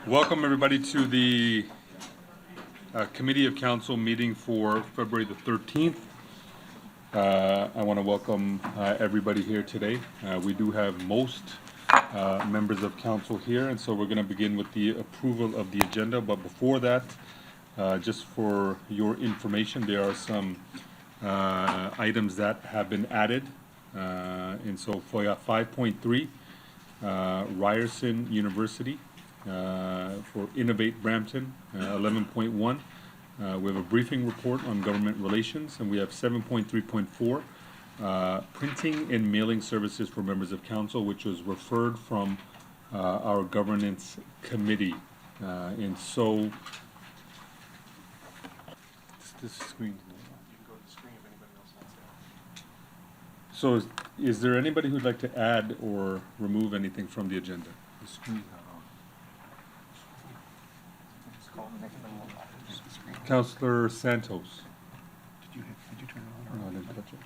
Welcome everybody to the Committee of Council meeting for February the 13th. I want to welcome everybody here today. We do have most members of council here, and so we're going to begin with the approval of the agenda. But before that, just for your information, there are some items that have been added. And so for 5.3, Ryerson University, for Innovate Brampton, 11.1. We have a briefing report on government relations, and we have 7.3.4, printing and mailing services for members of council, which was referred from our governance committee. And so, this screen. So is there anybody who'd like to add or remove anything from the agenda? The screen's not on. Councillor Santos. Did you turn it on? No, I didn't touch it.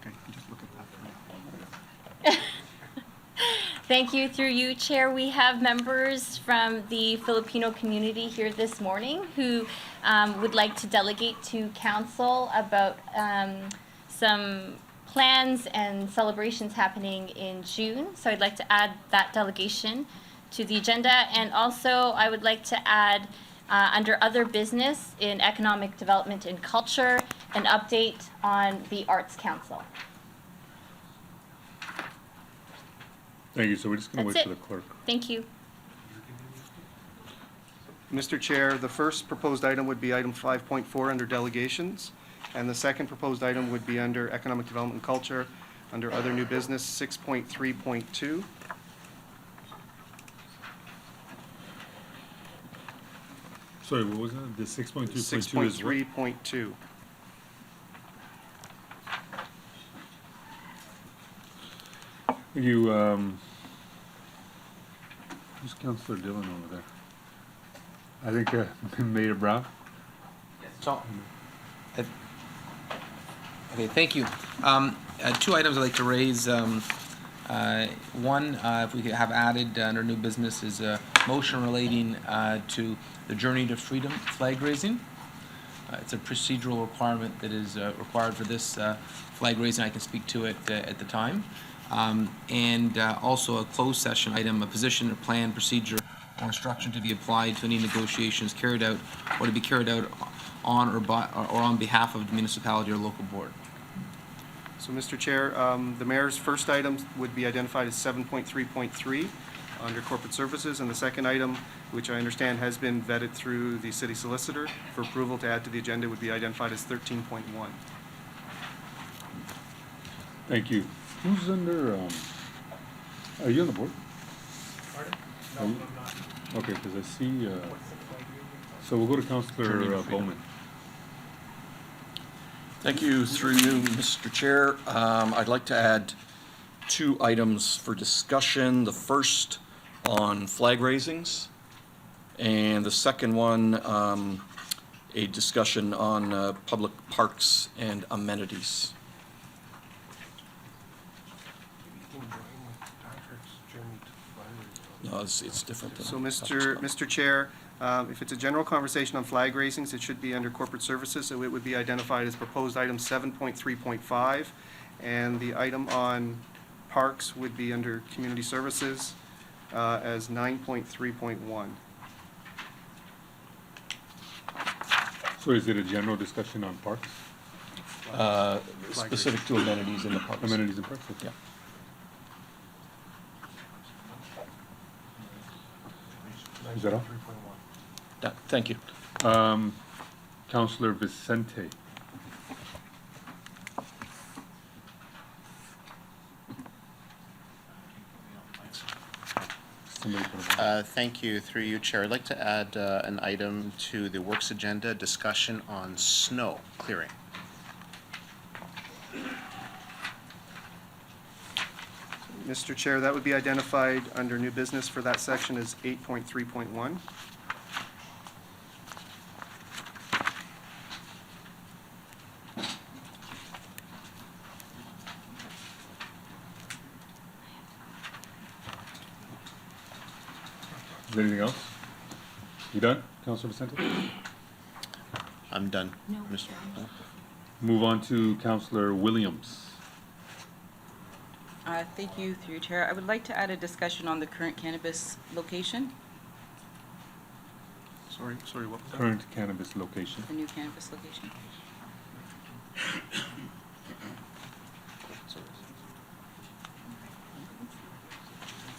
Okay, you just look at that. Thank you. Through you, Chair, we have members from the Filipino community here this morning who would like to delegate to Council about some plans and celebrations happening in June. So I'd like to add that delegation to the agenda. And also I would like to add under other business in economic development and culture, an update on the Arts Council. Thank you. So we're just going to That's wait it. for the clerk. Thank you. Mr. Chair, the first proposed item would be item 5.4 under delegations, and the second proposed item would be under economic development and culture, under other new business, 6.3.2. Sorry, what was that? The 6.2.2 is what? 6.3.2. You, who's Councillor Dillon over there? I think Mayor Brown. So, okay, thank you. Two items I'd like to raise. One, if we could have added under new business, is a motion relating to the Journey to Freedom flag raising. It's a procedural requirement that is required for this flag raising. I can speak to it at the time. And also a closed session item, a position or plan, procedure, or instruction to be applied to any negotiations carried out or to be carried out on or by or on behalf of the municipality or local board. So, Mr. Chair, the mayor's first item would be identified as 7.3.3 under corporate services, and the second item, which I understand has been vetted through the city solicitor for approval to add to the agenda, would be identified as 13.1. Thank you. Who's under, are you on the board? Pardon? No, Are I'm you- not. Okay, because I see, What's the flag? so we'll go to Councillor Bowman. Thank you. Through you, Mr. Chair. I'd like to add two items for discussion. The first on flag raisings, and the second one, a discussion on public parks and amenities. No, it's different. So, Mr. Chair, if it's a general conversation on flag raisings, it should be under corporate services, so it would be identified as proposed item 7.3.5, and the item on parks would be under community services as 9.3.1. So is it a general discussion on parks, Specific to amenities in the parks. amenities and parks? Okay. Yeah. Is that all? Thank you. Councillor Vicente. Somebody put it on. Thank you. Through you, Chair. I'd like to add an item to the works agenda, discussion on snow clearing. Mr. Chair, that would be identified under new business for that section as 8.3.1. Is there anything else? You done, Councilor Vicente? I'm done. Mr. Move on to Councilor Williams. Thank you, through your chair. I would like to add a discussion on the current cannabis location, Sorry, what was that? Current cannabis location. the new cannabis location.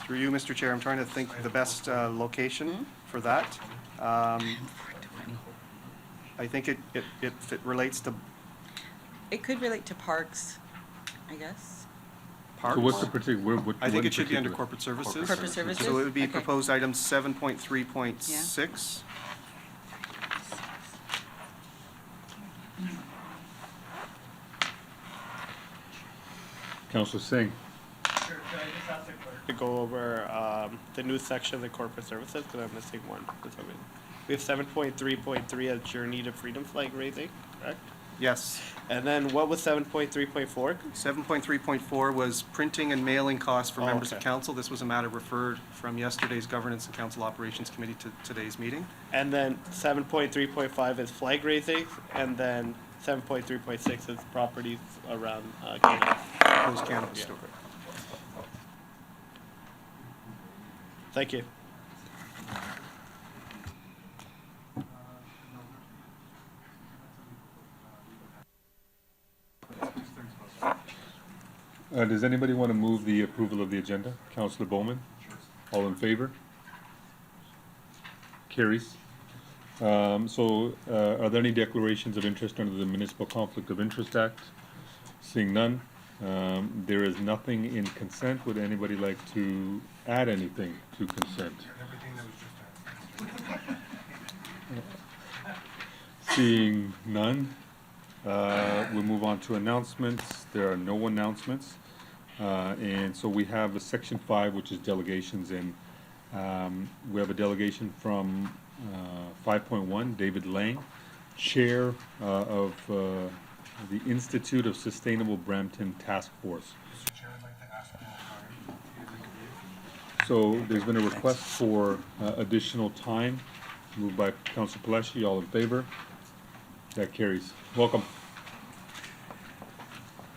Through you, Mr. Chair, I'm trying to think of the best location for that. I think it relates to It could relate to parks, I guess. parks. So what's the particular, what? I think what in it should be under particular? corporate services. Corporate services? So it would be Okay. proposed item 7.3.6. Councilor Singh. Sure, can I just ask the clerk to go over the new section of the corporate services, because I'm missing one for some reason. We have 7.3.3 as Journey to Freedom flag raising, correct? Yes. And then what was 7.3.4? 7.3.4 was printing and mailing costs for Oh, members of okay. council. This was a matter referred from yesterday's Governance and Council Operations Committee to today's meeting. And then 7.3.5 is flag raising, and then 7.3.6 is properties around Canada. Proposed cannabis Yeah. store. Thank you. Does anybody want to move the approval of the agenda? Councilor Bowman? All in favor? Carries. Are there any declarations of interest under the Municipal Conflict of Interest Act? Seeing none, there is nothing in consent. Would anybody like to add anything to consent? Seeing none, we'll move on to announcements. There are no announcements. And so we have a section 5, which is delegations, and we have a delegation from 5.1, David Lang, Chair of the Institute of Sustainable Brampton Task Force. So there's been a request for additional time, moved by Councilor Palashi. All in favor? That carries. Welcome.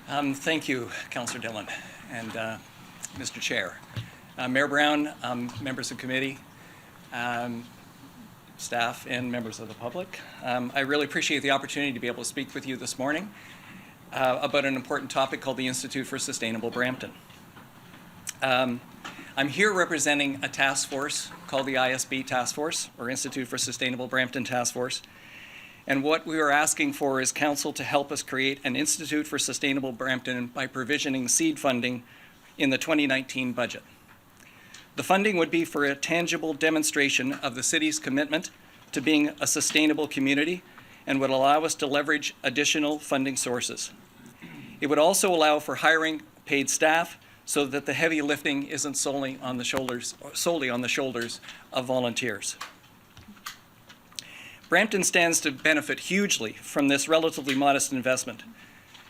Thank you, Councillor Dillon and Mr. Chair. Mayor Brown, members of committee, staff, and members of the public. I really appreciate the opportunity to be able to speak with you this morning about an important topic called the Institute for Sustainable Brampton. I'm here representing a task force called the ISB Task Force, or Institute for Sustainable Brampton Task Force. And what we are asking for is council to help us create an Institute for Sustainable Brampton by provisioning seed funding in the 2019 budget. The funding would be for a tangible demonstration of the city's commitment to being a sustainable community and would allow us to leverage additional funding sources. It would also allow for hiring paid staff so that the heavy lifting isn't solely on the shoulders of volunteers. Brampton stands to benefit hugely from this relatively modest investment.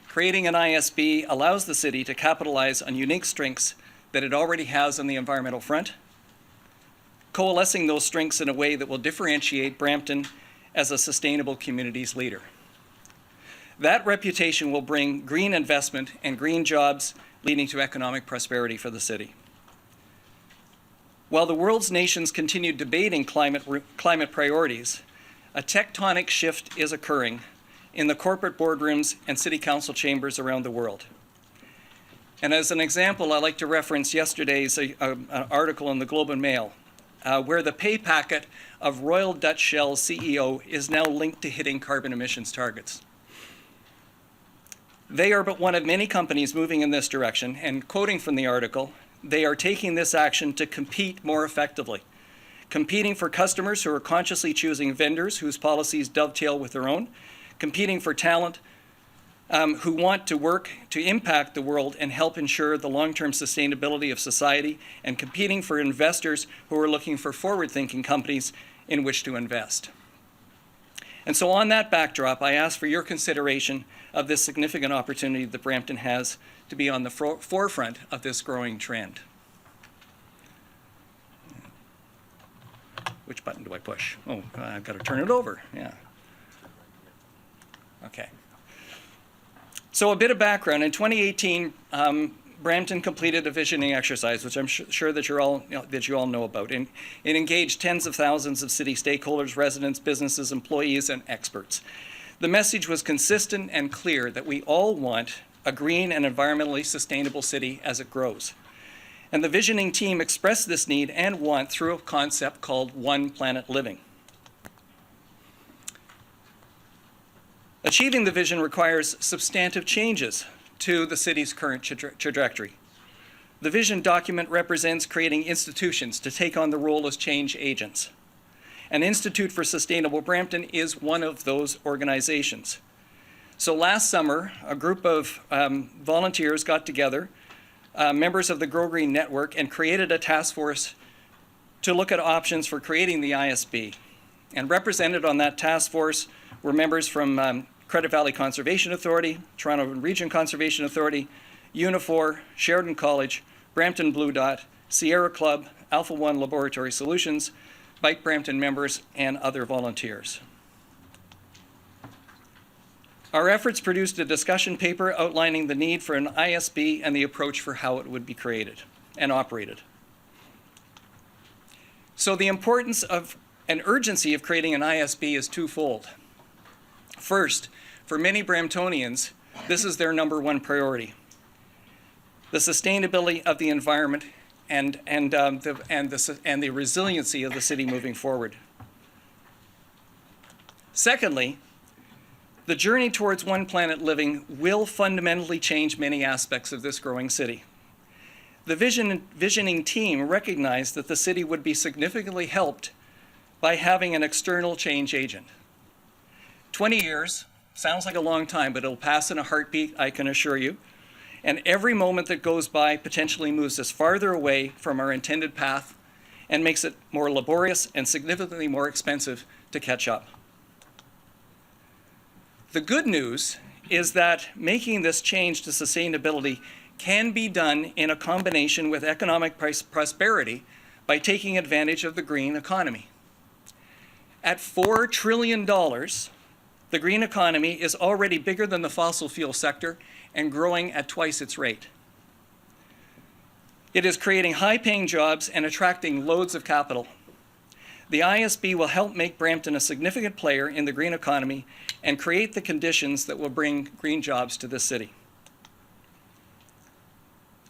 Creating an ISB allows the city to capitalize on unique strengths that it already has on the environmental front, coalescing those strengths in a way that will differentiate Brampton as a sustainable communities leader. That reputation will bring green investment and green jobs, leading to economic prosperity for the city. While the world's nations continue debating climate priorities, a tectonic shift is occurring in the corporate boardrooms and city council chambers around the world. And as an example, I like to reference yesterday's an article in the Globe and Mail, where the pay packet of Royal Dutch Shell's CEO is now linked to hitting carbon emissions targets. They are but one of many companies moving in this direction, and quoting from the article, they are taking this action to compete more effectively, competing for customers who are consciously choosing vendors whose policies dovetail with their own, competing for talent who want to work to impact the world and help ensure the long-term sustainability of society, and competing for investors who are looking for forward-thinking companies in which to invest. And so on that backdrop, I ask for your consideration of this significant opportunity that Brampton has to be on the forefront of this growing trend. which button do I push? Oh, I've got to turn it over, yeah. Okay. So a bit of background. In 2018, Brampton completed a visioning exercise, which I'm sure that you all know about. And it engaged tens of thousands of city stakeholders, residents, businesses, employees, and experts. The message was consistent and clear that we all want a green and environmentally sustainable city as it grows. And the visioning team expressed this need and want through a concept called One Planet Living. Achieving the vision requires substantive changes to the city's current trajectory. The vision document represents creating institutions to take on the role as change agents. An Institute for Sustainable Brampton is one of those organizations. So last summer, a group of volunteers got together, members of the Grow Green Network, and created a task force to look at options for creating the ISB. And represented on that task force were members from Credit Valley Conservation Authority, Toronto Region Conservation Authority, Unifor, Sheridan College, Brampton Blue Dot, Sierra Club, Alpha One Laboratory Solutions, Bike Brampton members, and other volunteers. Our efforts produced a discussion paper outlining the need for an ISB and the approach for how it would be created and operated. So the importance of and urgency of creating an ISB is twofold. First, for many Bramptonians, this is their number one priority: the sustainability of the environment and the resiliency of the city moving forward. Secondly, the journey towards One Planet Living will fundamentally change many aspects of this growing city. The visioning team recognized that the city would be significantly helped by having an external change agent. 20 years sounds like a long time, but it'll pass in a heartbeat, I can assure you. And every moment that goes by potentially moves us farther away from our intended path and makes it more laborious and significantly more expensive to catch up. The good news is that making this change to sustainability can be done in a combination with economic prosperity by taking advantage of the green economy. At $4 trillion, the green economy is already bigger than the fossil fuel sector and growing at twice its rate. It is creating high-paying jobs and attracting loads of capital. The ISB will help make Brampton a significant player in the green economy and create the conditions that will bring green jobs to this city.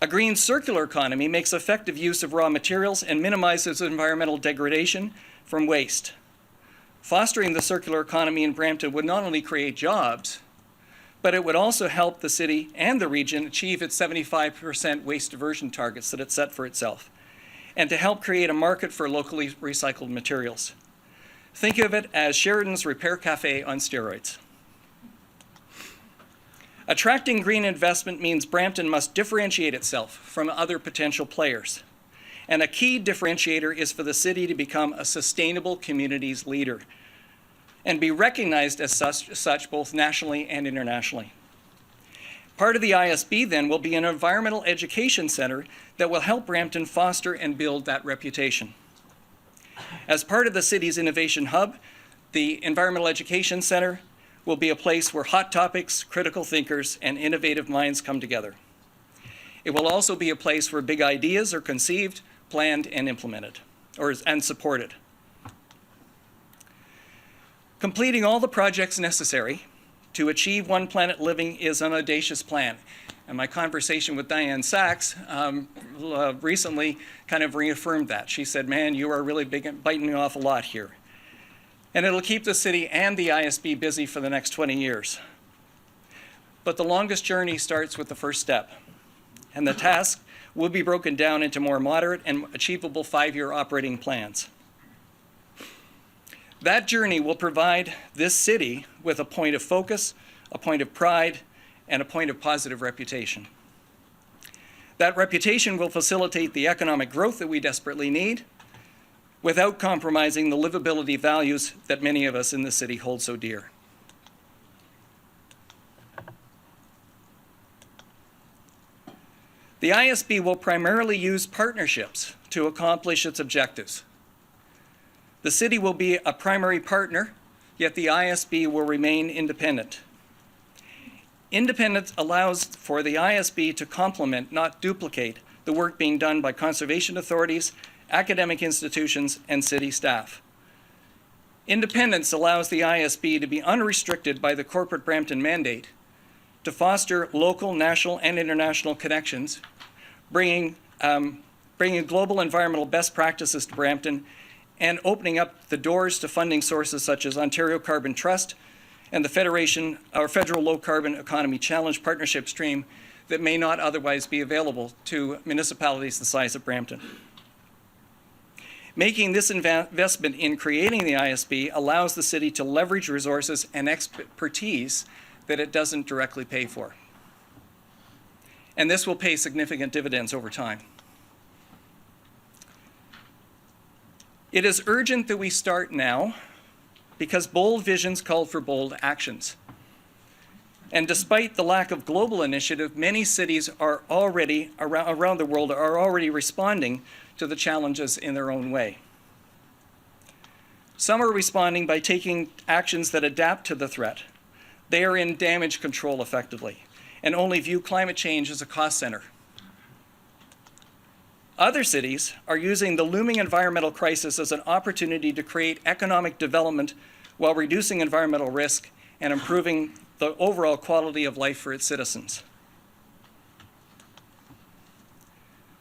A green circular economy makes effective use of raw materials and minimizes environmental degradation from waste. Fostering the circular economy in Brampton would not only create jobs, but it would also help the city and the region achieve its 75% waste diversion targets that it set for itself, and to help create a market for locally recycled materials. Think of it as Sheridan's Repair Cafe on steroids. Attracting green investment means Brampton must differentiate itself from other potential players. And a key differentiator is for the city to become a sustainable communities leader and be recognized as such both nationally and internationally. Part of the ISB then will be an environmental education center that will help Brampton foster and build that reputation. As part of the city's innovation hub, the Environmental Education Center will be a place where hot topics, critical thinkers, and innovative minds come together. It will also be a place where big ideas are conceived, planned, and implemented, and supported. Completing all the projects necessary to achieve One Planet Living is an audacious plan. And my conversation with Diane Sachs recently kind of reaffirmed that. She said, man, you are really biting off a lot here. And it'll keep the city and the ISB busy for the next 20 years. But the longest journey starts with the first step. And the task will be broken down into more moderate and achievable 5-year operating plans. That journey will provide this city with a point of focus, a point of pride, and a point of positive reputation. That reputation will facilitate the economic growth that we desperately need without compromising the livability values that many of us in the city hold so dear. The ISB will primarily use partnerships to accomplish its objectives. The city will be a primary partner, yet the ISB will remain independent. Independence allows for the ISB to complement, not duplicate, the work being done by conservation authorities, academic institutions, and city staff. Independence allows the ISB to be unrestricted by the corporate Brampton mandate, to foster local, national, and international connections, bringing global environmental best practices to Brampton, and opening up the doors to funding sources such as Ontario Carbon Trust and the Federal Low Carbon Economy Challenge partnership stream that may not otherwise be available to municipalities the size of Brampton. Making this investment in creating the ISB allows the city to leverage resources and expertise that it doesn't directly pay for. And this will pay significant dividends over time. It is urgent that we start now because bold visions call for bold actions. And despite the lack of global initiative, many cities are already, around the world, are already responding to the challenges in their own way. Some are responding by taking actions that adapt to the threat. They are in damage control effectively and only view climate change as a cost center. Other cities are using the looming environmental crisis as an opportunity to create economic development while reducing environmental risk and improving the overall quality of life for its citizens.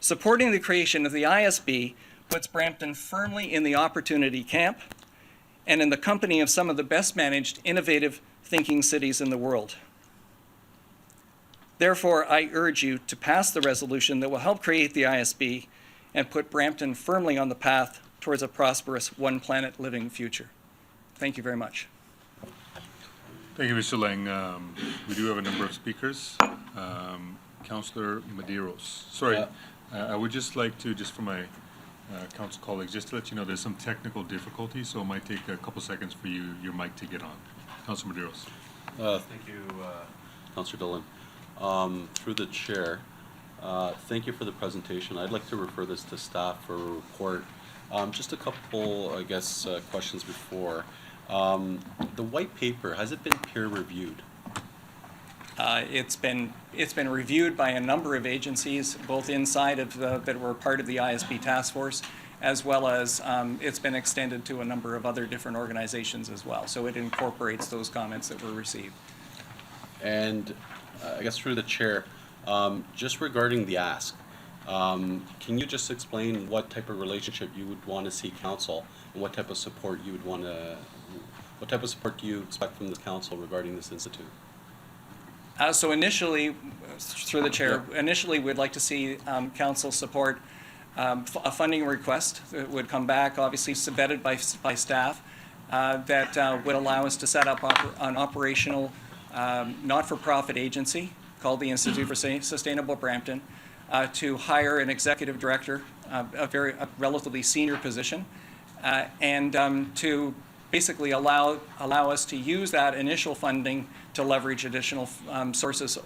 Supporting the creation of the ISB puts Brampton firmly in the opportunity camp and in the company of some of the best managed, innovative thinking cities in the world. Therefore, I urge you to pass the resolution that will help create the ISB and put Brampton firmly on the path towards a prosperous, one planet living future. Thank you very much. Thank you, Mr. Lang. We do have a number of speakers. Councillor Medeiros. Sorry, I would just like to, just for my council colleagues, just to let you know there's some technical difficulties, so it might take a couple seconds for your mic to get on. Councillor Medeiros. Thank you, Councillor Dillon. Through the chair, thank you for the presentation. I'd like to refer this to staff for a report. Just a couple, I guess, questions before. The white paper, has it been peer reviewed? It's been reviewed by a number of agencies, both inside of that were part of the ISB task force, as well as it's been extended to a number of other different organizations as well. So it incorporates those comments that were received. And I guess through the chair, just regarding the ask, can you just explain what type of relationship you would want to see council and what type of support you would want to, what type of support do you expect from the council regarding this institute? So initially, through the chair, initially we'd like to see council support a funding request that would come back, obviously vetted by staff, that would allow us to set up an operational not-for-profit agency called the Institute for Sustainable Brampton, to hire an executive director, a relatively senior position, and to basically allow us to use that initial funding to leverage additional sources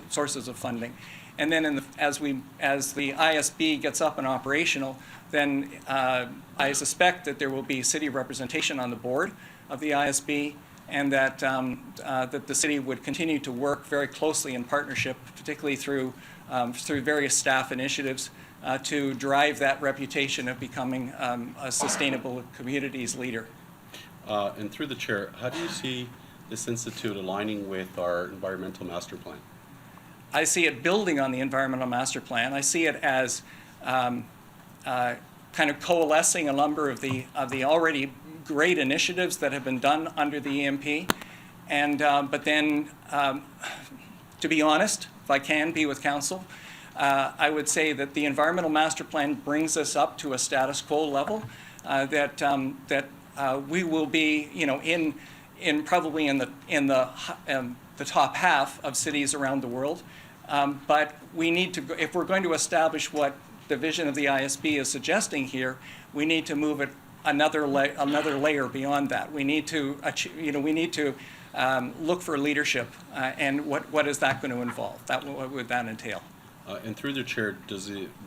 of funding. And then as the ISB gets up and operational, then I suspect that there will be city representation on the board of the ISB, and that the city would continue to work very closely in partnership, particularly through various staff initiatives, to drive that reputation of becoming a sustainable communities leader. And through the chair, how do you see this institute aligning with our environmental master plan? I see it building on the environmental master plan. I see it as kind of coalescing a number of the already great initiatives that have been done under the EMP. And but then, to be honest, if I can be with council, I would say that the environmental master plan brings us up to a status quo level that we will be, in probably in the top half of cities around the world. But we need to, if we're going to establish what the vision of the ISB is suggesting here, we need to move it another layer beyond that. We need to, look for leadership, and what is that going to involve? What would that entail? And through the chair,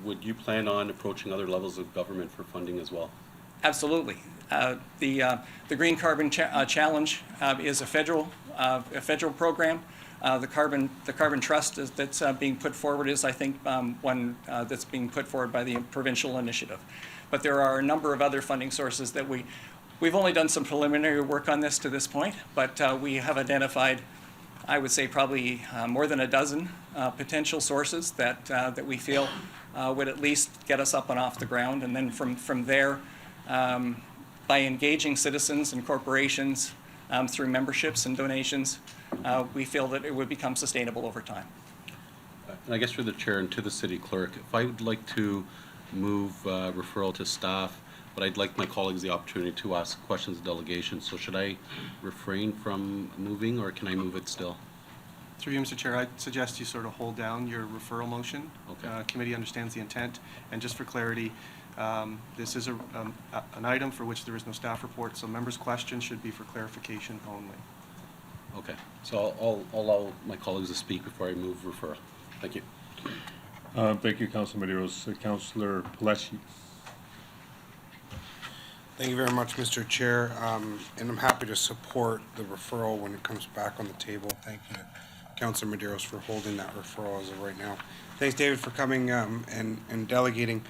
would you plan on approaching other levels of government for funding as well? Absolutely. The Green Carbon Challenge is a federal program. The Carbon Trust that's being put forward is, I think, one that's being put forward by the provincial initiative. But there are a number of other funding sources that we've only done some preliminary work on this to this point, but we have identified, I would say, probably more than a dozen potential sources that we feel would at least get us up and off the ground. And then from there, by engaging citizens and corporations through memberships and donations, we feel that it would become sustainable over time. And I guess through the chair and to the city clerk, if I would like to move referral to staff, but I'd like my colleagues the opportunity to ask questions of delegation. So should I refrain from moving, or can I move it still? Through you, Mr. Chair, I'd suggest you sort of hold down your referral motion. Okay. Committee understands the intent, and just for clarity, this is an item for which there is no staff report, so members' questions should be for clarification only. Okay, so I'll allow my colleagues to speak before I move referral. Thank you. Thank you, Councilor Medeiros. Councilor Palacio. Thank you very much, Mr. Chair, and I'm happy to support the referral when it comes back on the table. Thank you, Councilor Medeiros, for holding that referral as of right now. Thanks, David, for coming and delegating.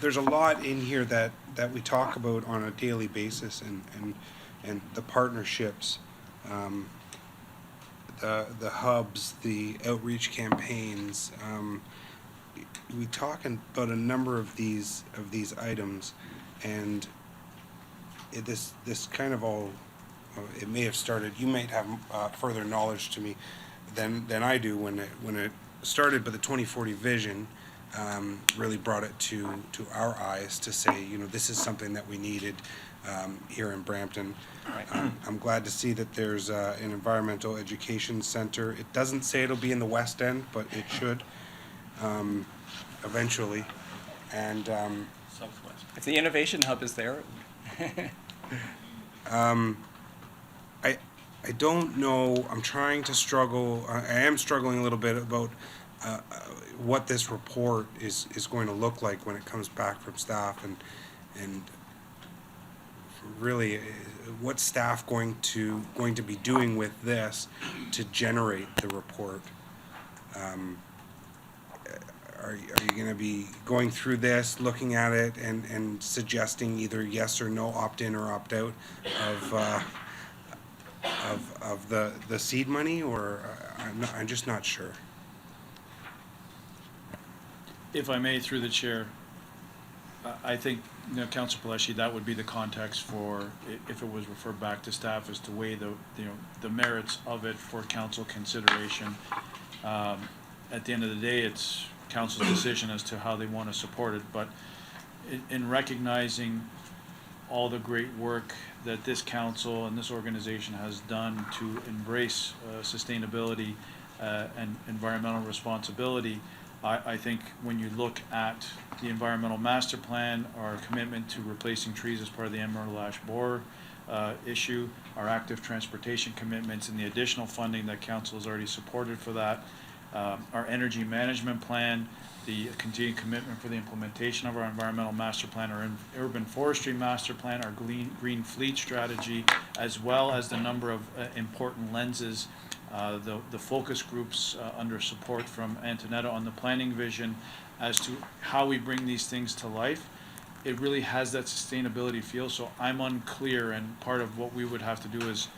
There's a lot in here that we talk about on a daily basis, and the partnerships, the hubs, the outreach campaigns. We talk about a number of these items, and this kind of all, it may have started. You might have further knowledge to me than I do when it started. But the 2040 vision really brought it to our eyes to say, this is something that we needed here in Brampton. Right. I'm glad to see that there's an environmental education center. It doesn't say it'll be in the West End, but it should eventually. And If the Innovation Hub is there. I don't know. I'm trying to struggle. I am struggling a little bit about what this report is going to look like when it comes back from staff, and really what's staff going to be doing with this to generate the report. Are you going to be going through this, looking at it, and suggesting either yes or no, opt-in or opt-out of the seed money, or I'm just not sure. If I may, through the chair, I think, Councilor Palacio, that would be the context for if it was referred back to staff, as to weigh the merits of it for council consideration. At the end of the day, it's council's decision as to how they want to support it, but in recognizing all the great work that this council and this organization has done to embrace sustainability and environmental responsibility, I think when you look at the environmental master plan, our commitment to replacing trees as part of the Emerald Ash Borer issue, our active transportation commitments, and the additional funding that council has already supported for that, our energy management plan, the continued commitment for the implementation of our environmental master plan, our urban forestry master plan, our green fleet strategy, as well as the number of important lenses, the focus groups under support from Antonetta on the planning vision as to how we bring these things to life. It really has that sustainability feel. So I'm unclear, and part of what we would have to do is,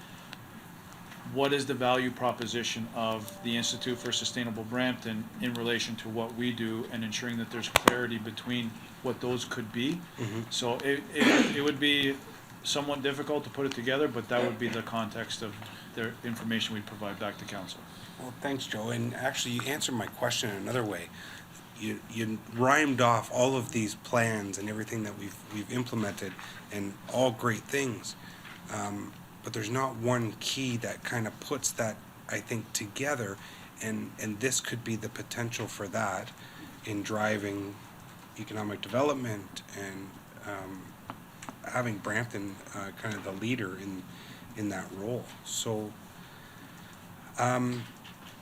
what is the value proposition of the Institute for Sustainable Brampton in relation to what we do, and ensuring that there's clarity between what those could be. Mm-hmm. So it would be somewhat difficult to put it together, but that would be the context of the information we provide back to council. Well, thanks, Joe. And actually, you answered my question in another way. You rhymed off all of these plans and everything that we've implemented, and all great things. But there's not one key that kind of puts that, I think, together, and this could be the potential for that in driving economic development and having Brampton kind of the leader in that role. So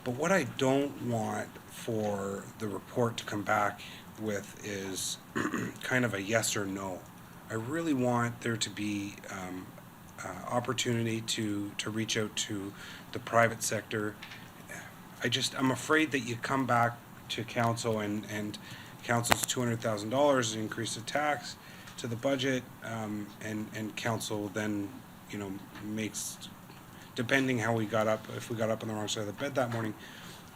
But what I don't want for the report to come back with is kind of a yes or no. I really want there to be opportunity to reach out to the private sector. I'm afraid that you come back to council and council's $200,000 increase the tax to the budget, and council then, you know, makes, depending how we got up, if we got up on the wrong side of the bed that morning,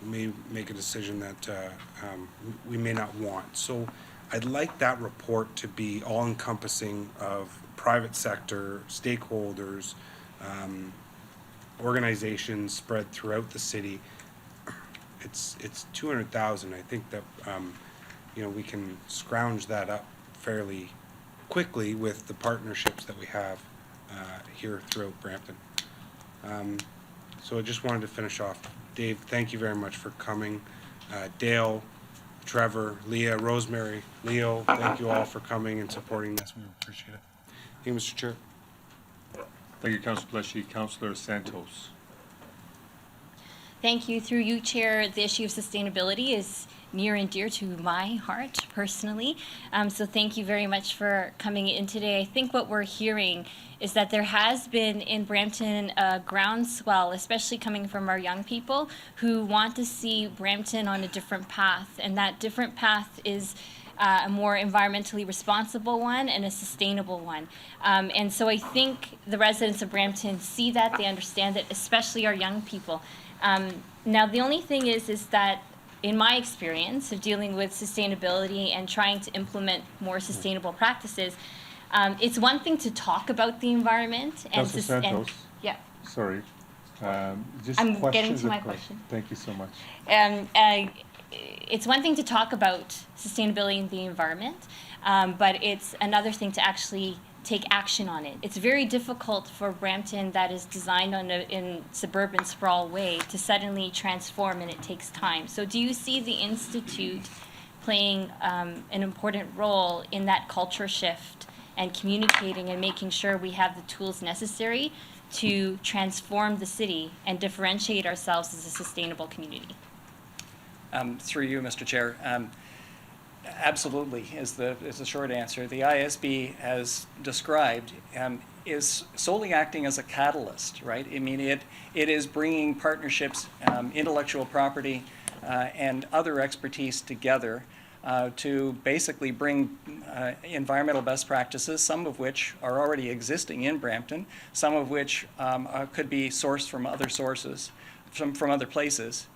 we may make a decision that we may not want. So I'd like that report to be all-encompassing of private sector, stakeholders, organizations spread throughout the city. It's 200,000. I think that you know, we can scrounge that up fairly quickly with the partnerships that we have here throughout Brampton. So I just wanted to finish off. Dave, thank you very much for coming. Dale, Trevor, Leah, Rosemary, Leo, thank you all for coming and supporting this. We appreciate it. Thank you, Mr. Chair. Thank you, Councilor Pelletier. Councilor Santos. Thank you. Through you, Chair, the issue of sustainability is near and dear to my heart personally. So thank you very much for coming in today. I think what we're hearing is that there has been in Brampton a groundswell, especially coming from our young people who want to see Brampton on a different path. And that different path is a more environmentally responsible one and a sustainable one. And so I think the residents of Brampton see that, they understand it, especially our young people. Now, the only thing is that in my experience of dealing with sustainability and trying to implement more sustainable practices, it's one thing to talk about the environment and Councilor Santos. yeah. Sorry. Just I'm getting questions to my or question. Thank you so much. It's one thing to talk about sustainability in the environment, but it's another thing to actually take action on it. It's very difficult for Brampton that is designed in suburban sprawl way to suddenly transform, and it takes time. So do you see the Institute playing an important role in that culture shift and communicating and making sure we have the tools necessary to transform the city and differentiate ourselves as a sustainable community? Through you, Mr. Chair. Absolutely is the short answer. The ISB, as described, is solely acting as a catalyst, right? I mean, it is bringing partnerships, intellectual property, and other expertise together to basically bring environmental best practices, some of which are already existing in Brampton, some of which could be sourced from other sources, from other places,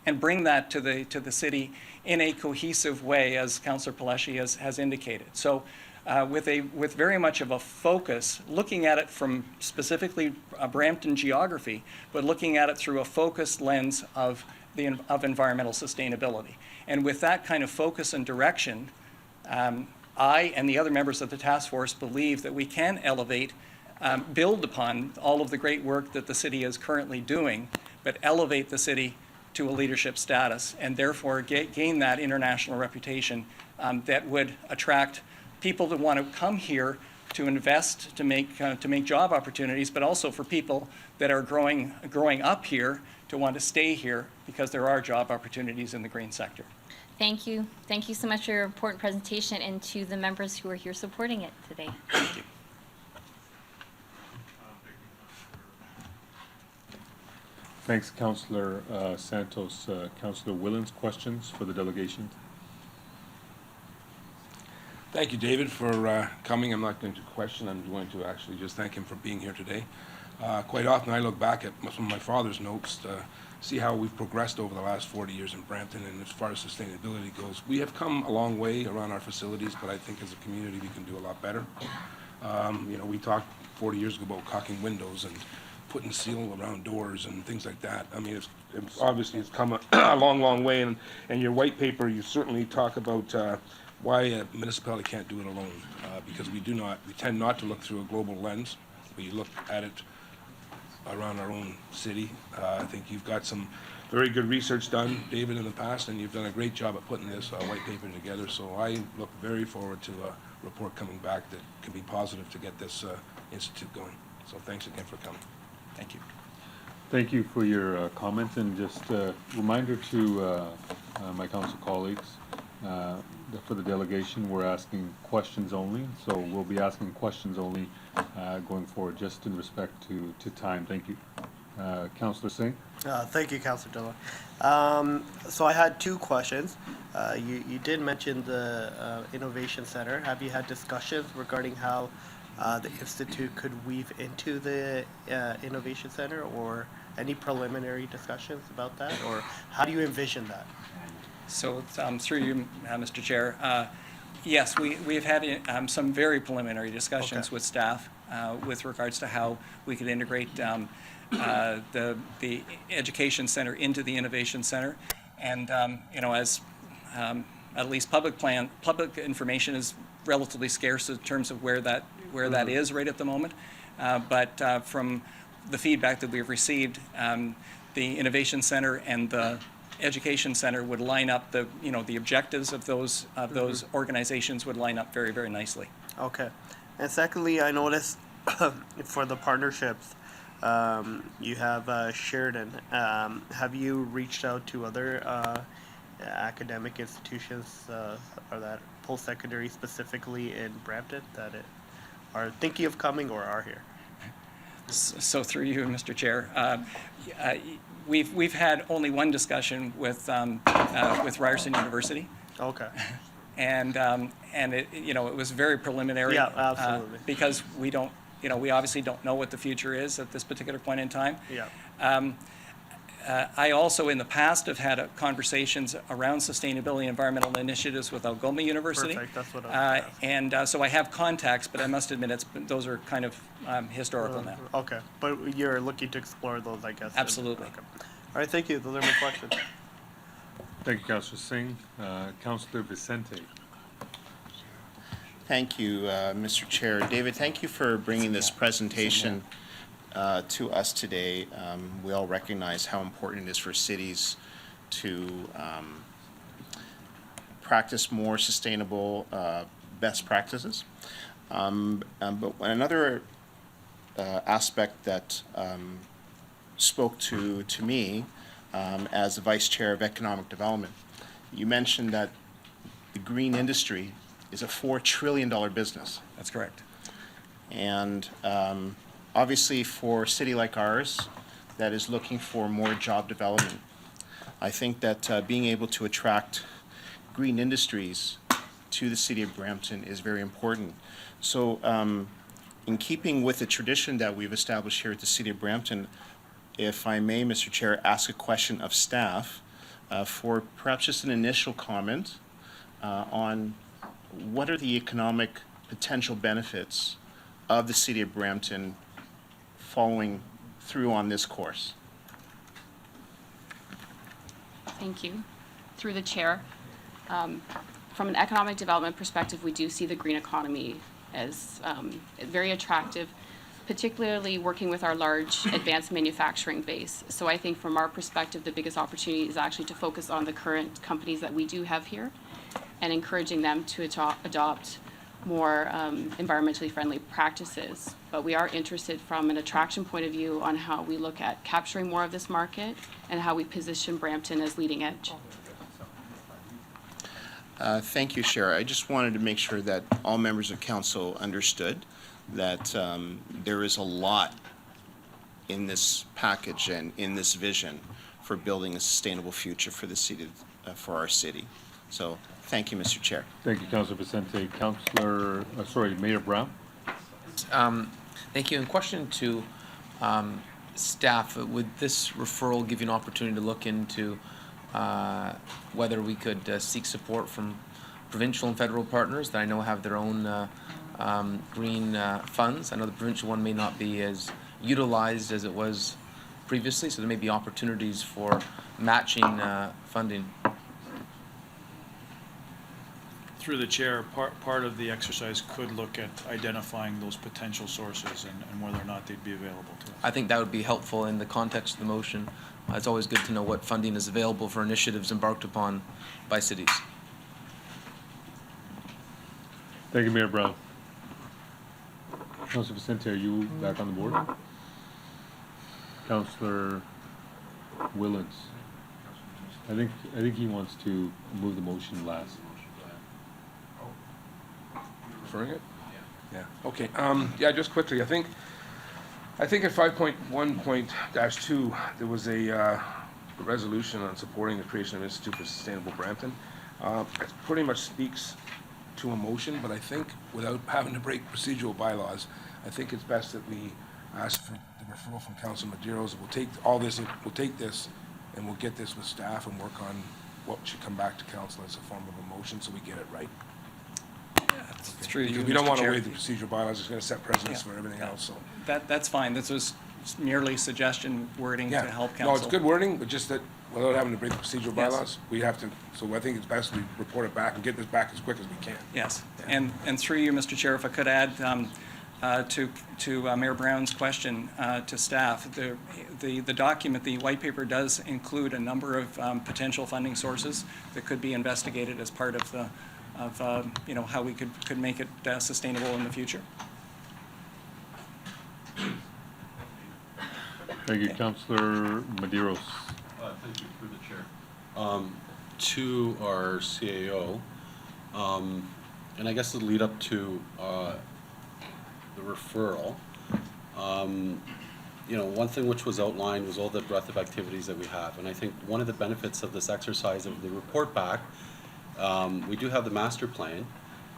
and bring that to the city in a cohesive way, as Councillor Pelletier has indicated. So with very much of a focus, looking at it from specifically Brampton geography, but looking at it through a focused lens of environmental sustainability. And with that kind of focus and direction, I and the other members of the task force believe that we can elevate, build upon all of the great work that the city is currently doing, but elevate the city to a leadership status, and therefore gain that international reputation that would attract people that want to come here to invest, to make job opportunities, but also for people that are growing up here to want to stay here because there are job opportunities in the green sector. Thank you. Thank you so much for your important presentation, and to the members who are here supporting it today. Thank you. Thanks, Councilor Santos. Councilor Willens, questions for the delegation? Thank you, David, for coming. I'm not going to question. I'm going to actually just thank him for being here today. Quite often I look back at some of my father's notes to see how we've progressed over the last 40 years in Brampton, and as far as sustainability goes, we have come a long way around our facilities, but I think as a community we can do a lot better. You know, we talked 40 years ago about caulking windows and putting seal around doors and things like that. I mean, it's obviously it's come a long way, and your white paper, you certainly talk about why a municipality can't do it alone, because we tend not to look through a global lens. We look at it around our own city. I think you've got some very good research done, David, in the past, and you've done a great job at putting this white paper together. So I look very forward to a report coming back that can be positive to get this institute going. So thanks again for coming. Thank you. Thank you for your comments, and just a reminder to my council colleagues, that for the delegation, we're asking questions only, so we'll be asking questions only going forward, just in respect to time. Thank you. Councillor Singh? Thank you, Councilor Dillon. So I had two questions. You did mention the Innovation Center. Have you had discussions regarding how the Institute could weave into the Innovation Center, or any preliminary discussions about that, or how do you envision that? So through you, Mr. Chair, yes, we've had some very preliminary discussions Okay. with staff with regards to how we could integrate the Education Center into the Innovation Center. And, as at least public information is relatively scarce in terms of where that is right at the moment. But from the feedback that we've received, the Innovation Center and the Education Center would line up, the objectives of those organizations would line up very, very nicely. Okay. And secondly, I noticed for the partnerships, you have Sheridan. Have you reached out to other academic institutions or that post-secondary specifically in Brampton that are thinking of coming or are here? So through you, Mr. Chair, we've had only one discussion with Ryerson University. Okay. And it was very preliminary. Yeah, absolutely. Because we obviously don't know what the future is at this particular point in time. Yeah. I also, in the past, have had conversations around sustainability and environmental initiatives with Algoma University. Perfect, that's what I was And so I have contacts, but I must admit, those are kind of historical now. Okay, but you're looking to explore those, I guess. Absolutely. Okay. All right, thank you. Those are my questions. Thank you, Councillor Singh. Councillor Vicente? Thank you, Mr. Chair. David, thank you for bringing this presentation to us today. We all recognize how important it is for cities to practice more sustainable best practices. But another aspect that spoke to me as the Vice Chair of Economic Development, you mentioned that the green industry is a $4 trillion business. That's correct. And obviously for a city like ours that is looking for more job development, I think that being able to attract green industries to the city of Brampton is very important. So in keeping with the tradition that we've established here at the city of Brampton, if I may, Mr. Chair, ask a question of staff for perhaps just an initial comment on what are the economic potential benefits of the city of Brampton following through on this course? Thank you. Through the chair, from an economic development perspective, we do see the green economy as very attractive, particularly working with our large advanced manufacturing base. So I think from our perspective, the biggest opportunity is actually to focus on the current companies that we do have here and encouraging them to adopt more environmentally friendly practices. But we are interested from an attraction point of view on how we look at capturing more of this market and how we position Brampton as leading edge. Thank you, Shara. I just wanted to make sure that all members of council understood that there is a lot in this package and in this vision for building a sustainable future for the city, for our city. So thank you, Mr. Chair. Thank you, Councillor Vicente. Mayor Brown? Thank you. And question to staff, would this referral give you an opportunity to look into whether we could seek support from provincial and federal partners that I know have their own green funds? I know the provincial one may not be as utilized as it was previously, so there may be opportunities for matching funding. Through the chair, part of the exercise could look at identifying those potential sources and whether or not they'd be available to us. I think that would be helpful in the context of the motion. It's always good to know what funding is available for initiatives embarked upon by cities. Thank you, Mayor Brown. Councillor Vicente, are you back on the board? Counselor Willens. I think he wants to move the motion last. Referring it? Yeah, okay, yeah, just quickly, I think at 5.1.-2, there was a resolution on supporting the creation of Institute for Sustainable Brampton. It pretty much speaks to a motion, but I think without having to break procedural bylaws, I think it's best that we ask for the referral from Council Medeiros. We'll take all this, we'll take this, and we'll get this with staff and work on what should come back to council as a form of a motion, so we get it right. It's true. Because we don't want to waive the procedural bylaws, it's going to set precedents for everything else, so. That's fine. This was merely suggestion wording to Yeah, help council. no, it's good wording, but just that without having to break the procedural Yes. bylaws, we have to, so I think it's best we report it back and get this back as quick as we can. Yes, and through you, Mr. Chair, if I could add to Mayor Brown's question to staff, the document, the white paper does include a number of potential funding sources that could be investigated as part of how we could make it sustainable in the future. Thank you, Counselor Medeiros. Thank you, through the chair. To our CAO, and I guess to lead up to the referral, one thing which was outlined was all the breadth of activities that we have. And I think one of the benefits of this exercise of the report back, we do have the master plan,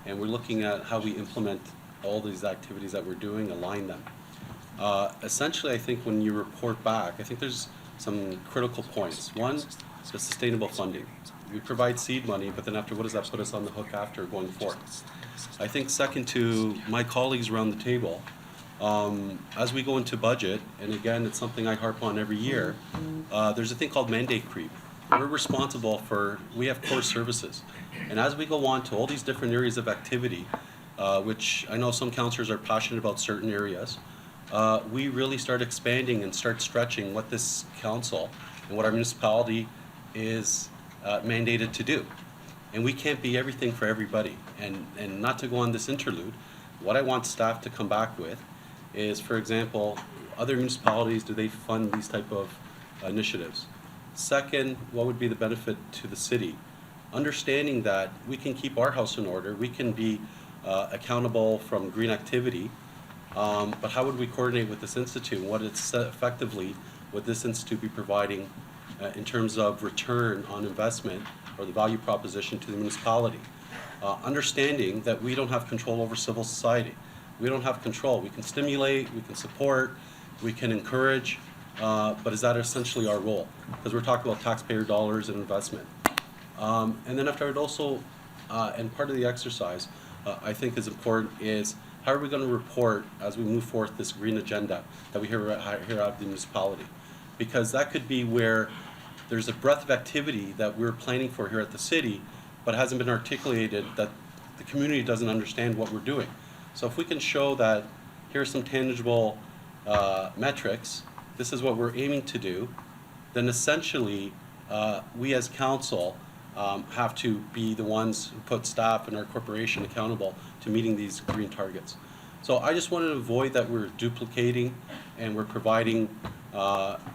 and we're looking at how we implement all these activities that we're doing, align them. Essentially, I think when you report back, I think there's some critical points. One, the sustainable funding. We provide seed money, but then after, what does that put us on the hook after going forward? I think second to my colleagues around the table, as we go into budget, and again, it's something I harp on every year, there's a thing called mandate creep. We're responsible for, we have core services. And as we go on to all these different areas of activity, which I know some councillors are passionate about certain areas, we really start expanding and start stretching what this council and what our municipality is mandated to do. And we can't be everything for everybody. And not to go on this interlude, what I want staff to come back with is, for example, other municipalities, do they fund these type of initiatives? Second, what would be the benefit to the city? Understanding that we can keep our house in order, we can be accountable from green activity, but how would we coordinate with this institute? What it's effectively would this institute be providing in terms of return on investment or the value proposition to the municipality? Understanding that we don't have control over civil society. We don't have control. We can stimulate, we can support, we can encourage, but is that essentially our role? Because we're talking about taxpayer dollars and investment. And then after it also, and part of the exercise, I think is important is how are we going to report as we move forth this green agenda that we hear at the municipality? Because that could be where there's a breadth of activity that we're planning for here at the city, but hasn't been articulated, that the community doesn't understand what we're doing. So if we can show that here's some tangible metrics, this is what we're aiming to do, then essentially we as council have to be the ones who put staff and our corporation accountable to meeting these green targets. So I just wanted to avoid that we're duplicating and we're providing,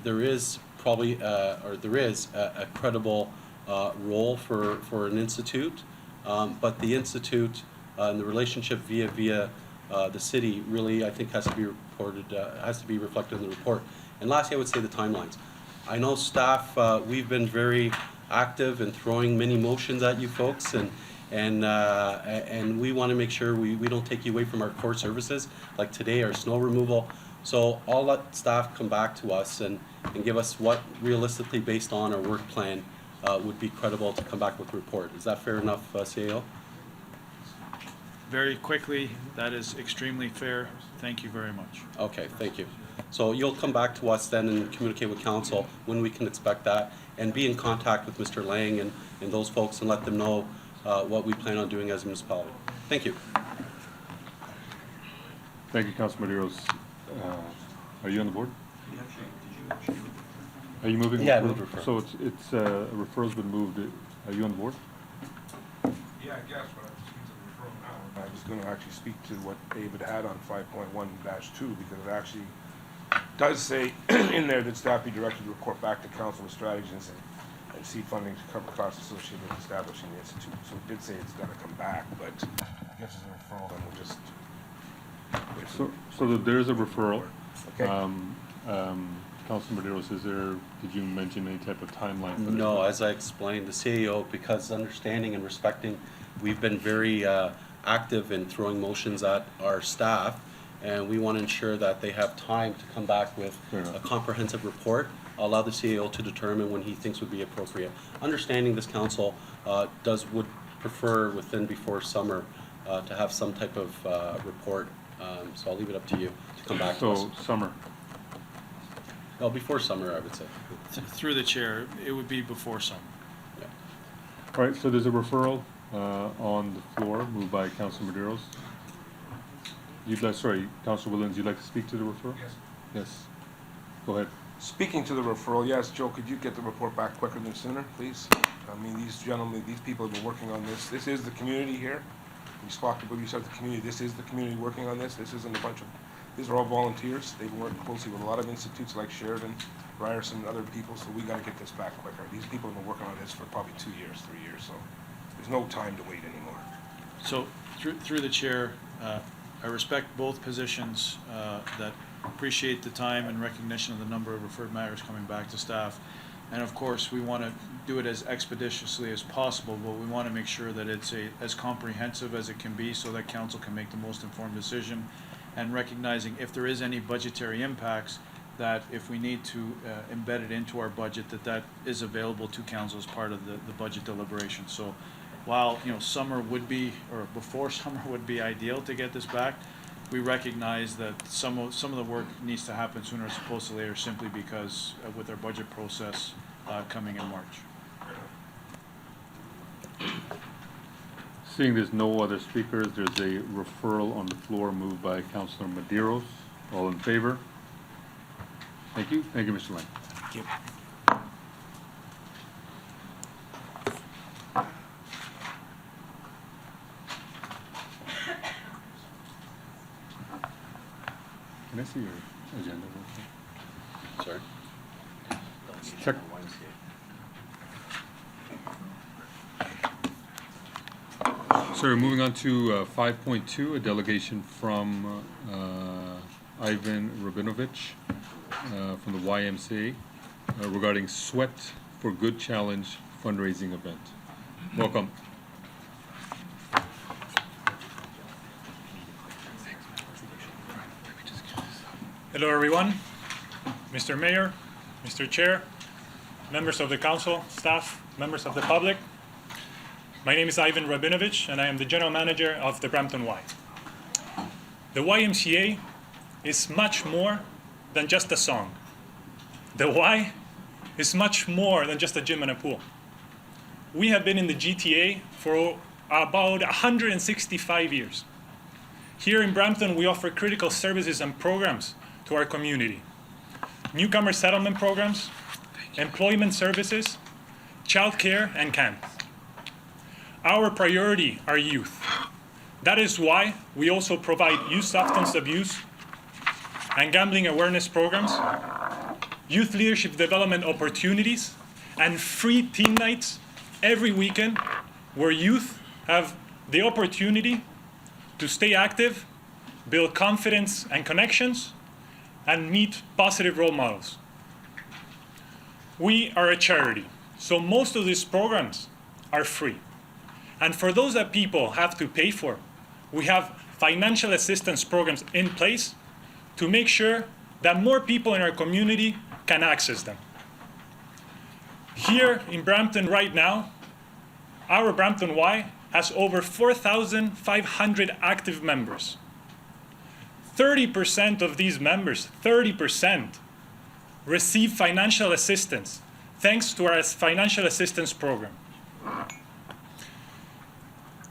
there is probably, or there is a credible role for an institute, but the institute and the relationship via the city really, I think, has to be reported, has to be reflected in the report. And lastly, I would say the timelines. I know staff, we've been very active in throwing many motions at you folks, and we want to make sure we don't take you away from our core services, like today, our snow removal. So I'll let staff come back to us and give us what realistically, based on our work plan, would be credible to come back with a report. Is that fair enough, CAO? Very quickly, that is extremely fair. Thank you very much. Okay, thank you. So you'll come back to us then and communicate with council when we can expect that, and be in contact with Mr. Lang and those folks and let them know what we plan on doing as a municipality. Thank you. Thank you, Councilor Medeiros. Are you on the board? Are you moving? Yeah, move referral. So it's a referral's been moved. Are you on the board? Yeah, I guess, but I'm speaking to the referral now. I was going to actually speak to what David had on 5.1-2 because it actually does say in there that staff be directed to report back to council with strategies and seed funding to cover costs associated with establishing the institute. So it did say it's gotta come back, but I guess it's a referral, then we'll just. So there's a referral. Okay. Councilor Medeiros, did you mention any type of timeline for this? No, as I explained, the CAO, because understanding and respecting, we've been very active in throwing motions at our staff, and we want to ensure that they have time to come back with a comprehensive report, allow the CAO to determine when he thinks would be appropriate. Understanding this council would prefer before summer to have some type of report, so I'll leave it up to you to come back to us. So, summer. Well, before summer, I would say. Through the chair, it would be before summer. All right, so there's a referral on the floor, moved by Councilor Medeiros. Councilor Williams, you'd like to speak to the referral? Yes. Yes. Go ahead. Speaking to the referral, yes, Joe, could you get the report back quicker than sooner, please? I mean, these gentlemen, these people have been working on this. This is the community here. You spoke about yourself, the community. This is the community working on this. This isn't a bunch of, these are all volunteers. They've been working closely with a lot of institutes like Sheridan, Ryerson, and other people, so we gotta get this back quicker. These people have been working on this for probably 2 years, 3 years, so there's no time to wait anymore. So, through the chair, I respect both positions that appreciate the time and recognition of the number of referred matters coming back to staff. And of course, we want to do it as expeditiously as possible, but we want to make sure that it's as comprehensive as it can be so that council can make the most informed decision. And recognizing if there is any budgetary impacts, that if we need to embed it into our budget, that is available to council as part of the budget deliberation. So while, summer would be, or before summer would be ideal to get this back, we recognize that some of the work needs to happen sooner as opposed to later, simply because with our budget process coming in March. Seeing there's no other speakers, there's a referral on the floor moved by Councilor Medeiros. All in favor? Thank you. Thank you, Mr. Lang. Thank you. Can I see your agenda? Sorry? Check. So moving on to 5.2, a delegation from Ivan Rabinovich from the YMCA regarding Sweat for Good Challenge fundraising event. Welcome. Hello everyone, Mr. Mayor, Mr. Chair, members of the council, staff, members of the public. My name is Ivan Rabinovich and I am the general manager of the Brampton Y. The YMCA is much more than just a song. The Y is much more than just a gym and a pool. We have been in the GTA for about 165 years. Here in Brampton, we offer critical services and programs to our community. Newcomer settlement programs, employment services, childcare, and camps. Our priority are youth. That is why we also provide youth substance abuse and gambling awareness programs, youth leadership development opportunities, and free team nights every weekend where youth have the opportunity to stay active, build confidence and connections, and meet positive role models. We are a charity, so most of these programs are free. And for those that people have to pay for, we have financial assistance programs in place to make sure that more people in our community can access them. Here in Brampton right now, our Brampton Y has over 4,500 active members. 30% of these members, 30%, receive financial assistance thanks to our financial assistance program.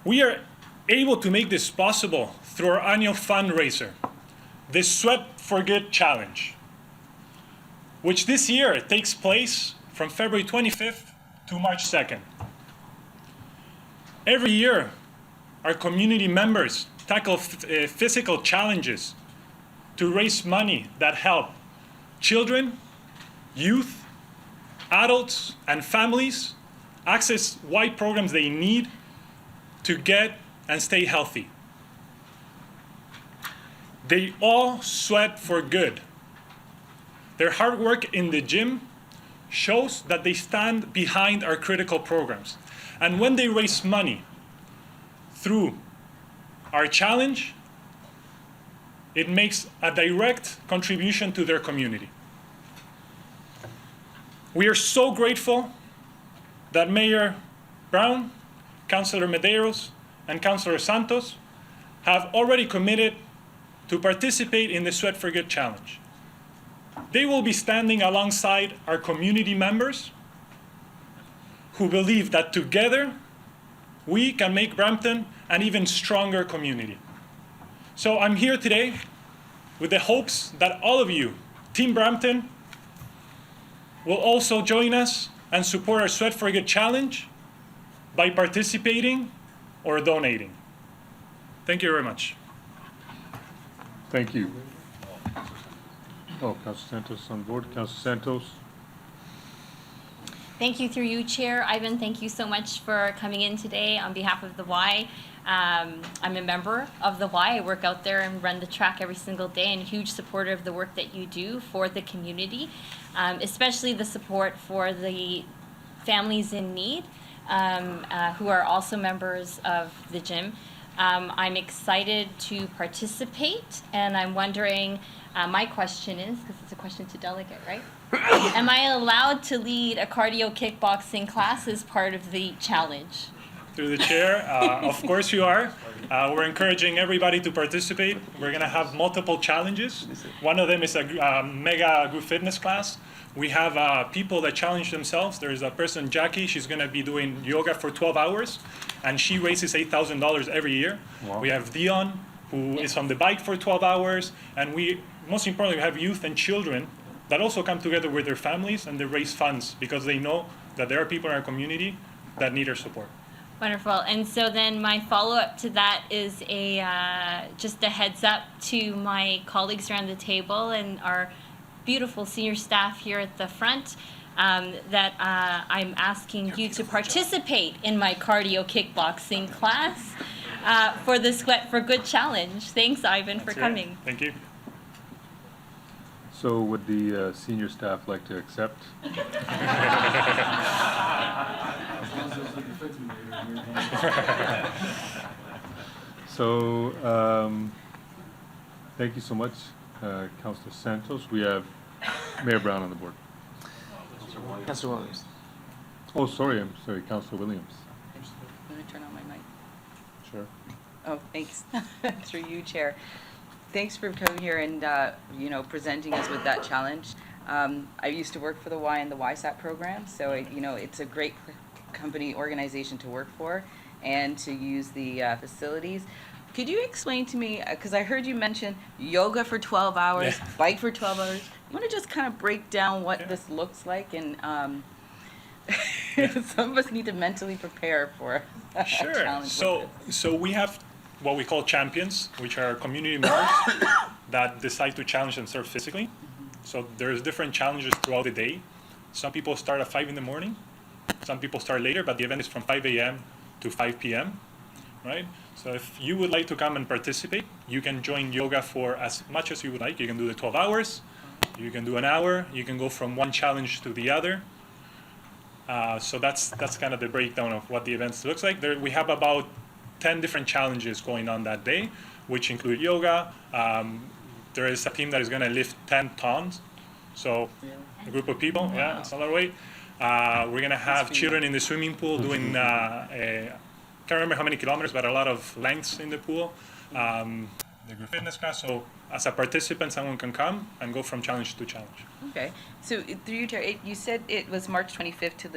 We are able to make this possible through our annual fundraiser, the Sweat for Good Challenge, which this year takes place from February 25th to March 2nd. Every year, our community members tackle physical challenges to raise money that help children, youth, adults, and families access wide programs they need to get and stay healthy. They all sweat for good. Their hard work in the gym shows that they stand behind our critical programs. And when they raise money through our challenge, it makes a direct contribution to their community. We are so grateful that Mayor Brown, Councilor Medeiros, and Councilor Santos have already committed to participate in the Sweat for Good Challenge. They will be standing alongside our community members who believe that together we can make Brampton an even stronger community. So I'm here today with the hopes that all of you, Team Brampton, will also join us and support our Sweat for Good Challenge by participating or donating. Thank you very much. Thank you. Oh, Councilor Santos on board. Councilor Santos. Thank you through you, Chair. Ivan, thank you so much for coming in today on behalf of the Y. I'm a member of the Y. I work out there and run the track every single day, and a huge supporter of the work that you do for the community, especially the support for the families in need who are also members of the gym. I'm excited to participate, and I'm wondering, my question is, because it's a question to delegate, right? Am I allowed to lead a cardio kickboxing class as part of the challenge? Through the chair, of course you are. We're encouraging everybody to participate. We're going to have multiple challenges. One of them is a mega group fitness class. We have people that challenge themselves. There's a person, Jackie, she's going to be doing yoga for 12 hours, and she raises $8,000 every year. Wow. We have Dion, who is on the bike for 12 hours, and most importantly, we have youth and children that also come together with their families and they raise funds because they know that there are people in our community that need our support. Wonderful. And so then my follow-up to that is just a heads up to my colleagues around the table and our beautiful senior staff here at the front that I'm asking you to participate in my cardio kickboxing class for the Sweat for Good Challenge. Thanks, Ivan, for coming. Thank you. So would the senior staff like to accept? So, thank you so much, Councilor Santos. We have Mayor Brown on the board. Councilor Williams. Oh, sorry, I'm sorry, Councilor Williams. I'm going to turn on my mic. Sure. Oh, thanks. Through you, Chair. Thanks for coming here and, presenting us with that challenge. I used to work for the Y and the YSAT program, so, it's a great company organization to work for and to use the facilities. Could you explain to me, because I heard you mention yoga for 12 hours, bike for 12 hours. You want to just kind of break down what this looks like? And some of us need to mentally prepare for a challenge like this. So we have what we call champions, which are community members that decide to challenge themselves physically. So there's different challenges throughout the day. Some people start at 5 in the morning. Some people start later, but the event is from 5 a.m. to 5 p.m., right? So if you would like to come and participate, you can join yoga for as much as you would like. You can do the 12 hours, you can do an hour, you can go from one challenge to the other. So that's kind of the breakdown of what the event looks like. We have about 10 different challenges going on that day, which include yoga. There is a team that is going to lift 10 tons. So a group of people, yeah, it's a lot of weight. We're going to have children in the swimming pool doing, can't remember how many kilometers, but a lot of lengths in the pool. The group fitness class, so as a participant, someone can come and go from challenge to challenge. Okay, so through you, Chair, you said it was March 25th to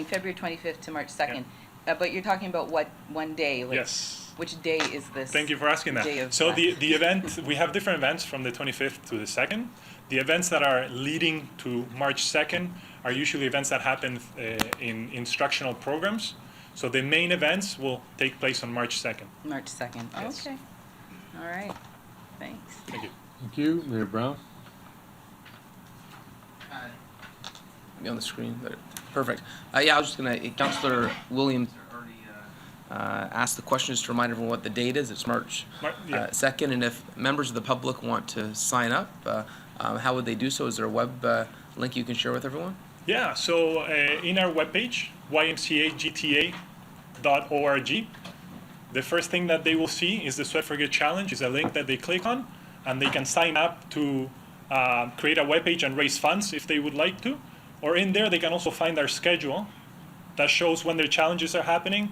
February 25th to March 2nd, but you're talking about what, one day? Like, yes. Which day is this? Thank you for asking that. So the event, we have different events from the 25th to the 2nd. The events that are leading to March 2nd are usually events that happen in instructional programs. So the main events will take place on March 2nd. March 2nd, Yes. okay. All right, thanks. Thank you. Thank you, Mayor Brown. Be on the screen. There. Perfect. Yeah, I was just gonna. Councillor Williams already asked the question, just to remind everyone what the date is. It's March 2nd, and if members of the public want to sign up, how would they do so? Is there a web link you can share with everyone? Yeah, so in our webpage, ymcagta.org, the first thing that they will see is the Sweat for Good Challenge. Is a link that they click on, and they can sign up to create a webpage and raise funds if they would like to. Or in there, they can also find our schedule that shows when their challenges are happening.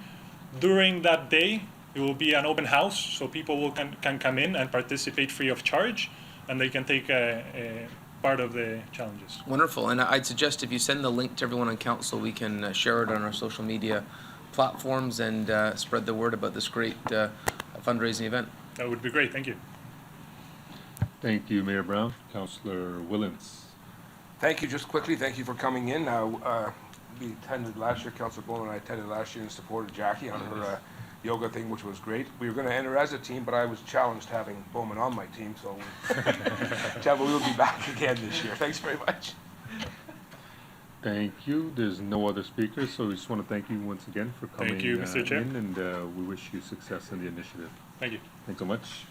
During that day, it will be an open house, so people can come in and participate free of charge, and they can take a part of the challenges. Wonderful, and I'd suggest if you send the link to everyone on council, we can share it on our social media platforms and spread the word about this great fundraising event. That would be great, thank you. Thank you, Mayor Brown. Councillor Willens. Thank you. Just quickly, thank you for coming in. We attended last year, Councillor Bowman and I attended last year and supported Jackie on her yoga thing, which was great. We were going to enter as a team, but I was challenged having Bowman on my team, so we'll be back again this year. Thanks very much. Thank you. There's no other speakers, so we just want to thank you once again for coming Thank you, Mr. Chair. in, and we wish you success in the initiative. Thank you. Thanks so much.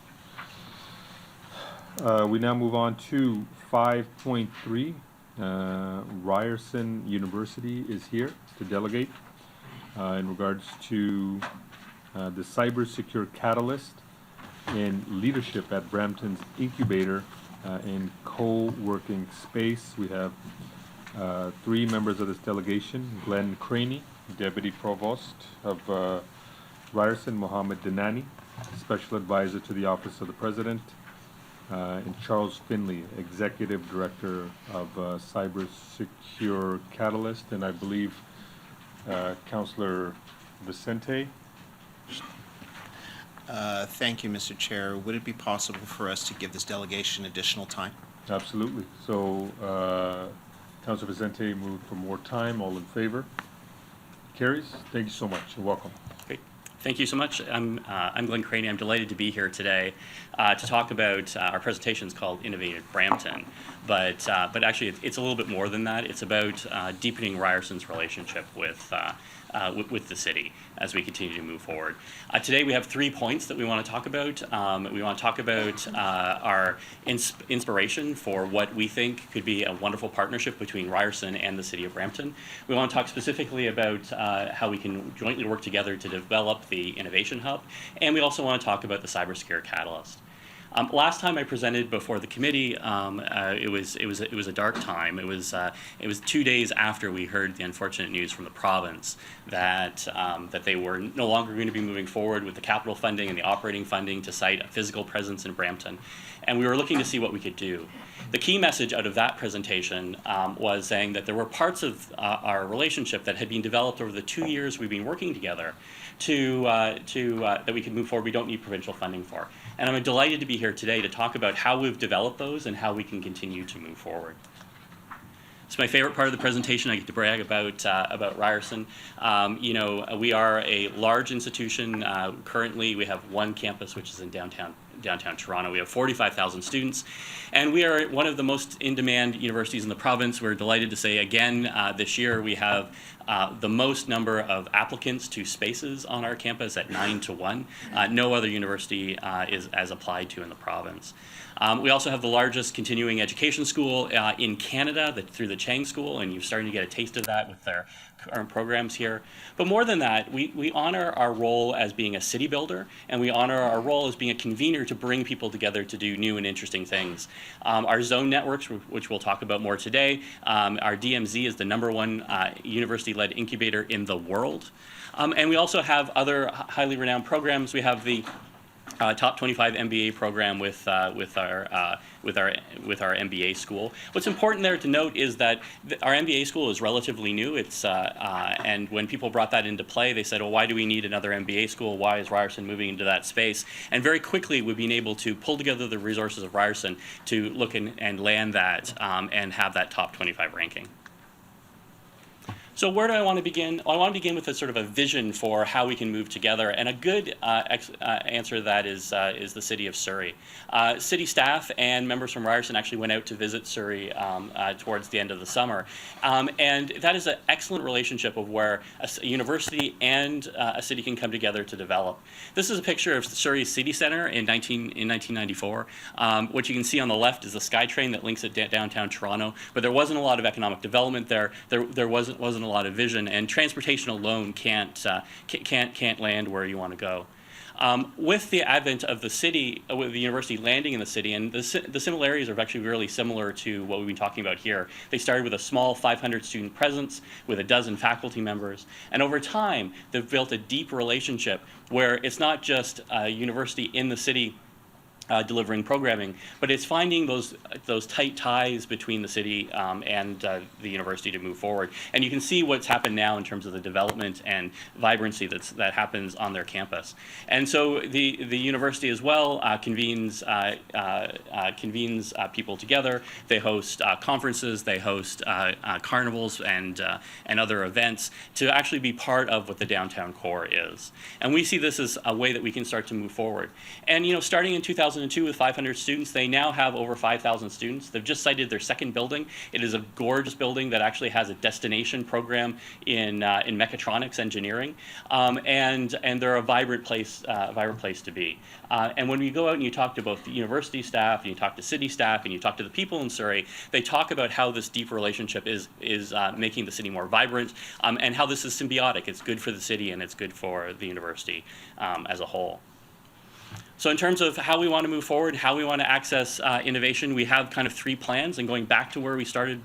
We now move on to 5.3. Ryerson University is here to delegate in regards to the cybersecure catalyst and leadership at Brampton's incubator and co-working space. We have 3 members of this delegation: Glenn Craney, Deputy Provost of Ryerson; Mohammed Dinani, Special Advisor to the Office of the President; and Charles Finley, Executive Director of Cybersecure Catalyst, and I believe Councillor Vicente. Thank you, Mr. Chair. Would it be possible for us to give this delegation additional time? Absolutely. So, Councillor Vicente moved for more time. All in favor? Carries. Thank you so much, and welcome. Great. Thank you so much. I'm Glenn Craney. I'm delighted to be here today to talk about our presentation is called Innovative Brampton, but actually it's a little bit more than that. It's about deepening Ryerson's relationship with the city as we continue to move forward. Today we have 3 points that we want to talk about. We want to talk about our inspiration for what we think could be a wonderful partnership between Ryerson and the city of Brampton. We want to talk specifically about how we can jointly work together to develop the Innovation Hub, and we also want to talk about the Cybersecure Catalyst. Last time I presented before the committee, it was a dark time. It was 2 days after we heard the unfortunate news from the province that they were no longer going to be moving forward with the capital funding and the operating funding to site a physical presence in Brampton, and we were looking to see what we could do. The key message out of that presentation was saying that there were parts of our relationship that had been developed over the 2 years we've been working together that we could move forward. We don't need provincial funding for. And I'm delighted to be here today to talk about how we've developed those and how we can continue to move forward. It's my favorite part of the presentation. I get to brag about Ryerson. We are a large institution. Currently, we have 1 campus, which is in downtown Toronto. We have 45,000 students, and we are one of the most in-demand universities in the province. We're delighted to say again this year we have the most number of applicants to spaces on our campus at 9 to 1. No other university is as applied to in the province. We also have the largest continuing education school in Canada through the Chang School, and you're starting to get a taste of that with their current programs here. But more than that, we honor our role as being a city builder, and we honor our role as being a convener to bring people together to do new and interesting things. Our zone networks, which we'll talk about more today, our DMZ is the #1 university-led incubator in the world. And we also have other highly renowned programs. We have the top 25 MBA program with our MBA school. What's important there to note is that our MBA school is relatively new. And when people brought that into play, they said, well, why do we need another MBA school? Why is Ryerson moving into that space? And very quickly, we've been able to pull together the resources of Ryerson to look and land that and have that top 25 ranking. So where do I want to begin? I want to begin with a sort of a vision for how we can move together, and a good answer to that is the City of Surrey. City staff and members from Ryerson actually went out to visit Surrey towards the end of the summer, and that is an excellent relationship of where a university and a city can come together to develop. This is a picture of Surrey City Centre in 1994. What you can see on the left is the SkyTrain that links it downtown Toronto, but there wasn't a lot of economic development there. There wasn't a lot of vision, and transportation alone can't land where you want to go. With the advent of the city, with the university landing in the city, and the similarities are actually really similar to what we've been talking about here. They started with a small 500 student presence with a dozen faculty members, and over time they've built a deep relationship where it's not just a university in the city delivering programming, but it's finding those tight ties between the city and the university to move forward. And you can see what's happened now in terms of the development and vibrancy that happens on their campus. And so the university as well convenes people together. They host conferences, they host carnivals and other events to actually be part of what the downtown core is. And we see this as a way that we can start to move forward. And starting in 2002 with 500 students, they now have over 5,000 students. They've just sited their second building. It is a gorgeous building that actually has a destination program in mechatronics engineering, and they're a vibrant place to be. And when you go out and you talk to both the university staff, and you talk to city staff, and you talk to the people in Surrey, they talk about how this deep relationship is making the city more vibrant, and how this is symbiotic. It's good for the city and it's good for the university as a whole. So in terms of how we want to move forward, how we want to access innovation, we have kind of three plans. And going back to where we started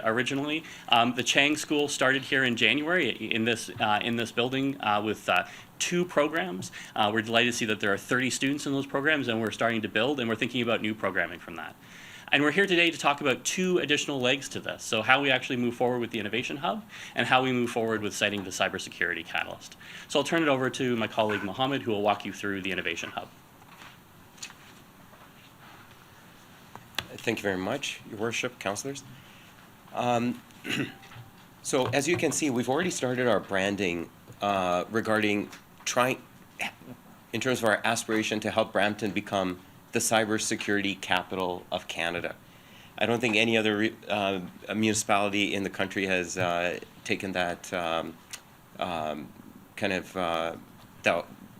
originally, the Chang School started here in January in this building with 2 programs. We're delighted to see that there are 30 students in those programs, and we're starting to build, and we're thinking about new programming from that. And we're here today to talk about 2 additional legs to this. So how we actually move forward with the Innovation Hub, and how we move forward with citing the cybersecurity catalyst. So I'll turn it over to my colleague Mohammed, who will walk you through the Innovation Hub. Thank you very much, Your Worship, councillors. So as you can see, we've already started our branding regarding in terms of our aspiration to help Brampton become the cybersecurity capital of Canada. I don't think any other municipality in the country has taken that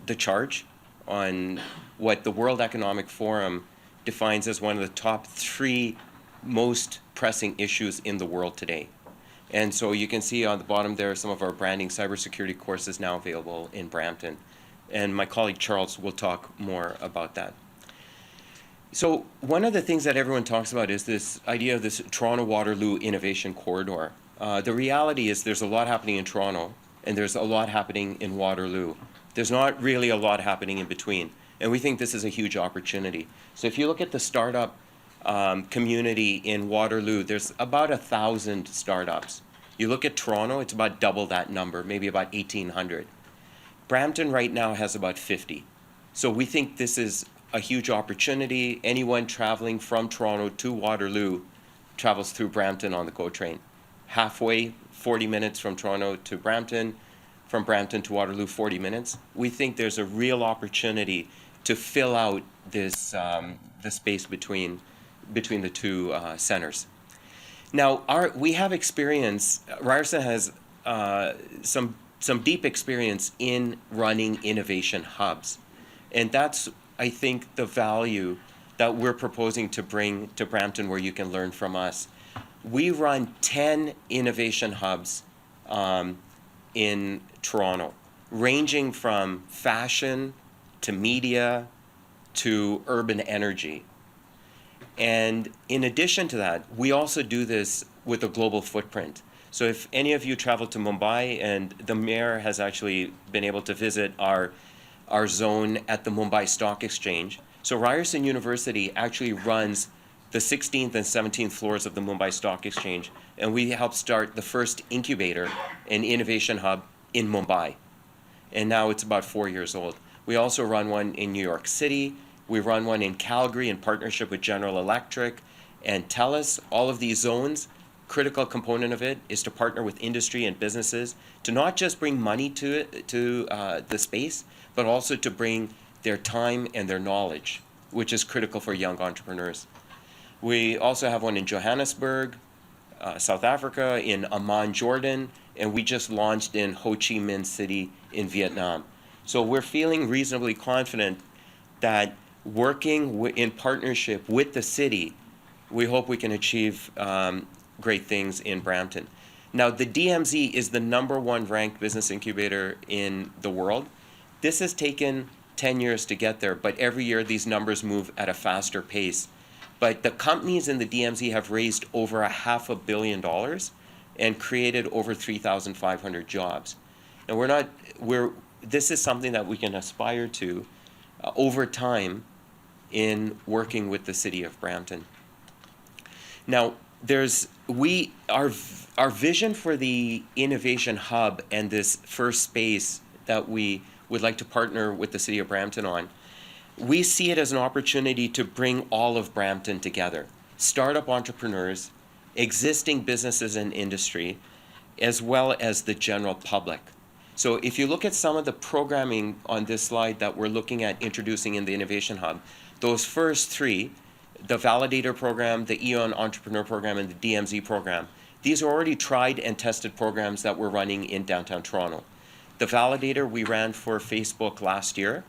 the charge on what the World Economic Forum defines as one of the top 3 most pressing issues in the world today. And so you can see on the bottom there some of our branding cybersecurity courses now available in Brampton. And my colleague Charles will talk more about that. So one of the things that everyone talks about is this idea of this Toronto-Waterloo Innovation Corridor. The reality is there's a lot happening in Toronto, and there's a lot happening in Waterloo. There's not really a lot happening in between, and we think this is a huge opportunity. So if you look at the startup community in Waterloo, there's about 1,000 startups. You look at Toronto, it's about double that number, maybe about 1,800. Brampton right now has about 50. So we think this is a huge opportunity. Anyone traveling from Toronto to Waterloo travels through Brampton on the GO train. Halfway, 40 minutes from Toronto to Brampton, from Brampton to Waterloo, 40 minutes. We think there's a real opportunity to fill out this the space between the 2 centers. Now, we have experience. Ryerson has some deep experience in running innovation hubs, and that's, I think, the value that we're proposing to bring to Brampton, where you can learn from us. We run 10 innovation hubs in Toronto, ranging from fashion to media to urban energy. And in addition to that, we also do this with a global footprint. So if any of you travel to Mumbai, and the mayor has actually been able to visit our zone at the Mumbai Stock Exchange. So Ryerson University actually runs the 16th and 17th floors of the Mumbai Stock Exchange, and we helped start the first incubator and innovation hub in Mumbai. And now it's about 4 years old. We also run one in New York City. We run one in Calgary in partnership with General Electric and TELUS. All of these zones critical component of it is to partner with industry and businesses to not just bring money to the space, but also to bring their time and their knowledge, which is critical for young entrepreneurs. We also have one in Johannesburg, South Africa, in Amman, Jordan, and we just launched in Ho Chi Minh City in Vietnam. So we're feeling reasonably confident that working in partnership with the city, we hope we can achieve great things in Brampton. Now, the DMZ is the #1 ranked business incubator in the world. This has taken 10 years to get there, but every year these numbers move at a faster pace. But the companies in the DMZ have raised over $500 million and created over 3,500 jobs. And this is something that we can aspire to over time in working with the city of Brampton. Now, our vision for the Innovation Hub and this first space that we would like to partner with the city of Brampton on, we see it as an opportunity to bring all of Brampton together. Startup entrepreneurs, existing businesses and industry, as well as the general public. So if you look at some of the programming on this slide that we're looking at introducing in the Innovation Hub, those first three, the Validator program, the EON Entrepreneur program, and the DMZ program, these are already tried and tested programs that we're running in downtown Toronto. The Validator we ran for Facebook last year.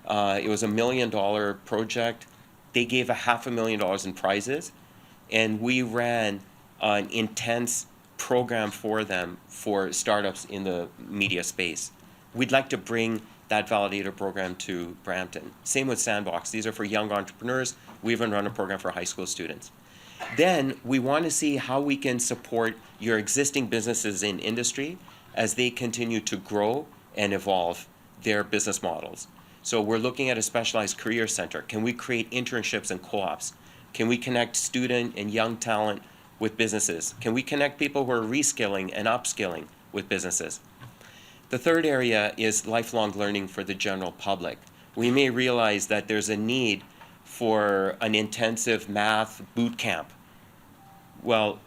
It was $1 million project. They gave $500,000 in prizes, and we ran an intense program for them for startups in the media space. We'd like to bring that Validator program to Brampton. Same with Sandbox. These are for young entrepreneurs. We even run a program for high school students. Then we want to see how we can support your existing businesses in industry as they continue to grow and evolve their business models. So we're looking at a specialized career center. Can we create internships and co-ops? Can we connect student and young talent with businesses? Can we connect people who are reskilling and upskilling with businesses? The third area is lifelong learning for the general public. We may realize that there's a need for an intensive math boot camp. Well,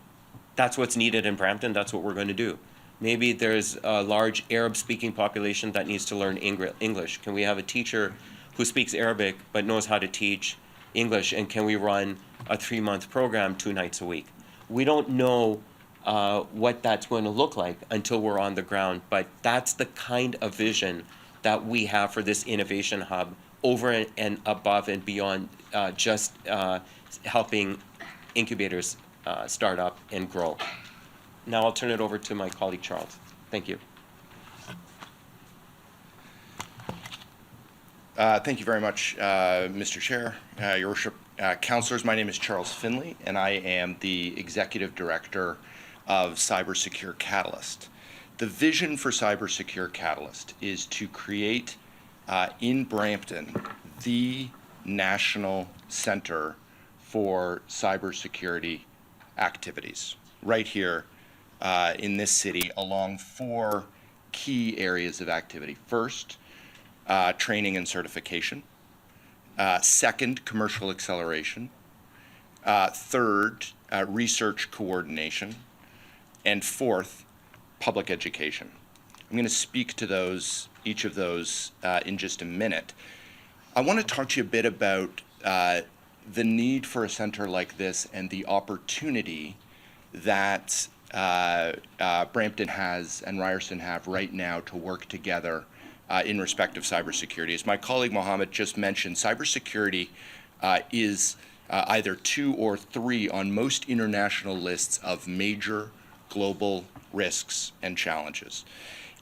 that's what's needed in Brampton. That's what we're going to do. Maybe there's a large Arab-speaking population that needs to learn English. Can we have a teacher who speaks Arabic but knows how to teach English, and can we run a 3-month program 2 nights a week? We don't know what that's going to look like until we're on the ground, but that's the kind of vision that we have for this Innovation Hub over and above and beyond just helping incubators start up and grow. Now I'll turn it over to my colleague Charles. Thank you. Thank you very much, Mr. Chair, Your Worship, Councillors. My name is Charles Finley, and I am the Executive Director of Cybersecure Catalyst. The vision for Cybersecure Catalyst is to create in Brampton the national center for cybersecurity activities right here in this city along 4 key areas of activity. First, training and certification. Second, commercial acceleration. Third, research coordination. And fourth, public education. I'm going to speak to each of those in just a minute. I want to talk to you a bit about the need for a center like this and the opportunity that Brampton has and Ryerson have right now to work together in respect of cybersecurity. As my colleague Mohammed just mentioned, cybersecurity is either 2 or 3 on most international lists of major global risks and challenges.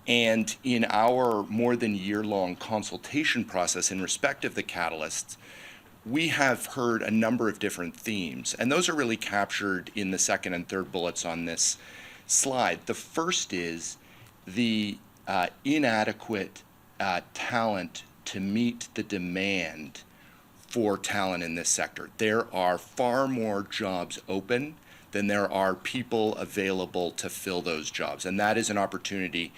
And in our more than year-long consultation process in respect of the catalysts, we have heard a number of different themes, and those are really captured in the second and third bullets on this slide. The first is the inadequate talent to meet the demand for talent in this sector. There are far more jobs open than there are people available to fill those jobs, and that is an opportunity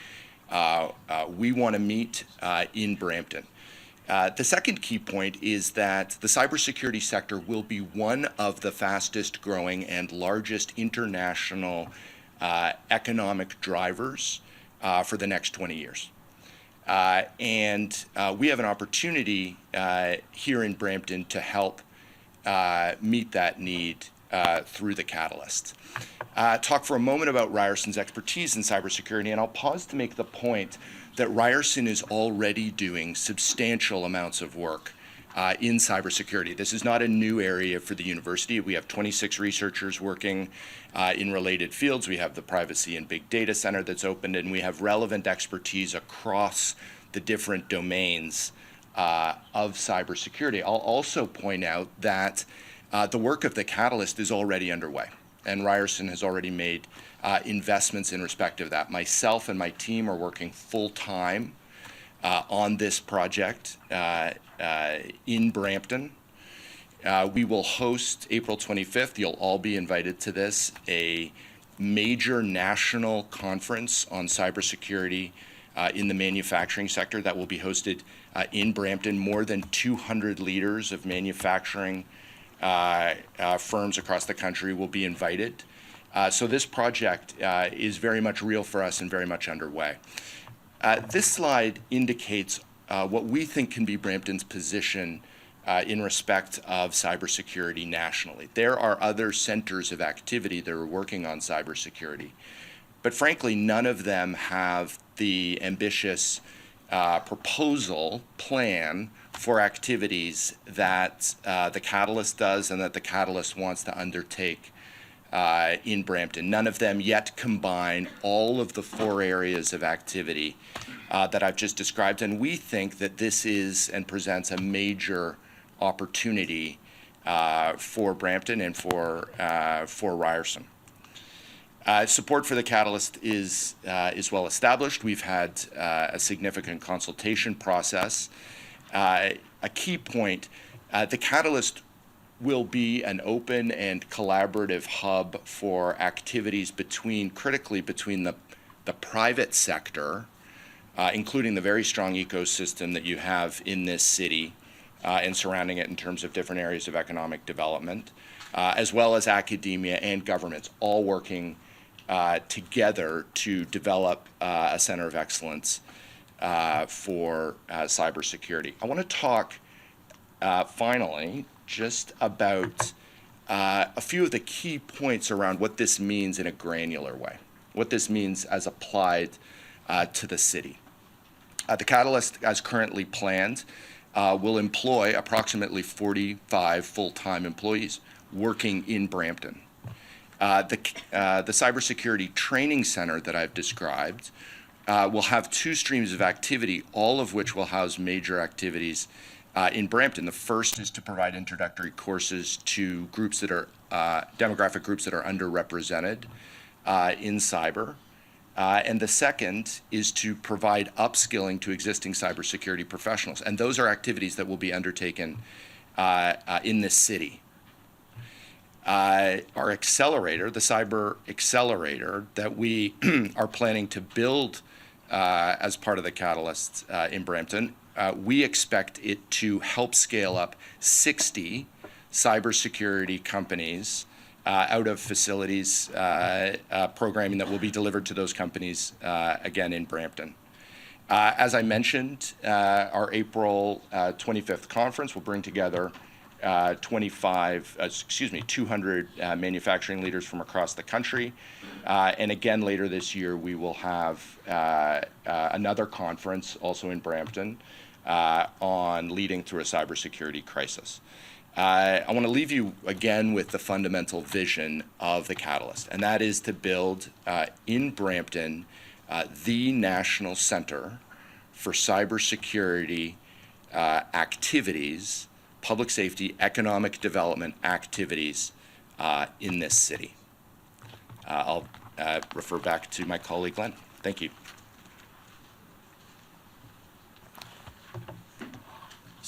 we want to meet in Brampton. The second key point is that the cybersecurity sector will be one of the fastest growing and largest international economic drivers for the next 20 years. And we have an opportunity here in Brampton to help meet that need through the Catalyst. Talk for a moment about Ryerson's expertise in cybersecurity, and I'll pause to make the point that Ryerson is already doing substantial amounts of work in cybersecurity. This is not a new area for the university. We have 26 researchers working in related fields. We have the Privacy and Big Data Center that's opened, and we have relevant expertise across the different domains of cybersecurity. I'll also point out that the work of the Catalyst is already underway, and Ryerson has already made investments in respect of that. Myself and my team are working full-time on this project in Brampton. We will host April 25th, you'll all be invited to this, a major national conference on cybersecurity in the manufacturing sector that will be hosted in Brampton. More than 200 leaders of manufacturing firms across the country will be invited. So this project is very much real for us and very much underway. This slide indicates what we think can be Brampton's position in respect of cybersecurity nationally. There are other centers of activity that are working on cybersecurity, but frankly, none of them have the ambitious proposal plan for activities that the Catalyst does and that the Catalyst wants to undertake in Brampton. None of them yet combine all of the 4 areas of activity that I've just described, and we think that this is and presents a major opportunity for Brampton and for Ryerson. Support for the Catalyst is well established. We've had a significant consultation process. A key point, the Catalyst will be an open and collaborative hub for activities critically between the private sector, including the very strong ecosystem that you have in this city and surrounding it in terms of different areas of economic development, as well as academia and governments, all working together to develop a center of excellence for cybersecurity. I want to talk finally just about a few of the key points around what this means in a granular way, what this means as applied to the city. The Catalyst, as currently planned, will employ approximately 45 full-time employees working in Brampton. The cybersecurity training center that I've described will have 2 streams of activity, all of which will house major activities in Brampton. The first is to provide introductory courses to groups that are demographic groups that are underrepresented in cyber. And the second is to provide upskilling to existing cybersecurity professionals. And those are activities that will be undertaken in this city. Our accelerator, the cyber accelerator that we are planning to build as part of the Catalyst in Brampton, we expect it to help scale up 60 cybersecurity companies out of facilities programming that will be delivered to those companies again in Brampton. As I mentioned, our April 25th conference will bring together 200 manufacturing leaders from across the country. And again, later this year, we will have another conference also in Brampton on leading through a cybersecurity crisis. I want to leave you again with the fundamental vision of the Catalyst, and that is to build in Brampton the national center for cybersecurity activities, public safety, economic development activities in this city. I'll refer back to my colleague Glenn. Thank you.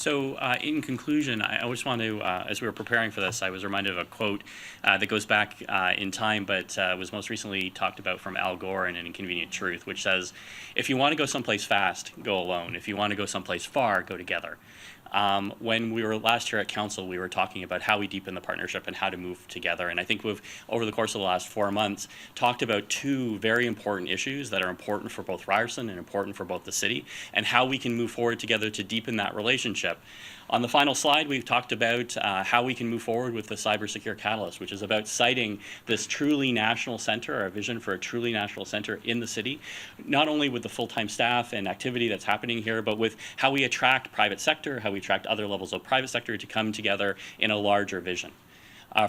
So in conclusion, I just want to, as we were preparing for this, I was reminded of a quote that goes back in time, but was most recently talked about from Al Gore in An Inconvenient Truth, which says, if you want to go someplace fast, go alone. If you want to go someplace far, go together. When we were last here at council, we were talking about how we deepen the partnership and how to move together. And I think we've, over the course of the last 4 months, talked about two very important issues that are important for both Ryerson and important for both the city, and how we can move forward together to deepen that relationship. On the final slide, we've talked about how we can move forward with the Cyber Secure Catalyst, which is about citing this truly national center, our vision for a truly national center in the city, not only with the full-time staff and activity that's happening here, but with how we attract private sector, how we attract other levels of private sector to come together in a larger vision.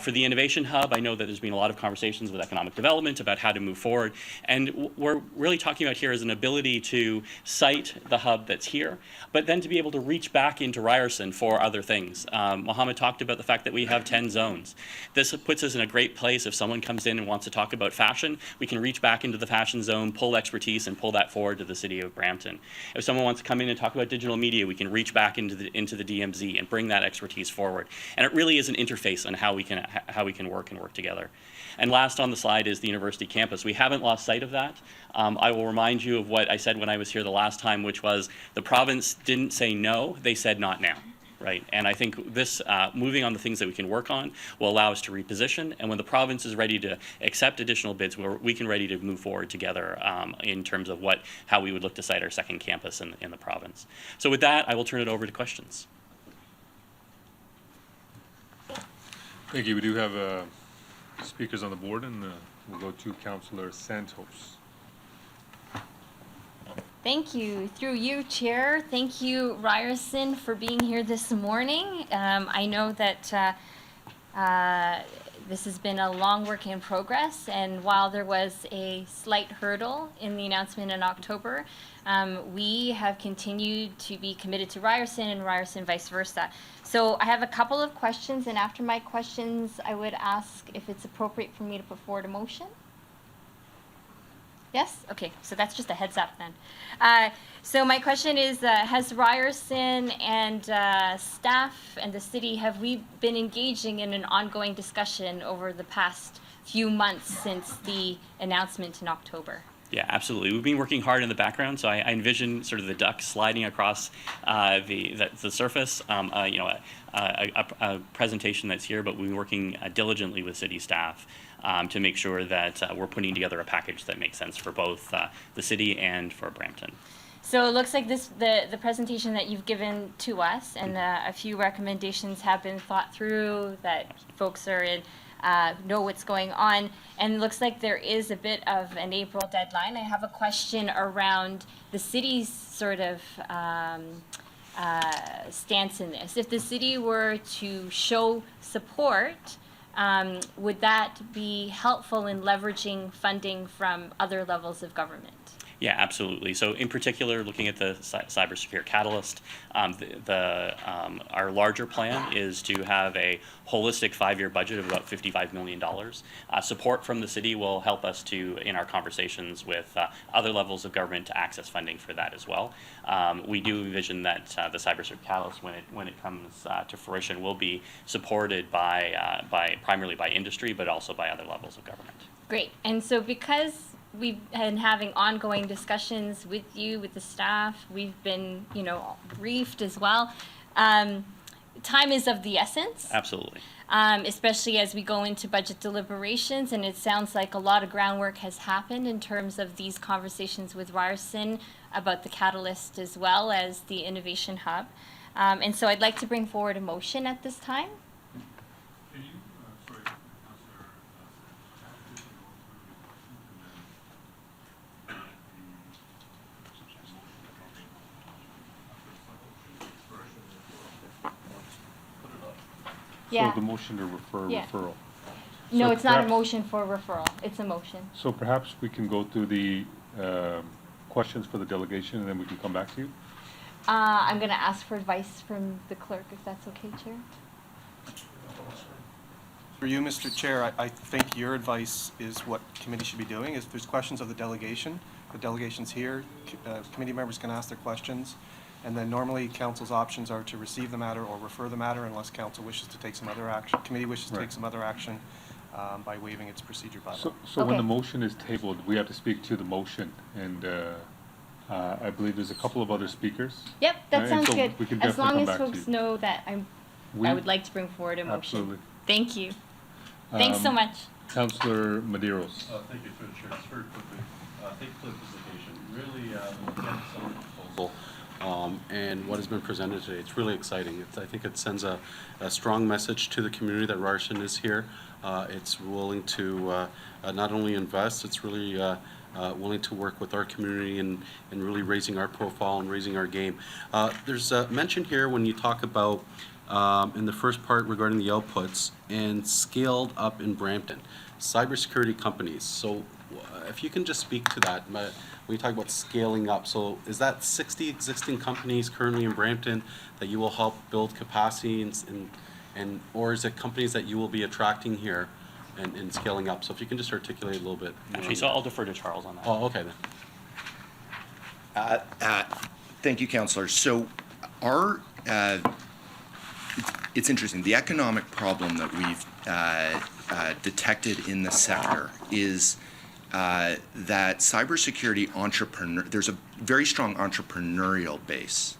For the Innovation Hub, I know that there's been a lot of conversations with economic development about how to move forward, and we're really talking about here is an ability to cite the hub that's here, but then to be able to reach back into Ryerson for other things. Mohammed talked about the fact that we have 10 zones. This puts us in a great place. If someone comes in and wants to talk about fashion, we can reach back into the fashion zone, pull expertise, and pull that forward to the city of Brampton. If someone wants to come in and talk about digital media, we can reach back into the DMZ and bring that expertise forward. And it really is an interface on how we can work and work together. And last on the slide is the university campus. We haven't lost sight of that. I will remind you of what I said when I was here the last time, which was the province didn't say no, they said not now. Right, and I think this moving on the things that we can work on will allow us to reposition, and when the province is ready to accept additional bids, we can ready to move forward together in terms of how we would look to site our second campus in the province. So with that, I will turn it over to questions. Thank you. We do have speakers on the board, and we'll go to Councillor Santos. Thank you. Through you, Chair. Thank you, Ryerson, for being here this morning. I know that this has been a long work in progress, and while there was a slight hurdle in the announcement in October, we have continued to be committed to Ryerson and Ryerson vice versa. So I have a couple of questions, and after my questions, I would ask if it's appropriate for me to put forward a motion. Yes? Okay, so that's just a heads up then. So my question is, has Ryerson and staff and the city, have we been engaging in an ongoing discussion over the past few months since the announcement in October? Yeah, absolutely. We've been working hard in the background, so I envision sort of the duck sliding across the surface. A presentation that's here, but we've been working diligently with city staff to make sure that we're putting together a package that makes sense for both the city and for Brampton. So it looks like the presentation that you've given to us, and a few recommendations have been thought through, that folks are in, know what's going on, and it looks like there is a bit of an April deadline. I have a question around the city's sort of stance in this. If the city were to show support, would that be helpful in leveraging funding from other levels of government? Yeah, absolutely. So in particular, looking at the Cyber Secure Catalyst, our larger plan is to have a holistic 5-year budget of about $55 million. Support from the city will help us in our conversations with other levels of government to access funding for that as well. We do envision that the Cyber Secure Catalyst, when it comes to fruition, will be supported primarily by industry, but also by other levels of government. Great. And so because we've been having ongoing discussions with you, with the staff, we've been, briefed as well. Time is of the essence. Absolutely. Especially as we go into budget deliberations, and it sounds like a lot of groundwork has happened in terms of these conversations with Ryerson about the Catalyst as well as the Innovation Hub. And so I'd like to bring forward a motion at this time. So the motion to refer, Yeah. referral. No, So it's not a perhaps- motion for referral. It's a motion. So perhaps we can go through the questions for the delegation, and then we can come back to you. I'm going to ask for advice from the clerk, if that's okay, Chair. For you, Mr. Chair, I think your advice is what committee should be doing. If there's questions of the delegation's here, committee members can ask their questions, And then normally, council's options are to receive the matter or refer the matter unless council wishes to take some other action, committee wishes to Right. take some other action by waiving its procedure bylaw. So when Okay. the motion is tabled, we have to speak to the motion, and I believe there's a couple of other speakers. Yep, that And sounds so good. we can As definitely long come as back to folks you. know that I We- would like to bring forward a motion. Absolutely. Thank you. Thanks so much. Councillor Maderos. Thank you, through the chair. Just very quickly, thank you for the presentation. Really, looking at some of the proposal, and what has been presented today. It's really exciting. I think it sends a strong message to the community that Ryerson is here. It's willing to not only invest, it's really willing to work with our community and really raising our profile and raising our game. There's a mention here when you talk about in the first part regarding the outputs and scaled up in Brampton, cybersecurity companies. So if you can just speak to that, when you talk about scaling up, so is that 60 existing companies currently in Brampton that you will help build capacity and or is it companies that you will be attracting here and scaling up? So if you can just articulate a little bit. more Actually, on so that. I'll defer to Charles on that. Oh, okay then. Thank you, Councillor. So our, it's interesting, the economic problem that we've detected in the sector is that cybersecurity there's a very strong entrepreneurial base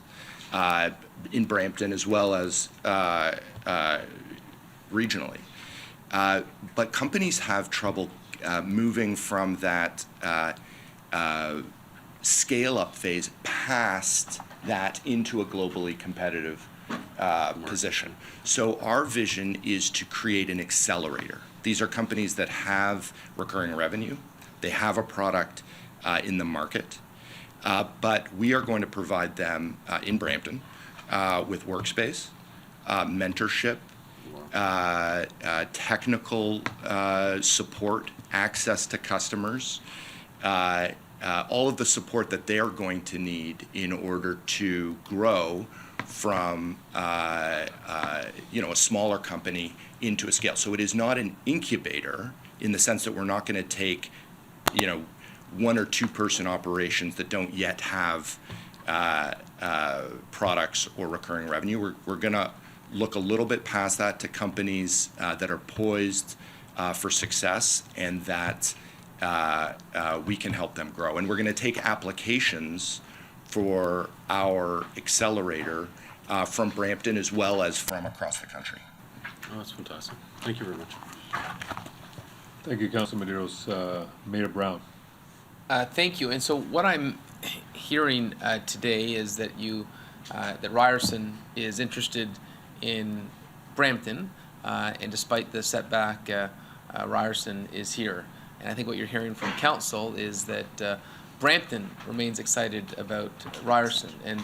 in Brampton as well as regionally. But companies have trouble moving from that scale-up phase past that into a globally competitive position. So our vision is to create an accelerator. These are companies that have recurring revenue. They have a product in the market. But we are going to provide them in Brampton with workspace, mentorship, technical support, access to customers, all of the support that they're going to need in order to grow from a smaller company into a scale. So it is not an incubator in the sense that we're not going to take, 1 or 2 person operations that don't yet have products or recurring revenue. We're going to look a little bit past that to companies that are poised for success and that we can help them grow. And we're going to take applications for our accelerator from Brampton as well as from across the country. Oh, that's fantastic. Thank you very much. Thank you, Councilor Maderos. Mayor Brown. Thank you. And so what I'm hearing today is that that Ryerson is interested in Brampton, and despite the setback, Ryerson is here. And I think what you're hearing from council is that Brampton remains excited about Ryerson. And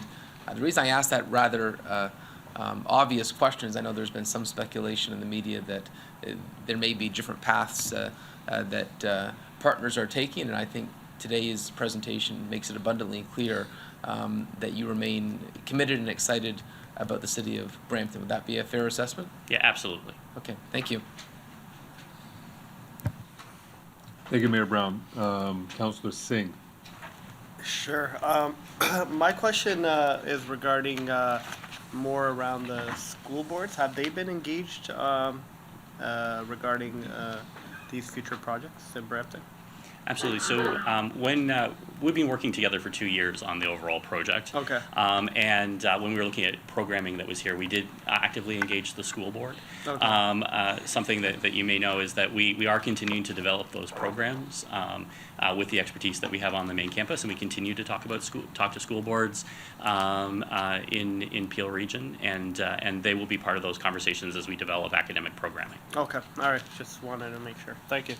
the reason I ask that rather obvious question is I know there's been some speculation in the media that there may be different paths that partners are taking, and I think today's presentation makes it abundantly clear that you remain committed and excited about the city of Brampton. Would that be a fair assessment? Yeah, absolutely. Okay, thank you. Thank you, Mayor Brown. Councilor Singh. Sure. My question is regarding more around the school boards. Have they been engaged regarding these future projects in Brampton? Absolutely. So when we've been working together for 2 years on the overall project. Okay. And when we were looking at programming that was here, we did actively engage the school board. Okay. Something that you may know is that we are continuing to develop those programs with the expertise that we have on the main campus, and we continue to talk to school boards in Peel region, and they will be part of those conversations as we develop academic programming. Okay. All right. Just wanted to make sure. Thank you.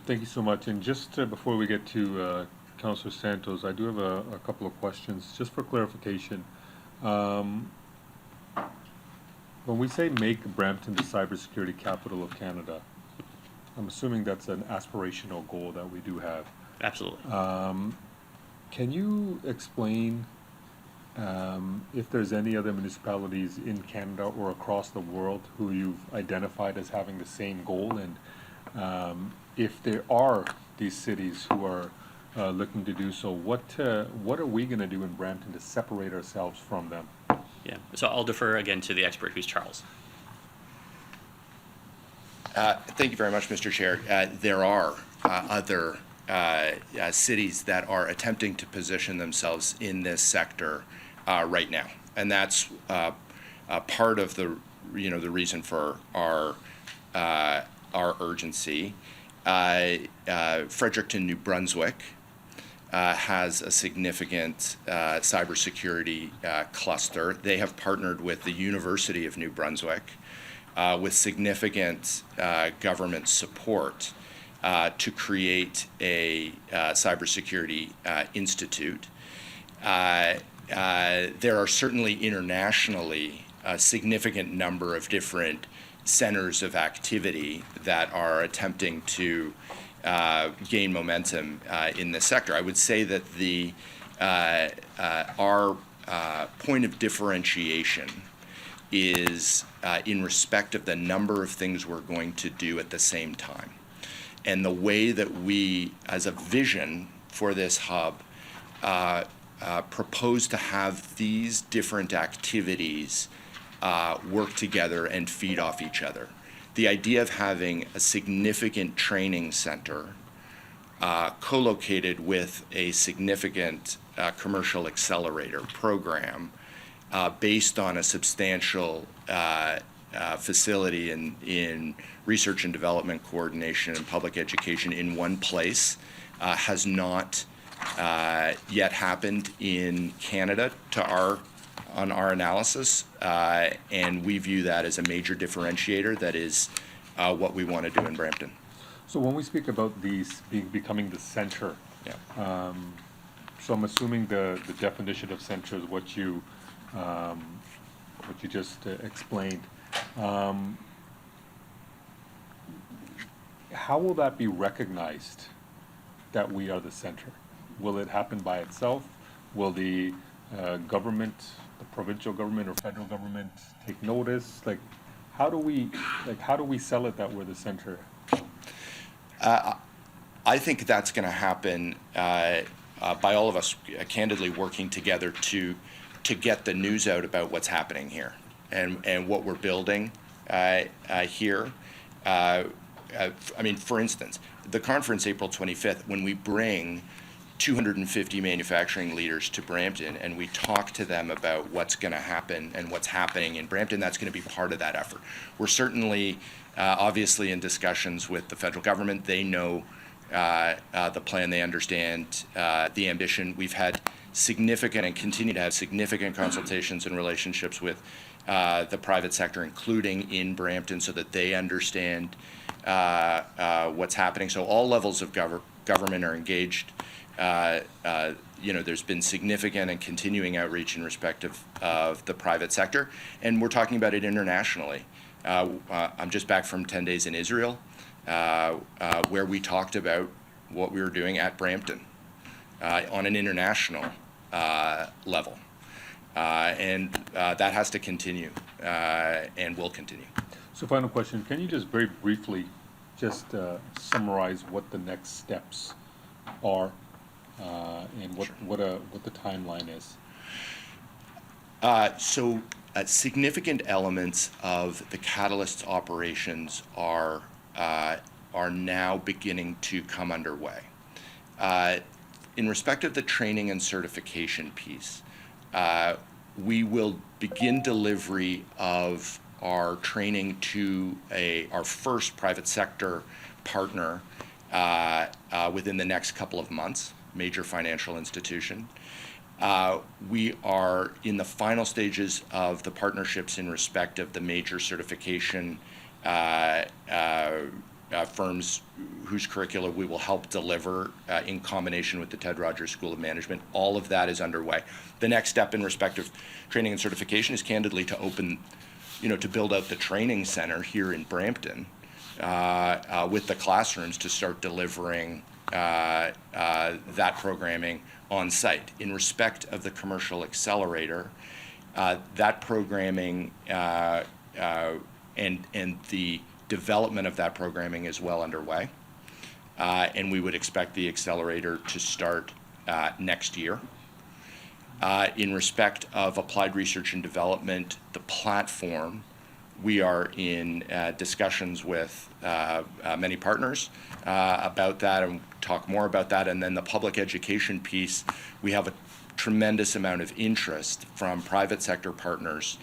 Thank you so much. And just before we get to Councilor Santos, I do have a couple of questions, just for clarification. When we say make Brampton the cybersecurity capital of Canada, I'm assuming that's an aspirational goal that we do have. Absolutely. Can you explain if there's any other municipalities in Canada or across the world who you've identified as having the same goal, and if there are these cities who are looking to do so, what are we going to do in Brampton to separate ourselves from them? Yeah, so I'll defer again to the expert, who's Charles. Thank you very much, Mr. Chair. There are other cities that are attempting to position themselves in this sector right now, and that's part of the the reason for our urgency. Fredericton, New Brunswick, has a significant cybersecurity cluster. They have partnered with the University of New Brunswick with significant government support to create a cybersecurity institute. There are certainly internationally a significant number of different centers of activity that are attempting to gain momentum in this sector. I would say that our point of differentiation is in respect of the number of things we're going to do at the same time, and the way that we, as a vision for this hub, propose to have these different activities work together and feed off each other. The idea of having a significant training center co-located with a significant commercial accelerator program based on a substantial facility in research and development coordination and public education in one place has not yet happened in Canada on our analysis, and we view that as a major differentiator that is what we want to do in Brampton. So when we speak about these becoming the center, so I'm assuming the definition of center is what you just explained. How will that be recognized that we are the center? Will it happen by itself? Will the government, the provincial government or federal government, take notice? How do we sell it that we're the center? I think that's going to happen by all of us candidly working together to get the news out about what's happening here and what we're building here. I mean, for instance, the conference April 25th, when we bring 250 manufacturing leaders to Brampton and we talk to them about what's going to happen and what's happening in Brampton, that's going to be part of that effort. We're certainly obviously in discussions with the federal government. They know the plan, they understand the ambition. We've had significant and continue to have significant consultations and relationships with the private sector, including in Brampton, so that they understand what's happening. So all levels of government are engaged. There's been significant and continuing outreach in respect of the private sector, and we're talking about it internationally. I'm just back from 10 days in Israel, where we talked about what we were doing at Brampton on an international level. And that has to continue and will continue. So final question, can you just very briefly just summarize what the next steps are and what the timeline is? Significant elements of the Catalyst's operations are now beginning to come underway. In respect of the training and certification piece, we will begin delivery of our training to our first private sector partner within the next couple of months, major financial institution. We are in the final stages of the partnerships in respect of the major certification firms whose curricula we will help deliver in combination with the Ted Rogers School of Management. All of that is underway. The next step in respect of training and certification is candidly to open, to build out the training center here in Brampton with the classrooms to start delivering that programming on site. In respect of the commercial accelerator, that programming and the development of that programming is well underway. And we would expect the accelerator to start next year. In respect of applied research and development, the platform, we are in discussions with many partners about that, and talk more about that. And then the public education piece, we have a tremendous amount of interest from private sector partners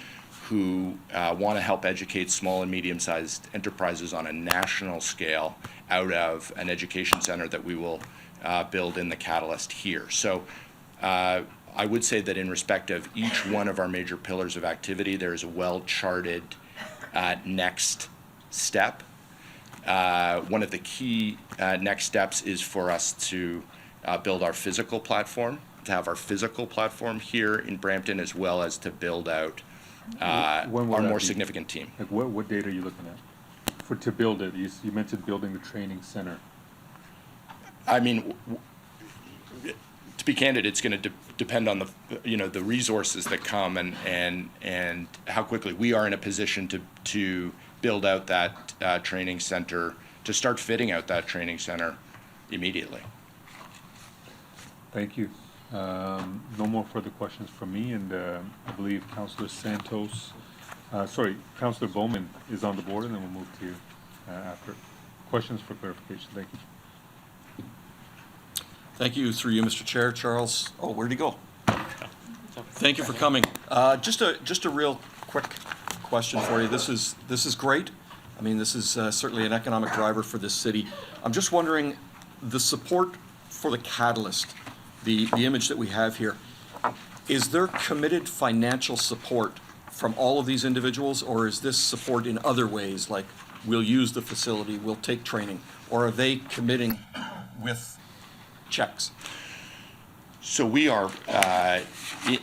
who want to help educate small and medium-sized enterprises on a national scale out of an education center that we will build in the Catalyst here. So I would say that in respect of each one of our major pillars of activity, there is a well-charted next step. One of the key next steps is for us to build our physical platform, to have our physical platform here in Brampton, as well as to build out our When will that more be? significant team. Like, what date are you looking at? To build it, you mentioned building the training center. I mean, to be candid, it's going to depend on the resources that come and how quickly we are in a position to build out that training center, to start fitting out that training center immediately. Thank you. No more further questions from me, and I believe Councillor Councillor Bowman is on the board, and then we'll move to you after. Questions for clarification? Thank you. Thank you, through you, Mr. Chair. Charles, oh, where'd he go? Thank you for coming. Just a real quick question for you. This is great. I mean, this is certainly an economic driver for this city. I'm just wondering, the support for the Catalyst, the image that we have here, is there committed financial support from all of these individuals, or is this support in other ways, like we'll use the facility, we'll take training, or are they committing with checks? So we are,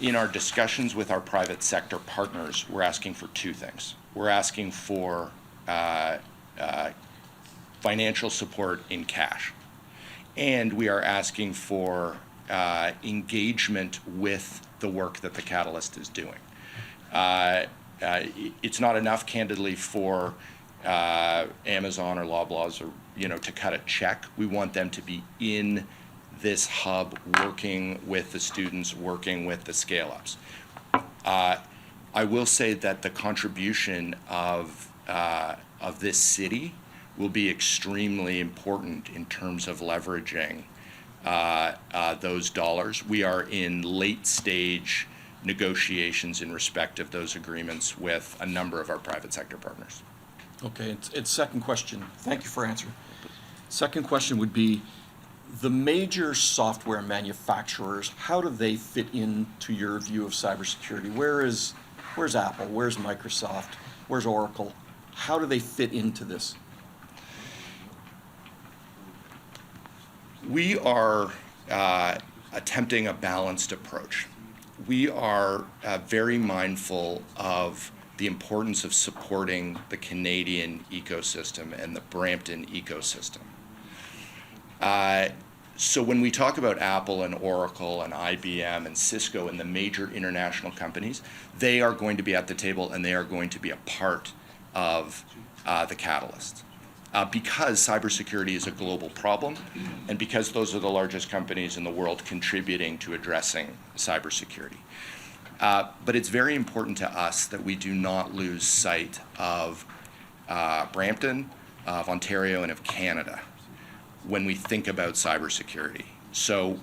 in our discussions with our private sector partners, we're asking for two things. We're asking for financial support in cash, and we are asking for engagement with the work that the Catalyst is doing. It's not enough, candidly, for Amazon or Loblaws or to cut a check. We want them to be in this hub, working with the students, working with the scale-ups. I will say that the contribution of this city will be extremely important in terms of leveraging those dollars. We are in late-stage negotiations in respect of those agreements with a number of our private sector partners. Okay, it's second question. Thank you for answering. Second question would be, the major software manufacturers, how do they fit into your view of cybersecurity? Where's Apple? Where's Microsoft? Where's Oracle? How do they fit into this? We are attempting a balanced approach. We are very mindful of the importance of supporting the Canadian ecosystem and the Brampton ecosystem. So when we talk about Apple and Oracle and IBM and Cisco and the major international companies, they are going to be at the table and they are going to be a part of the Catalyst. Because cybersecurity is a global problem, and because those are the largest companies in the world contributing to addressing cybersecurity. But it's very important to us that we do not lose sight of Brampton, of Ontario, and of Canada when we think about cybersecurity. So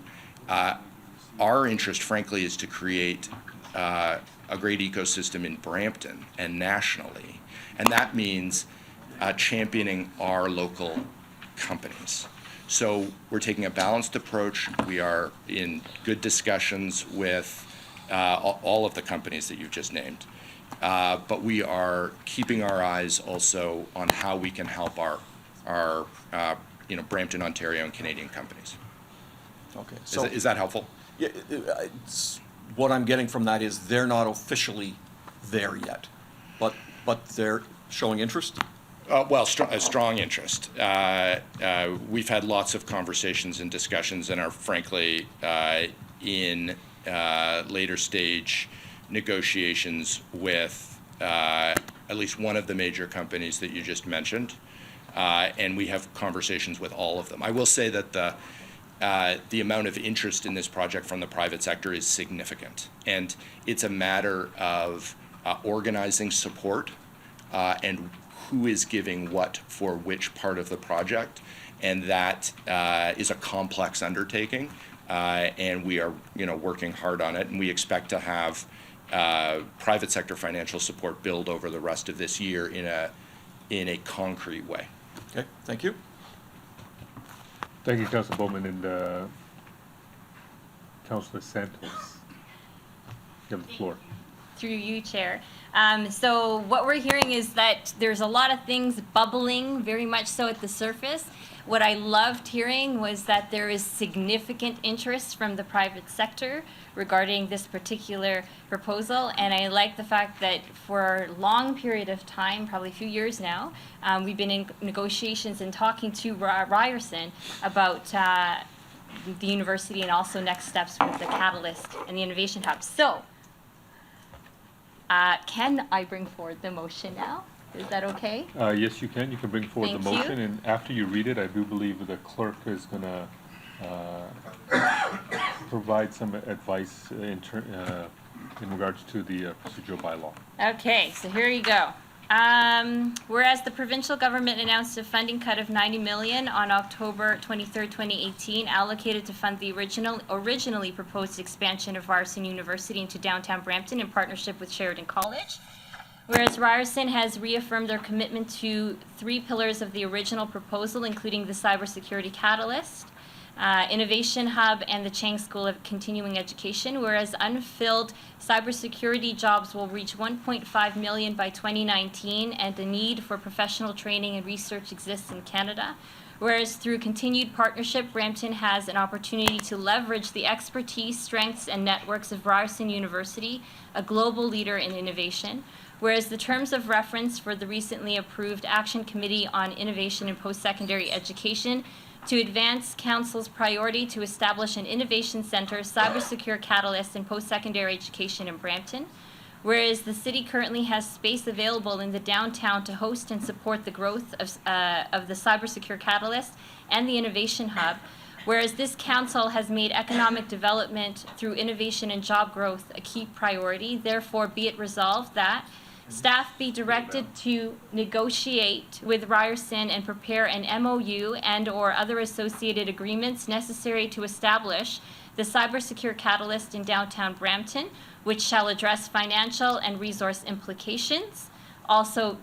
our interest, frankly, is to create a great ecosystem in Brampton and nationally, and that means championing our local companies. So we're taking a balanced approach. We are in good discussions with all of the companies that you've just named. But we are keeping our eyes also on how we can help our Brampton, Ontario, and Canadian companies. Okay. So is that helpful? Yeah, what I'm getting from that is they're not officially there yet, but they're showing interest? A strong interest. We've had lots of conversations and discussions and are frankly in later stage negotiations with at least one of the major companies that you just mentioned. And we have conversations with all of them. I will say that the amount of interest in this project from the private sector is significant. And it's a matter of organizing support and who is giving what for which part of the project. And that is a complex undertaking. And we are, working hard on it. And we expect to have private sector financial support build over the rest of this year in a concrete way. Okay, thank you. Thank you, Councilor Bowman, and Councilor Santos. You have the floor. Through you, Chair. So what we're hearing is that there's a lot of things bubbling, very much so at the surface. What I loved hearing was that there is significant interest from the private sector regarding this particular proposal, and I like the fact that for a long period of time, probably a few years now, we've been in negotiations and talking to Ryerson about the university and also next steps with the Catalyst and the Innovation Hub. So, can I bring forward the motion now? Is that okay? Yes, you can. You can bring forward the Thank you. motion, and after you read it, I do believe the clerk is going to provide some advice in regards to the procedural bylaw. Okay, so here you go. Whereas the provincial government announced a funding cut of 90 million on October 23rd, 2018, allocated to fund the originally proposed expansion of Ryerson University into downtown Brampton in partnership with Sheridan College. Whereas Ryerson has reaffirmed their commitment to 3 pillars of the original proposal, including the Cybersecurity Catalyst, Innovation Hub, and the Chang School of Continuing Education, whereas unfilled cybersecurity jobs will reach 1.5 million by 2019, and the need for professional training and research exists in Canada. Whereas through continued partnership, Brampton has an opportunity to leverage the expertise, strengths, and networks of Ryerson University, a global leader in innovation. Whereas the terms of reference for the recently approved Action Committee on Innovation in Post-Secondary Education to advance Council's priority to establish an innovation center, cybersecure catalyst, and post-secondary education in Brampton. Whereas the city currently has space available in the downtown to host and support the growth of the cybersecure catalyst and the innovation hub. Whereas this council has made economic development through innovation and job growth a key priority, therefore be it resolved that staff be directed to negotiate with Ryerson and prepare an MOU and/or other associated agreements necessary to establish the cybersecure catalyst in downtown Brampton, which shall address financial and resource implications, also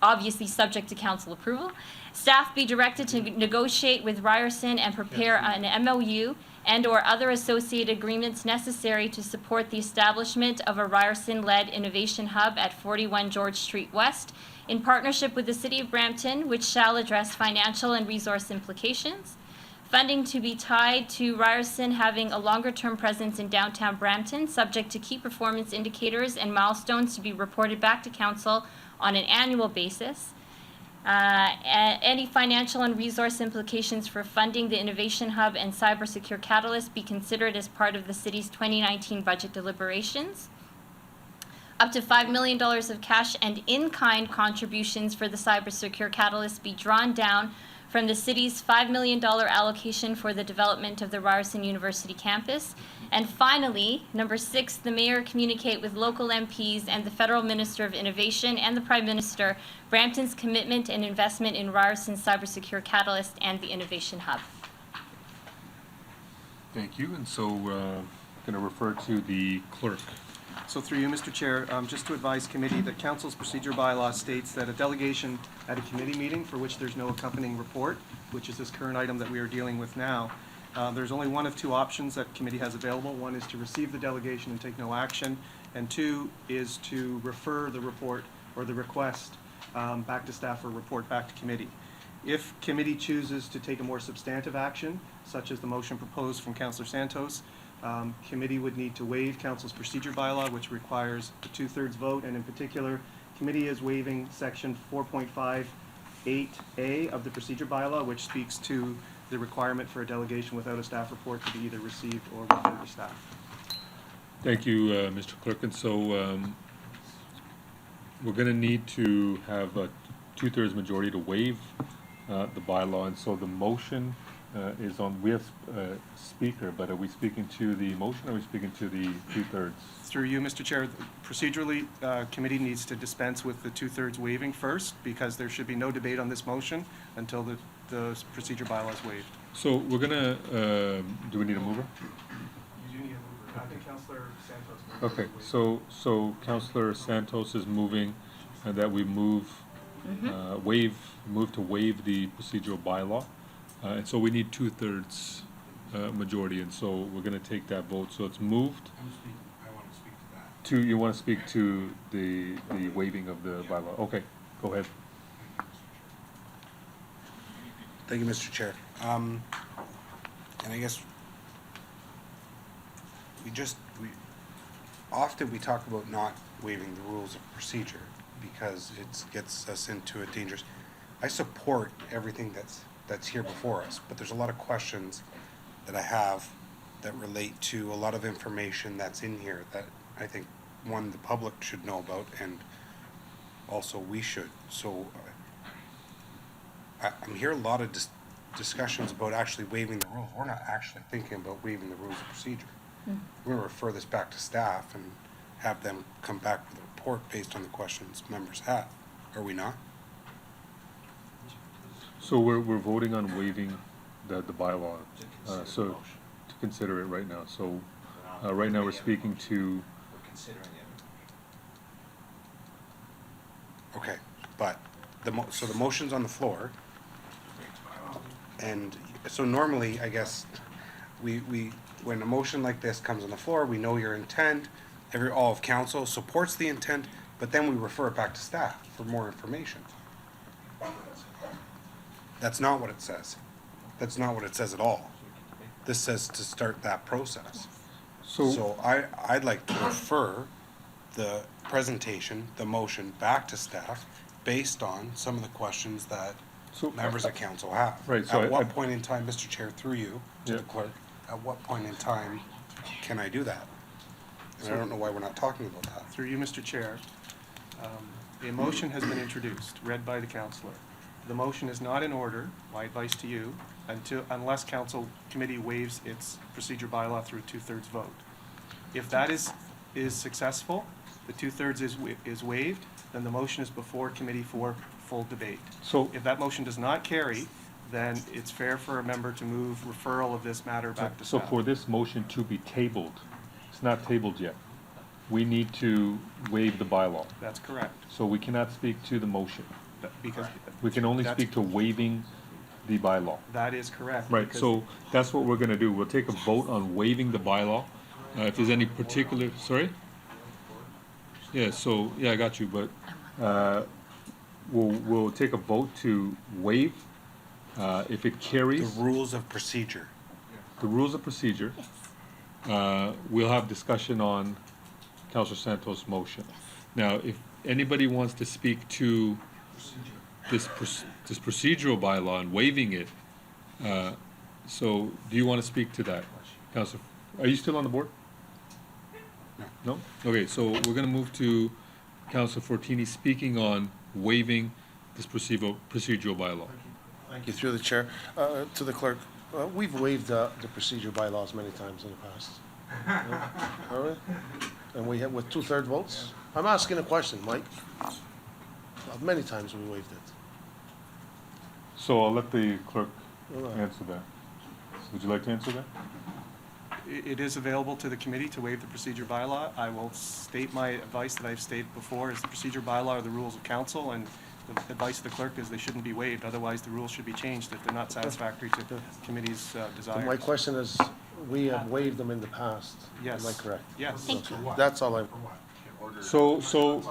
obviously subject to council approval. Staff be directed to negotiate with Ryerson and prepare an MOU and/or other associated agreements necessary to support the establishment of a Ryerson-led innovation hub at 41 George Street West in partnership with the City of Brampton, which shall address financial and resource implications. Funding to be tied to Ryerson having a longer-term presence in downtown Brampton, subject to key performance indicators and milestones to be reported back to Council on an annual basis. Any financial and resource implications for funding the Innovation Hub and Cybersecure Catalyst be considered as part of the city's 2019 budget deliberations. Up to $5 million of cash and in-kind contributions for the Cybersecure Catalyst be drawn down from the city's $5 million allocation for the development of the Ryerson University campus. And finally, number 6, the mayor communicate with local MPs and the Federal Minister of Innovation and the Prime Minister Brampton's commitment and investment in Ryerson's Cybersecure Catalyst and the Innovation Hub. Thank you, and so going to refer to the clerk. So through you, Mr. Chair, just to advise committee that council's procedure bylaw states that a delegation at a committee meeting for which there's no accompanying report, which is this current item that we are dealing with now, there's only one of 2 options that committee has available. One is to receive the delegation and take no action, and 2 is to refer the report or the request back to staff or report back to committee. If committee chooses to take a more substantive action, such as the motion proposed from Councillor Santos, committee would need to waive council's procedure bylaw, which requires a 2/3 vote, and in particular, committee is waiving section 4.5 8A of the procedure bylaw, which speaks to the requirement for a delegation without a staff report to be either received or referred to staff. Thank you, Mr. Clerk. And so we're going to need to have a two-thirds majority to waive the bylaw. And so the motion is on, we have a speaker, but are we speaking to the motion or are we speaking to the two-thirds? Through you, Mr. Chair, procedurally, committee needs to dispense with the two-thirds waiving first, because there should be no debate on this motion until the procedure bylaw is waived. So we're going to, do we need a mover? You do need a mover. I think Councillor Santos. Okay, so Councillor Santos is moving that we move to waive the procedural bylaw. And so we need two-thirds majority, and so we're gonna take that vote. So it's moved I want to speak to that. to, you wanna speak to the waiving of the bylaw? Okay, go ahead. Thank you, Mr. Chair. And I guess often we talk about not waiving the rules of procedure because it gets us into a dangerous. I support everything that's here before us, but there's a lot of questions that I have that relate to a lot of information that's in here that I think, one, the public should know about, and also we should. So I'm hearing a lot of discussions about actually waiving the rules. We're not actually thinking about waiving the rules of procedure. We're going to refer this back to staff and have them come back with a report based on the questions members have. Are we not? So we're voting on waiving the bylaw, so to consider it right now. So right now we're speaking to, Okay, but so the motion's on the floor. And so normally, I guess, we when a motion like this comes on the floor, we know your intent, all of council supports the intent, but then we refer it back to staff for more information. That's not what it says. That's not what it says at all. This says to start that process. So I'd like to refer the presentation, the motion, back to staff based on some of the questions that members of council have. Right, so At what point in time, Mr. Chair, through you to Yeah. the clerk, at what point in time can I do that? And I don't know why we're not talking about that. Through you, Mr. Chair, a motion has been introduced, read by the councillor. The motion is not in order, my advice to you, unless council committee waives its procedure bylaw through a two-thirds vote. If that is successful, the two-thirds is waived, then the motion is before committee for full debate. So- If that motion does not carry, then it's fair for a member to move referral of this matter back to so staff. for this motion to be tabled, it's not tabled yet. We need to waive the bylaw. That's correct. So we cannot speak to the motion. Because We can only That's- speak to waiving the bylaw. that is correct. Right, because- so that's what we're gonna do. We'll take a vote on waiving the bylaw. If there's any particular, sorry? Yeah, so, yeah, I got you, but, we'll take a vote to waive, if it The carries rules of procedure. the rules of procedure. We'll have discussion on Councilor Santos' motion. Now, if anybody wants to speak to this procedural bylaw and waiving it, so do you want to speak to that? Councilor, are you still on the board? No? Okay, so we're gonna move to Councilor Fortini speaking on waiving this procedural bylaw. Thank you, through the chair. To the clerk, we've waived the procedure bylaws many times in the past. All right? And we have, with two-third votes? I'm asking a question, Mike. Many times we waived it. So I'll let the clerk All right. answer that. Would you like to answer that? It is available to the committee to waive the procedure bylaw. I will state my advice that I've stated before, is the procedure bylaw are the rules of council, and the advice of the clerk is they shouldn't be waived, otherwise the rules should be changed if they're not satisfactory to the committee's desires. My question is, we have waived them in the past. Yes. Am I correct? Yes. Okay. That's all I. So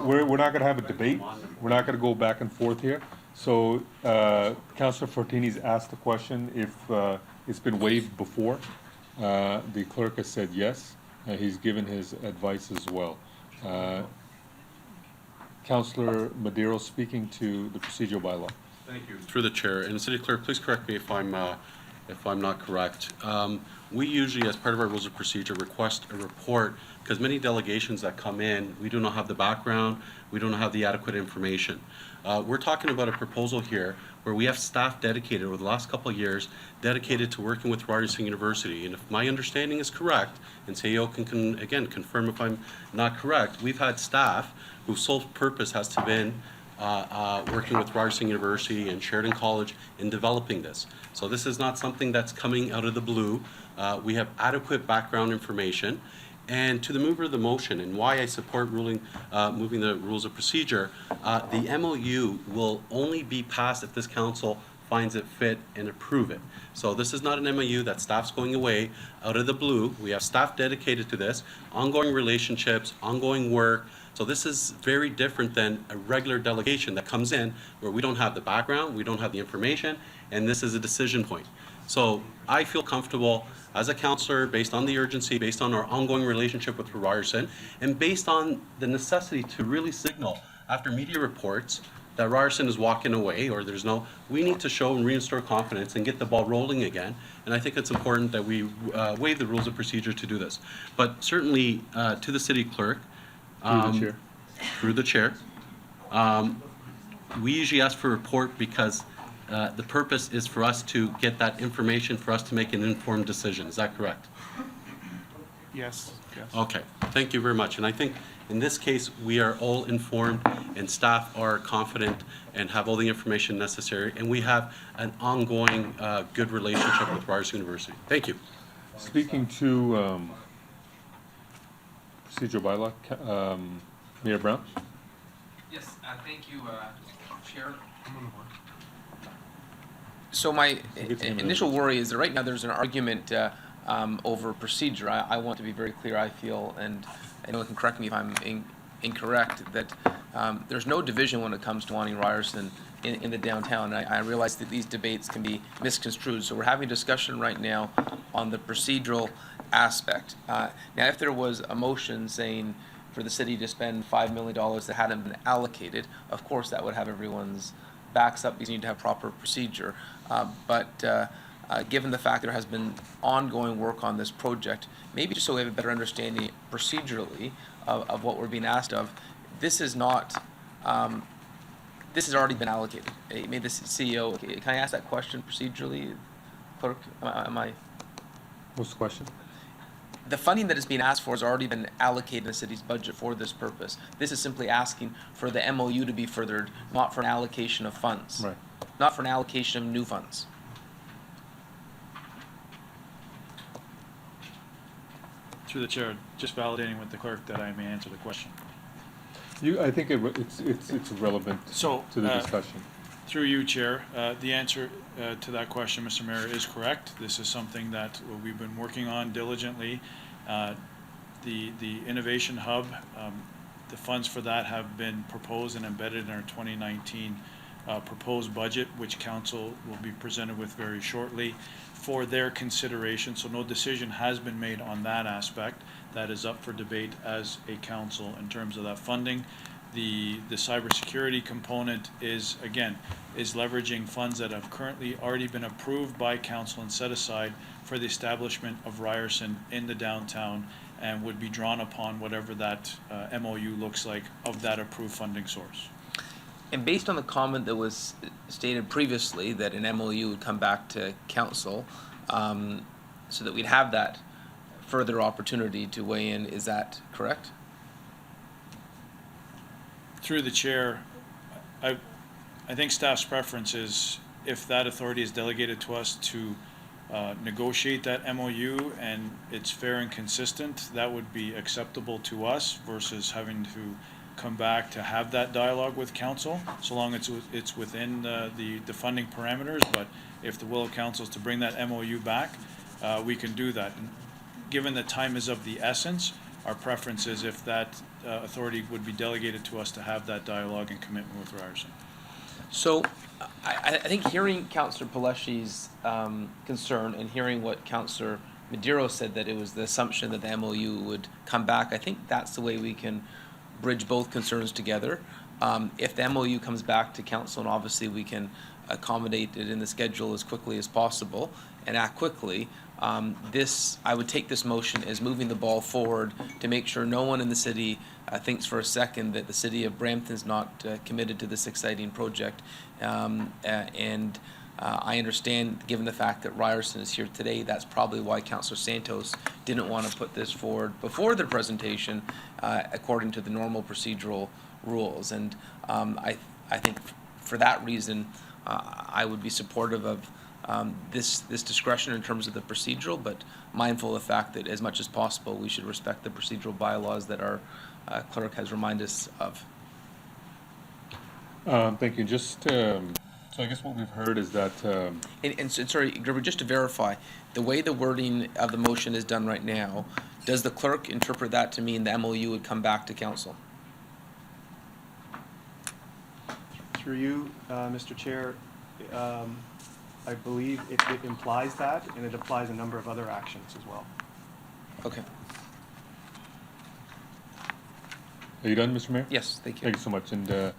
we're not gonna have a debate, we're not gonna go back and forth here. So, Councilor Fortini's asked the question if, it's been waived before. The clerk has said yes, he's given his advice as well. Councilor Madero speaking to the procedural bylaw. Thank you. Through the chair, and City Clerk, please correct me if I'm not correct. We usually, as part of our rules of procedure, request a report, because many delegations that come in, we do not have the background, we don't have the adequate information. We're talking about a proposal here where we have staff dedicated over the last couple of years, dedicated to working with Ryerson University. And if my understanding is correct, and CEO can again confirm if I'm not correct, we've had staff whose sole purpose has to been working with Ryerson University and Sheridan College in developing this. So this is not something that's coming out of the blue. We have adequate background information. And to the mover of the motion, and why I support moving the rules of procedure, the MOU will only be passed if this council finds it fit and approve it. So this is not an MOU that staff's going away out of the blue. We have staff dedicated to this, ongoing relationships, ongoing work. So this is very different than a regular delegation that comes in where we don't have the background, we don't have the information, and this is a decision point. So I feel comfortable as a councillor, based on the urgency, based on our ongoing relationship with Ryerson, and based on the necessity to really signal after media reports that Ryerson is walking away or we need to show and restore confidence and get the ball rolling again. And I think it's important that we waive the rules of procedure to do this. But certainly to the city clerk, through the chair, we usually ask for a report because the purpose is for us to get that information, for us to make an informed decision. Is that correct? Yes. Okay, thank you very much. And I think in this case, we are all informed and staff are confident and have all the information necessary. And we have an ongoing good relationship with Ryerson University. Thank you. Speaking to procedural bylaw, Mayor Brown? Yes, thank you, Chair. So my initial worry is that right now there's an argument over procedure. I want to be very clear, I feel, and anyone can correct me if I'm incorrect, that there's no division when it comes to wanting Ryerson in the downtown. I realize that these debates can be misconstrued, so we're having a discussion right now on the procedural aspect. Now, if there was a motion saying for the city to spend $5 million that hadn't been allocated, of course that would have everyone's backs up because you need to have proper procedure. But given the fact there has been ongoing work on this project, maybe just so we have a better understanding procedurally of what we're being asked of, this is not, this has already been allocated. Maybe the CEO, can I ask that question procedurally, clerk? Am I? What's the question? The funding that is being asked for has already been allocated in the city's budget for this purpose. This is simply asking for the MOU to be furthered, not for an allocation of funds. Right. Not for an allocation of new funds. Through the chair, just validating with the clerk that I may answer the question. I think it's relevant So, to the discussion. Through you, Chair, the answer to that question, Mr. Mayor, is correct. This is something that we've been working on diligently. The Innovation Hub, the funds for that have been proposed and embedded in our 2019 proposed budget, which Council will be presented with very shortly for their consideration. So no decision has been made on that aspect. That is up for debate as a council in terms of that funding. The cybersecurity component is leveraging funds that have currently already been approved by council and set aside for the establishment of Ryerson in the downtown, and would be drawn upon whatever that MOU looks like of that approved funding source. And based on the comment that was stated previously that an MOU would come back to council, so that we'd have that further opportunity to weigh in, is that correct? Through the chair, I think staff's preference is if that authority is delegated to us to negotiate that MOU and it's fair and consistent, that would be acceptable to us versus having to come back to have that dialogue with council, so long as it's within the funding parameters. But if the will of council is to bring that MOU back, we can do that. And given that time is of the essence, our preference is if that authority would be delegated to us to have that dialogue and commitment with Ryerson. So I think hearing Councillor Peleshi's concern and hearing what Councillor Madero said, that it was the assumption that the MOU would come back, I think that's the way we can bridge both concerns together. If the MOU comes back to council, and obviously we can accommodate it in the schedule as quickly as possible and act quickly, I would take this motion as moving the ball forward to make sure no one in the city thinks for a second that the city of Brampton's not committed to this exciting project. I understand, given the fact that Ryerson is here today, that's probably why Councillor Santos didn't want to put this forward before the presentation, according to the normal procedural rules. And I think for that reason, I would be supportive of this discretion in terms of the procedural, but mindful of the fact that as much as possible, we should respect the procedural bylaws that our clerk has reminded us of. Thank you. Just, so I guess what we've heard is that, And sorry, Gerber, just to verify, the way the wording of the motion is done right now, does the clerk interpret that to mean the MOU would come back to council? Through you, Mr. Chair, I believe it implies that, and it applies a number of other actions as well. Okay. are you done, Mr. Mayor? Yes, thank you. Thank you so much. And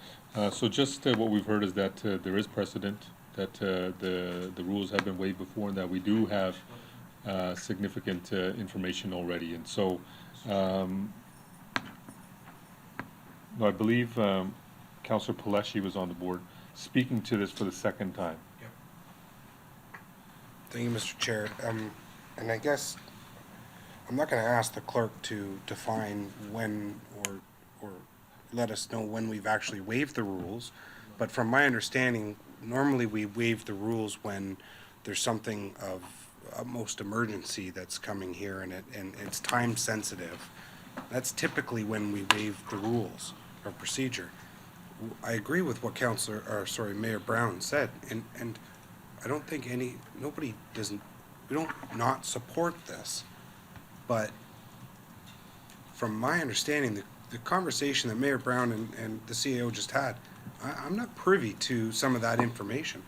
so just what we've heard is that there is precedent, that the rules have been waived before, and that we do have significant information already. And so I believe Councillor Paleshi was on the board speaking to this for the second time. Thank you, Mr. Chair. And I guess I'm not going to ask the clerk to define when or let us know when we've actually waived the rules, but from my understanding, normally we waive the rules when there's something of utmost emergency that's coming here and it's time sensitive. That's typically when we waive the rules or procedure. I agree with what Mayor Brown said, and I don't think we don't not support this, but from my understanding, the conversation that Mayor Brown and the CAO just had, I'm not privy to some of that information.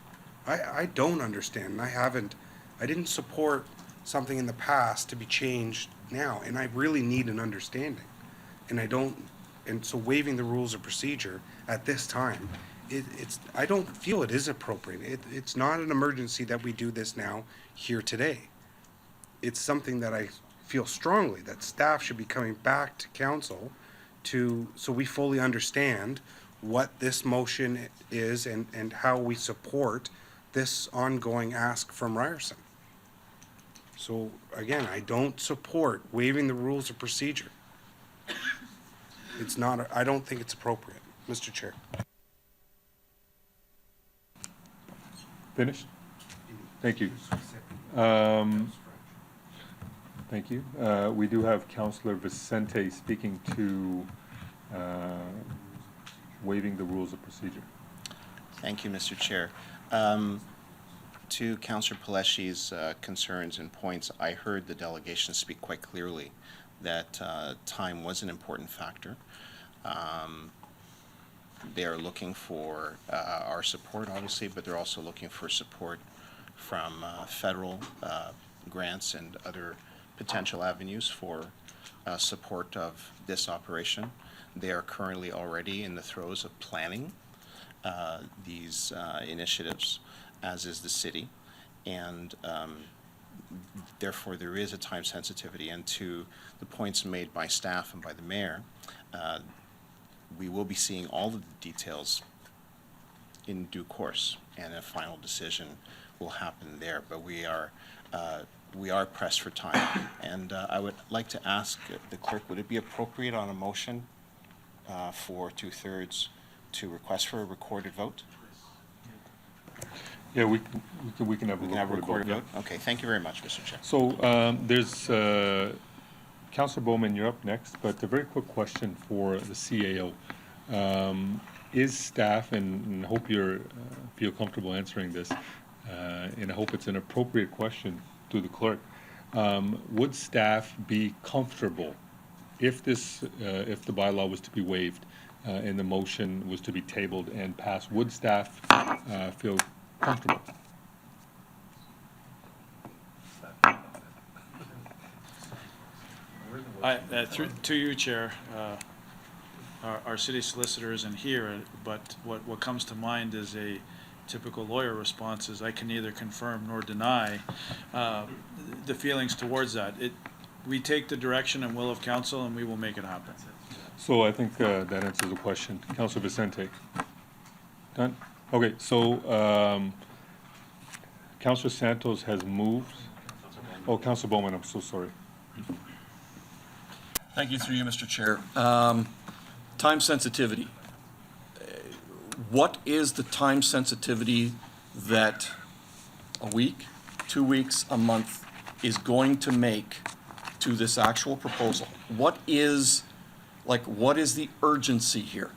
I don't understand, and I didn't support something in the past to be changed now, and I really need an understanding. And so waiving the rules of procedure at this time, I don't feel it is appropriate. It's not an emergency that we do this now, here today. It's something that I feel strongly that staff should be coming back to council so we fully understand what this motion is and how we support this ongoing ask from Ryerson. So again, I don't support waiving the rules of procedure. I don't think it's appropriate, Mr. Chair. Finished? Thank you. Thank you. We do have Councillor Vicente speaking to waiving the rules of procedure. Thank you, Mr. Chair. To Councillor Paleshi's concerns and points, I heard the delegation speak quite clearly that time was an important factor. They are looking for our support, obviously, but they're also looking for support from federal grants and other potential avenues for support of this operation. They are currently already in the throes of planning these initiatives, as is the city, and therefore there is a time sensitivity. And to the points made by staff and by the mayor, we will be seeing all of the details in due course, and a final decision will happen there. But we are pressed for time, and I would like to ask the clerk, would it be appropriate on a motion for 2/3 to request for a recorded vote? Yeah, we can have a recorded vote. Yeah. Okay, thank you very much, Mr. Chair. So there's Councillor Bowman, you're up next, but a very quick question for the CAO. Is staff, and I hope you feel comfortable answering this, and I hope it's an appropriate question to the clerk, would staff be comfortable if if the bylaw was to be waived and the motion was to be tabled and passed? Would staff feel comfortable? To you, Chair, our city solicitor isn't here, but what comes to mind is a typical lawyer response is, I can neither confirm nor deny the feelings towards that. We take the direction and will of council, and we will make it happen. So I think that answers the question. Councilor Vicente? Done? Okay, so Councilor Santos has moved. Oh, Councilor Bowman, I'm so sorry. Thank you, through you, Mr. Chair. Time sensitivity. What is the time sensitivity that a week, 2 weeks, a month is going to make to this actual proposal? What is the urgency here?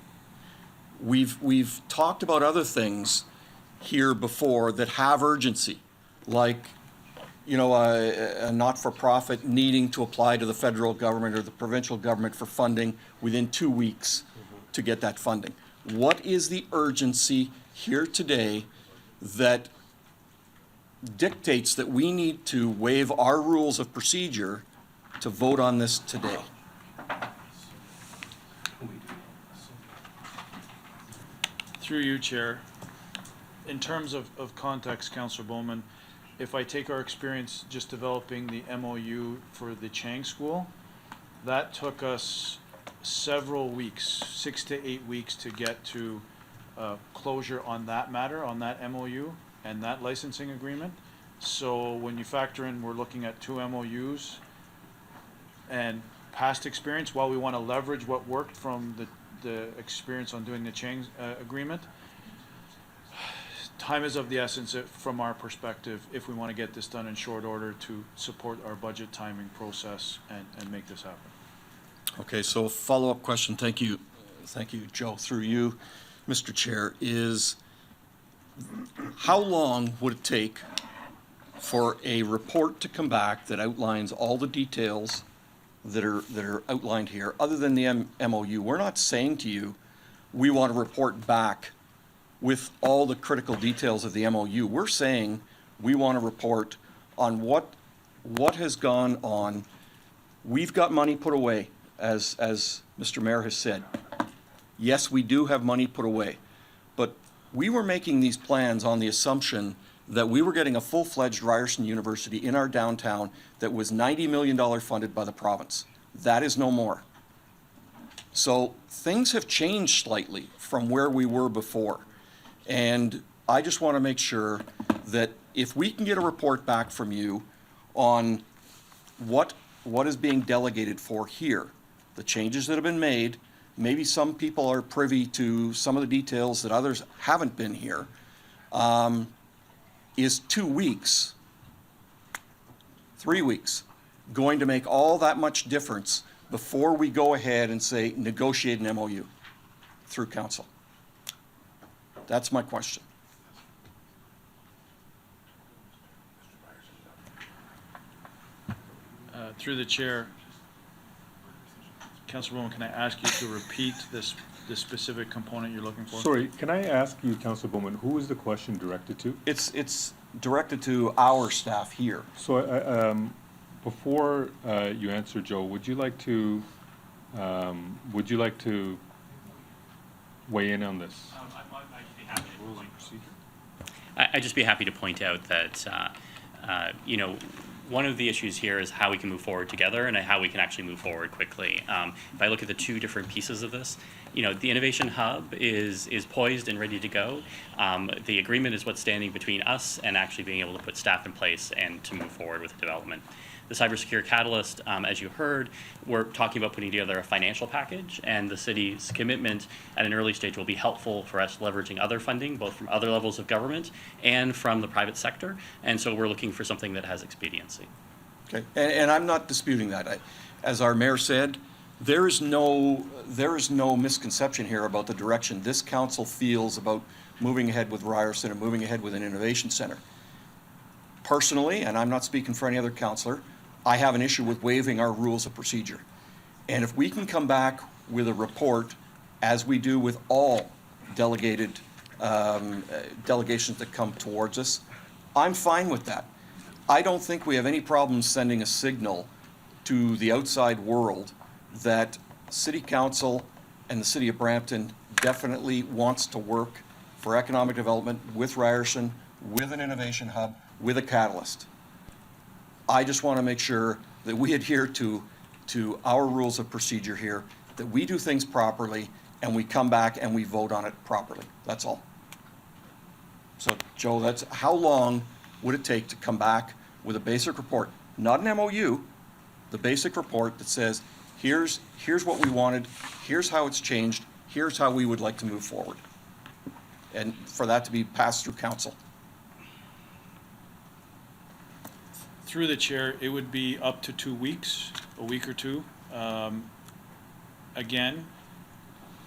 We've talked about other things here before that have urgency, like, you know, a not-for-profit needing to apply to the federal government or the provincial government for funding within 2 weeks to get that funding. What is the urgency here today that dictates that we need to waive our rules of procedure to vote on this today? Through you, Chair, in terms of context, Councillor Bowman, if I take our experience just developing the MOU for the Chang School, that took us several weeks, 6 to 8 weeks, to get to closure on that matter, on that MOU and that licensing agreement. So when you factor in, we're looking at 2 MOUs and past experience, while we want to leverage what worked from the experience on doing the Chang agreement, time is of the essence from our perspective if we want to get this done in short order to support our budget timing process and make this happen. Okay, so follow-up question, thank you, Joe, through you, Mr. Chair, is how long would it take for a report to come back that outlines all the details that are outlined here, other than the MOU? We're not saying to you, we want to report back with all the critical details of the MOU. We're saying we want to report on what has gone on. We've got money put away, as Mr. Mayor has said. Yes, we do have money put away, but we were making these plans on the assumption that we were getting a full-fledged Ryerson University in our downtown that was $90 million funded by the province. That is no more. So things have changed slightly from where we were before. And I just want to make sure that if we can get a report back from you on what is being delegated for here, the changes that have been made, maybe some people are privy to some of the details that others haven't been here, is 2 weeks, 3 weeks, going to make all that much difference before we go ahead and say negotiate an MOU through council? That's my question. Through the chair, Councilor Bowman, can I ask you to repeat the specific component you're looking for? Sorry, can I ask you, Councilor Bowman, who is the question directed to? It's directed to our staff here. So before you answer, Joe, would you like to weigh in on this? I'd just be happy to point out that, you know, one of the issues here is how we can move forward together and how we can actually move forward quickly. If I look at the 2 different pieces of this, you know, the Innovation Hub is poised and ready to go. The agreement is what's standing between us and actually being able to put staff in place and to move forward with the development. The Cybersecure Catalyst, as you heard, we're talking about putting together a financial package, and the city's commitment at an early stage will be helpful for us leveraging other funding, both from other levels of government and from the private sector. And so we're looking for something that has expediency. Okay, and I'm not disputing that. As our mayor said, there is no misconception here about the direction this council feels about moving ahead with Ryerson and moving ahead with an innovation center. Personally, and I'm not speaking for any other councillor, I have an issue with waiving our rules of procedure. And if we can come back with a report, as we do with all delegated delegations that come towards us, I'm fine with that. I don't think we have any problem sending a signal to the outside world that City Council and the city of Brampton definitely wants to work for economic development with Ryerson, with an innovation hub, with a catalyst. I just want to make sure that we adhere to our rules of procedure here, that we do things properly, and we come back and we vote on it properly. That's all. So, Joe, that's, how long would it take to come back with a basic report, not an MOU, the basic report that says, here's what we wanted, here's how it's changed, here's how we would like to move forward, and for that to be passed through council? Through the chair, it would be up to 2 weeks, a week or two. Again,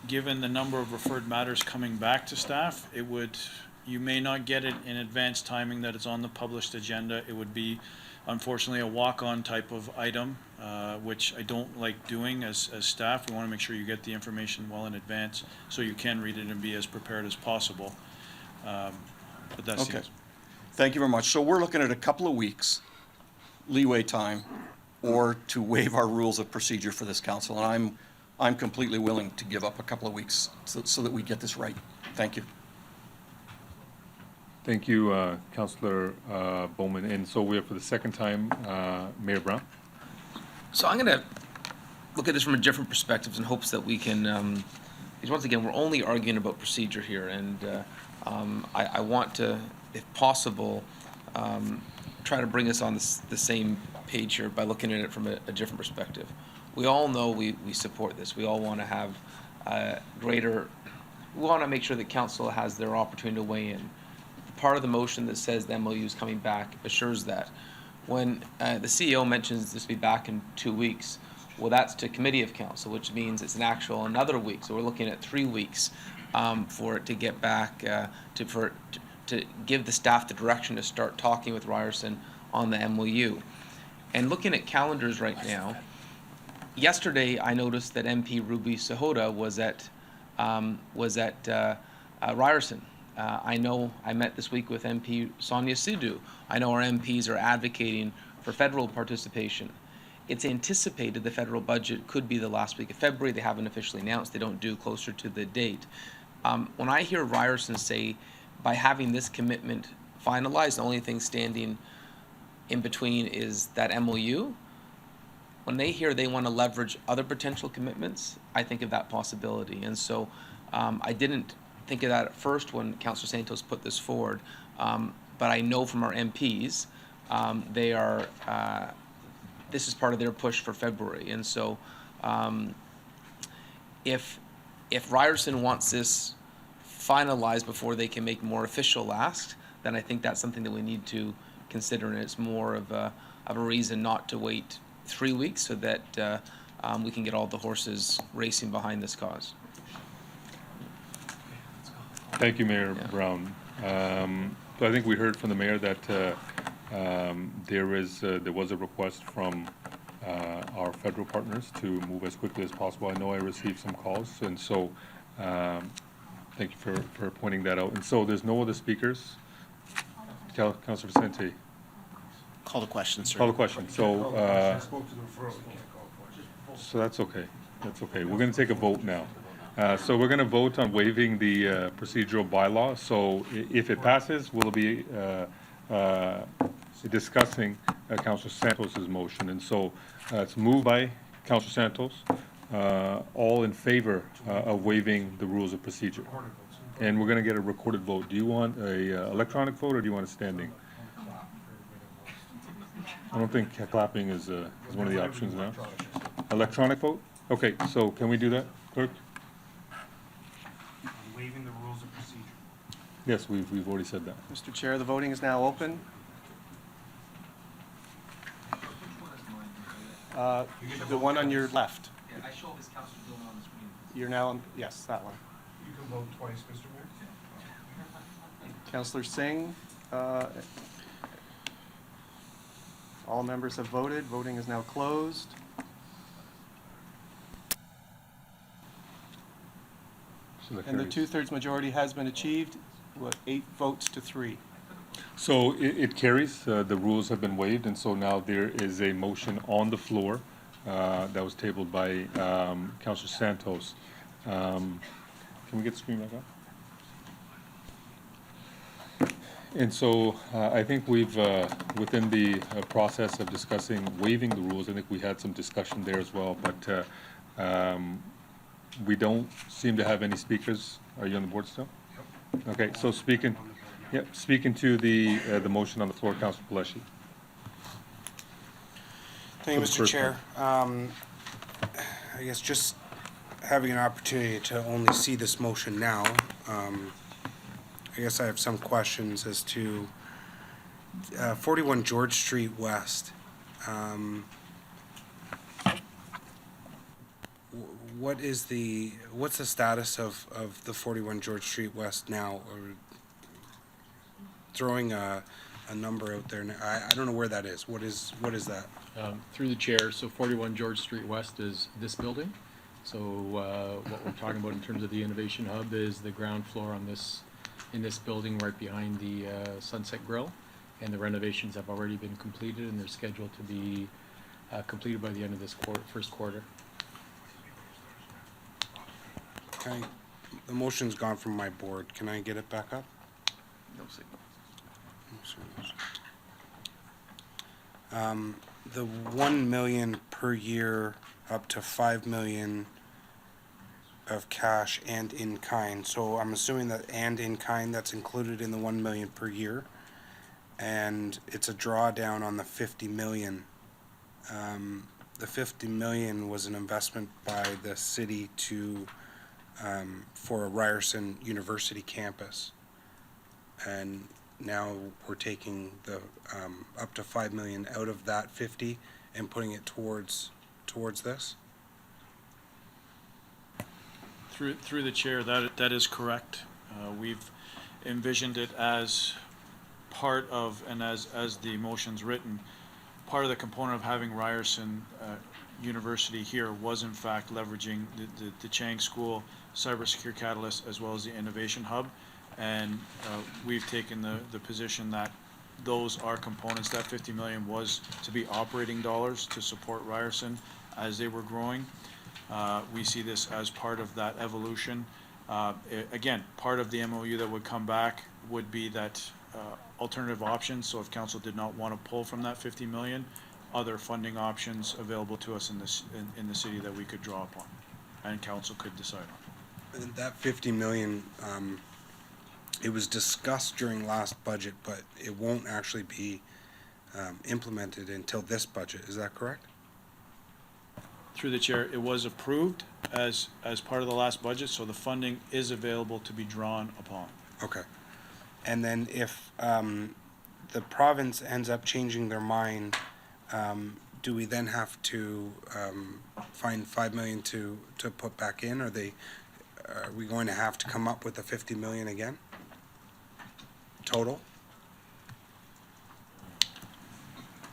given the number of referred matters coming back to staff, you may not get it in advance timing that it's on the published agenda. It would be, unfortunately, a walk-on type of item, which I don't like doing as staff. We want to make sure you get the information well in advance so you can read it and be as prepared as possible. But that's Okay. it. Thank you very much. So we're looking at a couple of weeks leeway time, or to waive our rules of procedure for this council, and I'm completely willing to give up a couple of weeks so that we get this right. Thank you. Thank you, Councillor Bowman. And so we have, for the second time, Mayor Brown. So I'm going to look at this from a different perspective in hopes that we can, because once again, we're only arguing about procedure here, and I want to, if possible, try to bring us on the same page here by looking at it from a different perspective. We all know we support this. We all want to have we want to make sure that council has their opportunity to weigh in. Part of the motion that says the MOU is coming back assures that. When the CEO mentions this will be back in 2 weeks, well, that's to committee of council, which means it's an actual another week. So we're looking at 3 weeks for it to get back, to give the staff the direction to start talking with Ryerson on the MOU. And looking at calendars right now, yesterday I noticed that MP Ruby Sahota was at Ryerson. I know I met this week with MP Sonia Sidhu. I know our MPs are advocating for federal participation. It's anticipated the federal budget could be the last week of February. They haven't officially announced. They don't do closer to the date. When I hear Ryerson say, by having this commitment finalized, the only thing standing in between is that MOU, when they hear they want to leverage other potential commitments, I think of that possibility. And so I didn't think of that at first when Councillor Santos put this forward, but I know from our MPs, they are, this is part of their push for February. And so if Ryerson wants this finalized before they can make more official ask, then I think that's something that we need to consider, and it's more of a reason not to wait 3 weeks so that we can get all the horses racing behind this cause. Thank you, Mayor Brown. So I think we heard from the mayor that there was a request from our federal partners to move as quickly as possible. I know I received some calls, and so thank you for pointing that out. And so there's no other speakers. Councilor Vicente. Call the question, sir. Call the question. So that's okay. That's okay. We're going to take a vote now. So we're going to vote on waiving the procedural bylaw. So if it passes, we'll be discussing Councilor Santos's motion. And so it's moved by Councilor Santos. All in favor of waiving the rules of procedure. And we're going to get a recorded vote. Do you want a electronic vote, or do you want a standing? I don't think clapping is one of the options now. Electronic vote? Okay, so can we do that, clerk? Waiving the rules of procedure. Yes, we've already said that. Mr. Chair, the voting is now open. The one on your left. Yeah, I show this Councilor Dillon on the screen. You're now on, yes, that one. You can vote twice, Mr. Mayor. Councillor Singh, all members have voted. Voting is now closed. And the 2/3 majority has been achieved, 8 votes to 3. So it carries. The rules have been waived, and so now there is a motion on the floor that was tabled by Councilor Santos Can we get the screen back up? And so I think we've, within the process of discussing waiving the rules, I think we had some discussion there as well, but we don't seem to have any speakers. Are you on the board still? Okay, so speaking to the motion on the floor, Councilor Pelletier. Thank you, For the Mr. first Chair. I guess just having an opportunity to only see this motion now, I guess I have some questions as to 41 George Street West. What's the status of the 41 George Street West now? Or throwing a number out there, I don't know where that is. What is that? Through the chair, so 41 George Street West is this building. So what we're talking about in terms of the Innovation Hub is the ground floor in this building right behind the Sunset Grill. And the renovations have already been completed and they're scheduled to be completed by the end of this first quarter. Okay, the motion's gone from my board. Can I get it back up? No signal. The 1 million per year up to 5 million of cash and in kind. So I'm assuming that and in kind, that's included in the 1 million per year. And it's a drawdown on the 50 million. The 50 million was an investment by the city to, for a Ryerson University campus. And now we're taking the, up to 5 million out of that 50 and putting it towards this? Through the chair, that is correct. We've envisioned it as part of, and as the motion's written, part of the component of having Ryerson University here was in fact leveraging the Chang School Cybersecure Catalyst as well as the Innovation Hub. And we've taken the position that those are components. That 50 million was to be operating dollars to support Ryerson as they were growing. We see this as part of that evolution. Again, part of the MOU that would come back would be that alternative options. So if council did not want to pull from that 50 million, other funding options available to us in the city that we could draw upon and council could decide on. And that 50 million, it was discussed during last budget, but it won't actually be implemented until this budget. Is that correct? Through the chair, it was approved as part of the last budget, so the funding is available to be drawn upon. Okay. And then if the province ends up changing their mind, do we then have to find 5 million to put back in? Are we going to have to come up with the 50 million again? Total?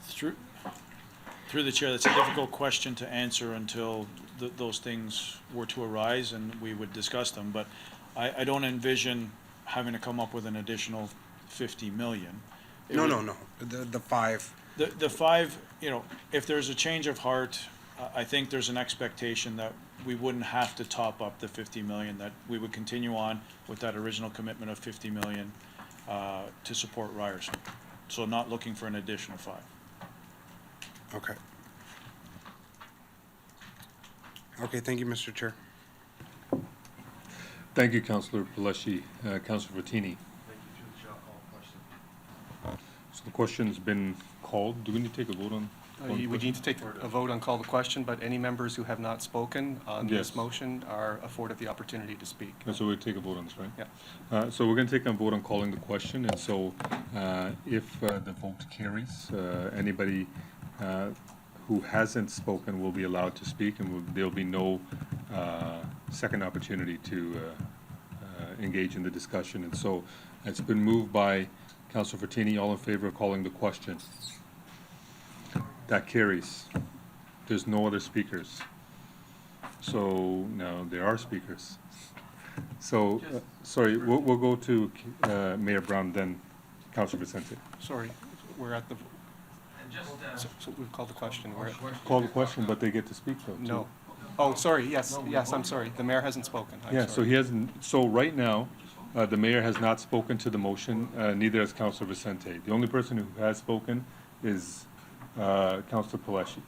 Through the chair, that's a difficult question to answer until those things were to arise and we would discuss them. But I don't envision having to come up with an additional 50 million. No. The 5. The 5, if there's a change of heart, I think there's an expectation that we wouldn't have to top up the 50 million, that we would continue on with that original commitment of 50 million to support Ryerson. So not looking for an additional 5. Okay. Okay, thank you, Mr. Chair. Thank you, Councillor Pelletier. Councillor Vattini. So the question's been called. Do we need to take a vote on? You would need to take a vote on call the question, but any members who have not spoken on this motion are afforded the opportunity to speak. So we'll take a vote on this, right? Yeah. So we're going to take a vote on calling the question, and so if the vote carries, anybody who hasn't spoken will be allowed to speak, and there'll be no second opportunity to engage in the discussion. And so it's been moved by Councillor Vattini. All in favor of calling the question? That carries. There's no other speakers. So now there are speakers. So, sorry, we'll go to Mayor Brown, then Councillor Vicente. Sorry, we're at the, so we've called the question. Call the question, but they get to speak though, too. No. Oh, sorry, yes, I'm sorry. The mayor hasn't spoken. I'm Yeah, so sorry. he hasn't, so right now, the mayor has not spoken to the motion, neither has Councilor Vicente. The only person who has spoken is Councilor Palashi.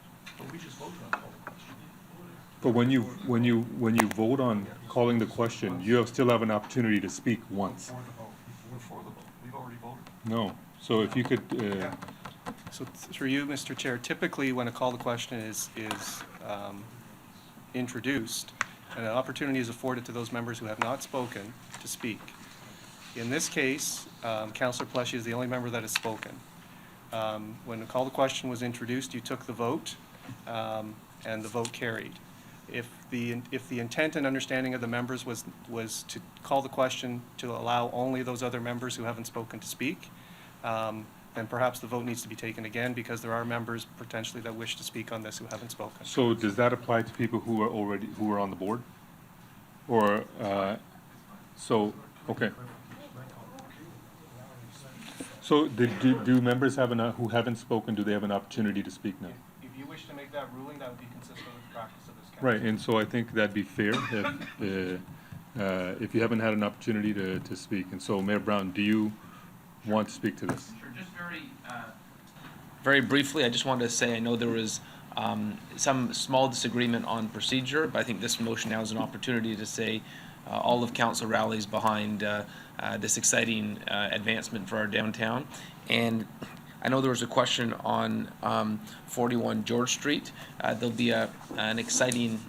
But when you vote on calling the question, you still have an opportunity to speak once. We've already voted. No, so if you could, So through you, Mr. Chair, typically when a call to question is introduced, an opportunity is afforded to those members who have not spoken to speak. In this case, Councillor Palashi is the only member that has spoken. When the call to question was introduced, you took the vote, and the vote carried. If the intent and understanding of the members was to call the question to allow only those other members who haven't spoken to speak, then perhaps the vote needs to be taken again, because there are members potentially that wish to speak on this who haven't spoken. so does that apply to people who are on the board? Or, so, okay. So do members who haven't spoken, do they have an opportunity to speak now? If you wish to make that ruling, that would be consistent with the practice of this council. Right, and so I think that'd be fair if you haven't had an opportunity to speak. And so, Mayor Brown, do you want to speak to this? Sure, just very briefly, I just wanted to say, I know there was some small disagreement on procedure, but I think this motion now is an opportunity to say all of council rallies behind this exciting advancement for our downtown. And I know there was a question on 41 George Street. There'll be an exciting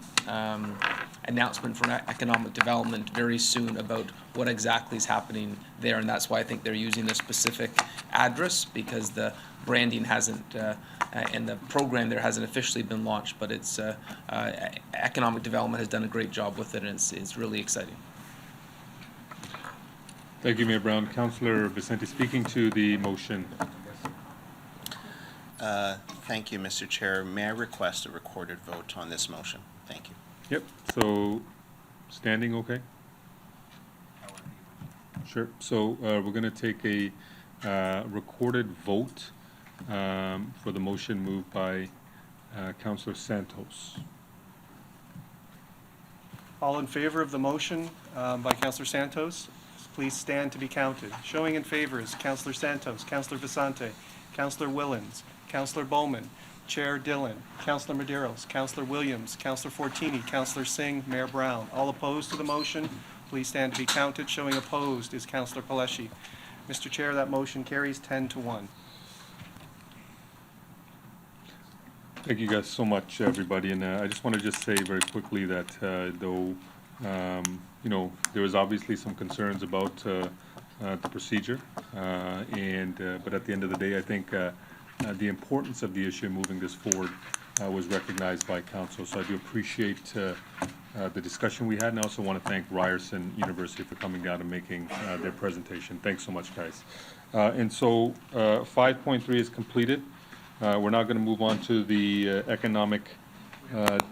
announcement from economic development very soon about what exactly is happening there, and that's why I think they're using the specific address, because the branding hasn't and the program there hasn't officially been launched, but it's economic development has done a great job with it, and it's really exciting. Thank you, Mayor Brown. Councilor Vicente, speaking to the motion. Thank you, Mr. Chair. May I request a recorded vote on this motion? Thank you. Yep, so standing okay? Sure, so we're going to take a recorded vote for the motion moved by Councilor Santos. All in favor of the motion by Councillor Santos, please stand to be counted. Showing in favor is Councillor Santos, Councillor Vicente, Councillor Willens, Councillor Bowman, Chair Dillon, Councillor Medeiros, Councillor Williams, Councillor Fortini, Councillor Singh, Mayor Brown. All opposed to the motion, please stand to be counted. Showing opposed is Councillor Palashi. Mr. Chair, that motion carries 10-1. Thank you guys so much, everybody. And I just want to just say very quickly that though, you know, there was obviously some concerns about the procedure, but at the end of the day, I think the importance of the issue moving this forward was recognized by council. So I do appreciate the discussion we had, and I also want to thank Ryerson University for coming down and making their presentation. Thanks so much, guys. And so 5.3 is completed. We're now going to move on to the economic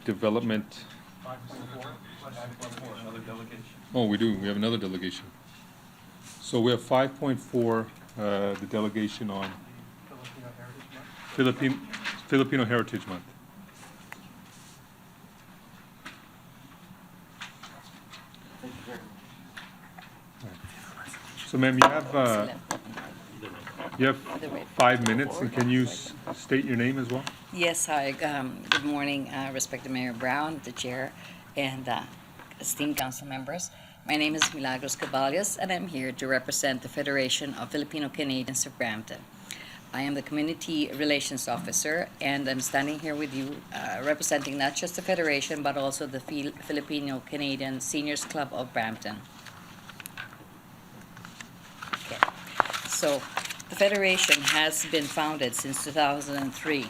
development. Oh, we do. We have another delegation. So we have 5.4, the delegation on Filipino Heritage Month. So, ma'am, you have 5 minutes, and can you state your name as well? Yes, hi. Good morning, respected Mayor Brown, the chair, and esteemed council members. My name is Milagros Caballos, and I'm here to represent the Federation of Filipino Canadians of Brampton. I am the Community Relations Officer, and I'm standing here with you representing not just the Federation, but also the Filipino Canadian Seniors Club of Brampton. Okay. So, the Federation has been founded since 2003,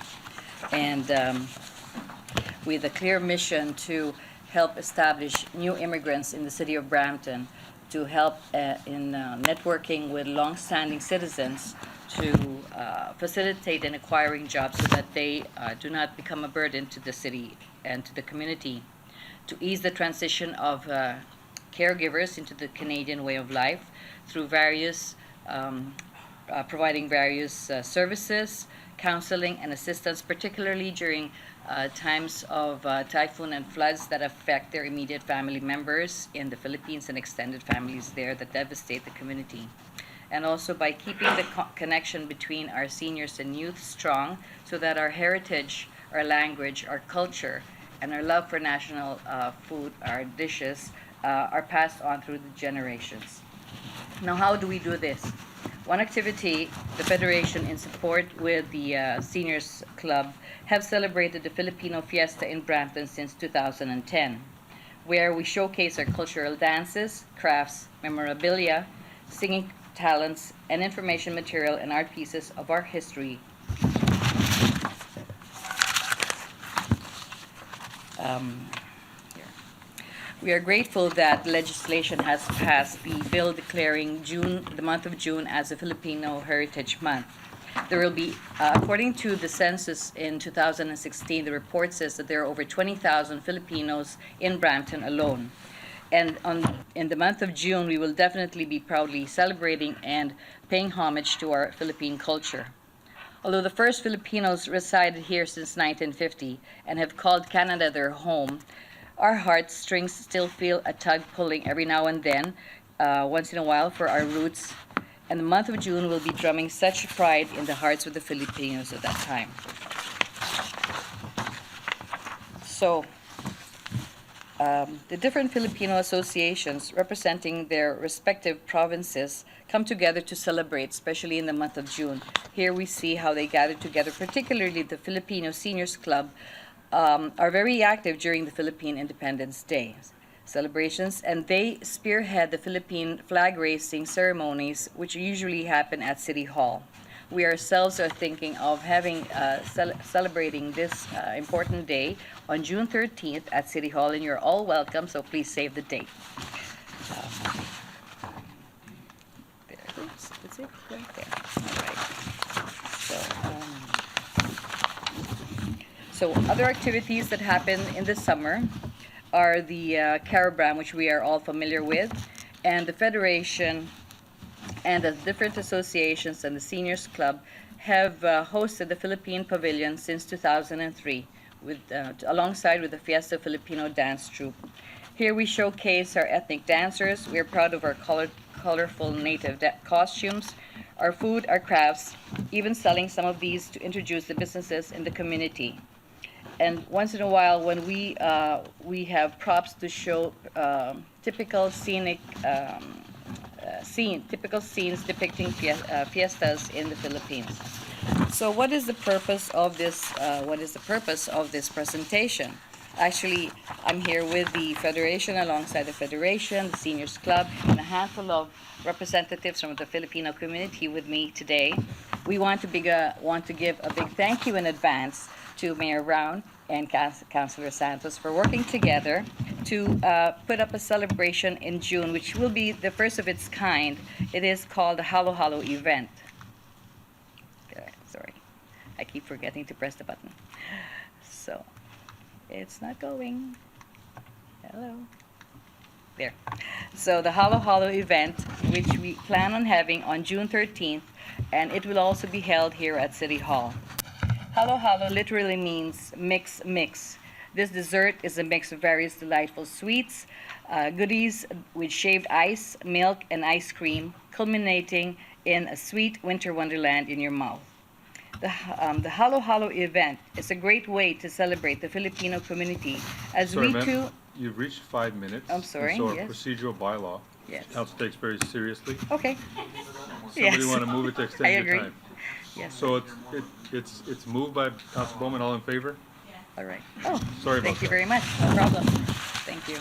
and with a clear mission to help establish new immigrants in the city of Brampton, to help in networking with long-standing citizens, to facilitate in acquiring jobs so that they do not become a burden to the city and to the community, to ease the transition of caregivers into the Canadian way of life through various providing various services, counseling, and assistance, particularly during times of typhoon and floods that affect their immediate family members in the Philippines and extended families there that devastate the community. And also by keeping the connection between our seniors and youth strong so that our heritage, our language, our culture, and our love for national food, our dishes, are passed on through the generations. Now, how do we do this? One activity, the Federation, in support with the Seniors Club, have celebrated the Filipino Fiesta in Brampton since 2010, where we showcase our cultural dances, crafts, memorabilia, singing talents, and information material and art pieces of our history. We are grateful that legislation has passed the bill declaring the month of June as a Filipino Heritage Month. There will be, according to the census in 2016, the report says that there are over 20,000 Filipinos in Brampton alone. And in the month of June, we will definitely be proudly celebrating and paying homage to our Philippine culture. Although the first Filipinos resided here since 1950 and have called Canada their home, our heartstrings still feel a tug pulling every now and then, once in a while, for our roots. And the month of June will be drumming such pride in the hearts of the Filipinos at that time. So, the different Filipino associations representing their respective provinces come together to celebrate, especially in the month of June. Here we see how they gather together, particularly the Filipino Seniors Club, are very active during the Philippine Independence Day celebrations, and they spearhead the Philippine flag raising ceremonies, which usually happen at City Hall. We ourselves are thinking of having celebrating this important day on June 13th at City Hall, and you're all welcome, so please save the date. That's it, right there. All right. So other activities that happen in the summer are the Carabram, which we are all familiar with, and the Federation and the different associations and the Seniors Club have hosted the Philippine Pavilion since 2003, alongside with the Fiesta Filipino Dance Troupe. Here we showcase our ethnic dancers. We are proud of our colorful native costumes, our food, our crafts, even selling some of these to introduce the businesses in the community. And once in a while, when we have props to show typical scenic typical scenes depicting fiestas in the Philippines. So, what is the purpose of this? What is the purpose of this presentation? Actually, I'm here with the Federation, alongside the Federation, the Seniors Club, and a handful of representatives from the Filipino community with me today. We want to give a big thank you in advance to Mayor Brown and Councilor Santos for working together to put up a celebration in June, which will be the first of its kind. It is called the Halo Halo event. Sorry, I keep forgetting to press the button. So, it's not going. Hello. There. So the Halo Halo event, which we plan on having on June 13th, and it will also be held here at City Hall. Halo Halo literally means mix mix. This dessert is a mix of various delightful sweets, goodies with shaved ice, milk, and ice cream, culminating in a sweet winter wonderland in your mouth. The Halo Halo event is a great way to celebrate the Filipino community as Sorry, we ma'am, too. You've reached 5 minutes. I'm sorry, And so our yes. procedural bylaw, Yes. council takes very seriously. Okay. Somebody Yes. want to move it to I extend your agree. time? Yes. So it's moved by Council Bowman, all in favor? All right. Oh, Sorry about thank you that. very much. No problem. Thank you.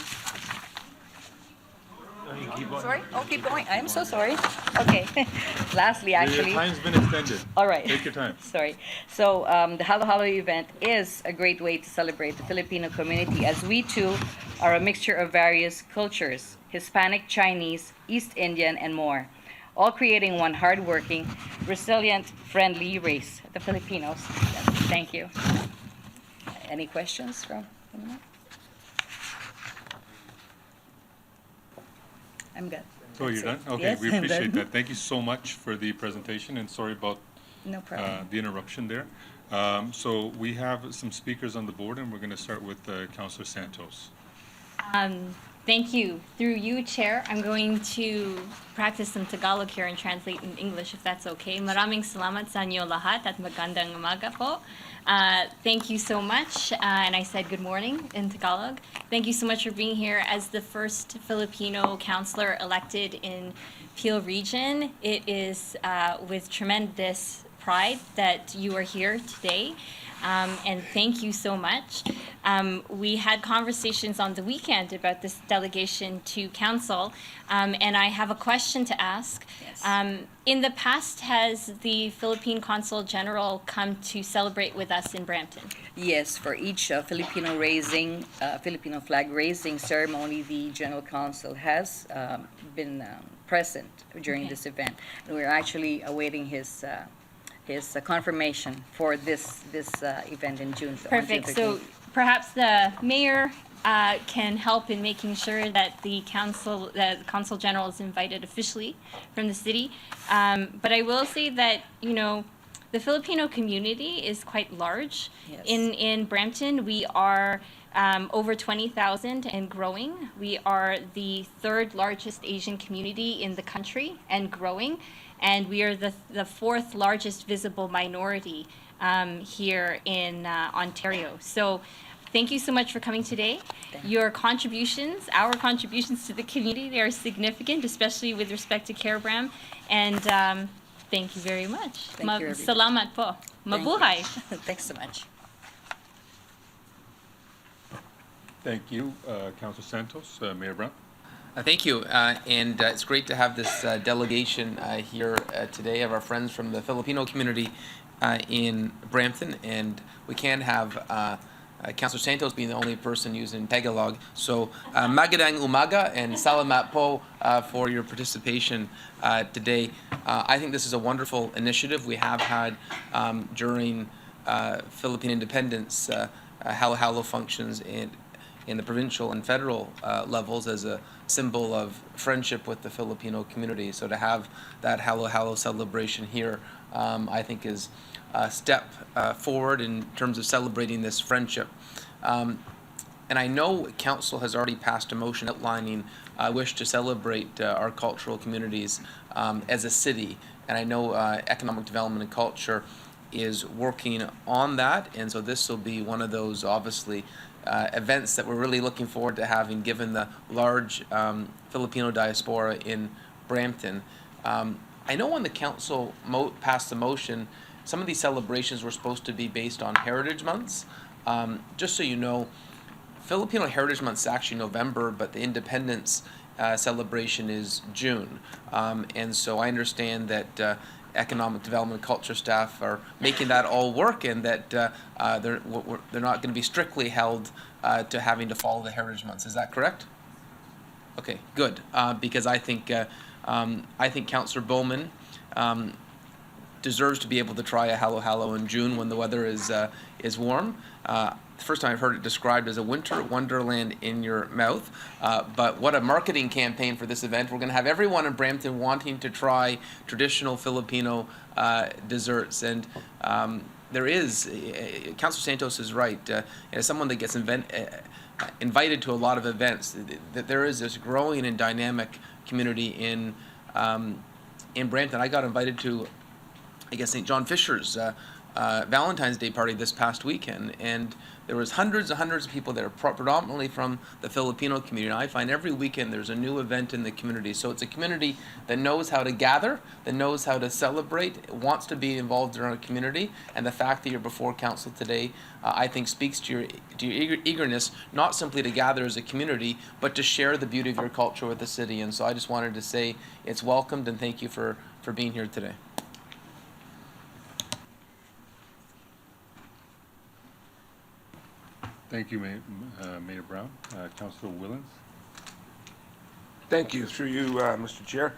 Keep on. Sorry? Oh, keep going. I'm so sorry. Okay. Lastly, Your actually. time's been extended. All right. Take your time. Sorry. So the Halo Halo event is a great way to celebrate the Filipino community, as we too are a mixture of various cultures, Hispanic, Chinese, East Indian, and more, all creating one hardworking, resilient, friendly race, the Filipinos. Thank you. Any questions from anyone? I'm good. Oh, you're done? Okay, Yes, we I'm appreciate done. that. Thank you so much for the presentation, and sorry about No problem. the interruption there. So we have some speakers on the board, and we're going to start with Councillor Santos. Thank you. Through you, Chair, I'm going to practice some Tagalog here and translate in English, if that's okay. Maraming salamat sa inyo lahat at magandang umaga po. Thank you so much, and I said good morning in Tagalog. Thank you so much for being here as the first Filipino councillor elected in Peel Region. It is with tremendous pride that you are here today. And thank you so much. We had conversations on the weekend about this delegation to council, and I have a question to ask. Yes. In the past, has the Philippine Consul General come to celebrate with us in Brampton? Yes, for each Filipino flag raising ceremony, the General Council has been present during Okay. this event. And we're actually awaiting his confirmation for this event in June. on June Perfect. So 13th. perhaps the mayor can help in making sure that the consul general is invited officially from the city. But I will say that, you know, the Filipino community is quite large. Yes. In Brampton, we are over 20,000 and growing. We are the third largest Asian community in the country and growing. And we are the fourth largest visible minority here in Ontario. So thank you so much for coming today. Your contributions, our contributions to the community, they are significant, especially with respect to CareBram. And thank you very much. Thank you, everybody. Salamat po. Thank you. Mabuhay. Thanks so much. Thank you, Councillor Santos. Mayor Brown? Thank you, and it's great to have this delegation here today of our friends from the Filipino community in Brampton, and we can have Councillor Santos being the only person using Tagalog. So, magandang umaga and salamat po for your participation today. I think this is a wonderful initiative we have had during Philippine independence halo-halo functions in the provincial and federal levels as a symbol of friendship with the Filipino community. So to have that halo-halo celebration here, I think is a step forward in terms of celebrating this friendship. And I know Council has already passed a motion outlining a wish to celebrate our cultural communities as a city. And I know Economic Development and Culture is working on that. And so this will be one of those, obviously, events that we're really looking forward to having, given the large Filipino diaspora in Brampton. I know when the council passed the motion, some of these celebrations were supposed to be based on Heritage Months. Just so you know, Filipino Heritage Month is actually November, but the Independence celebration is June. And so I understand that Economic Development Culture staff are making that all work, and that they're not going to be strictly held to having to follow the Heritage Months. Is that correct? Okay, good. Because I think Councillor Bowman deserves to be able to try a halo-halo in June when the weather is warm. The first time I've heard it described as a winter wonderland in your mouth. But what a marketing campaign for this event. We're going to have everyone in Brampton wanting to try traditional Filipino desserts. And there is, Councillor Santos is right, as someone that gets invited to a lot of events, that there is this growing and dynamic community in Brampton. I got invited to, I guess, St. John Fisher's Valentine's Day party this past weekend, and there was hundreds and hundreds of people there, predominantly from the Filipino community. And I find every weekend there's a new event in the community. So it's a community that knows how to gather, that knows how to celebrate, wants to be involved in our community. And the fact that you're before council today, I think speaks to your eagerness, not simply to gather as a community, but to share the beauty of your culture with the city. And so I just wanted to say it's welcomed, and thank you for being here today. Thank you, Mayor Brown. Councillor Willens? Thank you, through you, Mr. Chair.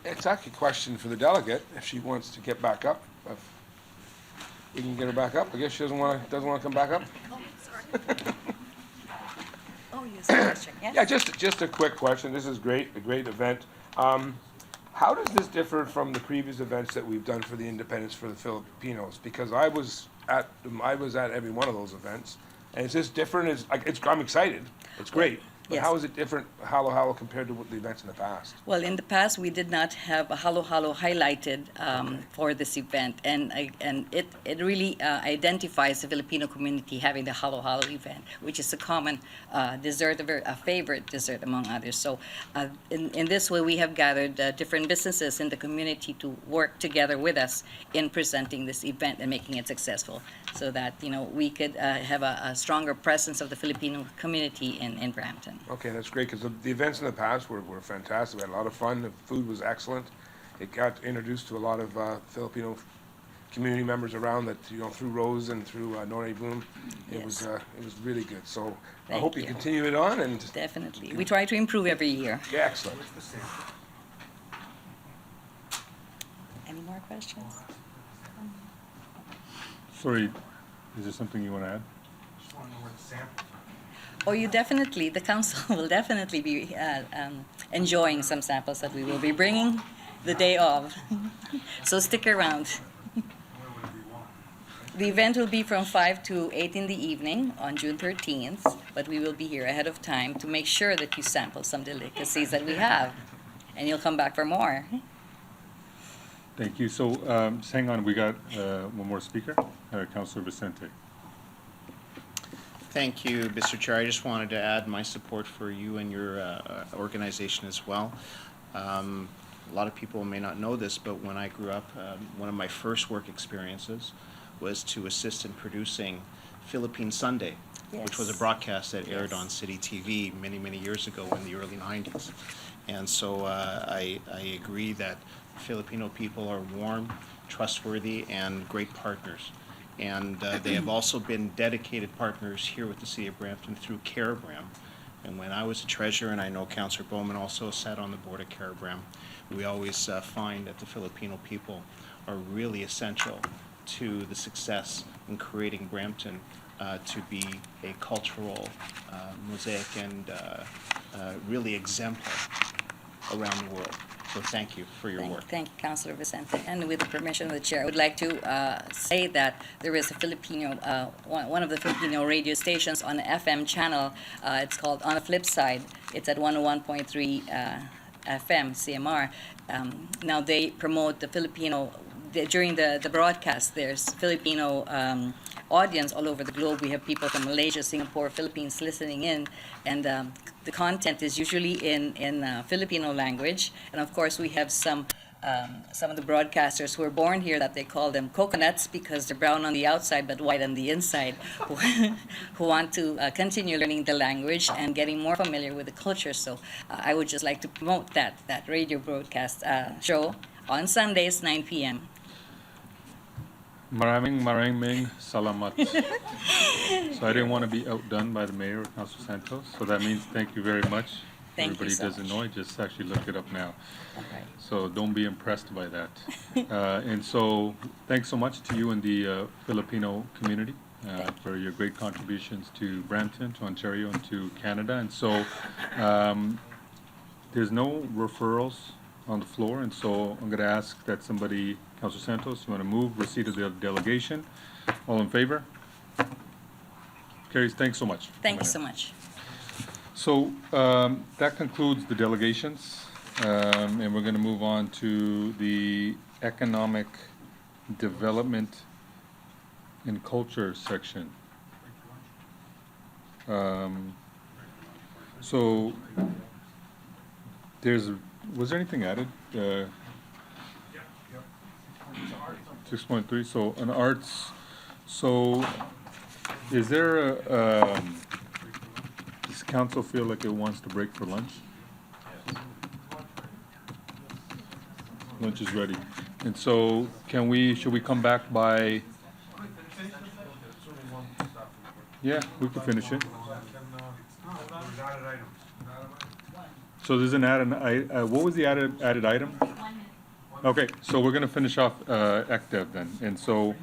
It's actually a question for the delegate, if she wants to get back up. If we can get her back up. I guess she doesn't want to come back up. Oh, sorry. Oh, yes, question. Yes. Yeah, just a quick question. This is great, a great event. How does this differ from the previous events that we've done for the Independence for the Filipinos? Because I was at every one of those events, and is this different? I'm excited. It's great. But Yes. how is it different, Halo Halo, compared to the events in the past? Well, in the past, we did not have a Halo Halo highlighted for this event, and it really identifies the Filipino community having the Halo Halo event, which is a common dessert, a favorite dessert among others. So, in this way, we have gathered different businesses in the community to work together with us in presenting this event and making it successful, so that we could have a stronger presence of the Filipino community in Brampton. Okay, that's great, because the events in the past were fantastic. We had a lot of fun. The food was excellent. It got introduced to a lot of Filipino community members around that, through Rose and through Nori Bloom. It was really good. So I Thank hope you you. continue it on, and Definitely. We try to improve every year. yeah, excellent. Any more questions? Sorry, is there something you want to add? Oh, the council will definitely be enjoying some samples that we will be bringing the day of. So stick around. The event will be from 5 to 8 in the evening on June 13th, but we will be here ahead of time to make sure that you sample some delicacies that we have, and you'll come back for more. Thank you. So, just hang on, we got one more speaker, Councilor Vicente. Thank you, Mr. Chair. I just wanted to add my support for you and your organization as well. A lot of people may not know this, but when I grew up, one of my first work experiences was to assist in producing Philippine Sunday, which was a broadcast that aired on City TV many, many years ago in the early 90s. And so I agree that Filipino people are warm, trustworthy, and great partners. And they have also been dedicated partners here with the City of Brampton through CareBram. And when I was a treasurer, and I know Councillor Bowman also sat on the board of CareBram, we always find that the Filipino people are really essential to the success in creating Brampton to be a cultural mosaic and really exemplar around the world. So thank you for your work. Thank you, Councilor Vicente. And with the permission of the chair, I would like to say that there is a Filipino, one of the Filipino radio stations on the FM channel. It's called On the Flip Side. It's at 101.3 FM, CMR. Now they promote the Filipino, during the broadcast, there's Filipino audience all over the globe. We have people from Malaysia, Singapore, Philippines listening in, and the content is usually in Filipino language. And of course, we have some of the broadcasters who were born here that they call them coconuts because they're brown on the outside but white on the inside, who want to continue learning the language and getting more familiar with the culture. So I would just like to promote that radio broadcast show on Sundays, 9 p.m. Maraming salamat. So I didn't want to be outdone by the mayor, Councilor Santos. So that means thank you very much. Thank you Everybody so doesn't much. know. I just actually looked it up now. Okay. So don't be impressed by that. And so thanks so much to you and the Filipino community for your great contributions to Brampton, to Ontario, and to Canada. And so there's no referrals on the floor, and so I'm going to ask that somebody, Councilor Santos, you want to move receipt of the delegation? All in favor? Carries. Thanks so much. Thank you so much. So that concludes the delegations, and we're going to move on to the Economic Development and Culture section. So was there anything added? 6.3, so on arts, so is there does council feel like it wants to break for lunch? Lunch is ready. And so should we come back by? Yeah, we can finish it. So there's an what was the added item? Okay, so we're gonna finish off ECDev then, and so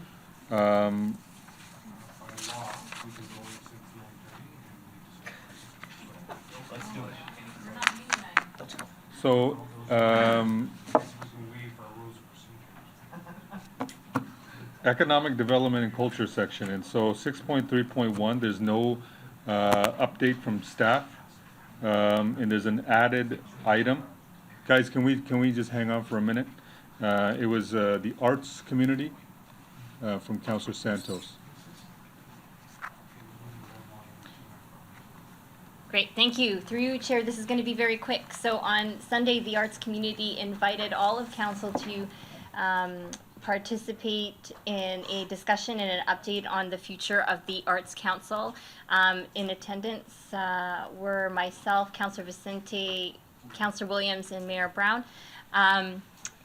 Economic Development and Culture section, and so 6.3.1, there's no update from staff, and there's an added item. Guys, can we just hang on for a minute? It was the arts community from Councilor Santos. Great, thank you. Through you, Chair, this is going to be very quick. So on Sunday, the arts community invited all of council to participate in a discussion and an update on the future of the Arts Council. In attendance were myself, Councilor Vicente, Councilor Williams, and Mayor Brown.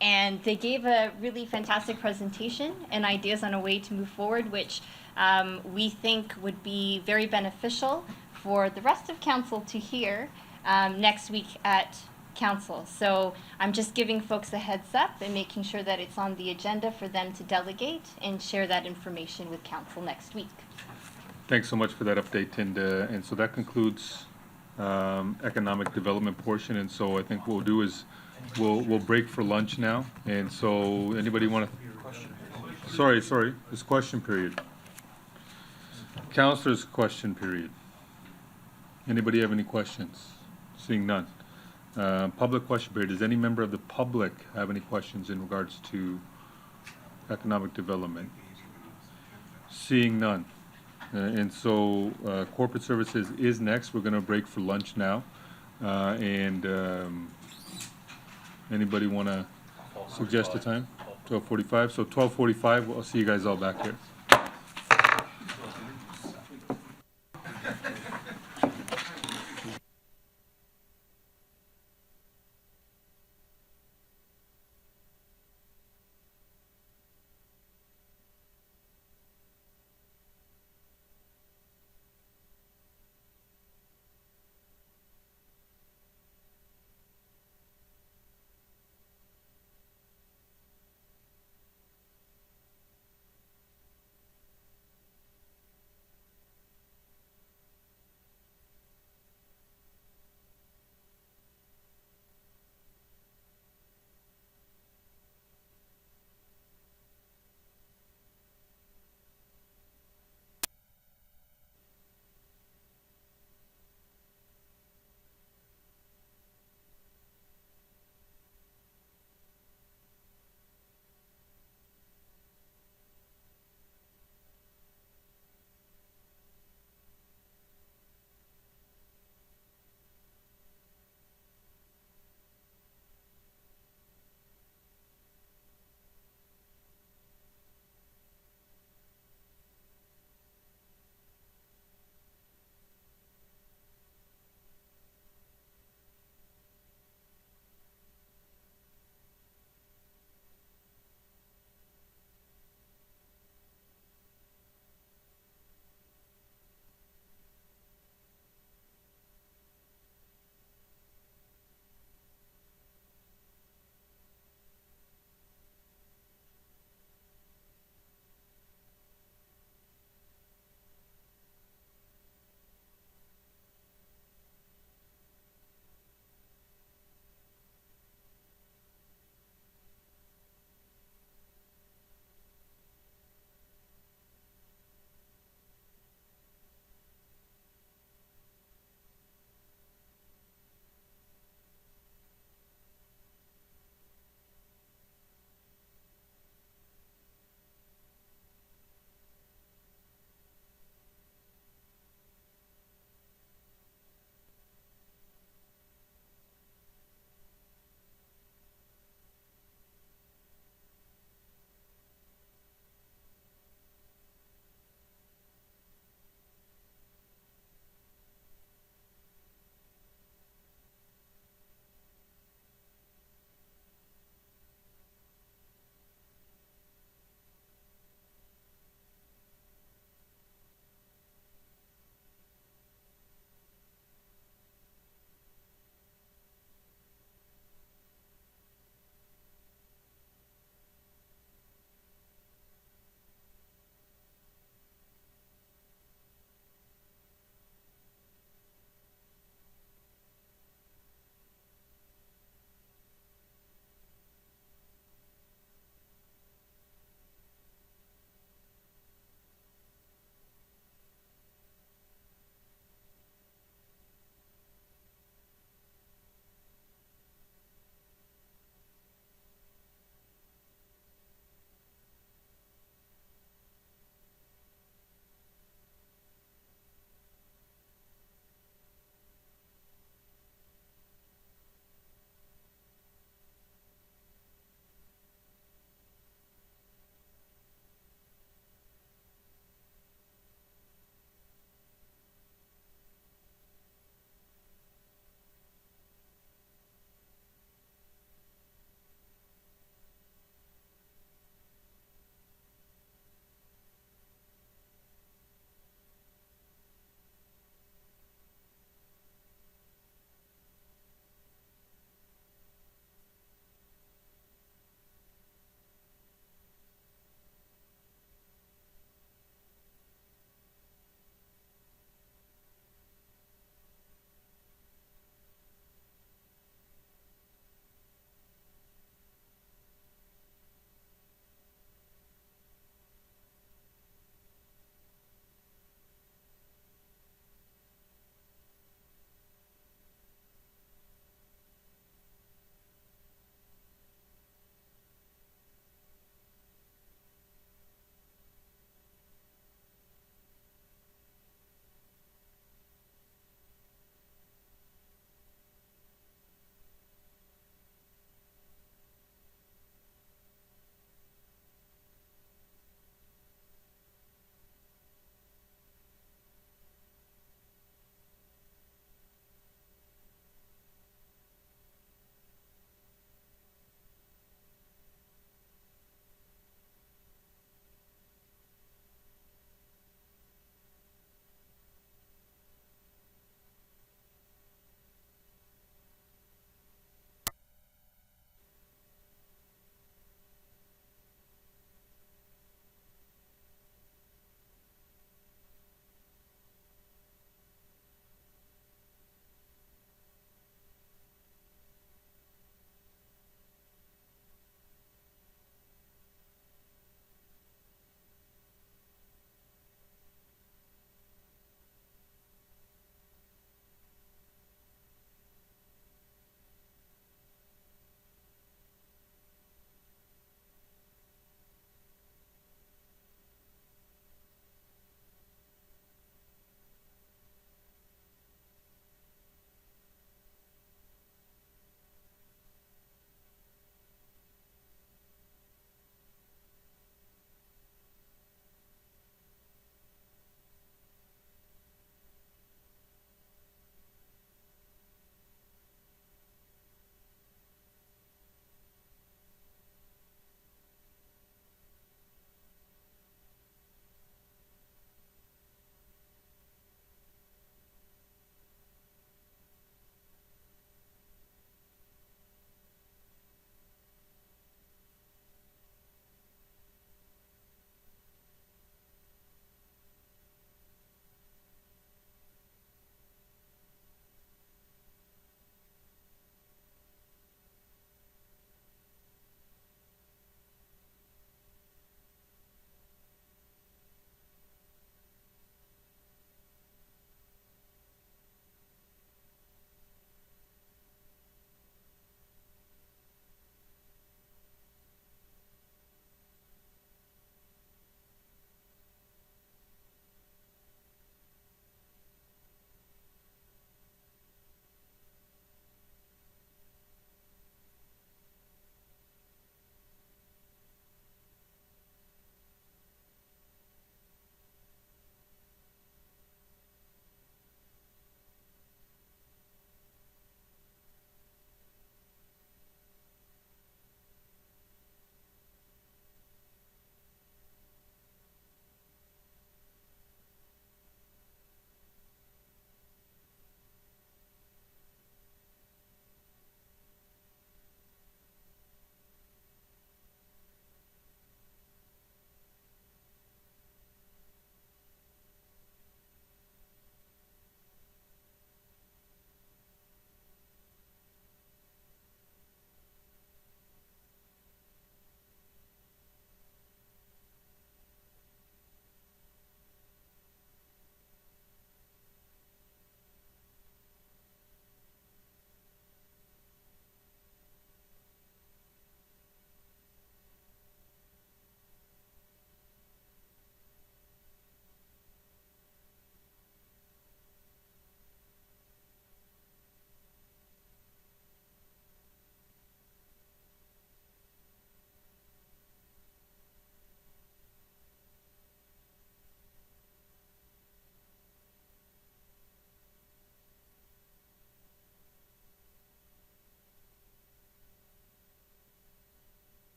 And they gave a really fantastic presentation and ideas on a way to move forward, which we think would be very beneficial for the rest of council to hear next week at council. So I'm just giving folks a heads up and making sure that it's on the agenda for them to delegate and share that information with council next week. Thanks so much for that update, and so that concludes economic development portion. And so I think what we'll do is we'll break for lunch now. And so anybody want to? Sorry, it's question period. Councilor's question period. Anybody have any questions? Seeing none. Public question period. Does any member of the public have any questions in regards to economic development? Seeing none. And so corporate services is next. We're going to break for lunch now. Anybody want to suggest a time? 12:45. So 12:45. I'll see you guys all back here.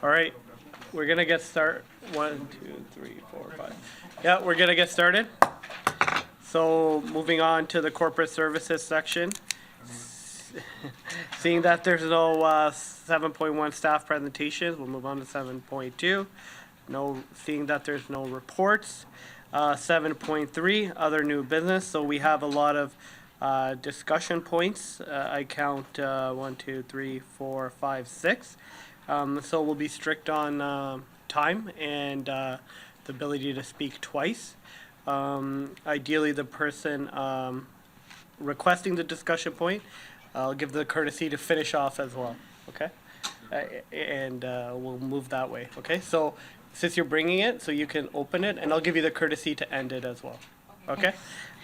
All right, we're gonna get start. 1, 2, 3, 4, 5. Yeah, we're gonna get started. So moving on to the corporate services section. Seeing that there's no 7.1 staff presentations, we'll move on to 7.2. No, seeing that there's no reports. 7.3 other new business. So we have a lot of discussion points. I count 1, 2, 3, 4, 5, 6. So we'll be strict on time and the ability to speak twice. Ideally, the person requesting the discussion point, I'll give the courtesy to finish off as well. Okay, and we'll move that way. Okay, so since you're bringing it, so you can open it, and I'll give you the courtesy to end it as well. Okay,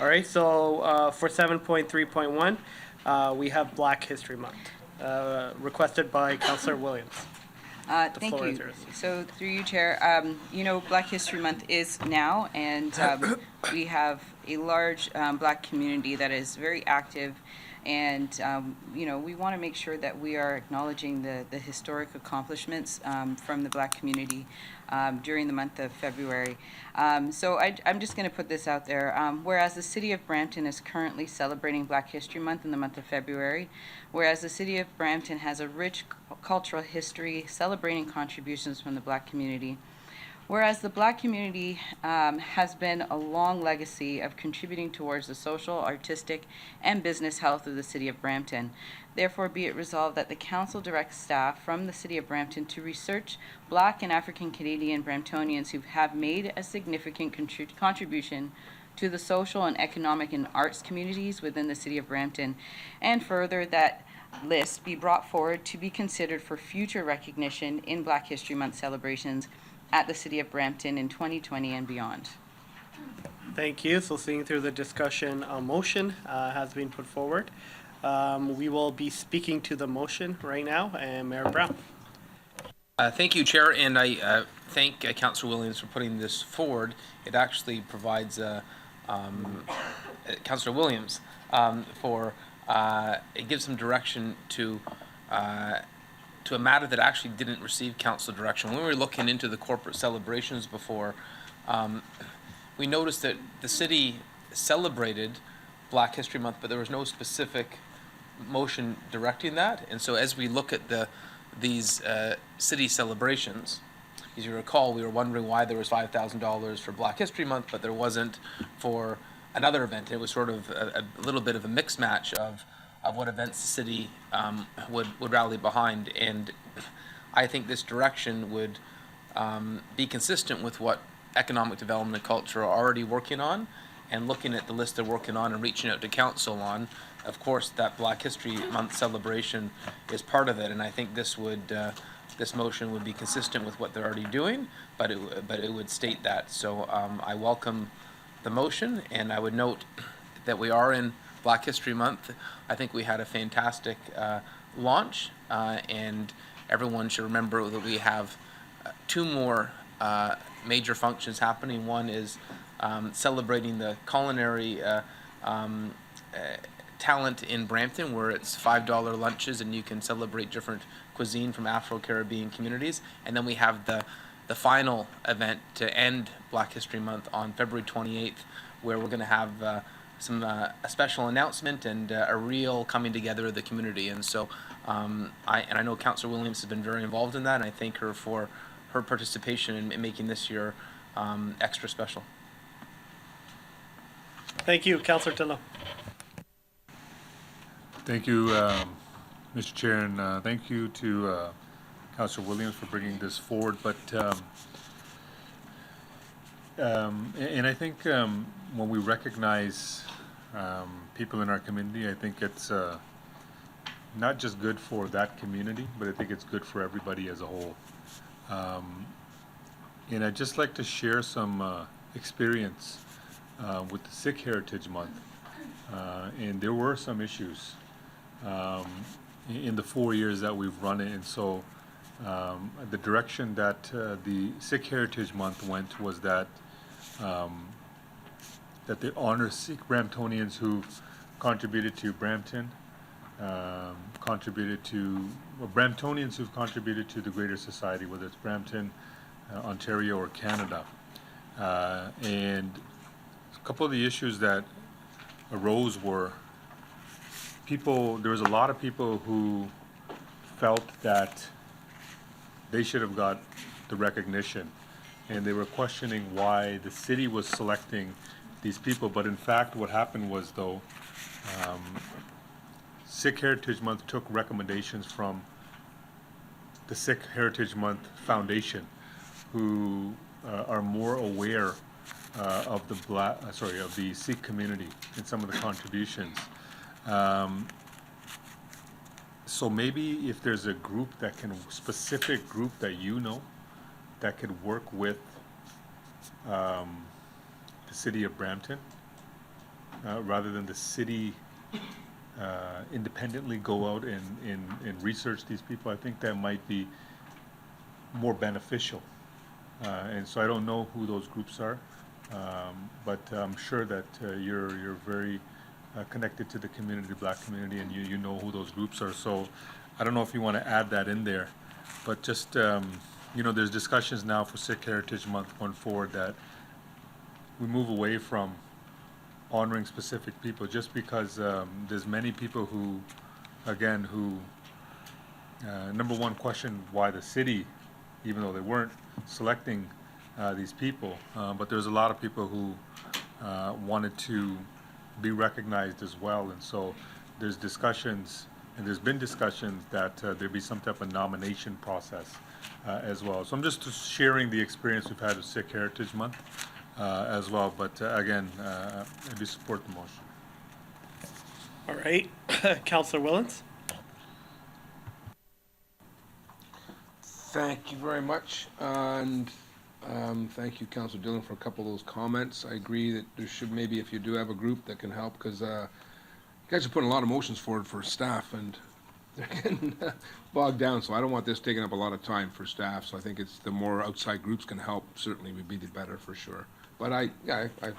all right. So for 7.3.1, we have Black History Month, requested by Councillor Williams. Thank floor is you. yours. So through you, Chair, Black History Month is now, and we have a large Black community that is very active, and we want to make sure that we are acknowledging the historic accomplishments from the Black community during the month of February. So I'm just going to put this out there. Whereas the City of Brampton is currently celebrating Black History Month in the month of February, whereas the City of Brampton has a rich cultural history celebrating contributions from the Black community, whereas the Black community has been a long legacy of contributing towards the social, artistic, and business health of the City of Brampton. Therefore, be it resolved that the Council directs staff from the City of Brampton to research Black and African Canadian Bramptonians who have made a significant contribution to the social and economic and arts communities within the City of Brampton, and further that list be brought forward to be considered for future recognition in Black History Month celebrations at the City of Brampton in 2020 and beyond. Thank you. So seeing through the discussion, a motion has been put forward. We will be speaking to the motion right now, and Mayor Brown. Thank you, Chair, and I thank Councillor Williams for putting this forward. It actually provides Councillor Williams it gives some direction to a matter that actually didn't receive council direction. When we were looking into the corporate celebrations before, we noticed that the city celebrated Black History Month, but there was no specific motion directing that. And so as we look at these city celebrations, as you recall, we were wondering why there was $5,000 for Black History Month, but there wasn't for another event. It was sort of a little bit of a mixed match of what events the city would rally behind. And I think this direction would be consistent with what economic development and culture are already working on, and looking at the list they're working on and reaching out to council on. Of course, that Black History Month celebration is part of it, and I think this motion would be consistent with what they're already doing, but it would state that. So I welcome the motion, and I would note that we are in Black History Month. I think we had a fantastic launch, and everyone should remember that we have two more major functions happening. One is celebrating the culinary talent in Brampton, where it's $5 lunches and you can celebrate different cuisine from Afro-Caribbean communities. And then we have the final event to end Black History Month on February 28th, where we're going to have a special announcement and a real coming together of the community. And so I know Councillor Williams has been very involved in that, and I thank her for her participation in making this year extra special. Thank you, Councillor Tindall. Thank you, Mr. Chair, and thank you to Councillor Williams for bringing this forward. But and I think when we recognize people in our community, I think it's not just good for that community, but I think it's good for everybody as a whole. And I'd just like to share some experience with the Sikh Heritage Month. And there were some issues in the 4 years that we've run it. And so the direction that the Sikh Heritage Month went was that that they honor Sikh Bramptonians who contributed to Brampton, contributed to, or Bramptonians who've contributed to the greater society, whether it's Brampton, Ontario, or Canada. And a couple of the issues that arose were there was a lot of people who felt that they should have got the recognition, and they were questioning why the city was selecting these people. But in fact, what happened was, though, Sikh Heritage Month took recommendations from the Sikh Heritage Month Foundation, who are more aware of the Sikh community in some of the contributions. So maybe if there's a specific group that you know that could work with the city of Brampton, rather than the city independently go out and research these people, I think that might be more beneficial. And so I don't know who those groups are, but I'm sure that you're very connected to the community, the Black community, and you know who those groups are. So I don't know if you want to add that in there, but just there's discussions now for Sikh Heritage Month going forward that we move away from honoring specific people, just because there's many people who number one, question why the city, even though they weren't selecting these people, but there's a lot of people who wanted to be recognized as well. And so there's discussions, and there's been discussions that there be some type of nomination process as well. So I'm just sharing the experience we've had with Sikh Heritage Month as well. But again, I do support the motion. All right, Councillor Willens. Thank you very much, and thank you, Councillor Dillon, for a couple of those comments. I agree that there should, maybe if you do have a group that can help, because you guys are putting a lot of motions forward for staff, and they're getting bogged down, so I don't want this taking up a lot of time for staff, so I think it's the more outside groups can help, certainly would be the better for sure. But I like it,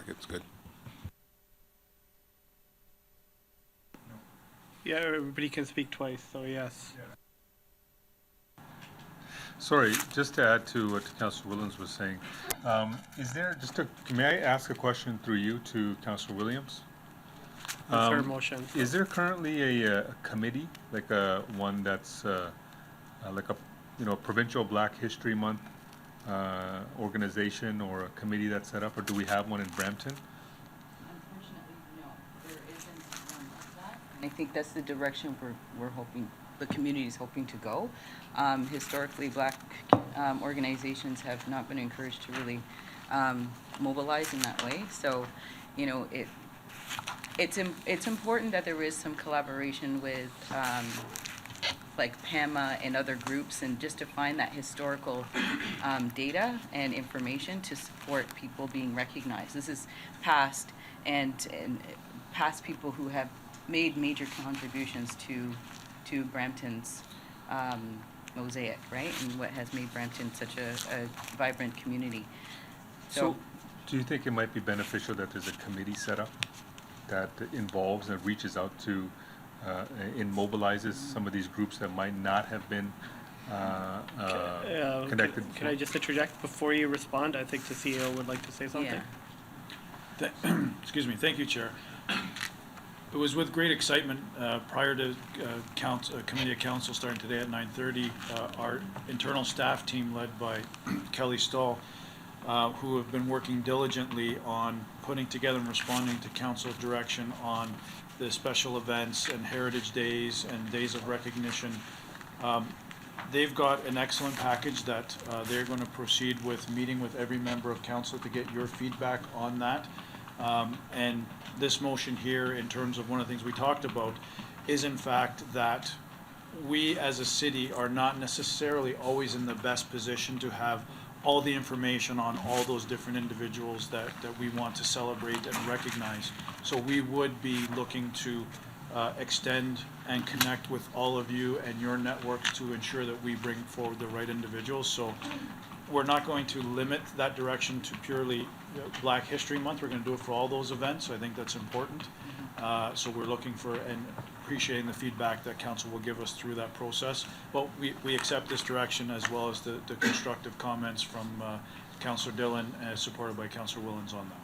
it's good. Yeah, everybody can speak twice, so yes. Sorry, just to add to what Councillor Williams was saying, may I ask a question through you to Councillor Williams? That's our motion. Is there currently a committee, like one that's like a provincial Black History Month organization, or a committee that's set up, or do we have one in Brampton? Unfortunately, no, there isn't one like that. And I think that's the direction we're hoping, the community is hoping to go. Historically, Black organizations have not been encouraged to really mobilize in that way. So, it's important that there is some collaboration with like PAMA and other groups, and just to find that historical data and information to support people being recognized. This is past and past people who have made major contributions to Brampton's mosaic, right? And what has made Brampton such a vibrant community. So do you think it might be beneficial that there's a committee set up that involves and reaches out to and mobilizes some of these groups that might not have been connected? Can I just interject before you respond? I think the CEO would like to say something. Excuse me. Thank you, Chair. It was with great excitement prior to Committee of Council starting today at 9:30. Our internal staff team, led by Kelly Stahl, who have been working diligently on putting together and responding to Council's direction on the special events and Heritage Days and Days of Recognition. They've got an excellent package that they're going to proceed with, meeting with every member of Council to get your feedback on that. And this motion here, in terms of one of the things we talked about, is in fact that we as a city are not necessarily always in the best position to have all the information on all those different individuals that we want to celebrate and recognize. So we would be looking to extend and connect with all of you and your networks to ensure that we bring forward the right individuals. So we're not going to limit that direction to purely Black History Month. We're going to do it for all those events. So I think that's important. So we're looking for and appreciating the feedback that council will give us through that process. But we accept this direction as well as the constructive comments from Councillor Dillon, supported by Councillor Willens on that.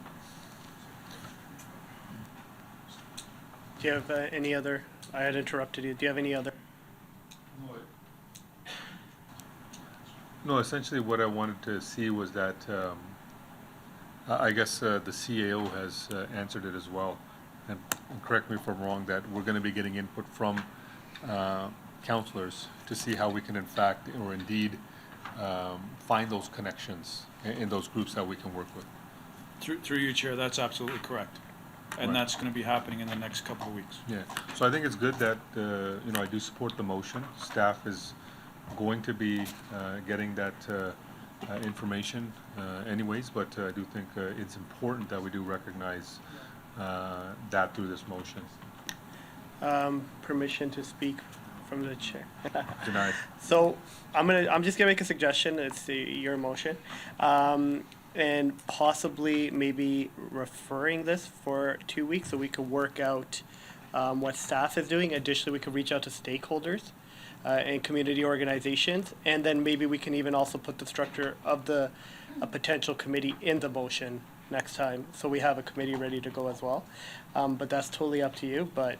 Do you have any other, I had interrupted you, do you have any other? No, essentially what I wanted to see was that, I guess the CAO has answered it as well. And correct me if I'm wrong, that we're gonna be getting input from counselors to see how we can in fact, or indeed, find those connections in those groups that we can work with. Through you, Chair, that's absolutely correct. And Right. that's gonna be happening in the next couple of weeks. Yeah, so I think it's good that, you know, I do support the motion. Staff is going to be getting that information anyways, but I do think it's important that we do recognize that through this motion. Permission to speak from the chair. Denied. So I'm just gonna make a suggestion. It's your motion. And possibly maybe referring this for 2 weeks so we could work out what staff is doing. Additionally, we could reach out to stakeholders and community organizations. And then maybe we can even also put the structure of a potential committee in the motion next time. So we have a committee ready to go as well. But that's totally up to you. But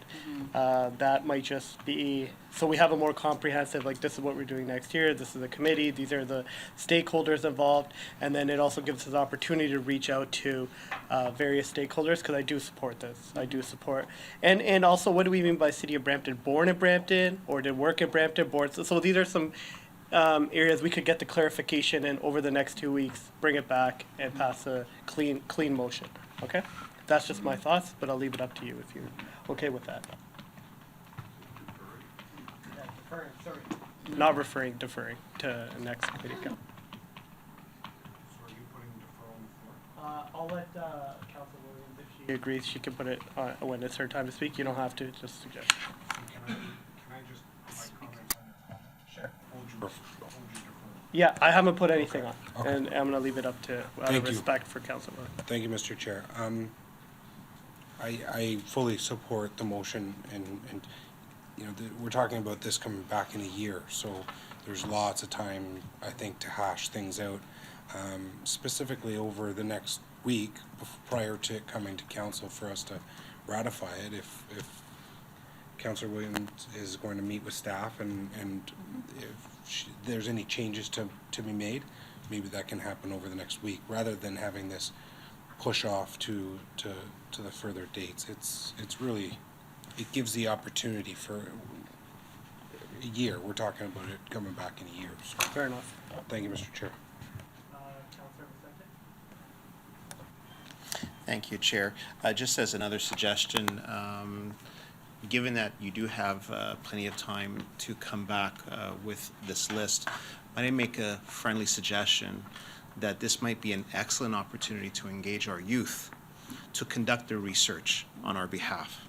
that might just be, so we have a more comprehensive, like this is what we're doing next year. This is the committee. These are the stakeholders involved. And then it also gives us the opportunity to reach out to various stakeholders because I do support this. I do support. And also, what do we mean by City of Brampton? Born in Brampton or did work in Brampton? Born. So these are some areas we could get the clarification and over the next 2 weeks, bring it back and pass a clean motion. Okay? That's just my thoughts, but I'll leave it up to you if you're okay with that. Not referring, deferring to next committee. I'll let Council Williams, if she agrees, she can put it when it's her time to speak. You don't have to, just suggest. Yeah, I haven't put anything on, Okay. and I'm gonna leave it up to, out of Thank you. respect for Council Williams. Thank you, Mr. Chair. I fully support the motion and, you know, we're talking about this coming back in a year, so there's lots of time, I think, to hash things out. Specifically over the next week, prior to it coming to council for us to ratify it, if Councillor Williams is going to meet with staff and if there's any changes to be made, maybe that can happen over the next week, rather than having this push off to the further dates. It's really, it gives the opportunity for a year. We're talking about it coming back in a year. So. Fair enough. Thank you, Mr. Chair. Thank you, Chair. Just as another suggestion, given that you do have plenty of time to come back with this list, might I make a friendly suggestion that this might be an excellent opportunity to engage our youth to conduct their research on our behalf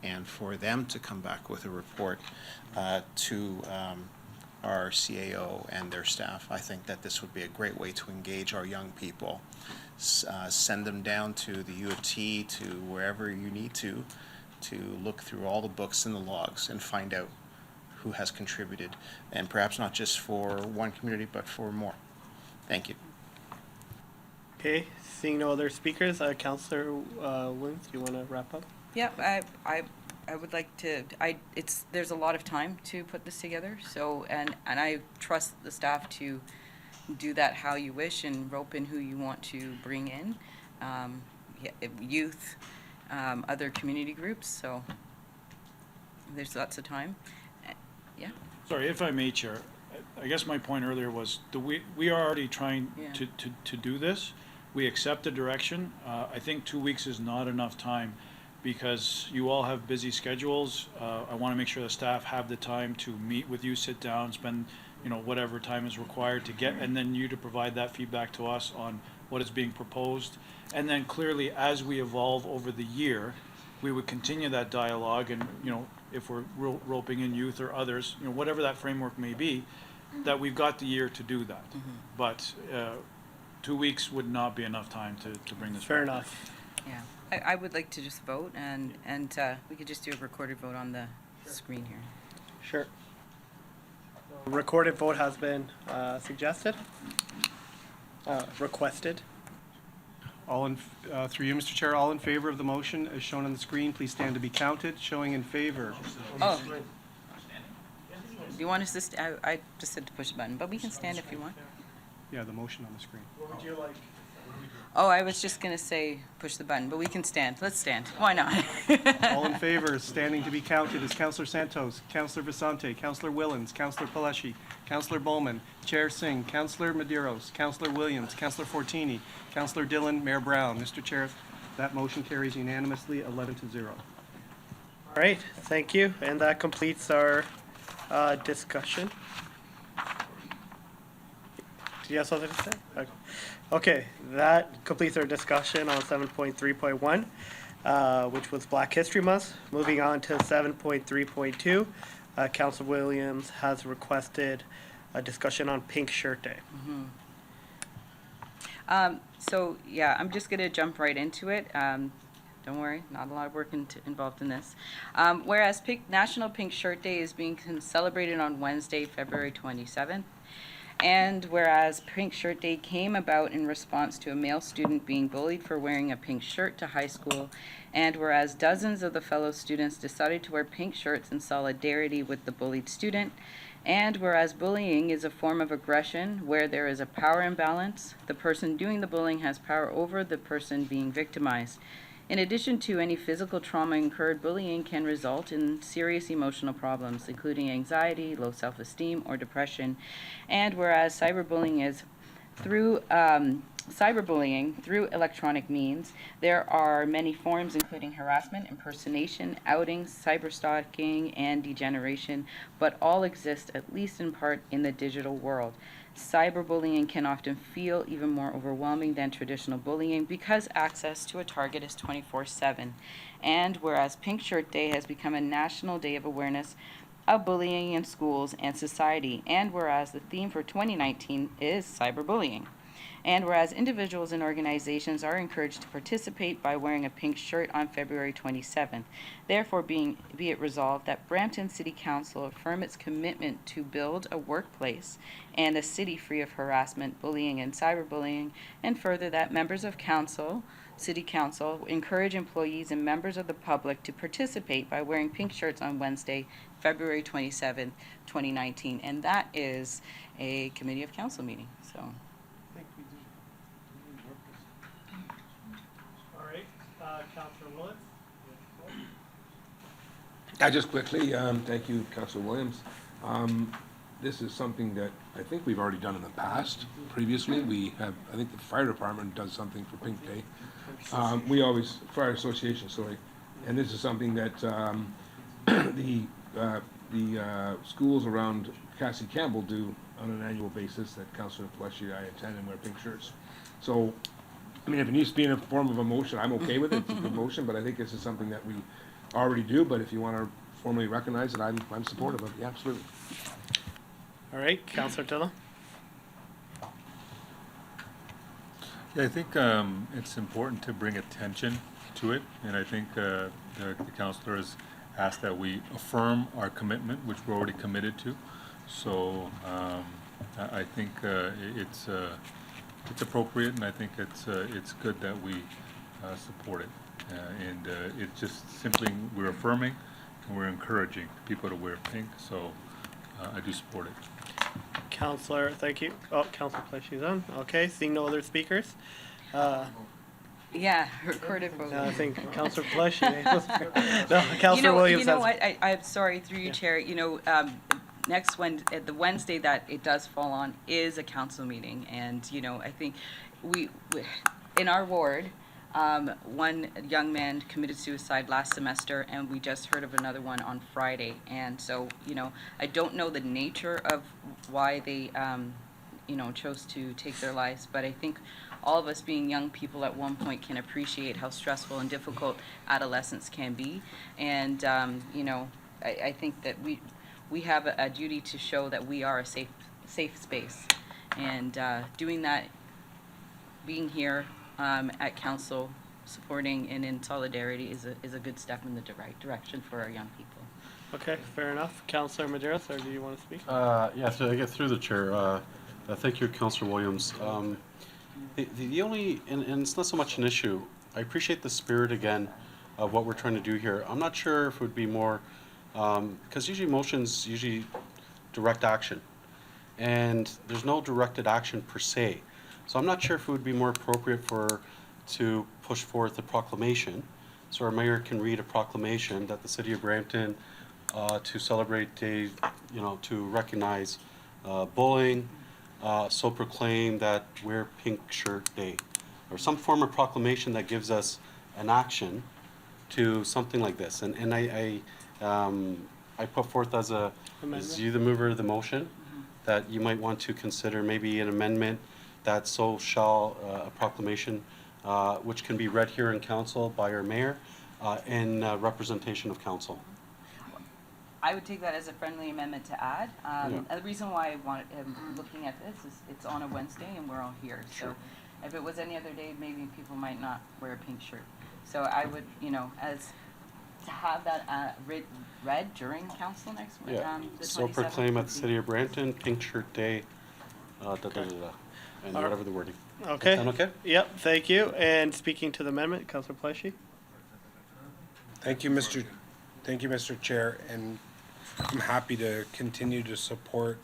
and for them to come back with a report to our CAO and their staff. I think that this would be a great way to engage our young people. Send them down to the U of T, to wherever you need to look through all the books and the logs and find out who has contributed, and perhaps not just for one community, but for more. Thank you. Okay, seeing no other speakers, Councillor Williams, do you want to wrap up? Yeah, I would like to, there's a lot of time to put this together, so, and I trust the staff to do that how you wish and rope in who you want to bring in, youth, other community groups, so there's lots of time. Yeah. Sorry, if I may, Chair, I guess my point earlier was we are already trying Yeah. to do this. We accept the direction. I think 2 weeks is not enough time because you all have busy schedules. I want to make sure the staff have the time to meet with you, sit down, spend, whatever time is required to get, and then you to provide that feedback to us on what is being proposed. And then clearly, as we evolve over the year, we would continue that dialogue and, if we're roping in youth or others, whatever that framework may be, that we've got the year to do that. But 2 weeks would not be enough time to bring this Fair back. enough. Yeah, I would like to just vote and we could just do a recorded vote on the screen here. Sure. Recorded vote has been suggested, requested. Through you, Mr. Chair, all in favor of the motion as shown on the screen, please stand to be counted. Showing in favor. Oh. Do you want us to, I just said to push the button, but we can stand if you want. Yeah, the motion on the screen. What would you like? Oh, I was just gonna say push the button, but we can stand. Let's stand. Why not? All in favor, standing to be counted is Councillor Santos, Councillor Vicente, Councillor Willens, Councillor Paleshi, Councillor Bowman, Chair Singh, Councillor Medeiros, Councillor Williams, Councillor Fortini, Councillor Dillon, Mayor Brown. Mr. Chair, that motion carries unanimously, 11-0. All right, thank you, and that completes our discussion. Do you have something to say? Okay, that completes our discussion on 7.3.1, which was Black History Month. Moving on to 7.3.2, Council Williams has requested a discussion on Pink Shirt Day. So, yeah, I'm just gonna jump right into it. Don't worry, not a lot of work involved in this. Whereas National Pink Shirt Day is being celebrated on Wednesday, February 27th. And whereas Pink Shirt Day came about in response to a male student being bullied for wearing a pink shirt to high school, and whereas dozens of the fellow students decided to wear pink shirts in solidarity with the bullied student, and whereas bullying is a form of aggression where there is a power imbalance, the person doing the bullying has power over the person being victimized. In addition to any physical trauma incurred, bullying can result in serious emotional problems, including anxiety, low self-esteem, or depression. And whereas cyberbullying is through electronic means, there are many forms including harassment, impersonation, outing, cyberstalking, and degeneration, but all exist at least in part in the digital world. Cyberbullying can often feel even more overwhelming than traditional bullying because access to a target is 24/7. And whereas Pink Shirt Day has become a national day of awareness of bullying in schools and society, and whereas the theme for 2019 is cyberbullying. And whereas individuals and organizations are encouraged to participate by wearing a pink shirt on February 27th, therefore be it resolved that Brampton City Council affirm its commitment to build a workplace and a city free of harassment, bullying, and cyberbullying, and further that members of City Council encourage employees and members of the public to participate by wearing pink shirts on Wednesday, February 27th, 2019. And that is a Committee of Council meeting, so. Councillor Willis? Just quickly, thank you, Councillor Williams. This is something that I think we've already done in the past. Previously, I think the fire department does something for Pink Day. Fire association, sorry. And this is something that the schools around Cassie Campbell do on an annual basis that Councillor Paleshi and I attend and wear pink shirts. So, I mean, if it needs to be in a form of a motion, I'm okay with it. It's a good motion, but I think this is something that we already do. But if you want to formally recognize it, I'm supportive of it. Yeah, absolutely. All right, Councillor Dillon? Yeah, I think it's important to bring attention to it, and I think the councillor has asked that we affirm our commitment, which we're already committed to. So I think it's appropriate, and I think it's good that we support it. And it's just simply we're affirming and we're encouraging people to wear pink. So I do support it. Councillor, thank you. Oh, Councillor Paleshi is on. Okay, seeing no other speakers. Yeah, recorded vote. I think Councillor Paleshi. No, Councillor Williams. You know what? I'm sorry, through you, Chair. Next Wednesday, the Wednesday that it does fall on is a council meeting, and I think we in our ward, one young man committed suicide last semester, and we just heard of another one on Friday. And so, I don't know the nature of why they, chose to take their lives, but I think all of us being young people at one point can appreciate how stressful and difficult adolescence can be. And, I think that we have a duty to show that we are a safe space. And doing that, being here at council, supporting and in solidarity is a good step in the right direction for our young people. Okay, fair enough. Councillor Maderos, or do you want to speak? Yeah, so I get through the chair. Thank you, Councillor Williams. The only, and it's not so much an issue, I appreciate the spirit again of what we're trying to do here. I'm not sure if it would be more, because usually motions usually direct action, and there's no directed action per se. So I'm not sure if it would be more appropriate to push forth a proclamation, so our mayor can read a proclamation that the city of Brampton, to celebrate to recognize bullying, so proclaim that wear pink shirt day, or some form of proclamation that gives us an action to something like this. And I put forth as you the mover of the motion, that you might want to consider maybe an amendment that so shall a proclamation which can be read here in council by our mayor in representation of council. I would take that as a friendly amendment to add. Yeah. And the reason why I'm looking at this is it's on a Wednesday and we're all here. So if it was any other day, maybe people might not wear a pink shirt. So I would, as to have that read during council next week. Yeah, The so 27th proclaim at would the be- city of Brampton, pink shirt day, and whatever the wording. Okay. Sound okay? Yep, thank you. And speaking to the amendment, Councillor Pleshy? Thank you, Mr. Chair, and I'm happy to continue to support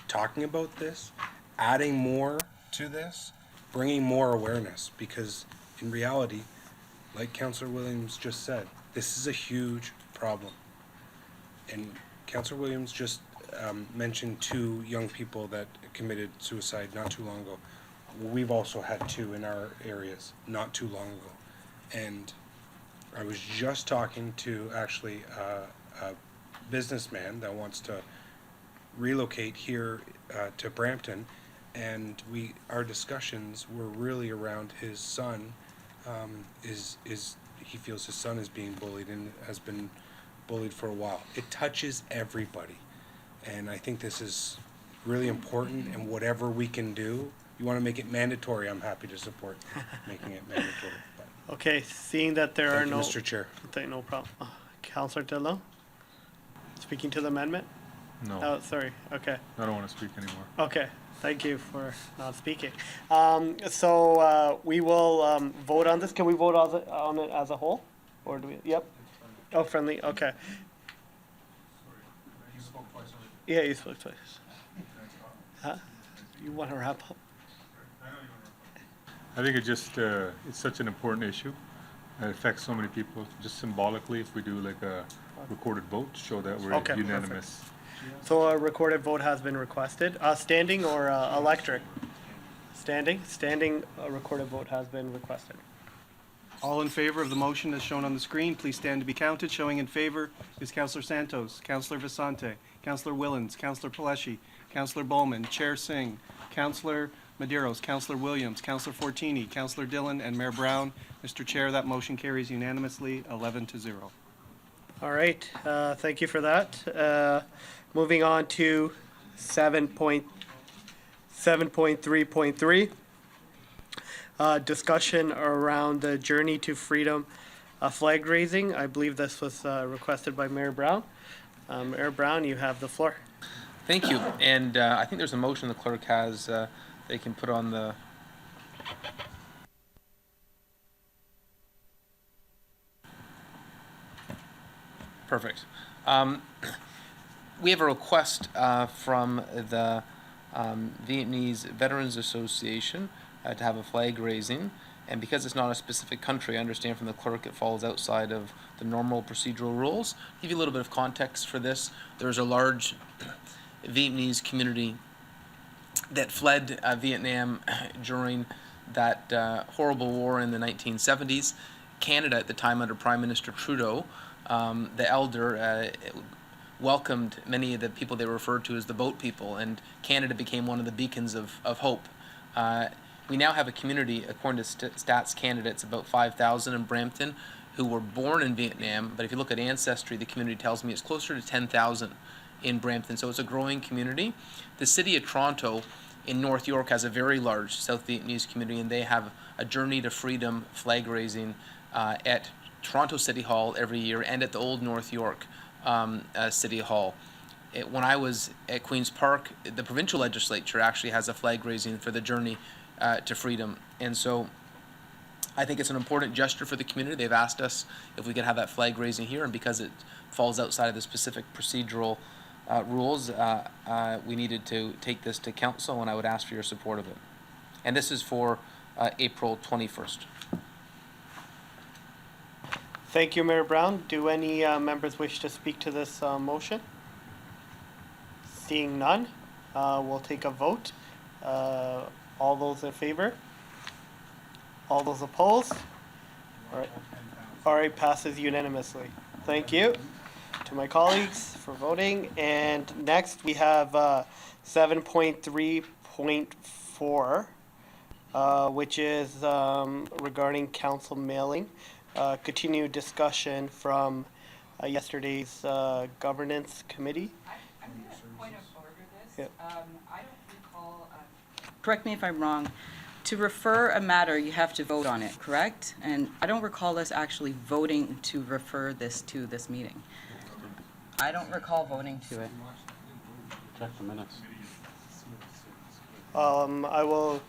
talking about this, adding more to this, bringing more awareness, because in reality, like Councillor Williams just said, this is a huge problem. And Councillor Williams just mentioned 2 young people that committed suicide not too long ago. We've also had 2 in our areas not too long ago. And I was just talking to actually a businessman that wants to relocate here to Brampton, and our discussions were really around his son. He feels his son is being bullied and has been bullied for a while. It touches everybody, and I think this is really important. And whatever we can do, you want to make it mandatory, I'm happy to support making it mandatory. Okay, seeing that there are Thank you, no... Mr. Chair. No problem. Councillor Dillon? Speaking to the amendment? No. Oh, sorry, okay. I don't want to speak anymore. Okay, thank you for not speaking. We will vote on this. Can we vote on it as a whole? Or do we, yep. Oh, friendly, okay. Yeah, you spoke twice. Huh? You want to wrap up? I think it's such an important issue. It affects so many people. Just symbolically, if we do like a recorded vote, show that we're Okay, unanimous. So a recorded vote has been requested. Standing or electric? Standing? Standing, a recorded vote has been requested. All in favor of the motion as shown on the screen, please stand to be counted. Showing in favor is Councillor Santos, Councillor Visante, Councillor Willens, Councillor Paleshi, Councillor Bowman, Chair Singh, Councillor Maderos, Councillor Williams, Councillor Fortini, Councillor Dillon, and Mayor Brown. Mr. Chair, that motion carries unanimously, 11-0. All right, thank you for that. Moving on to 7.3.3. Discussion around the Journey to Freedom flag raising. I believe this was requested by Mayor Brown. Mayor Brown, you have the floor. Thank you. And I think there's a motion the clerk has they can put on the... Perfect. We have a request from the Vietnamese Veterans Association to have a flag raising. And because it's not a specific country, I understand from the clerk it falls outside of the normal procedural rules. To give you a little bit of context for this, there's a large Vietnamese community that fled Vietnam during that horrible war in the 1970s. Canada at the time under Prime Minister Trudeau, the elder, welcomed many of the people they referred to as the boat people, and Canada became one of the beacons of hope. We now have a community, according to Stats Canada, it's about 5,000 in Brampton, who were born in Vietnam, but if you look at Ancestry, the community tells me it's closer to 10,000 in Brampton, so it's a growing community. The city of Toronto in North York has a very large South Vietnamese community, and they have a Journey to Freedom flag raising at Toronto City Hall every year and at the Old North York City Hall. When I was at Queen's Park, the provincial legislature actually has a flag raising for the Journey to Freedom. And so I think it's an important gesture for the community. They've asked us if we could have that flag raising here, and because it falls outside of the specific procedural rules, we needed to take this to council, and I would ask for your support of it. And this is for April 21st. Thank you, Mayor Brown. Do any members wish to speak to this motion? Seeing none, we'll take a vote. All those in favor? All those opposed? All right. All right, passes unanimously. Thank you to my colleagues for voting. And next we have 7.3.4, which is regarding council mailing. Continued discussion from yesterday's governance committee. I'm going to point of order this. Yep. I don't recall, correct me if I'm wrong, to refer a matter, you have to vote on it, correct? And I don't recall us actually voting to refer this to this meeting. I don't recall voting to it. Check the minutes. I will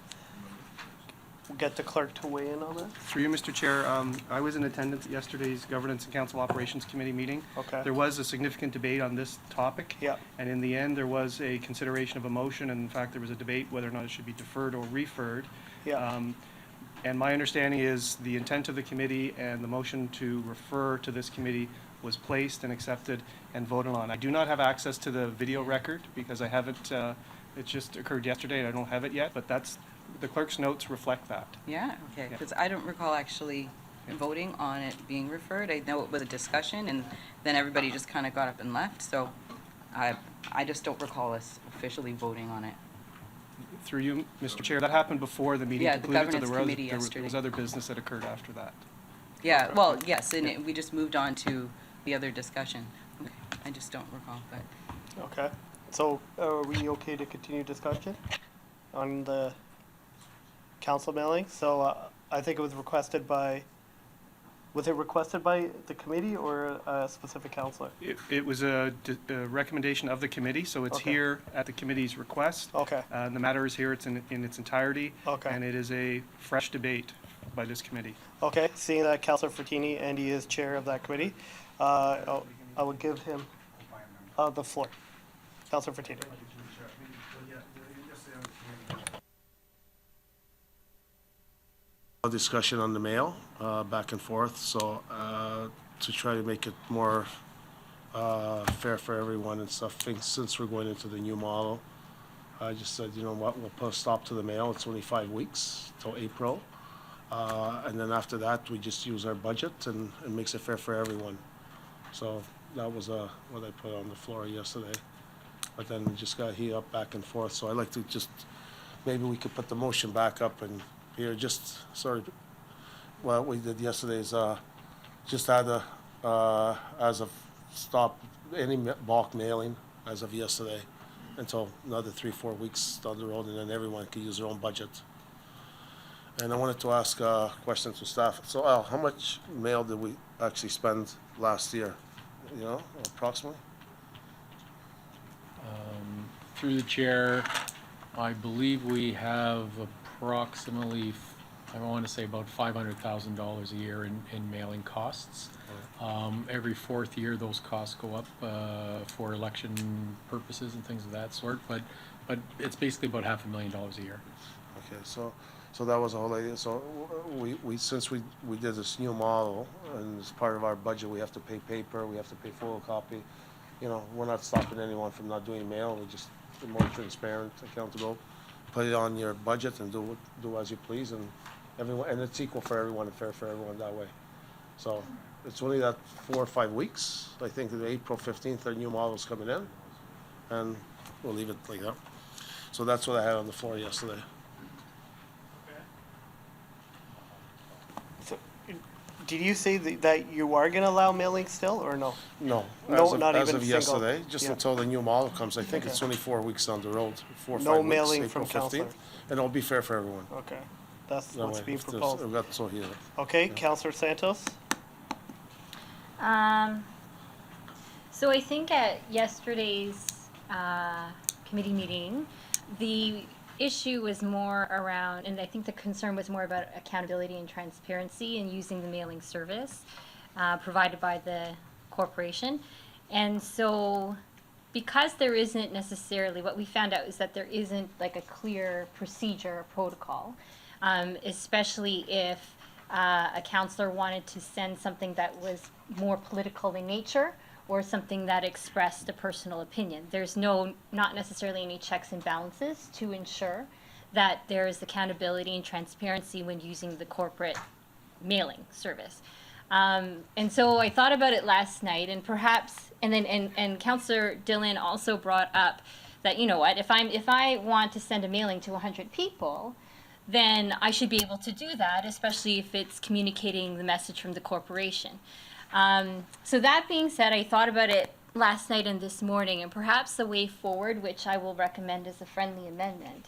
get the clerk to weigh in on that. Through you, Mr. Chair, I was in attendance at yesterday's Governance and Council Operations Committee meeting. Okay. There was a significant debate on this topic. Yeah. And in the end, there was a consideration of a motion, and in fact, there was a debate whether or not it should be deferred or referred. Yeah. And my understanding is the intent of the committee and the motion to refer to this committee was placed and accepted and voted on. I do not have access to the video record because I haven't, it just occurred yesterday and I don't have it yet, but that's, the clerk's notes reflect that. Yeah, okay, because I don't recall actually voting on it being referred. I know it was a discussion, and then everybody just kind of got up and left, so I just don't recall us officially voting on it. Through you, Mr. Chair, that happened before the meeting Yeah, the concluded, so governance there was, committee there was yesterday. other business that occurred after that. Yeah, well, yes, and we just moved on to the other discussion. Okay, I just don't recall, but. Okay. So are we okay to continue discussion on the council mailing? So I think it was requested by, was it requested by the committee or a specific councillor? It was a recommendation of the committee, so it's Okay. here at the committee's request. Okay. The matter is here, it's in its entirety. Okay. And it is a fresh debate by this committee. Okay, seeing that Councillor Fortini, and he is chair of that committee, I will give him the floor. Councillor Fortini. Discussion on the mail, back and forth, so to try to make it more fair for everyone and stuff, since we're going into the new model, I just said, you know what, we'll put a stop to the mail. It's only 5 weeks till April. And then after that, we just use our budget and it makes it fair for everyone. So that was what I put on the floor yesterday. But then we just got heat up back and forth, so I'd like to just, maybe we could put the motion back up and here, just, sorry, what we did yesterday is just add as of stop any bulk mailing as of yesterday until another 3-4 weeks down the road, and then everyone can use their own budget. And I wanted to ask a question to staff. So Al, how much mail did we actually spend last year? You know, approximately? Through the chair, I believe we have approximately, I want to say about $500,000 a year in mailing costs. Every fourth year, those costs go up for election purposes and things of that sort, but it's basically about $500,000 a year. Okay, so that was a whole idea. So we since we did this new model, and as part of our budget, we have to pay paper, we have to pay photocopy. You know, we're not stopping anyone from not doing mail. We just be more transparent, accountable. Put it on your budget and do as you please, and everyone, and it's equal for everyone and fair for everyone that way. So it's only that 4 or 5 weeks. I think that April 15th, our new model is coming in, and we'll leave it like that. So that's what I had on the floor yesterday. Did you say that you are going to allow mailing still, or no? No, No, not as even of single? yesterday, just Yeah. until the new model comes. I think Okay. it's only 4 weeks down the road, 4 or 5 No weeks. mailing April from 15th, councillors. and it'll be fair for everyone. Okay, that's That what's way, being if there's- proposed. I've got so here. Okay, Councillor Santos? So I think at yesterday's committee meeting, the issue was more around, and I think the concern was more about accountability and transparency in using the mailing service provided by the corporation. And so because there isn't necessarily, what we found out is that there isn't like a clear procedure or protocol, especially if a counselor wanted to send something that was more political in nature or something that expressed a personal opinion. There's not necessarily any checks and balances to ensure that there is accountability and transparency when using the corporate mailing service. And so I thought about it last night, and perhaps, and Councillor Dillon also brought up that, you know what, if I want to send a mailing to 100 people, then I should be able to do that, especially if it's communicating the message from the corporation. So that being said, I thought about it last night and this morning, and perhaps the way forward, which I will recommend as a friendly amendment,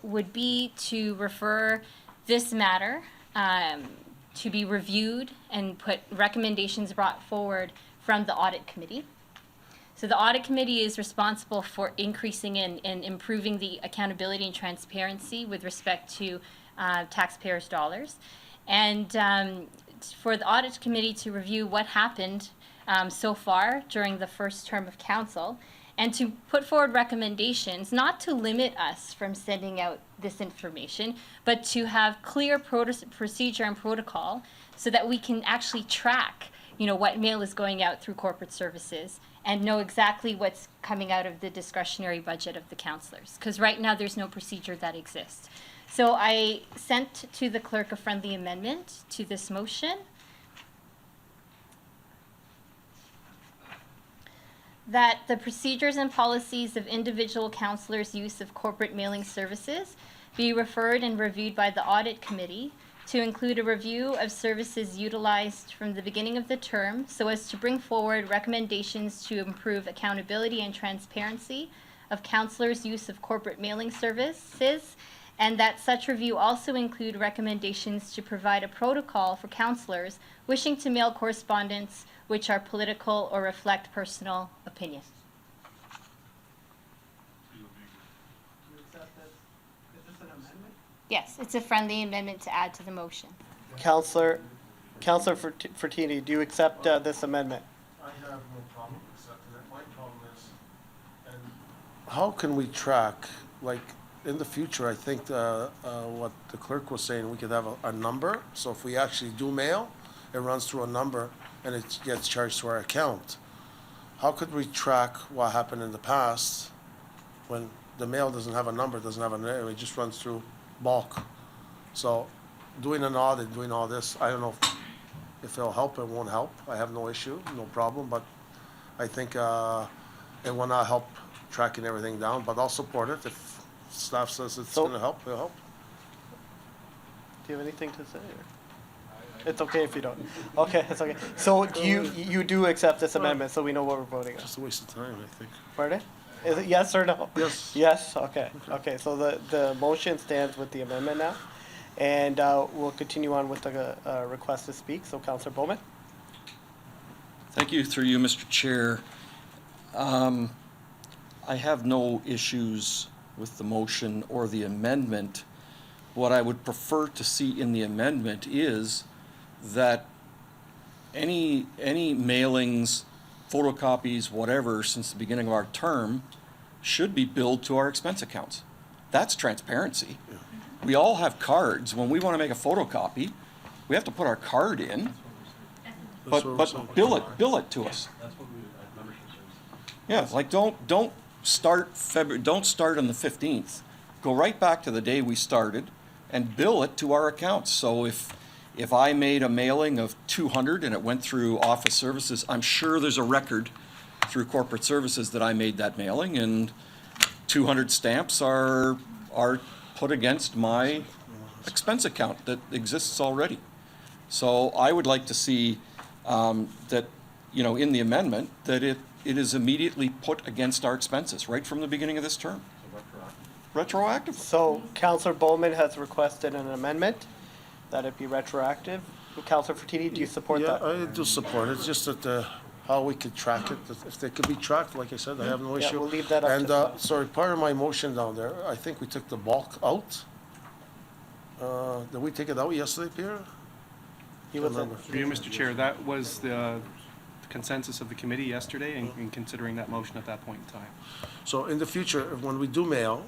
would be to refer this matter to be reviewed and put recommendations brought forward from the audit committee. So the audit committee is responsible for increasing and improving the accountability and transparency with respect to taxpayers' dollars. And for the audit committee to review what happened so far during the first term of council, and to put forward recommendations, not to limit us from sending out this information, but to have clear procedure and protocol so that we can actually track, you know, what mail is going out through corporate services and know exactly what's coming out of the discretionary budget of the councillors. Because right now there's no procedure that exists. So I sent to the clerk a friendly amendment to this motion that the procedures and policies of individual councillors' use of corporate mailing services be referred and reviewed by the audit committee to include a review of services utilized from the beginning of the term so as to bring forward recommendations to improve accountability and transparency of councillors' use of corporate mailing services, and that such review also include recommendations to provide a protocol for councillors wishing to mail correspondence which are political or reflect personal opinion. Yes, it's a friendly amendment to add to the motion. Councillor Fertini, do you accept this amendment? I have no problem accepting it. My problem is, and how can we track, like, in the future, I think what the clerk was saying, we could have a number. So if we actually do mail, it runs through a number and it gets charged to our account. How could we track what happened in the past when the mail doesn't have a number, doesn't have a name, it just runs through bulk? So doing an audit, doing all this, I don't know if it'll help, it won't help. I have no issue, no problem, but I think it will not help tracking everything down, but I'll support it. If staff says it's gonna help, it'll help. Do you have anything to say? It's okay if you don't. Okay, it's okay. So do you do accept this amendment so we know what we're voting on? Just a waste of time, I think. Pardon? Is it yes or no? Yes. Yes, okay. Okay, so the motion stands with the amendment now. And we'll continue on with the request to speak. So Councillor Bowman? Thank you, through you, Mr. Chair. I have no issues with the motion or the amendment. What I would prefer to see in the amendment is that any mailings, photocopies, whatever, since the beginning of our term should be billed to our expense accounts. That's transparency. We all have cards. When we want to make a photocopy, we have to put our card in, but bill it to us. Yeah, like don't start on the 15th. Go right back to the day we started and bill it to our accounts. So if I made a mailing of 200 and it went through office services, I'm sure there's a record through corporate services that I made that mailing, and 200 stamps are put against my expense account that exists already. So I would like to see that, you know, in the amendment, that it is immediately put against our expenses right from the beginning of this term. Retroactive. So Councillor Bowman has requested an amendment that it be retroactive. Councillor Fertini, do you support that? Yeah, I do support it. It's just that how we could track it, if they could be tracked, like I said, I have no Yeah, issue. we'll leave that up to And, staff. sorry, part of my motion down there, I think we took the bulk out. Did we take it out yesterday, Pierre? Through you, Mr. Chair, that was the consensus of the committee yesterday in considering that motion at that point in time. So in the future, when we do mail,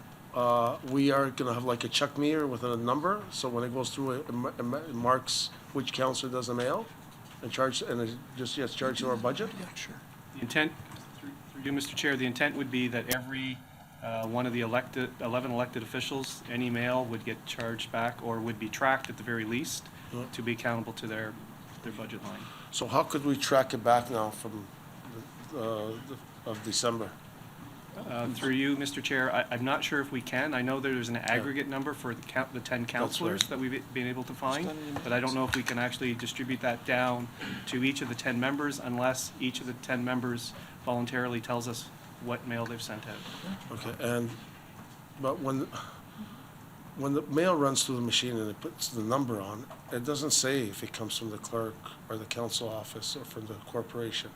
we are gonna have like a check meter with a number, so when it goes through, it marks which counselor does the mail, and charge, and it just gets charged to our budget? Yeah, sure. The intent, through you, Mr. Chair, the intent would be that every one of the 11 elected officials, any mail would get charged back or would be tracked at the very least to be accountable to their budget line. So how could we track it back now from, of December? Through you, Mr. Chair, I'm not sure if we can. I know there's an aggregate number for the 10 councillors that we've been able to find, but I don't know if we can actually distribute that down to each of the 10 members unless each of the 10 members voluntarily tells us what mail they've sent out. Okay, but when the mail runs through the machine and it puts the number on, it doesn't say if it comes from the clerk or the council office or from the corporation.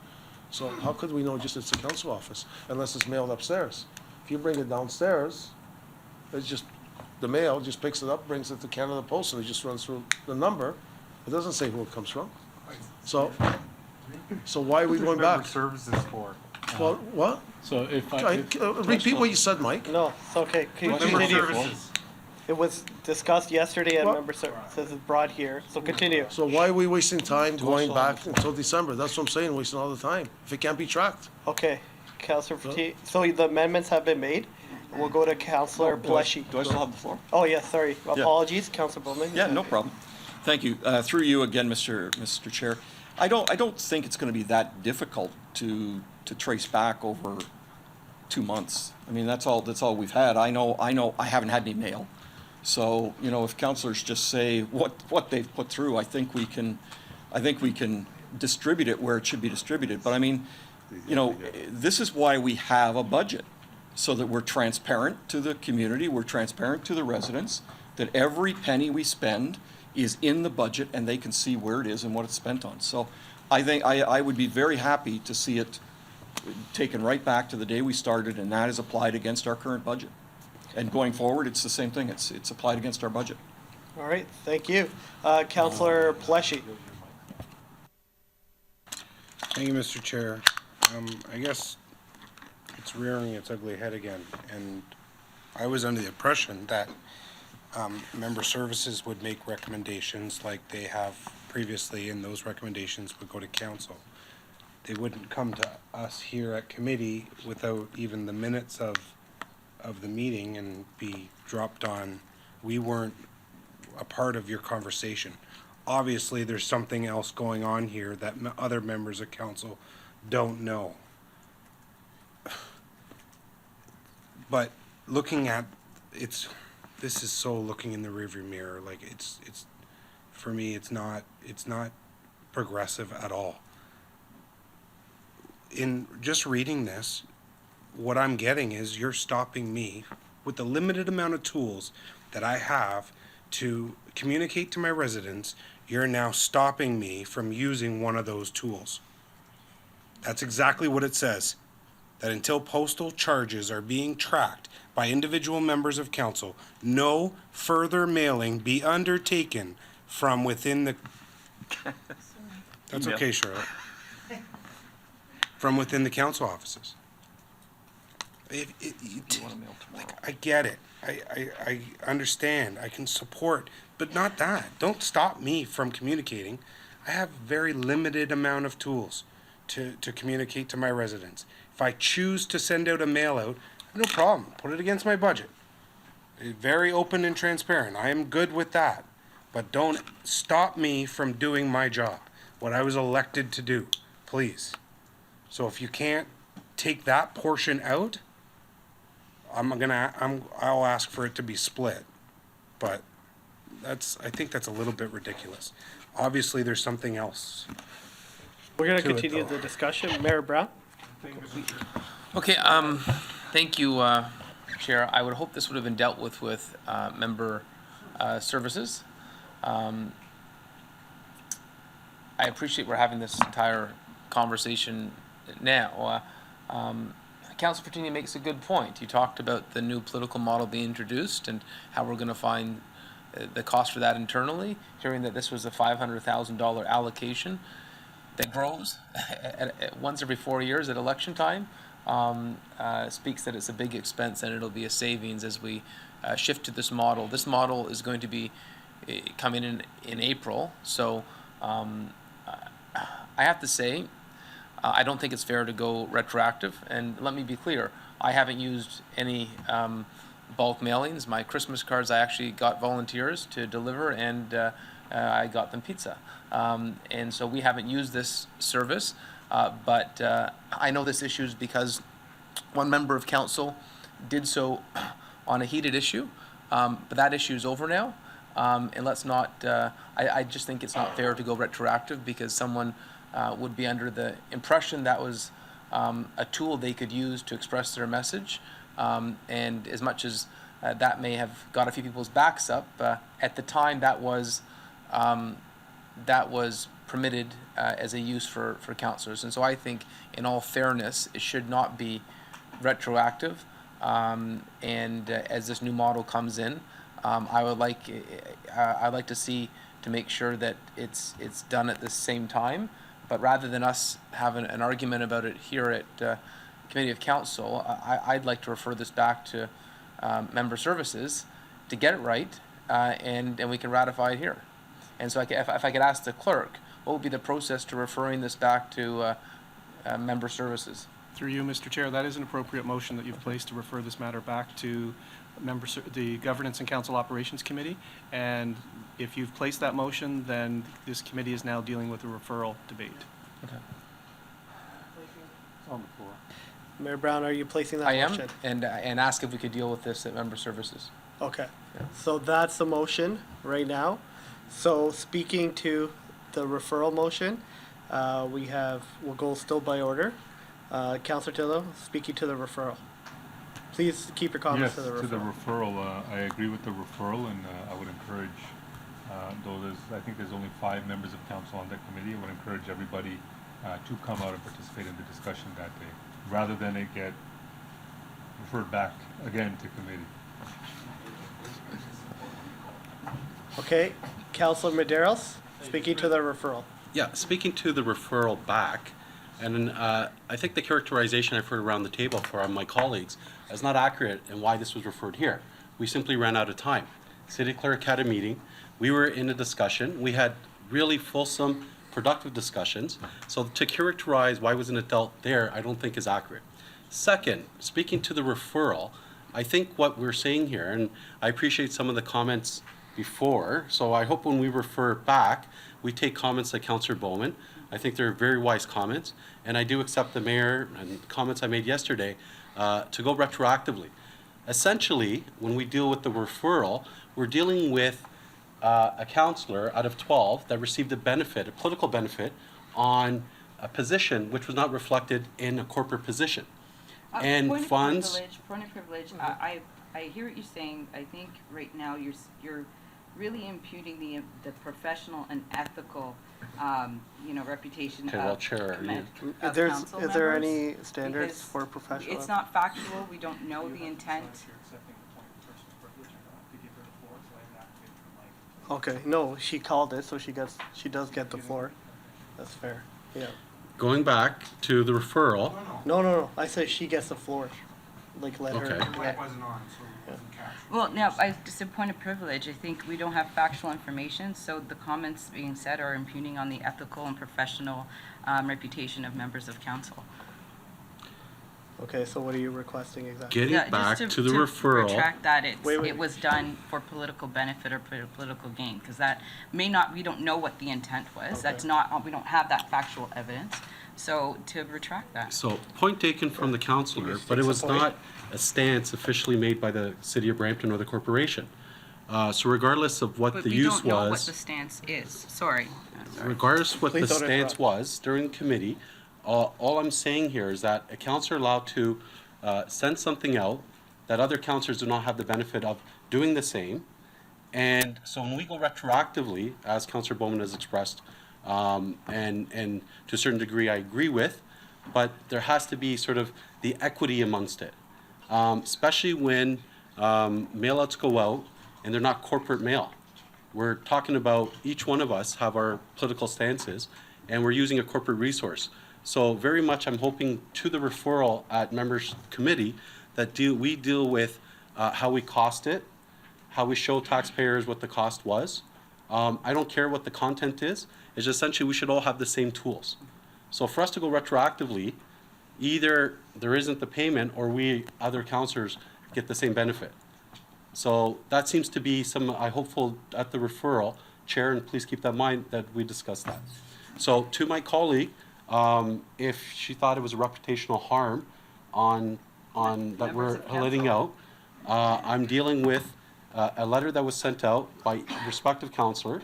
So how could we know just it's the council office unless it's mailed upstairs? If you bring it downstairs, it's just, the mail just picks it up, brings it to Canada Post, and it just runs through the number. It doesn't say who it comes from. So why are we going back? Services for. Well, what? So if I. Repeat what you said, Mike. No, it's okay. Can you Member continue? services. It was discussed yesterday at What? member services, it's brought here, so continue. So why are we wasting time going back until December? That's what I'm saying, wasting all the time, if it can't be tracked. Okay, Councillor Fati, so the amendments have been made. We'll go to Councillor Pleshy. Do I still have the floor? Oh, yes, sorry. Apologies, Councillor Bowman. Yeah, no problem. Thank you. Through you again, Mr. Chair. I don't think it's gonna be that difficult to trace back over 2 months. I mean, that's all we've had. I know I haven't had any mail. So, if councilors just say what they've put through, I think we can distribute it where it should be distributed. But I mean, this is why we have a budget, so that we're transparent to the community, we're transparent to the residents, that every penny we spend is in the budget and they can see where it is and what it's spent on. So I think I would be very happy to see it taken right back to the day we started, and that is applied against our current budget. And going forward, it's the same thing. It's applied against our budget. All right, thank you. Councillor Pleshy. Thank you, Mr. Chair. I guess it's rearing its ugly head again, and I was under the impression that member services would make recommendations like they have previously, and those recommendations would go to council. They wouldn't come to us here at committee without even the minutes of the meeting and be dropped on. We weren't a part of your conversation. Obviously, there's something else going on here that other members of council don't know. But looking at, this is so looking in the rearview mirror, like it's, for me, it's not progressive at all. In just reading this, what I'm getting is you're stopping me with the limited amount of tools that I have to communicate to my residents. You're now stopping me from using one of those tools. That's exactly what it says. That until postal charges are being tracked by individual members of council, no further mailing be undertaken from within the... That's okay, Charlotte. From within the council offices. I get it. I understand. I can support, but not that. Don't stop me from communicating. I have very limited amount of tools to communicate to my residents. If I choose to send out a mail out, no problem. Put it against my budget. Very open and transparent. I am good with that. But don't stop me from doing my job, what I was elected to do, please. So if you can't take that portion out, I'll ask for it to be split. But I think that's a little bit ridiculous. Obviously, there's something else. We're going to to it, continue though. the discussion. Mayor Brown? Okay, thank you, Chair. I would hope this would have been dealt with member services. I appreciate we're having this entire conversation now. Councilor Fortini makes a good point. You talked about the new political model being introduced and how we're going to find the cost for that internally. Hearing that this was a $500,000 allocation that grows once every 4 years at election time speaks that it's a big expense and it'll be a savings as we shift to this model. This model is going to be coming in April, so I have to say, I don't think it's fair to go retroactive. And let me be clear, I haven't used any bulk mailings. My Christmas cards, I actually got volunteers to deliver, and I got them pizza. And so we haven't used this service, but I know this issue is because one member of council did so on a heated issue, but that issue is over now. And let's not, I just think it's not fair to go retroactive because someone would be under the impression that was a tool they could use to express their message. And as much as that may have got a few people's backs up, at the time that was permitted as a use for councillors. And so I think in all fairness, it should not be retroactive. And as this new model comes in, I'd like to see to make sure that it's done at the same time. But rather than us having an argument about it here at Committee of Council, I'd like to refer this back to Member Services to get it right, and we can ratify it here. And so if I could ask the clerk, what would be the process to referring this back to Member Services? Through you, Mr. Chair, that is an appropriate motion that you've placed to refer this matter back to the Governance and Council Operations Committee. And if you've placed that motion, then this committee is now dealing with a referral debate. Okay. On the floor. Mayor Brown, are you placing that I motion? am, and ask if we could deal with this at Member Services. Okay. So that's the motion right now. So speaking to the referral motion, we'll go still by order. Councillor Tillo, speaking to the referral. Please keep your comments Yes, to the referral. to the referral, I agree with the referral, and I would encourage, though I think there's only 5 members of council on that committee, I would encourage everybody to come out and participate in the discussion that day, rather than it get referred back again to committee. Okay, Councillor Medeiros, speaking to the referral. Yeah, speaking to the referral back, and I think the characterization I've heard around the table from my colleagues is not accurate in why this was referred here. We simply ran out of time. City clerk had a meeting. We were in a discussion. We had really fulsome, productive discussions. So to characterize why wasn't it dealt there, I don't think is accurate. Second, speaking to the referral, I think what we're saying here, and I appreciate some of the comments before, so I hope when we refer back, we take comments like Councillor Bowman. I think they're very wise comments, and I do accept the mayor and comments I made yesterday to go retroactively. Essentially, when we deal with the referral, we're dealing with a councillor out of 12 that received a benefit, a political benefit, on a position which was not reflected in a corporate position. And point funds. Point of privilege. I hear what you're saying. I think right now you're really imputing the professional and ethical, reputation Okay, well, of, Chair, of Is council there members, any standards because for professional? It's not factual. We don't know the intent. Okay, no, she called it, so she does get the floor. That's fair. Yeah. Going back to the referral. No. I said she gets the floor. Like let her. Okay. Yeah. Well, now, just a point of privilege, I think we don't have factual information, so the comments being said are impugning on the ethical and professional reputation of members of council. Okay, so what are you requesting exactly? Getting Yeah, back just to the referral. retract that Wait. it was done for political benefit or political gain, because that may not, we don't know what the intent was. Okay. That's not, we don't have that factual evidence, so to retract that. So, point taken from the councillor, but it was not a stance officially made by the city of Brampton or the corporation. So regardless of what But the we use don't know what was, the stance is. Sorry. regardless what the Please don't stance interrupt. was during committee, all I'm saying here is that a councillor allowed to send something out that other councillors do not have the benefit of doing the same. And so when we go retroactively, as Councillor Bowman has expressed, and to a certain degree I agree with, but there has to be sort of the equity amongst it, especially when mail-outs go out and they're not corporate mail. We're talking about each one of us have our political stances, and we're using a corporate resource. So very much I'm hoping to the referral at members committee that we deal with how we cost it, how we show taxpayers what the cost was. I don't care what the content is. It's just essentially we should all have the same tools. So for us to go retroactively, either there isn't the payment or we, other councillors, get the same benefit. So that seems to be I'm hopeful at the referral, Chair, and please keep that in mind that we discussed that. So to my colleague, if she thought it was a reputational harm on that we're letting out, I'm dealing with a letter that was sent out by respective councillor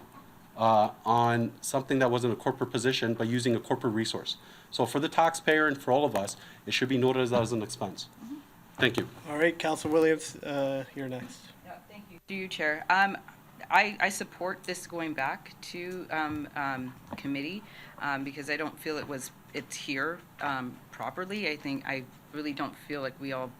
on something that wasn't a corporate position, but using a corporate resource. So for the taxpayer and for all of us, it should be noted as an expense. Thank you. All right, Councillor Williams, you're next. Yeah, thank you. To you, Chair. I support this going back to committee because I don't feel it's here properly. I really don't feel like we all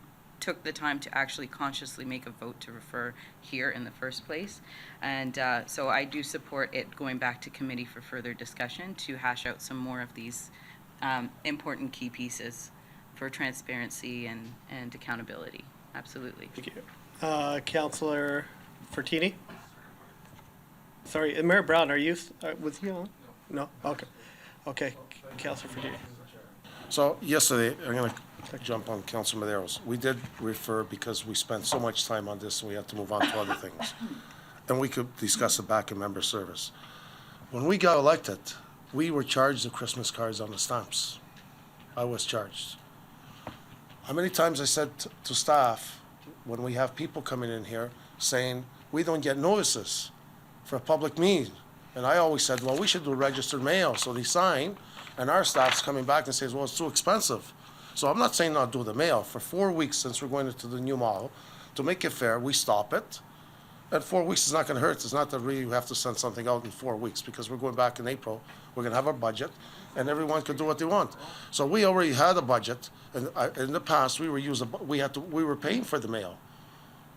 took the time to actually consciously make a vote to refer here in the first place. And so I do support it going back to committee for further discussion to hash out some more of these important key pieces for transparency and accountability. Absolutely. Thank you. Councillor Fortini? Sorry, Mayor Brown, was he on? No? Okay. Okay, Councillor Fortini. So yesterday, I'm going to jump on Councilor Madero's. We did refer because we spent so much time on this and we had to move on to other things. And we could discuss it back in member service. When we got elected, we were charged the Christmas cards on the stamps. I was charged. How many times I said to staff, when we have people coming in here saying, we don't get notices for a public meeting. And I always said, well, we should do registered mail. So they sign, and our staff's coming back and says, well, it's too expensive. So I'm not saying not do the mail. For 4 weeks since we're going into the new model, to make it fair, we stop it. And 4 weeks is not going to hurt. It's not that we have to send something out in 4 weeks because we're going back in April. We're going to have our budget, and everyone can do what they want. So we already had a budget, and in the past we were paying for the mail.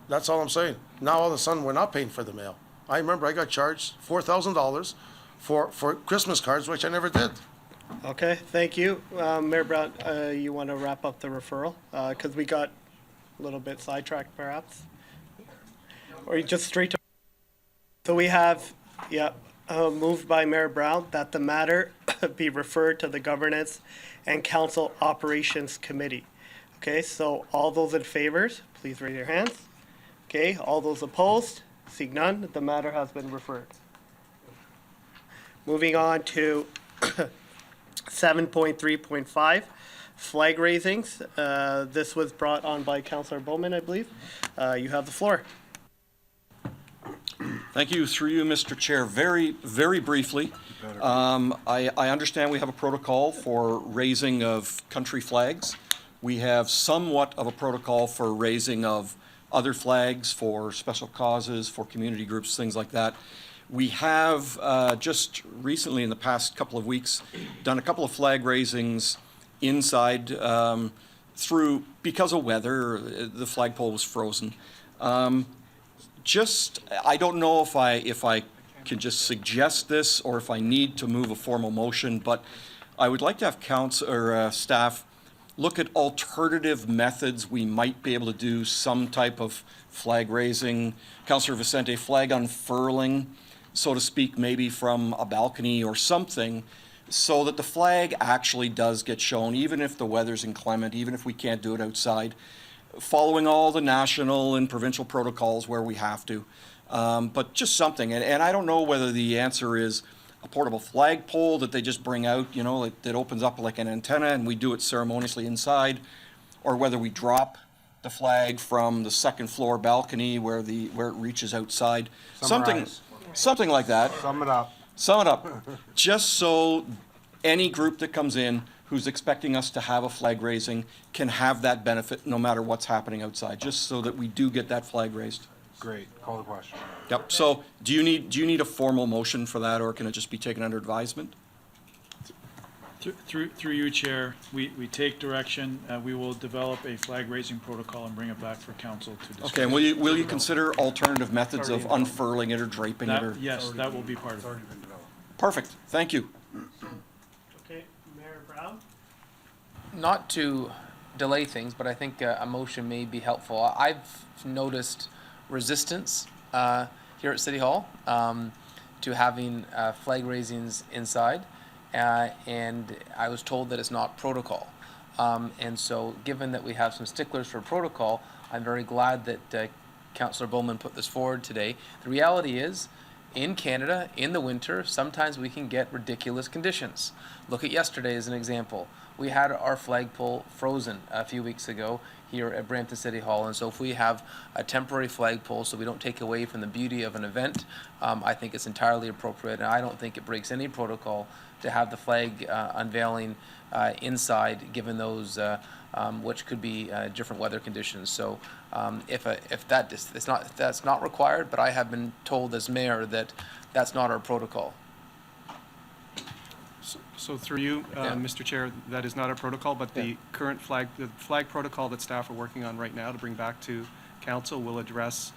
That's all I'm saying. Now all of a sudden we're not paying for the mail. I remember I got charged $4,000 for Christmas cards, which I never did. Okay, thank you. Mayor Brown, you want to wrap up the referral? Because we got a little bit sidetracked perhaps? Or you just straight to... So we have, moved by Mayor Brown that the matter be referred to the Governance and Council Operations Committee. Okay, so all those in favor, please raise your hands. Okay, all those opposed, seeing none, the matter has been referred. Moving on to 7.3.5, flag raisings. This was brought on by Councillor Bowman, I believe. You have the floor. Thank you. Through you, Mr. Chair. Very, very briefly, I understand we have a protocol for raising of country flags. We have somewhat of a protocol for raising of other flags for special causes, for community groups, things like that. We have just recently, in the past couple of weeks, done a couple of flag raisings inside because of weather. The flagpole was frozen. I don't know if I can just suggest this or if I need to move a formal motion, but I would like to have council or staff look at alternative methods we might be able to do some type of flag raising. Councillor Vicente, flag unfurling, so to speak, maybe from a balcony or something, so that the flag actually does get shown, even if the weather's inclement, even if we can't do it outside, following all the national and provincial protocols where we have to. But just something, and I don't know whether the answer is a portable flagpole that they just bring out, that opens up like an antenna and we do it ceremoniously inside, or whether we drop the flag from the second floor balcony where it reaches outside. Something like that. Sum it up. Just so any group that comes in who's expecting us to have a flag raising can have that benefit no matter what's happening outside, just so that we do get that flag raised. Great. Call the question. Yep, so do you need a formal motion for that, or can it just be taken under advisement? Through you, Chair, we take direction. We will develop a flag raising protocol and bring it back for council to discuss. Okay, and will you consider alternative methods of unfurling it or draping it or? Yes, that will be part of it. Perfect, thank you. Okay, Mayor Brown? Not to delay things, but I think a motion may be helpful. I've noticed resistance here at City Hall to having flag raisings inside, and I was told that it's not protocol. And so, given that we have some sticklers for protocol, I'm very glad that Councillor Bowman put this forward today. The reality is, in Canada, in the winter, sometimes we can get ridiculous conditions. Look at yesterday as an example. We had our flagpole frozen a few weeks ago here at Brampton City Hall, and so if we have a temporary flagpole so we don't take away from the beauty of an event, I think it's entirely appropriate, and I don't think it breaks any protocol to have the flag unveiling inside, given those which could be different weather conditions. So if that's not required, but I have been told as mayor that that's not our protocol. So through you, Mr. Chair, that is not a protocol, but the current flag protocol that staff are working on right now to bring back to council will address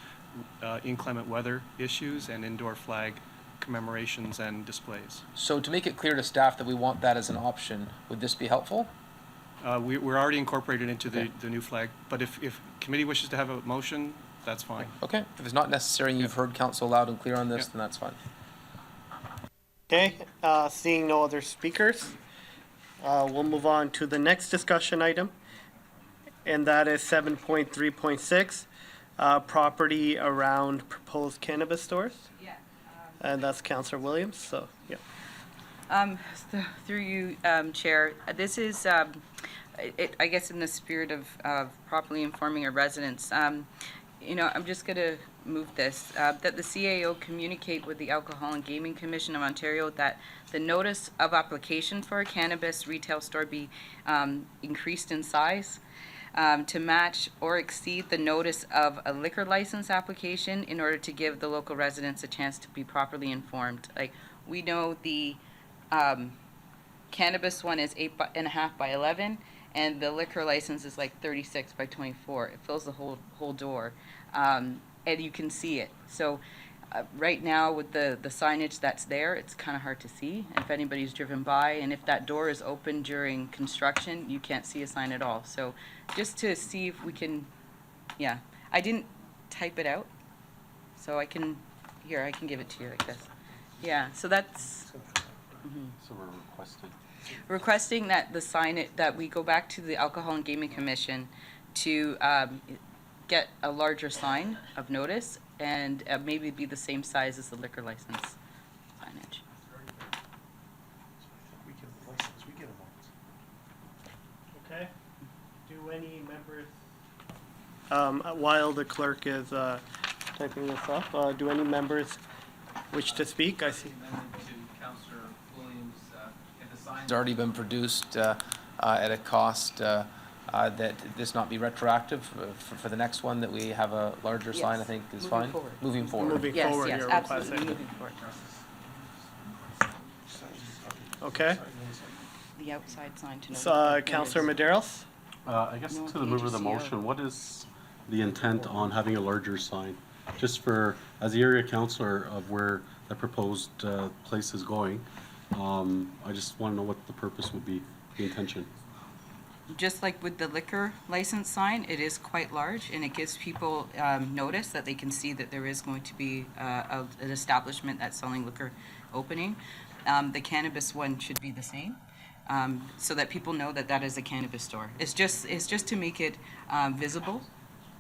inclement weather issues and indoor flag commemorations and displays. So to make it clear to staff that we want that as an option, would this be helpful? We're already incorporated into the new flag, but if committee wishes to have a motion, that's fine. Okay, if it's not necessary and you've heard council loud and clear on this, then that's fine. Okay, seeing no other speakers, we'll move on to the next discussion item, and that is 7.3.6, property around proposed cannabis stores. Yeah. And that's Councillor Williams, so, yeah. Through you, Chair, this is, I guess in the spirit of properly informing our residents, I'm just going to move this, that the CAO communicate with the Alcohol and Gaming Commission of Ontario that the notice of application for a cannabis retail store be increased in size to match or exceed the notice of a liquor license application in order to give the local residents a chance to be properly informed. Like, we know the cannabis one is 8.5 by 11, and the liquor license is like 36 by 24. It fills the whole door, and you can see it. So right now with the signage that's there, it's kind of hard to see if anybody's driven by, and if that door is open during construction, you can't see a sign at all. So just to see if we can, I didn't type it out, so I can give it to you like this. Yeah, so that's. So we're requesting that that we go back to the Alcohol and Gaming Commission to get a larger sign of notice and maybe be the same size as the liquor license signage. Okay. Do any members, while the clerk is typing this up, do any members wish to speak? I see. It's already been produced at a cost that this not be retroactive for the next one, that we have a larger sign, I think is fine. Moving forward. Yes, absolutely, moving forward. Okay. The outside sign to know. So, Councillor Medeiros? I guess to the mover of the motion, what is the intent on having a larger sign? Just for, as the area councillor of where the proposed place is going, I just want to know what the purpose would be, the intention. Just like with the liquor license sign, it is quite large, and it gives people notice that they can see that there is going to be an establishment that's selling liquor opening. The cannabis one should be the same, so that people know that that is a cannabis store. It's just to make it visible,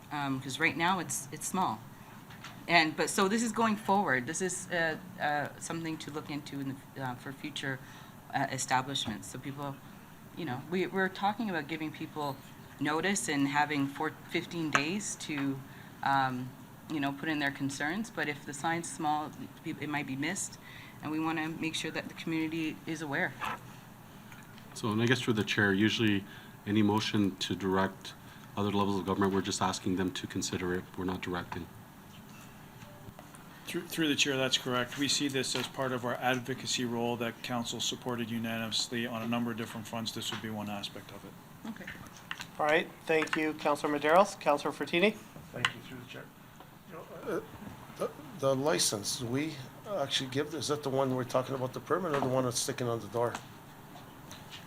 because right now it's small. But so this is going forward. This is something to look into for future establishments. So people, we're talking about giving people notice and having 15 days to, put in their concerns. But if the sign's small, it might be missed, and we want to make sure that the community is aware. So, and I guess through the chair, usually any motion to direct other levels of government, we're just asking them to consider it. We're not directing. Through the chair, that's correct. We see this as part of our advocacy role that council supported unanimously on a number of different fronts. This would be one aspect of it. Okay. All right, thank you, Councillor Maderos. Councillor Fortini? Thank you, through the chair. The license, do we actually give, is that the one we're talking about, the permit, or the one that's sticking on the door?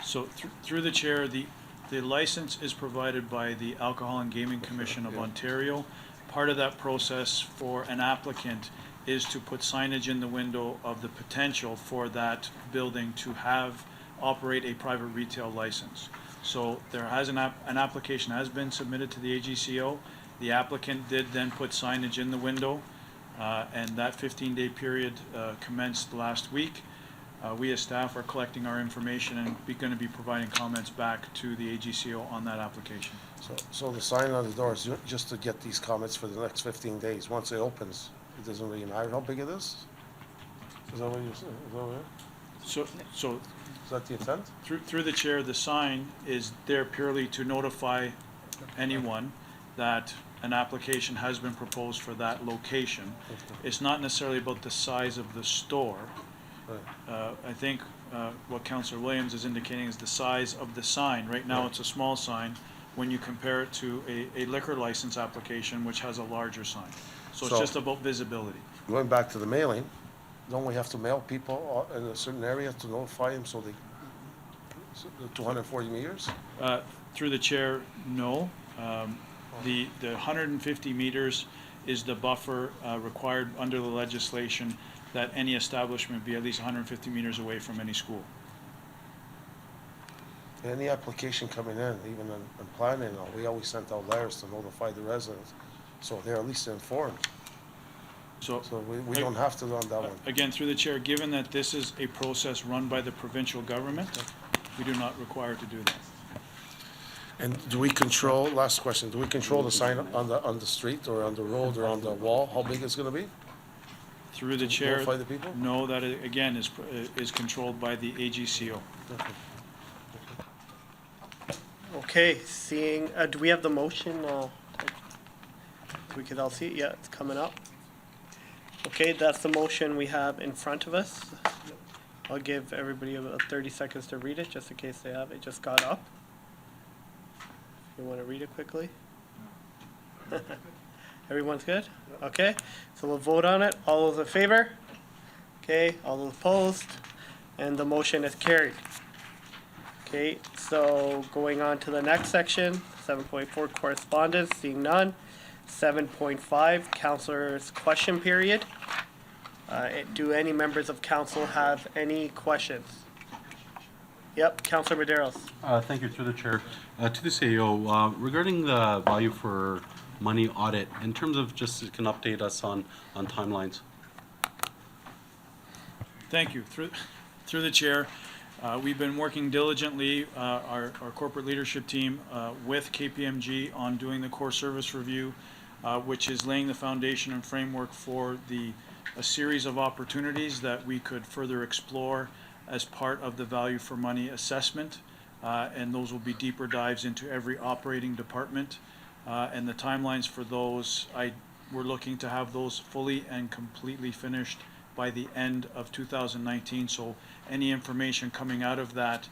So through the chair, the license is provided by the Alcohol and Gaming Commission of Ontario. Part of that process for an applicant is to put signage in the window of the potential for that building to operate a private retail license. So there has an application has been submitted to the AGCO. The applicant did then put signage in the window, and that 15-day period commenced last week. We as staff are collecting our information and going to be providing comments back to the AGCO on that application. So the sign on the door is just to get these comments for the next 15 days. Once it opens, it doesn't really matter how big it is? Is that what you're saying? Is that what So is that the intent? through the chair, the sign is there purely to notify anyone that an application has been proposed for that location. It's not necessarily about the size of the store. I think what Councillor Williams is indicating is the size of the sign. Right now, it's a small sign when you compare it to a liquor license application, which has a larger sign. So it's just about visibility. Going back to the mailing, don't we have to mail people in a certain area to notify them so the 240 meters? Through the chair, no. The 150 meters is the buffer required under the legislation that any establishment be at least 150 meters away from any school. Any application coming in, even in planning, we always sent out letters to notify the residents, so they're at least informed. So we don't have to run that one. Again, through the chair, given that this is a process run by the provincial government, we do not require to do that. And do we control, last question, do we control the sign on the street or on the road or on the wall, how big it's gonna be? Through the chair, notify the people? no, that again is controlled by the AGCO. Okay, seeing, do we have the motion? We could all see it, yeah, it's coming up. Okay, that's the motion we have in front of us. I'll give everybody about 30 seconds to read it, just in case they have, it just got up. You want to read it quickly? Everyone's good? Okay, so we'll vote on it. All those in favor? Okay, all those opposed? And the motion is carried. Okay, so going on to the next section, 7.4 correspondence, seeing none. 7.5 councilors' question period. Do any members of council have any questions? Yep, Councilor Maderos. Thank you, through the chair. To the CAO, regarding the value for money audit, in terms of just, you can update us on timelines. Thank you. Through the chair, we've been working diligently, our corporate leadership team, with KPMG on doing the core service review, which is laying the foundation and framework for a series of opportunities that we could further explore as part of the value for money assessment. And those will be deeper dives into every operating department. And the timelines for those, we're looking to have those fully and completely finished by the end of 2019. So any information coming out of that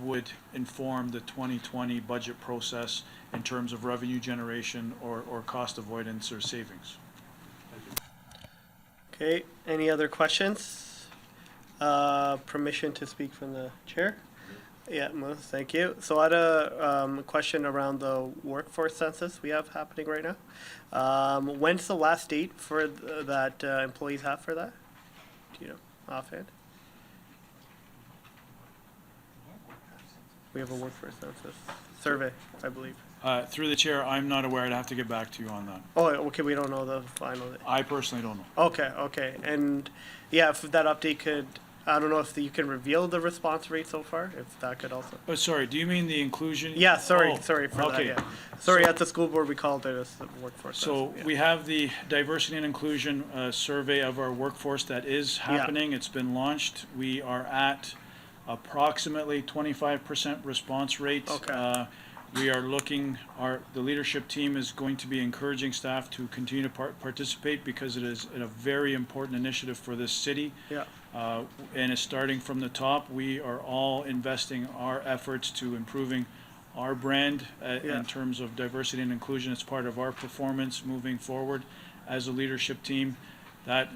would inform the 2020 budget process in terms of revenue generation or cost avoidance or savings. Okay, any other questions? Permission to speak from the chair? Yeah, thank you. So I had a question around the workforce census we have happening right now. When's the last date for that employees have for that? Do you know offhand? We have a workforce census survey, I believe. Through the chair, I'm not aware. I'd have to get back to you on that. Oh, okay, we don't know the final. I personally don't know. Okay, and yeah, if that update could, I don't know if you can reveal the response rate so far, if that could also. Oh, sorry, do you mean the inclusion? Yeah, sorry Oh, for that, okay. yeah. Sorry, at the school board, we called it as the workforce. So census, yeah. we have the diversity and inclusion survey of our workforce that is happening. It's been launched. We are at approximately 25% response rate. Okay. We are looking, the leadership team is going to be encouraging staff to continue to participate because it is a very important initiative for this city. Yeah. And it's starting from the top. We are all investing our efforts to improving our brand Yeah. in terms of diversity and inclusion. It's part of our performance moving forward as a leadership team. That,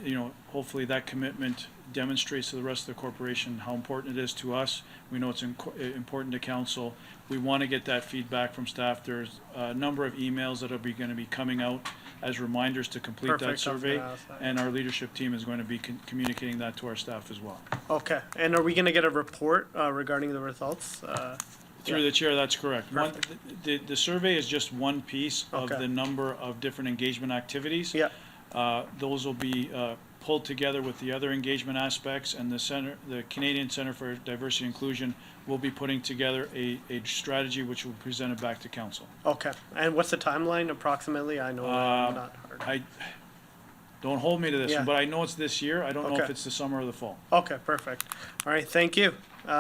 hopefully that commitment demonstrates to the rest of the corporation how important it is to us. We know it's important to council. We want to get that feedback from staff. There's a number of emails that are going to be coming out as reminders to complete that Perfect, I was survey. gonna ask that. And our leadership team is going to be communicating that to our staff as well. Okay, and are we gonna get a report regarding the results? Through the chair, that's correct. The survey is just one piece of Okay. the number of different engagement activities. Yeah. Those will be pulled together with the other engagement aspects, and the Canadian Centre for Diversity and Inclusion will be putting together a strategy which will be presented back to council. Okay, and what's the timeline approximately? I know I'm not hard. Don't hold me to this Yeah. one, but I know it's this year. I don't know if Okay. it's the summer or the fall. Okay, perfect. All right, thank you.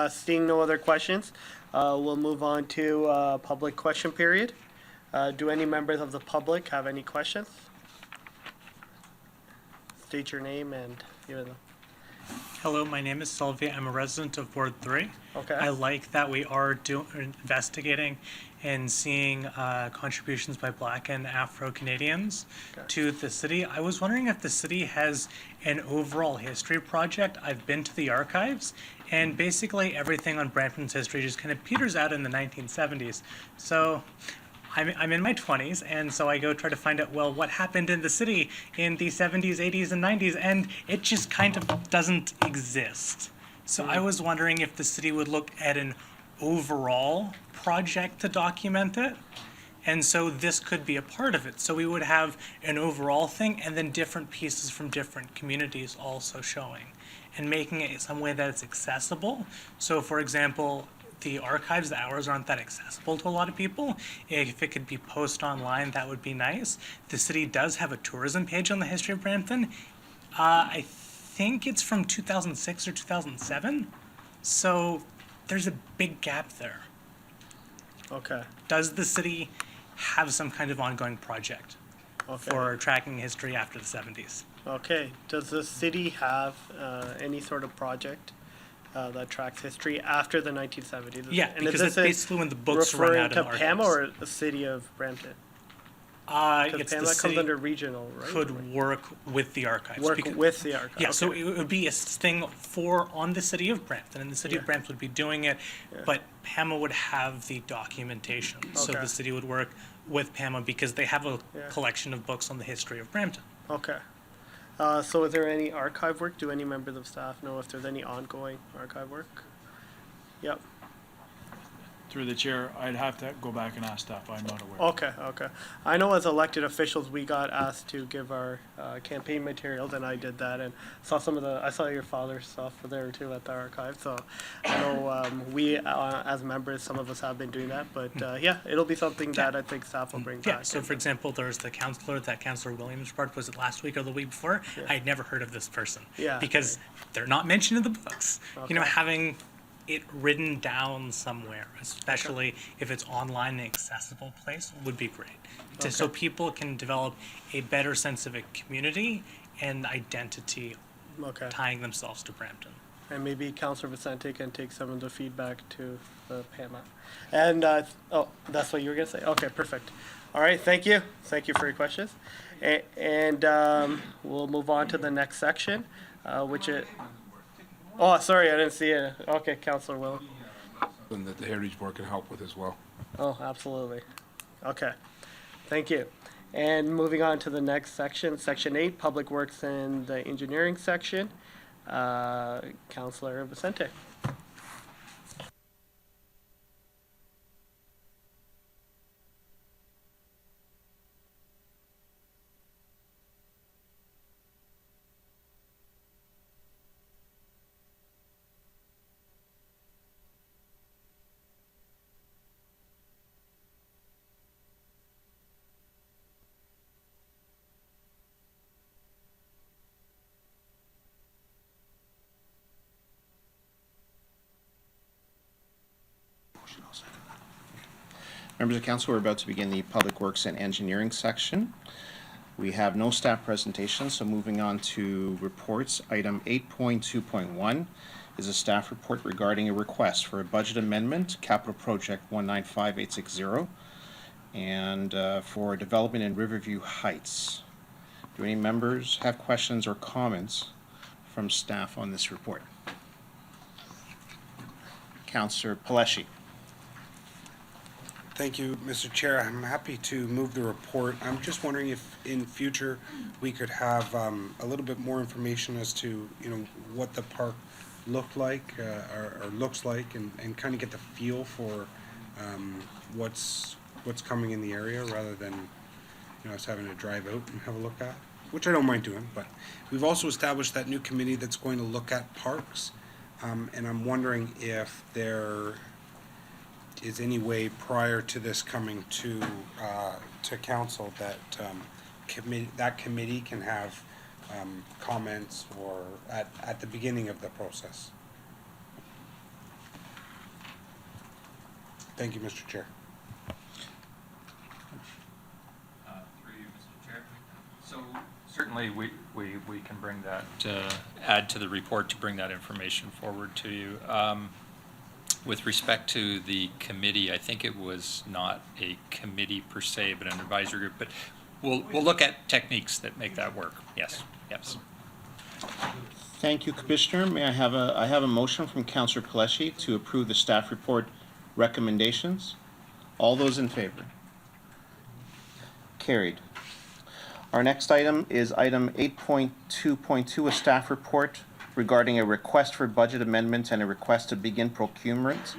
Seeing no other questions, we'll move on to public question period. Do any members of the public have any questions? State your name and give it. Hello, my name is Sylvia. I'm a resident of Ward 3. Okay. I like that we are investigating and seeing contributions by Black and Afro-Canadians to the city. I was wondering if the city has an overall history project. I've been to the archives, and basically everything on Brampton's history just kind of peters out in the 1970s. So I'm in my 20s, and so I go try to find out, well, what happened in the city in the 70s, 80s, and 90s, and it just kind of doesn't exist. So I was wondering if the city would look at an overall project to document it. And so this could be a part of it. So we would have an overall thing and then different pieces from different communities also showing and making it some way that it's accessible. So for example, the archives, the hours aren't that accessible to a lot of people. If it could be posted online, that would be nice. The city does have a tourism page on the history of Brampton. I think it's from 2006 or 2007. So there's a big gap there. Okay. Does the city have some kind of ongoing project for tracking history after the 70s? Okay. Does the city have any sort of project that tracks history after the 1970s? Yeah, And because is that's basically when the books run out in referring to PAMA archives. or the city of Brampton? It's Because the PAMA comes city under regional, right? could work with the archives. Work because- with the archives. Yeah, so okay. it would be a thing on the city of Brampton, and the city of Yeah. Brampton would be doing it, but PAMA would have the documentation. So Okay. the city would work with PAMA because they have a Yeah. collection of books on the history of Brampton. Okay. So is there any archive work? Do any members of staff know if there's any ongoing archive work? Yep. Through the chair, I'd have to go back and ask staff. I'm not aware. Okay, okay. I know as elected officials, we got asked to give our campaign materials, and I did that, and saw I saw your father's stuff there too at the archive, so I know we, as members, some of us have been doing that, but yeah, it'll be something that I think staff will bring Yeah, back. so for example, there's the counselor that Counselor Williams brought, was it last week or the week before? I had never heard of this person. Yeah. Because they're not mentioned in the books. You know, Okay. having it written down somewhere, especially if it's online and accessible place, would be great. So people can develop a better sense of a community and identity Okay. tying themselves to Brampton. And maybe Councillor Vicente can take some of the feedback to the PAMA. And, oh, that's what you were gonna say? Okay, perfect. All right, thank you. Thank you for your questions. And we'll move on to the next section, which is, oh, sorry, I didn't see it. Okay, Councillor Will. And that the Heritage Board can help with as well. Oh, absolutely. Okay, thank you. And moving on to the next section, Section 8, Public Works and the Engineering section. Councillor Vicente. Members of council, we're about to begin the Public Works and Engineering section. We have no staff presentation, so moving on to reports. Item 8.2.1 is a staff report regarding a request for a budget amendment, capital project 195860, and for development in Riverview Heights. Do any members have questions or comments from staff on this report? Councillor Paleshi. Thank you, Mr. Chair. I'm happy to move the report. I'm just wondering if in future we could have a little bit more information as to, what the park looked like or looks like, and kind of get the feel for what's coming in the area rather than, us having to drive out and have a look at, which I don't mind doing. But we've also established that new committee that's going to look at parks, and I'm wondering if there is any way prior to this coming to council that committee can have comments or at the beginning of the process. Thank you, Mr. Chair. Through you, Mr. Chair. So certainly we can bring that, add to the report to bring that information forward to you. With respect to the committee, I think it was not a committee per se, but an advisory group. But we'll look at techniques that make that work. Yes, yes. Thank you, Commissioner. May I have a motion from Councillor Paleshi to approve the staff report recommendations? All those in favor? Carried. Our next item is item 8.2.2, a staff report regarding a request for budget amendments and a request to begin procurement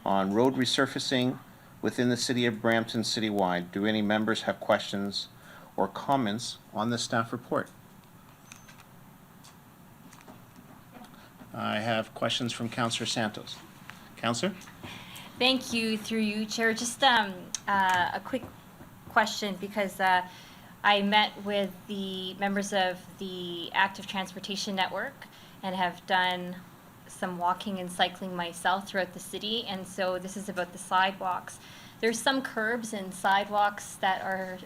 on road resurfacing within the city of Brampton citywide. Do any members have questions or comments on the staff report? I have questions from Councillor Santos. Councillor? Thank you, through you, Chair. Just a quick question, because I met with the members of the Active Transportation Network and have done some walking and cycling myself throughout the city, and so this is about the sidewalks. There's some curbs and sidewalks that are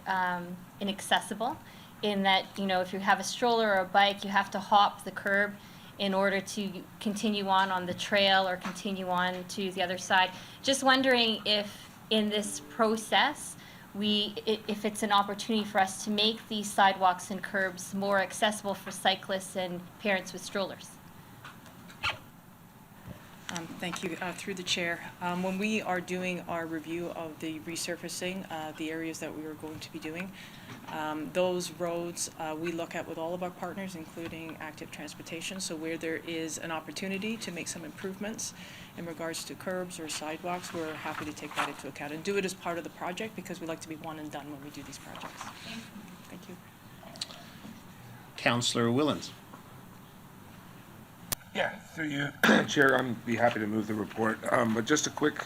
inaccessible, in that, if you have a stroller or a bike, you have to hop the curb in order to continue on the trail or continue on to the other side. Just wondering if in this process, if it's an opportunity for us to make these sidewalks and curbs more accessible for cyclists and parents with strollers. Thank you. Through the chair, when we are doing our review of the resurfacing, the areas that we are going to be doing, those roads we look at with all of our partners, including Active Transportation. So where there is an opportunity to make some improvements in regards to curbs or sidewalks, we're happy to take that into account and do it as part of the project, because we like to be one and done when we do these projects. Thank you. Councillor Willens. Yeah, through you, Chair, I'd be happy to move the report. But just a quick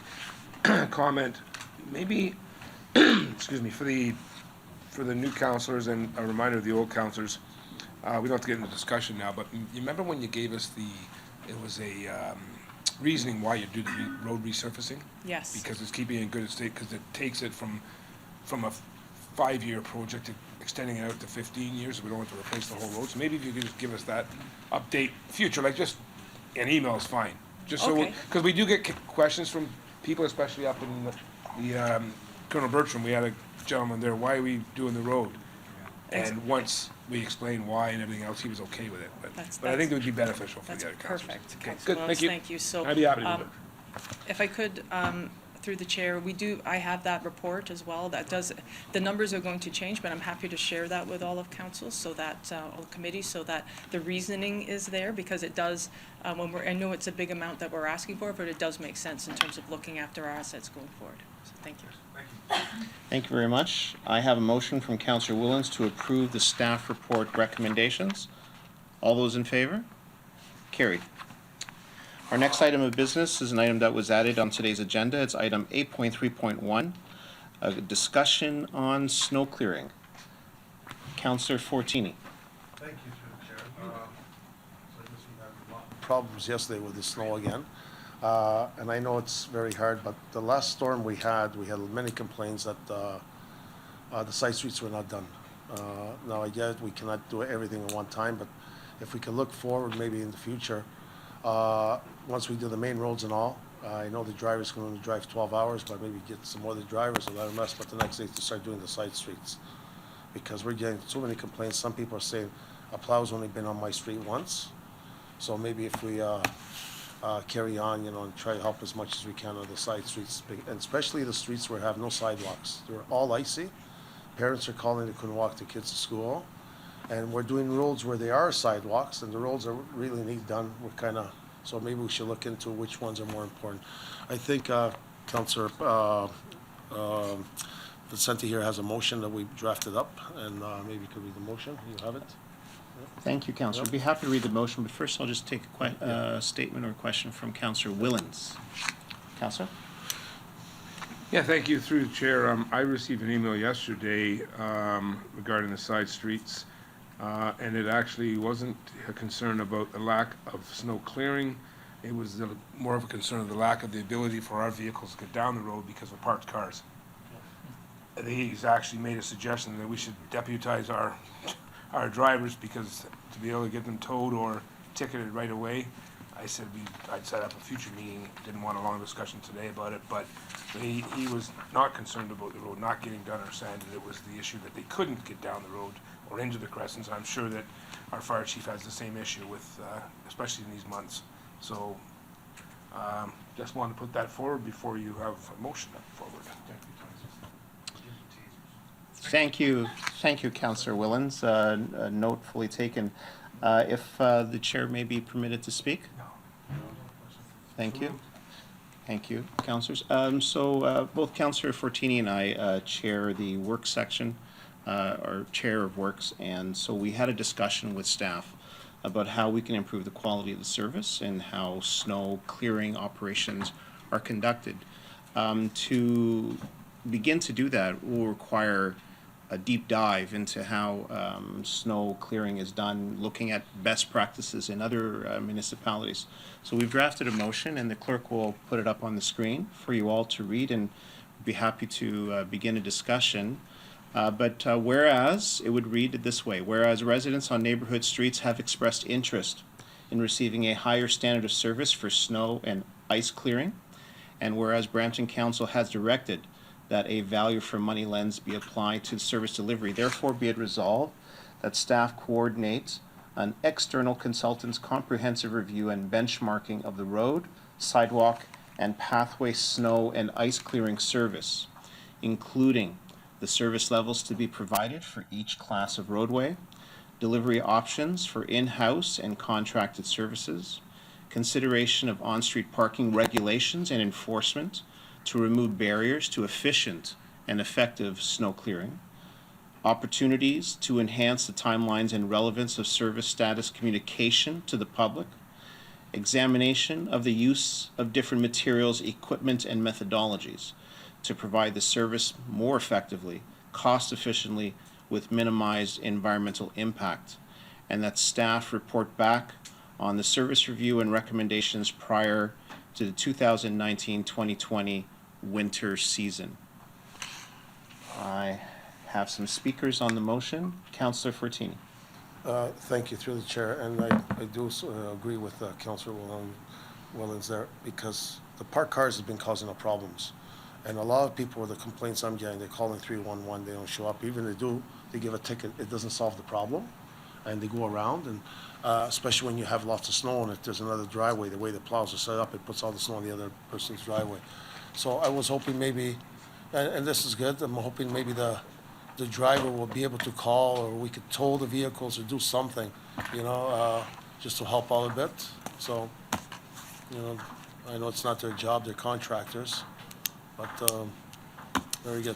comment, maybe, excuse me, for the new councillors and a reminder of the old councillors, we don't have to get into discussion now, but you remember when you gave us it was a reasoning why you do the road resurfacing? Yes. Because it's keeping it in good state, because it takes it from a 5-year project to extending it out to 15 years, so we don't have to replace the whole road. So maybe if you could just give us that update future, like just an email is fine. Just so, because we do get questions from people, especially up in the Colonel Bertram, we had a gentleman there, why are we doing the road? And once we explained why and everything else, he was okay with it. But I think it would be beneficial for the other councils. Perfect. Okay, Councilor good, Williams, thank you. So, I'd be happy to do it. if I could, through the chair, I have that report as well. The numbers are going to change, but I'm happy to share that with all of council, so that, all committees, so that the reasoning is there, because it does, I know it's a big amount that we're asking for, but it does make sense in terms of looking after our assets going forward. So thank you. Thank you very much. I have a motion from Councillor Willens to approve the staff report recommendations. All those in favor? Carried. Our next item of business is an item that was added on today's agenda. It's item 8.3.1, a discussion on snow clearing. Councillor Fortini. Thank you, through the chair. So I guess we had a lot of problems yesterday with the snow again. And I know it's very hard, but the last storm we had many complaints that the side streets were not done. Now, I get we cannot do everything at one time, but if we can look forward, maybe in the future, once we do the main roads and all, I know the driver's going to drive 12 hours, but maybe get some other drivers and let them rest, but the next day to start doing the side streets. Because we're getting so many complaints. Some people are saying, a plow's only been on my street once. So maybe if we carry on, and try to help as much as we can on the side streets, and especially the streets where have no sidewalks. They're all icy. Parents are calling, they couldn't walk their kids to school. And we're doing roads where there are sidewalks, and the roads are really need done. So maybe we should look into which ones are more important. I think Councillor Vicente here has a motion that we drafted up, and maybe you could read the motion. You have it? Thank you, Councillor. I'd be happy to read the motion, but first I'll just take a statement or question from Councillor Willens. Councillor? Yeah, thank you. Through the chair, I received an email yesterday regarding the side streets, and it actually wasn't a concern about the lack of snow clearing. It was more of a concern of the lack of the ability for our vehicles to get down the road because of parked cars. He's actually made a suggestion that we should deputize our drivers because to be able to get them towed or ticketed right away. I said I'd set up a future meeting, didn't want a long discussion today about it, but he was not concerned about the road not getting done or sanded. It was the issue that they couldn't get down the road or into the crescents. I'm sure that our fire chief has the same issue with, especially in these months. So just wanted to put that forward before you have a motion forward. Thank you, Councillor Willens. A note fully taken. If the chair may be permitted to speak? Thank you. Thank you, councillors. So both Councillor Fortini and I chair the work section, or chair of works, and so we had a discussion with staff about how we can improve the quality of the service and how snow clearing operations are conducted. To begin to do that will require a deep dive into how snow clearing is done, looking at best practices in other municipalities. So we've drafted a motion, and the clerk will put it up on the screen for you all to read, and be happy to begin a discussion. But whereas, it would read this way, whereas residents on neighborhood streets have expressed interest in receiving a higher standard of service for snow and ice clearing, and whereas Brampton Council has directed that a value for money lens be applied to service delivery. Therefore, be it resolved that staff coordinates an external consultant's comprehensive review and benchmarking of the road, sidewalk, and pathway snow and ice clearing service, including the service levels to be provided for each class of roadway, delivery options for in-house and contracted services, consideration of on-street parking regulations and enforcement, to remove barriers to efficient and effective snow clearing, opportunities to enhance the timelines and relevance of service status communication to the public, examination of the use of different materials, equipment, and methodologies to provide the service more effectively, cost efficiently, with minimized environmental impact, and that staff report back on the service review and recommendations prior to the 2019-2020 winter season. I have some speakers on the motion. Councillor Fortini. Thank you, through the chair, and I do agree with Councillor Willens there, because the parked cars have been causing us problems. And a lot of people, with the complaints I'm getting, they're calling 311, they don't show up. Even if they do, they give a ticket, it doesn't solve the problem. And they go around, and especially when you have lots of snow, and if there's another driveway, the way the plows are set up, it puts all the snow on the other person's driveway. So I was hoping maybe, and this is good, I'm hoping maybe the driver will be able to call, or we could tow the vehicles or do something, just to help out a bit. So, I know it's not their job, they're contractors, but very good.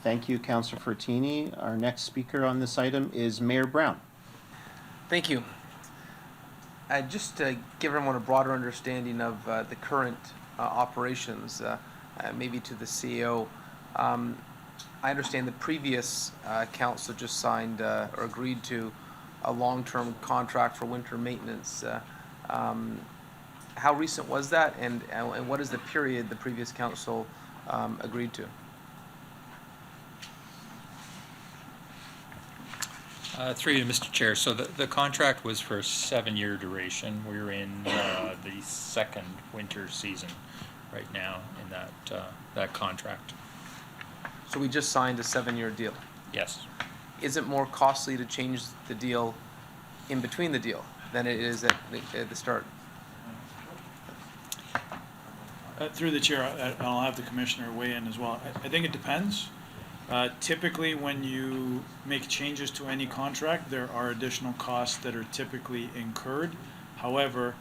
Thank you, Councillor Fortini. Our next speaker on this item is Mayor Brown. Thank you. Just to give everyone a broader understanding of the current operations, maybe to the CEO, I understand the previous council just signed or agreed to a long-term contract for winter maintenance How recent was that, and what is the period the previous council agreed to? Through you, Mr. Chair. So the contract was for a 7-year duration. We're in the second winter season right now in that contract. So we just signed a 7-year deal. Yes. Is it more costly to change the deal in between the deal than it is at the start? Through the chair, I'll have the commissioner weigh in as well. I think it depends. Typically, when you make changes to any contract, there are additional costs that are typically incurred. However,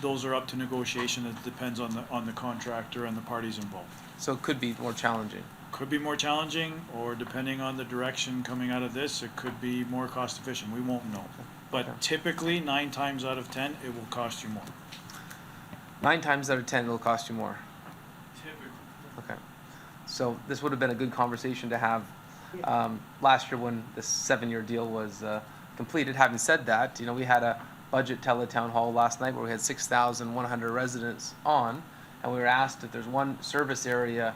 those are up to negotiation. It depends on the contractor and the parties involved. So it could be more challenging. Could be more challenging, or depending on the direction coming out of this, it could be more cost efficient. We won't know. But typically, 9 times out of 10, it will cost you more. 9 times out of 10, it'll cost you more. Typically. Okay. So this would have been a good conversation to have last year when this 7-year deal was completed. Having said that, we had a budget teletown hall last night where we had 6,100 residents on, and we were asked if there's one service area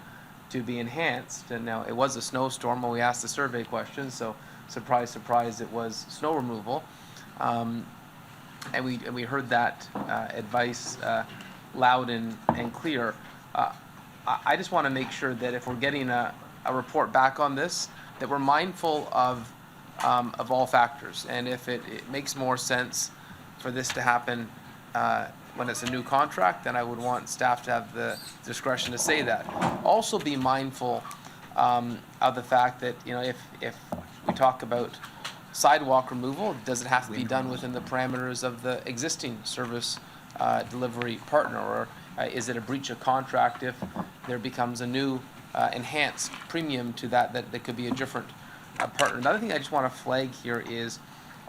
to be enhanced. And now it was a snowstorm when we asked the survey question, so surprise, surprise, it was snow removal. And we heard that advice loud and clear. I just want to make sure that if we're getting a report back on this, that we're mindful of all factors. And if it makes more sense for this to happen when it's a new contract, then I would want staff to have the discretion to say that. Also be mindful of the fact that, if we talk about sidewalk removal, does it have to be done within the parameters of the existing service delivery partner, or is it a breach of contract if there becomes a new enhanced premium to that could be a different partner? Another thing I just want to flag here is,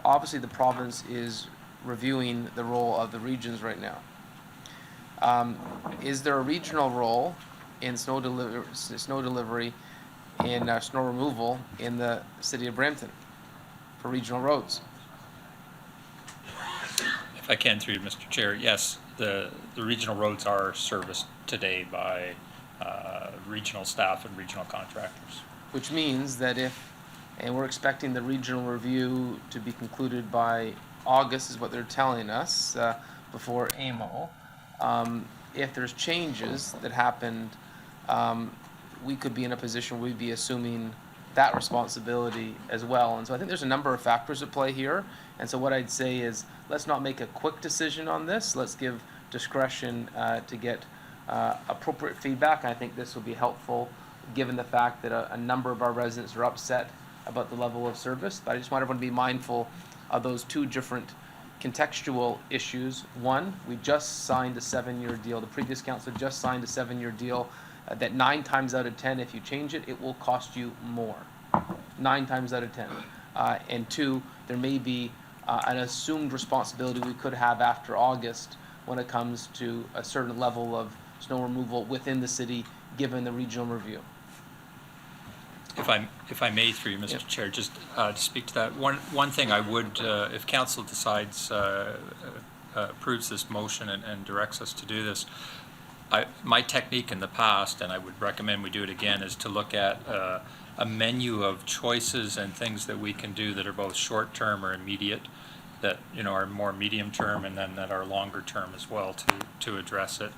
obviously the province is reviewing the role of the regions right now. Is there a regional role in snow delivery in snow removal in the city of Brampton for regional roads? If I can, through you, Mr. Chair, yes, the regional roads are serviced today by regional staff and regional contractors. Which means that and we're expecting the regional review to be concluded by August, is what they're telling us, before AMO. If there's changes that happened, we could be in a position where we'd be assuming that responsibility as well. And so I think there's a number of factors at play here. And so what I'd say is, let's not make a quick decision on this. Let's give discretion to get appropriate feedback. I think this will be helpful given the fact that a number of our residents are upset about the level of service. But I just want everyone to be mindful of those two different contextual issues. One, we just signed a 7-year deal. The previous council just signed a 7-year deal that 9 times out of 10, if you change it, it will cost you more. 9 times out of 10. And 2, there may be an assumed responsibility we could have after August when it comes to a certain level of snow removal within the city, given the regional review. If I may, through you, Mr. Chair, just to speak to that, one thing I would, if council decides, approves this motion and directs us to do this, my technique in the past, and I would recommend we do it again, is to look at a menu of choices and things that we can do that are both short-term or immediate, that are more medium-term, and then that are longer-term as well to address it.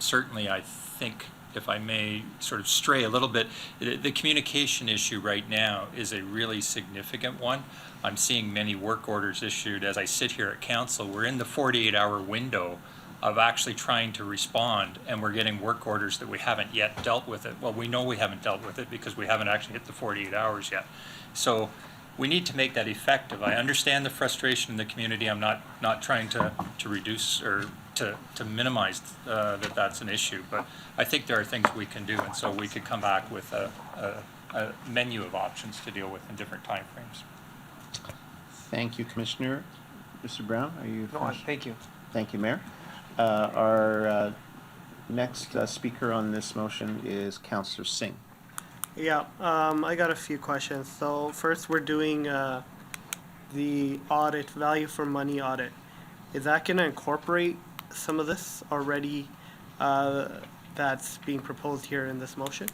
Certainly, I think, if I may sort of stray a little bit, the communication issue right now is a really significant one. I'm seeing many work orders issued as I sit here at council. We're in the 48-hour window of actually trying to respond, and we're getting work orders that we haven't yet dealt with it. Well, we know we haven't dealt with it because we haven't actually hit the 48 hours yet. So we need to make that effective. I understand the frustration in the community. I'm not trying to reduce or to minimize that that's an issue, but I think there are things we can do, and so we could come back with a menu of options to deal with in different timeframes. Thank you, Commissioner. Mr. Brown, are you No, finished? thank you. Thank you, Mayor. Our next speaker on this motion is Councillor Singh. Yeah, I got a few questions. So first, we're doing the audit, value for money audit. is that gonna incorporate some of this already, that's being proposed here in this motion?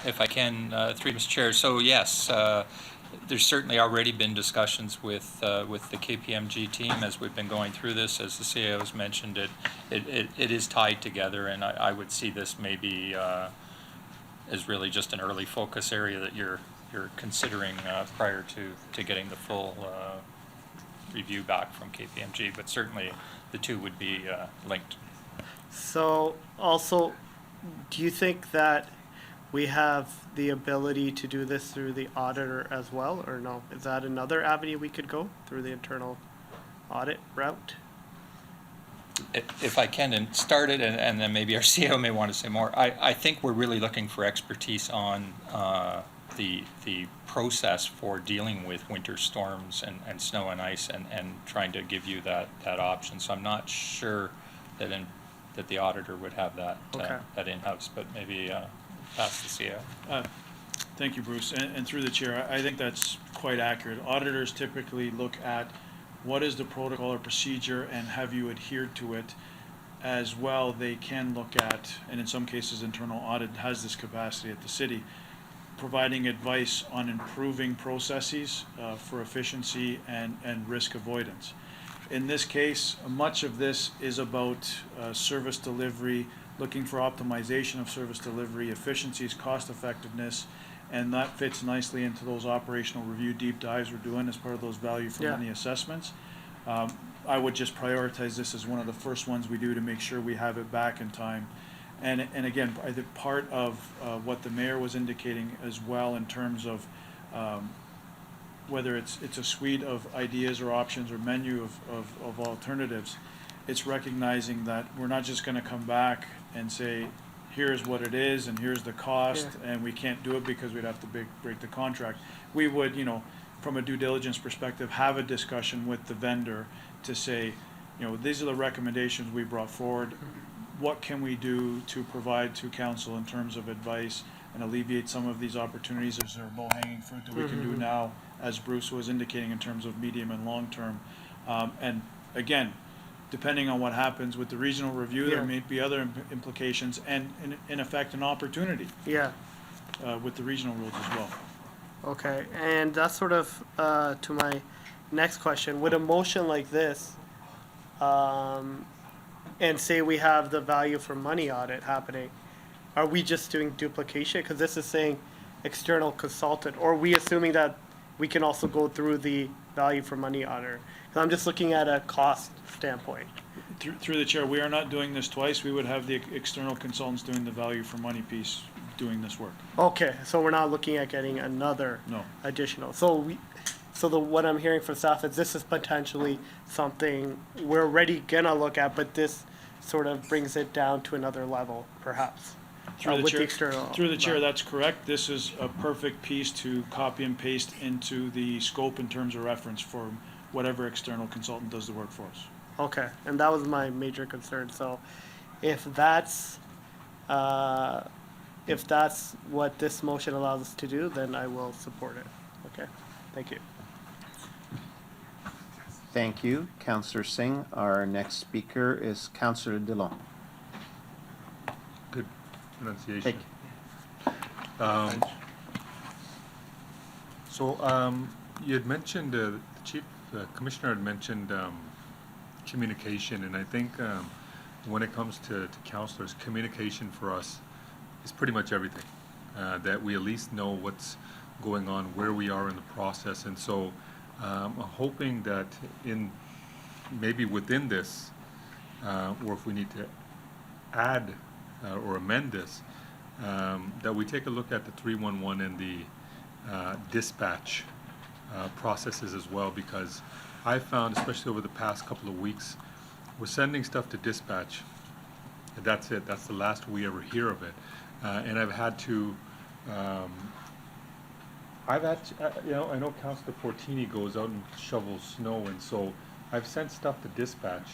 If I can, through Mr. Chair, so yes, there's certainly already been discussions with the KPMG team as we've been going through this. As the CAO has mentioned, it is tied together, and I would see this maybe as really just an early focus area that you're considering prior to getting the full review back from KPMG, but certainly the two would be linked. So also, do you think that we have the ability to do this through the auditor as well, or no? Is that another avenue we could go through the internal audit route? If I can, and start it, and then maybe our CEO may want to say more. I think we're really looking for expertise on the process for dealing with winter storms and snow and ice, and trying to give you that option. So I'm not sure that the auditor would have that that in-house, but maybe pass the CEO. Thank you, Bruce. And through the chair, I think that's quite accurate. Auditors typically look at what is the protocol or procedure and have you adhered to it. As well, they can look at, and in some cases internal audit has this capacity at the city, providing advice on improving processes for efficiency and risk avoidance. In this case, much of this is about service delivery, looking for optimization of service delivery, efficiencies, cost effectiveness, and that fits nicely into those operational review deep dives we're doing as part of those value for money assessments. I would just prioritize this as one of the first ones we do to make sure we have it back in time. And again, I think part of what the mayor was indicating as well in terms of whether it's a suite of ideas or options or menu of alternatives, it's recognizing that we're not just going to come back and say, here's what it is and here's the cost, and we can't do it because we'd have to break the contract. We would, from a due diligence perspective, have a discussion with the vendor to say, these are the recommendations we brought forward. What can we do to provide to council in terms of advice and alleviate some of these opportunities? Is there low-hanging fruit that we can do now, as Bruce was indicating, in terms of medium and long term? And again, depending on what happens with the regional review, there may be other implications and, in effect, an opportunity with the regional rules as well. Okay, and that's sort of to my next question. With a motion like this, and say we have the value for money audit happening, are we just doing duplication? Because this is saying external consultant, or are we assuming that we can also go through the value for money auditor? Because I'm just looking at a cost standpoint. Through the chair, we are not doing this twice. We would have the external consultants doing the value for money piece doing this work. Okay, so we're not looking at getting another additional. So what I'm hearing from staff is this is potentially something we're already gonna look at, but this sort of brings it down to another level, perhaps. Through with the external. Through the chair, that's correct. This is a perfect piece to copy and paste into the scope in terms of reference for whatever external consultant does the work for us. Okay, and that was my major concern. So if that's what this motion allows us to do, then I will support it. Okay, thank you. Thank you, Councillor Singh. Our next speaker is Councillor Dillon. Good pronunciation. Thank So you had mentioned, the chief commissioner had mentioned communication, and I think when it comes to councillors, communication for us is pretty much everything. That we at least know what's going on, where we are in the process, and so I'm hoping that maybe within this, or if we need to add or amend this, that we take a look at the 311 and the dispatch processes as well, because I found, especially over the past couple of weeks, we're sending stuff to dispatch, and that's it. That's the last we ever hear of it. And I've had to, I know Councillor Fortini goes out and shovels snow, and so I've sent stuff to dispatch.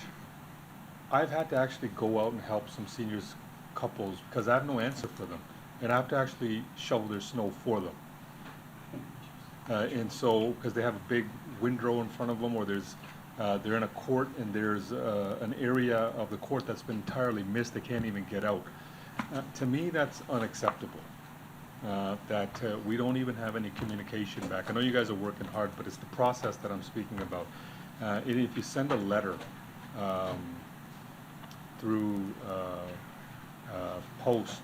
I've had to actually go out and help some seniors couples because I have no answer for them, and I have to actually shovel their snow for them. And so, because they have a big windrow in front of them, or there's they're in a court and there's an area of the court that's been entirely missed, they can't even get out. To me, that's unacceptable. That we don't even have any communication back. I know you guys are working hard, but it's the process that I'm speaking about. If you send a letter through post,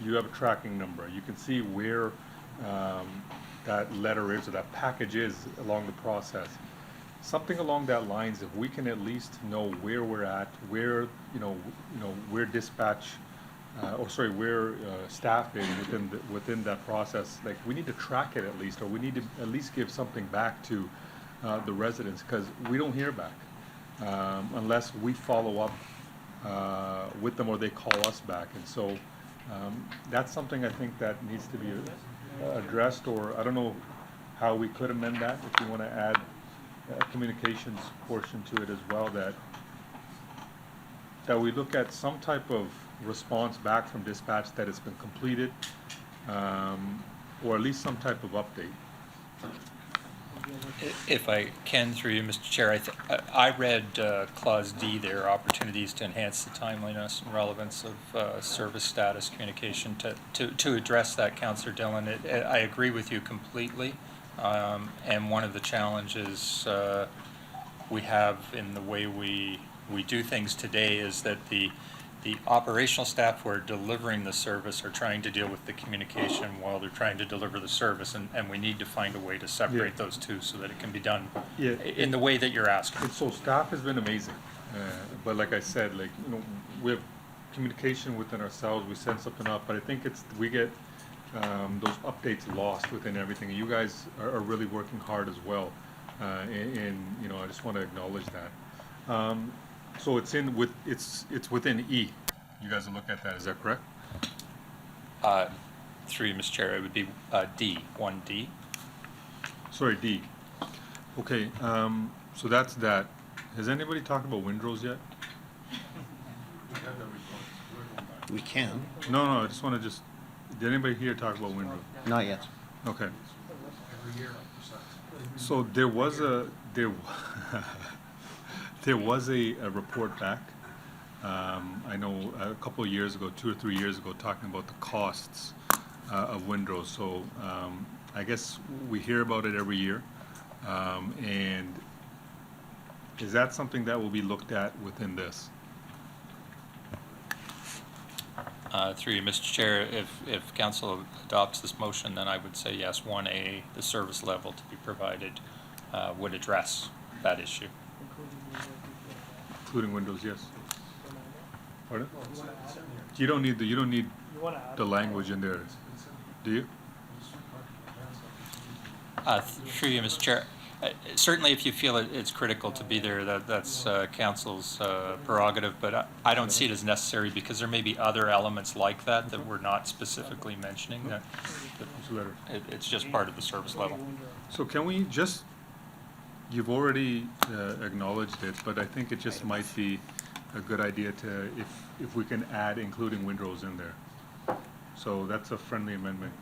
you have a tracking number. You can see where that letter is or that package is along the process. Something along that lines, if we can at least know where we're at, where where dispatch, where staff is within that process. Like, we need to track it at least, or we need to at least give something back to the residents, because we don't hear back unless we follow up with them or they call us back. And so that's something I think that needs to be addressed, or I don't know how we could amend that, if you want to add a communications portion to it as well, that we look at some type of response back from dispatch that it's been completed, or at least some type of update. If I can, through you, Mr. Chair, I read Clause D there, opportunities to enhance the timeliness and relevance of service status communication. To address that, Councillor Dillon, I agree with you completely. And one of the challenges we have in the way we do things today is that the operational staff who are delivering the service are trying to deal with the communication while they're trying to deliver the service, and we need to find a way to separate those two so that it can be done in the way that you're asking. And so staff has been amazing, but like I said, we have communication within ourselves, we send something up, but I think we get those updates lost within everything. And you guys are really working hard as well, and I just want to acknowledge that. So it's within E. You guys will look at that. Is that correct? Through you, Mr. Chair, it would be D, 1D. Sorry, D. Okay, so that's that. Has anybody talked about windrows yet? We can. No, I just want to did anybody here talk about windrows? Not yet. Okay. So there was a report back. I know a couple of years ago, 2 or 3 years ago, talking about the costs of windrows. So I guess we hear about it every year. And is that something that will be looked at within this? Through you, Mr. Chair, if council adopts this motion, then I would say yes, 1A, the service level to be provided would address that issue. Including windows, yes. Pardon? You don't need the language in there, do you? Through you, Mr. Chair. Certainly, if you feel it's critical to be there, that's council's prerogative, but I don't see it as necessary because there may be other elements like that we're not specifically mentioning. It's just part of the service level. So can we just, you've already acknowledged it, but I think it just might be a good idea to, if we can add including windrows in there. So that's a friendly amendment.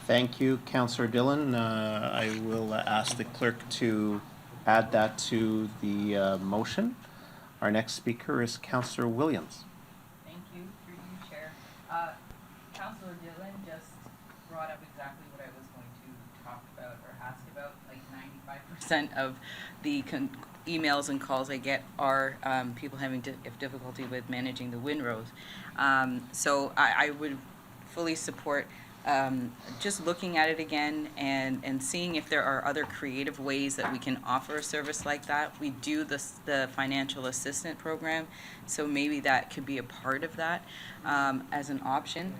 Thank you, Councillor Dillon. I will ask the clerk to add that to the motion. Our next speaker is Councillor Williams. Thank you, through you, Chair. Councillor Dillon just brought up exactly what I was going to talk about or ask about. Like 95% of the emails and calls I get are people having difficulty with managing the windrows. So I would fully support just looking at it again and seeing if there are other creative ways that we can offer a service like that. We do the financial assistant program, so maybe that could be a part of that as an option,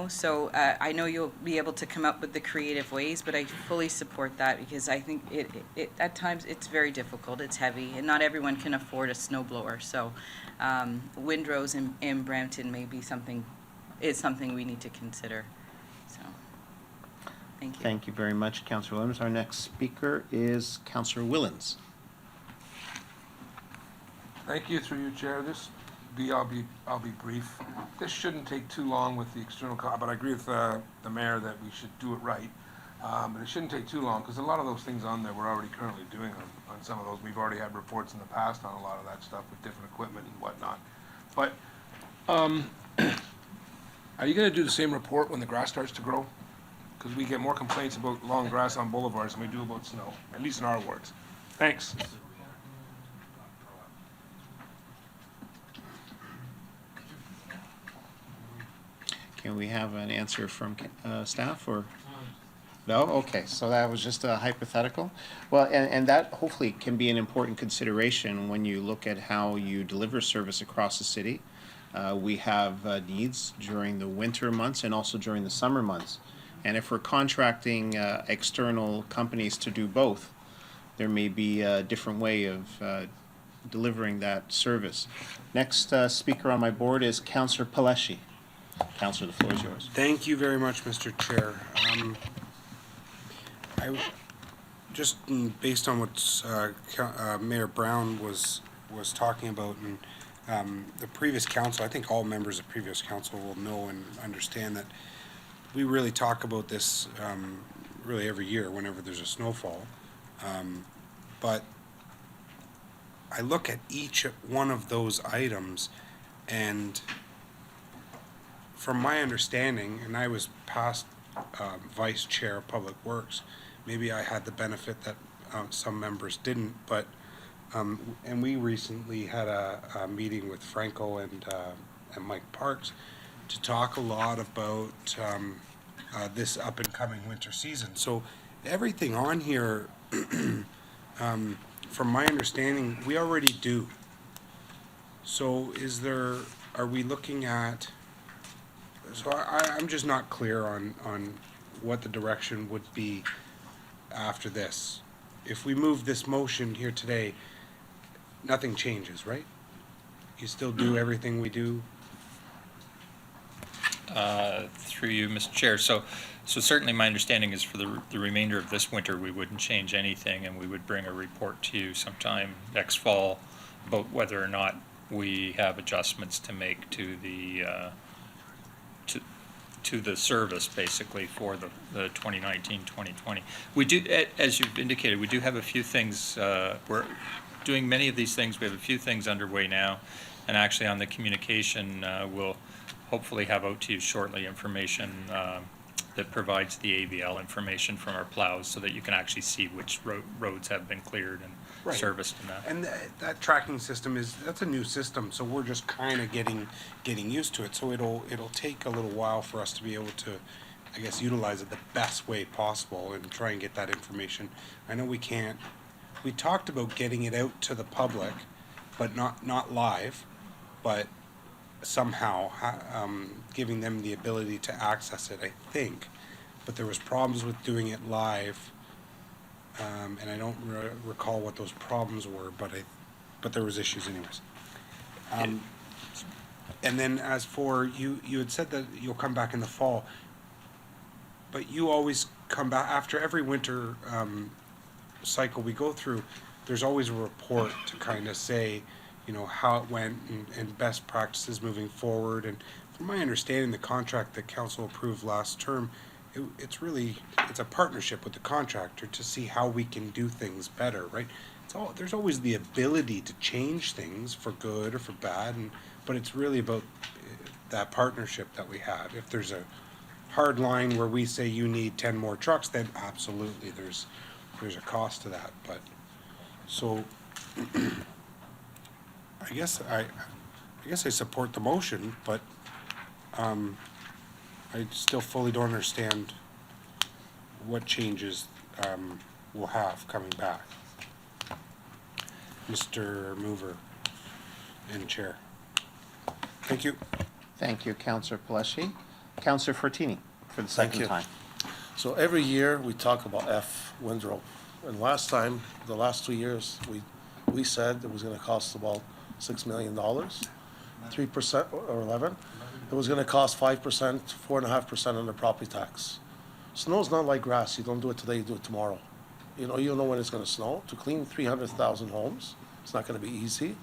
So I know you'll be able to come up with the creative ways, but I fully support that because I think it at times it's very difficult, it's heavy, and not everyone can afford a snowblower. So windrows in Brampton may be something we need to consider. Thank you. Thank you very much, Councillor Williams. Our next speaker is Councillor Willens. Thank you, through you, Chair. I'll be brief. This shouldn't take too long with the external, but I agree with the mayor that we should do it right. But it shouldn't take too long, because a lot of those things on there we're already currently doing on some of those. We've already had reports in the past on a lot of that stuff with different equipment and whatnot. But, are you gonna do the same report when the grass starts to grow? Because we get more complaints about long grass on boulevards than we do about snow, at least in our wards. Thanks. Can we have an answer from staff or? No? Okay, so that was just a hypothetical. Well, and that hopefully can be an important consideration when you look at how you deliver service across the city. We have needs during the winter months and also during the summer months. And if we're contracting external companies to do both, there may be a different way of delivering that service. Next speaker on my board is Councillor Paleshi. Councillor, the floor is yours. Thank you very much, Mr. Chair. Just based on what Mayor Brown was talking about, and the previous council, I think all members of previous council will know and understand that we really talk about this really every year whenever there's a snowfall. But I look at each one of those items, and from my understanding, and I was past vice chair of Public Works, maybe I had the benefit that some members didn't, but and we recently had a meeting with Franco and Mike Parks to talk a lot about this up and coming winter season. So everything on here, from my understanding, we already do. So are we looking at, so I'm just not clear on what the direction would be after this. If we move this motion here today, nothing changes, right? You still do everything we do? Through you, Mr. Chair. So certainly my understanding is for the remainder of this winter, we wouldn't change anything, and we would bring a report to you sometime next fall about whether or not we have adjustments to make to the to the service, basically, for the 2019-2020. We do, as you've indicated, we do have a few things, we're doing many of these things. We have a few things underway now, and actually on the communication, we'll hopefully have out to you shortly information that provides the AVL information from our plows, so that you can actually see which roads have been cleared and serviced and that. And that tracking system that's a new system, so we're just kind of getting used to it. So it'll take a little while for us to be able to, I guess, utilize it the best way possible and try and get that information. I know we can't. We talked about getting it out to the public, but not live, but somehow giving them the ability to access it, I think. But there was problems with doing it live, and I don't recall what those problems were, but there was issues anyways. And then as for you had said that you'll come back in the fall, but you always come back after every winter cycle we go through. There's always a report to kind of say, you know, how it went and best practices moving forward. And from my understanding, the contract that council approved last term, it's a partnership with the contractor to see how we can do things better, right? There's always the ability to change things for good or for bad, but it's really about that partnership that we have. If there's a hard line where we say you need 10 more trucks, then absolutely there's a cost to that. But so I guess I support the motion, but I still fully don't understand what changes we'll have coming back. Mr. Mover and Chair. Thank you. Thank you, Councillor Paleshi. Councillor Fortini, for the second time. So every year, we talk about Windrow. And last time, the last 2 years, we said it was gonna cost about $6 million, 3% or 11. It was gonna cost 5%, 4.5% on the property tax. Snow's not like grass. You don't do it today, you do it tomorrow. You don't know when it's gonna snow. To clean 300,000 homes, it's not gonna be easy.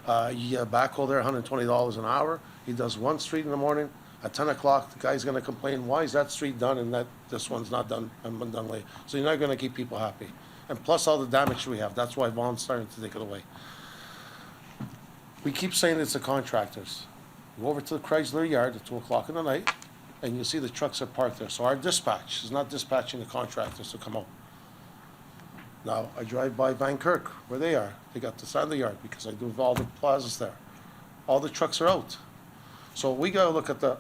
You get a backhoe there, $120 an hour. He does one street in the morning, At 10 o'clock, the guy's gonna complain, why is that street done and this one's not done, and been done late? So you're not gonna keep people happy. And plus all the damage we have, that's why Vaughn's starting to take it away. We keep saying it's the contractors. Go over to the Chrysler yard at 2 o'clock in the night, and you'll see the trucks are parked there. So our dispatch is not dispatching the contractors to come out. Now, I drive by Van Kirk, where they are. They got the side of the yard, because I do all the plazas there. All the trucks are out. So we gotta look at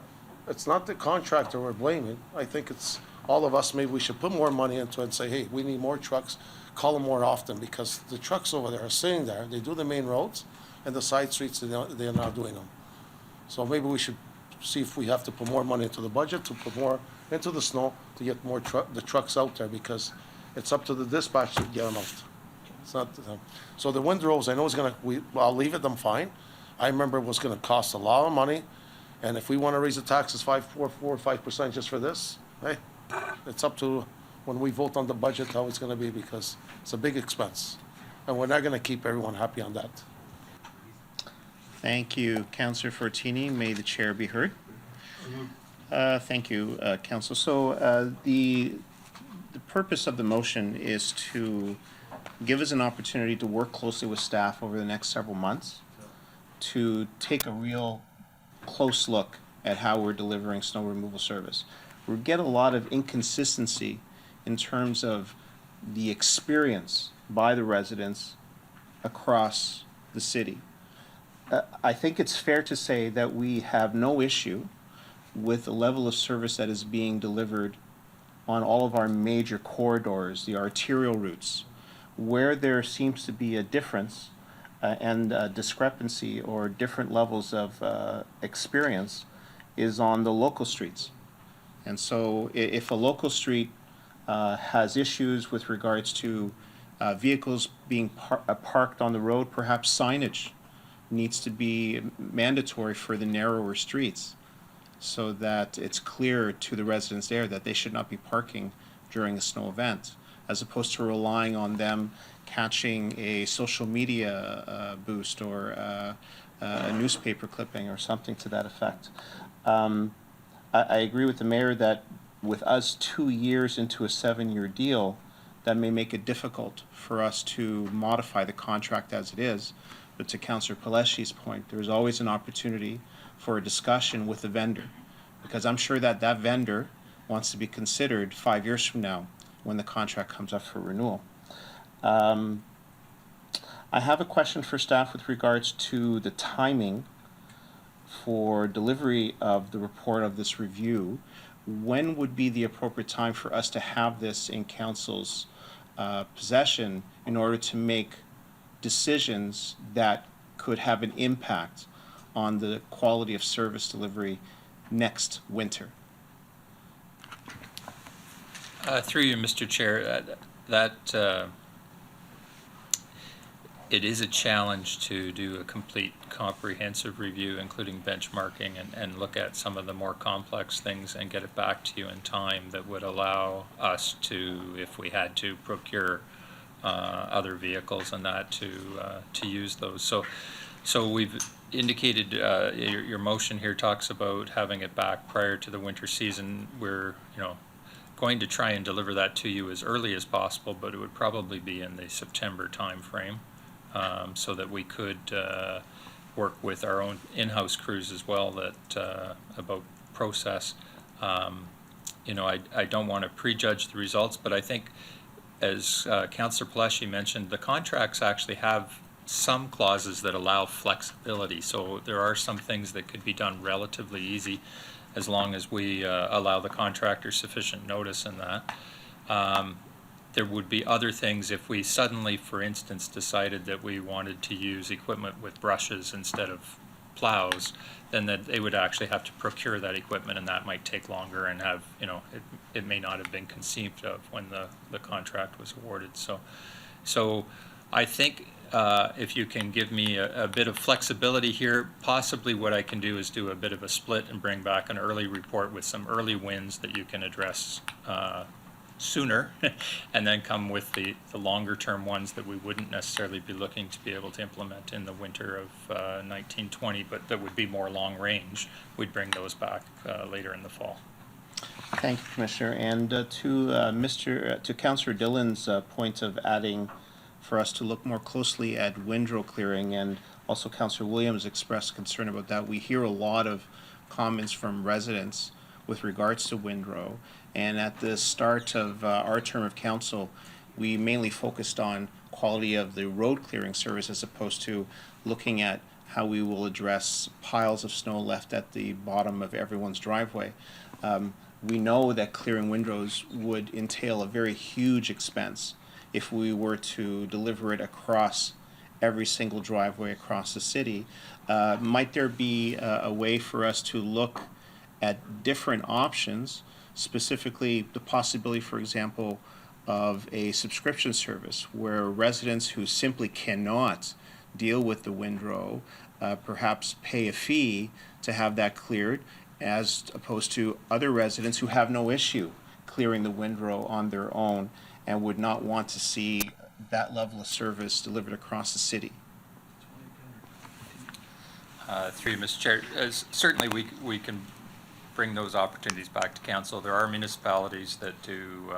it's not the contractor we're blaming. I think it's all of us, maybe we should put more money into it and say, hey, we need more trucks, call them more often, because the trucks over there are sitting there, they do the main roads, and the side streets, they're not doing them. So maybe we should see if we have to put more money into the budget, to put more into the snow, to get more the trucks out there, because it's up to the dispatch to get them out. It's not, so the windrows, I know it's I'll leave it them fine. I remember it was gonna cost a lot of money, and if we wanna raise the taxes 5% just for this, hey, it's up to, when we vote on the budget, how it's gonna be, because it's a big expense. And we're not gonna keep everyone happy on that. Thank you, Councillor Fortini. May the chair be heard. Thank you, Council. So the purpose of the motion is to give us an opportunity to work closely with staff over the next several months to take a real close look at how we're delivering snow removal service. We get a lot of inconsistency in terms of the experience by the residents across the city. I think it's fair to say that we have no issue with the level of service that is being delivered on all of our major corridors, the arterial routes. Where there seems to be a difference and a discrepancy or different levels of experience is on the local streets. And so if a local street has issues with regards to vehicles being parked on the road, perhaps signage needs to be mandatory for the narrower streets so that it's clear to the residents there that they should not be parking during a snow event, as opposed to relying on them catching a social media boost or a newspaper clipping or something to that effect. I agree with the mayor that with us 2 years into a 7-year deal, that may make it difficult for us to modify the contract as it is. But to Councillor Peleshi's point, there's always an opportunity for a discussion with the vendor, because I'm sure that that vendor wants to be considered 5 years from now when the contract comes up for renewal. I have a question for staff with regards to the timing for delivery of the report of this review. When would be the appropriate time for us to have this in council's possession in order to make decisions that could have an impact on the quality of service delivery next winter? Through you, Mr. Chair, it is a challenge to do a complete comprehensive review, including benchmarking, and look at some of the more complex things and get it back to you in time that would allow us to, if we had to, procure other vehicles and that to use those. So we've indicated your motion here talks about having it back prior to the winter season. We're going to try and deliver that to you as early as possible, but it would probably be in the September timeframe, so that we could work with our own in-house crews as well that about process. I don't want to prejudge the results, but I think, as Councillor Peleschi mentioned, the contracts actually have some clauses that allow flexibility. So there are some things that could be done relatively easy as long as we allow the contractor sufficient notice in that. There would be other things if we suddenly, for instance, decided that we wanted to use equipment with brushes instead of plows, then that they would actually have to procure that equipment, and that might take longer and have, it may not have been conceived of when the contract was awarded. So I think if you can give me a bit of flexibility here, possibly what I can do is do a bit of a split and bring back an early report with some early wins that you can address sooner, and then come with the longer term ones that we wouldn't necessarily be looking to be able to implement in the winter of 1920, but that would be more long range. We'd bring those back later in the fall. Thank you, Commissioner. And to Councillor Dillon's point of adding for us to look more closely at windrow clearing, and also Councillor Williams expressed concern about that. We hear a lot of comments from residents with regards to windrow. And at the start of our term of council, we mainly focused on quality of the road clearing service as opposed to looking at how we will address piles of snow left at the bottom of everyone's driveway. We know that clearing windrows would entail a very huge expense if we were to deliver it across every single driveway across the city. Might there be a way for us to look at different options, specifically the possibility, for example, of a subscription service where residents who simply cannot deal with the windrow perhaps pay a fee to have that cleared, as opposed to other residents who have no issue clearing the windrow on their own and would not want to see that level of service delivered across the city? Through you, Mr. Chair, certainly we can bring those opportunities back to council. There are municipalities that do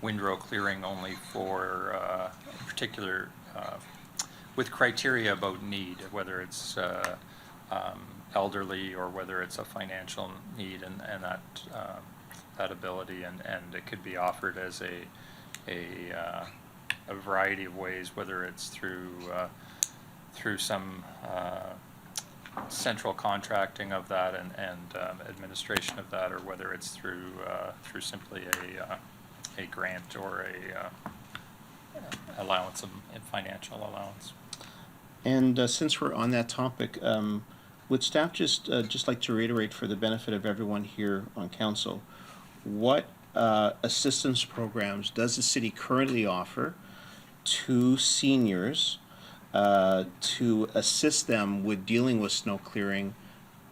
windrow clearing only for particular, with criteria about need, whether it's elderly or whether it's a financial need, and that ability, and it could be offered as a variety of ways, whether it's through some central contracting of that and administration of that, or whether it's through simply a grant or a allowance of financial allowance. And since we're on that topic, would staff just like to reiterate for the benefit of everyone here on council, what assistance programs does the city currently offer to seniors to assist them with dealing with snow clearing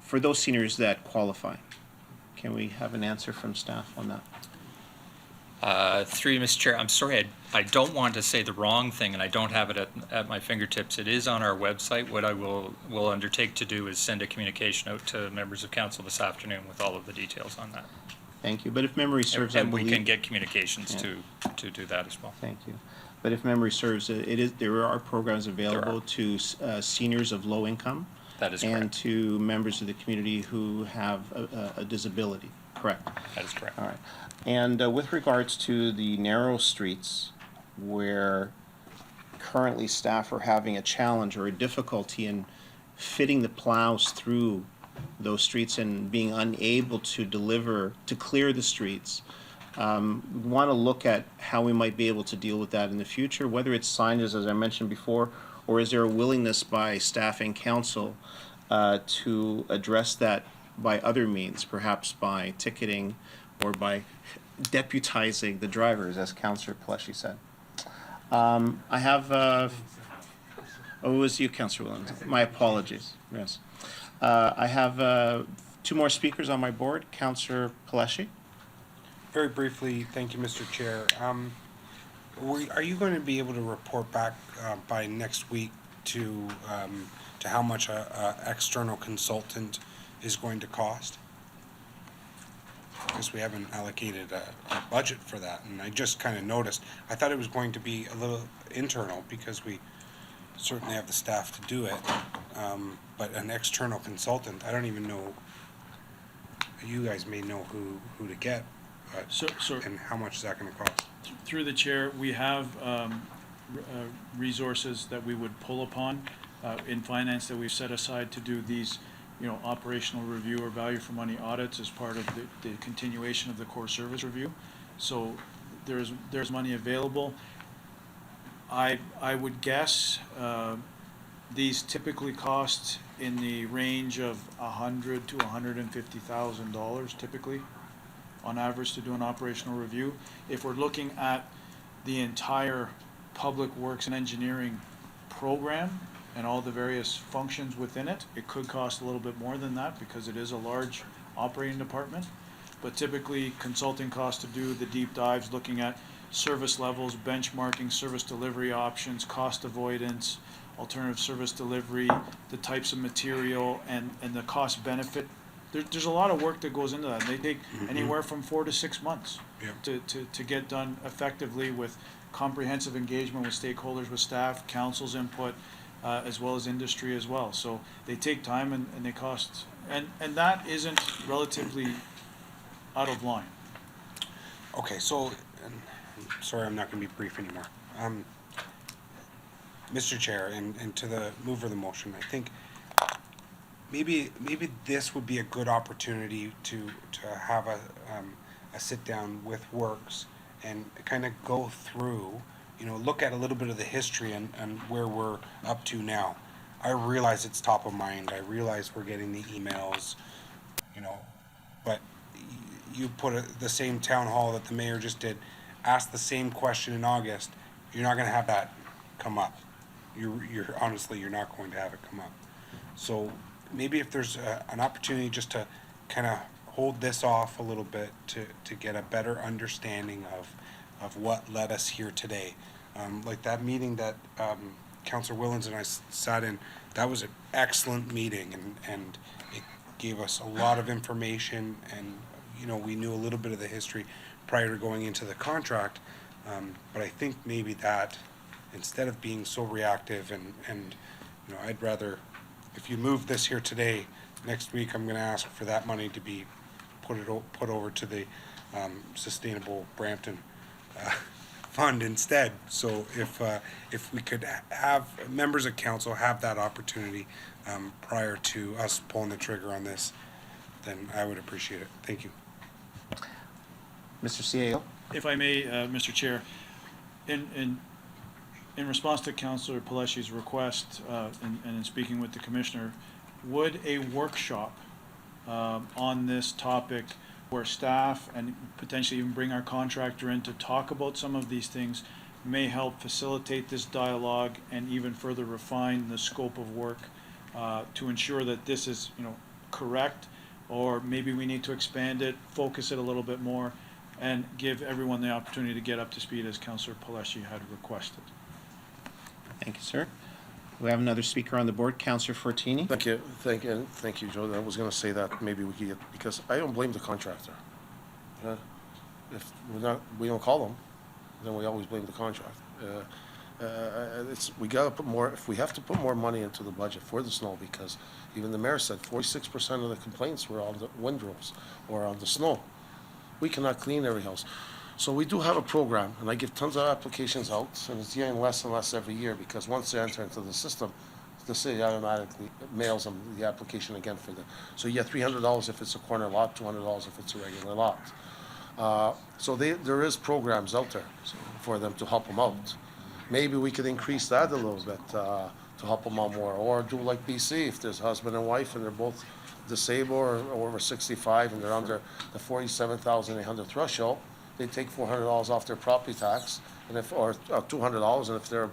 for those seniors that qualify? Can we have an answer from staff on that? Through you, Mr. Chair, I'm sorry, I don't want to say the wrong thing, and I don't have it at my fingertips. It is on our website. What I will undertake to do is send a communication out to members of council this afternoon with all of the details on that. Thank you. But if memory serves, and we can get communications to do that as well. Thank you. But if memory serves, there are programs available to seniors of low income. That is and correct. to members of the community who have a disability. Correct. That is correct. All right. And with regards to the narrow streets where currently staff are having a challenge or a difficulty in fitting the plows through those streets and being unable to clear the streets, we want to look at how we might be able to deal with that in the future, whether it's signage, as I mentioned before, or is there a willingness by staff and council to address that by other means, perhaps by ticketing or by deputizing the drivers, as Councillor Pelleshi said. I have, it was you, Councillor Williams. My apologies. Yes. I have two more speakers on my board. Councillor Pelleshi. Very briefly, thank you, Mr. Chair. Are you going to be able to report back by next week to how much a external consultant is going to cost? Because we haven't allocated a budget for that, and I just kind of noticed. I thought it was going to be a little internal because we certainly have the staff to do it, but an external consultant, I don't even know. You guys may know who to get, but and how much is that going to cost? Through the chair, we have resources that we would pull upon in finance that we've set aside to do these, operational review or value for money audits as part of the continuation of the core service review. So there's money available. I would guess these typically cost in the range of $100,000 to $150,000 typically, on average, to do an operational review. If we're looking at the entire public works and engineering program and all the various functions within it, it could cost a little bit more than that because it is a large operating department. but typically consulting costs to do the deep dives, looking at service levels, benchmarking, service delivery options, cost avoidance, alternative service delivery, the types of material, and the cost benefit. There's a lot of work that goes into that. They take anywhere from 4 to 6 months to get done effectively, with comprehensive engagement with stakeholders, with staff, council's input, as well as industry as well. So they take time and they cost, and that isn't relatively out of line. Okay, so, sorry, I'm not gonna be brief anymore. Mr. Chair, and to the mover of the motion, I think maybe this would be a good opportunity to have a sit down with Works and kind of go through, look at a little bit of the history and where we're up to now. I realize it's top of mind. I realize we're getting the emails, but you put the same town hall that the mayor just did, ask the same question in August, you're not gonna have that come up. You're honestly, you're not going to have it come up. So maybe if there's an opportunity just to kind of hold this off a little bit to get a better understanding of what led us here today. Like that meeting that Councillor Willens and I sat in, that was an excellent meeting, and it gave us a lot of information, and we knew a little bit of the history prior to going into the contract. But I think maybe that, instead of being so reactive and I'd rather, if you move this here today, next week I'm going to ask for that money to be put over to the Sustainable Brampton fund instead. So if we could have members of council have that opportunity prior to us pulling the trigger on this, then I would appreciate it. Thank you. Mr. CAO? If I may, Mr. Chair, in response to Councillor Peleshi's request, and in speaking with the Commissioner, would a workshop on this topic where staff and potentially even bring our contractor in to talk about some of these things may help facilitate this dialogue and even further refine the scope of work to ensure that this is, correct, or maybe we need to expand it, focus it a little bit more, and give everyone the opportunity to get up to speed as Councillor Peleshi had requested. Thank you, sir. We have another speaker on the board, Councillor Fortini. Thank you, Joe. I was gonna say that maybe we could get, because I don't blame the contractor. If we don't call them, then we always blame the contractor. We gotta put more, if we have to put more money into the budget for the snow, because even the mayor said 46% of the complaints were on the windrows or on the snow. We cannot clean every house. So we do have a program, and I give tons of applications out, and it's getting less and less every year, because once they enter into the system, the city automatically mails them the application again for them. So you get $300 if it's a corner lot, $200 if it's a regular lot. So there is programs out there for them to help them out. Maybe we could increase that a little bit to help them out more, or do like BC, if there's husband and wife and they're both disabled or over 65 and they're under the $47,800 threshold, they take $400 off their property tax, and or $200, and if they're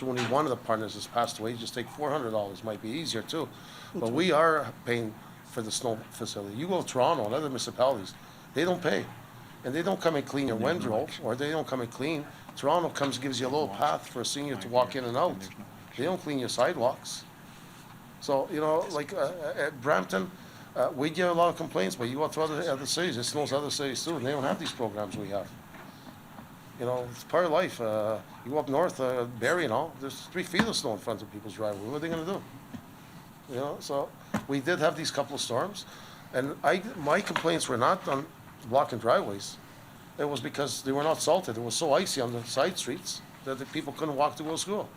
only one of the partners has passed away, just take $400. Might be easier too. But we are paying for the snow facility. You go to Toronto and other municipalities, they don't pay, and they don't come and clean your windrow, or they don't come and clean. Toronto comes gives you a little path for a senior to walk in and out. They don't clean your sidewalks. So like at Brampton. We get a lot of complaints, but you go to other cities, it snows other cities too, and they don't have these programs we have. It's part of life. You go up north, Barrie and all, there's 3 feet of snow in front of people's driveway. What are they gonna do? So we did have these couple of storms, and my complaints were not on blocking driveways. It was because they were not salted. It was so icy on the side streets that the people couldn't walk to go to school.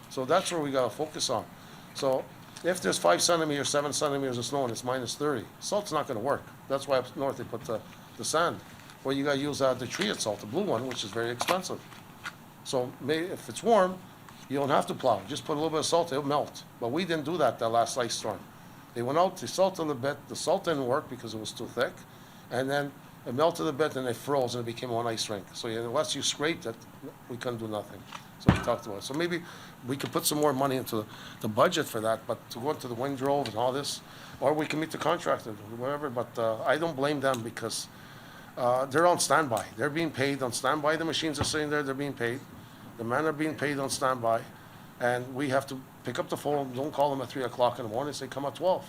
So that's where we gotta focus on. So if there's 5 centimeters, 7 centimeters of snow and it's minus 30, salt's not gonna work. That's why up north they put the sand. Or you gotta use the treated salt, the blue one, which is very expensive. So maybe if it's warm, you don't have to plow. Just put a little bit of salt, it'll melt. But we didn't do that last ice storm. They went out, they salted a little bit, the salt didn't work because it was too thick, and then It melted a bit and it froze and it became one ice rink. So unless you scraped it, we couldn't do nothing. So we talked about it. So maybe we could put some more money into the budget for that, but to go into the windrow and all this, or we can meet the contractor, whatever, but I don't blame them because they're on standby. They're being paid on standby. The machines are sitting there, they're being paid. The men are being paid on standby. And we have to pick up the phone, don't call them at 3 o'clock in the morning, say come at 12.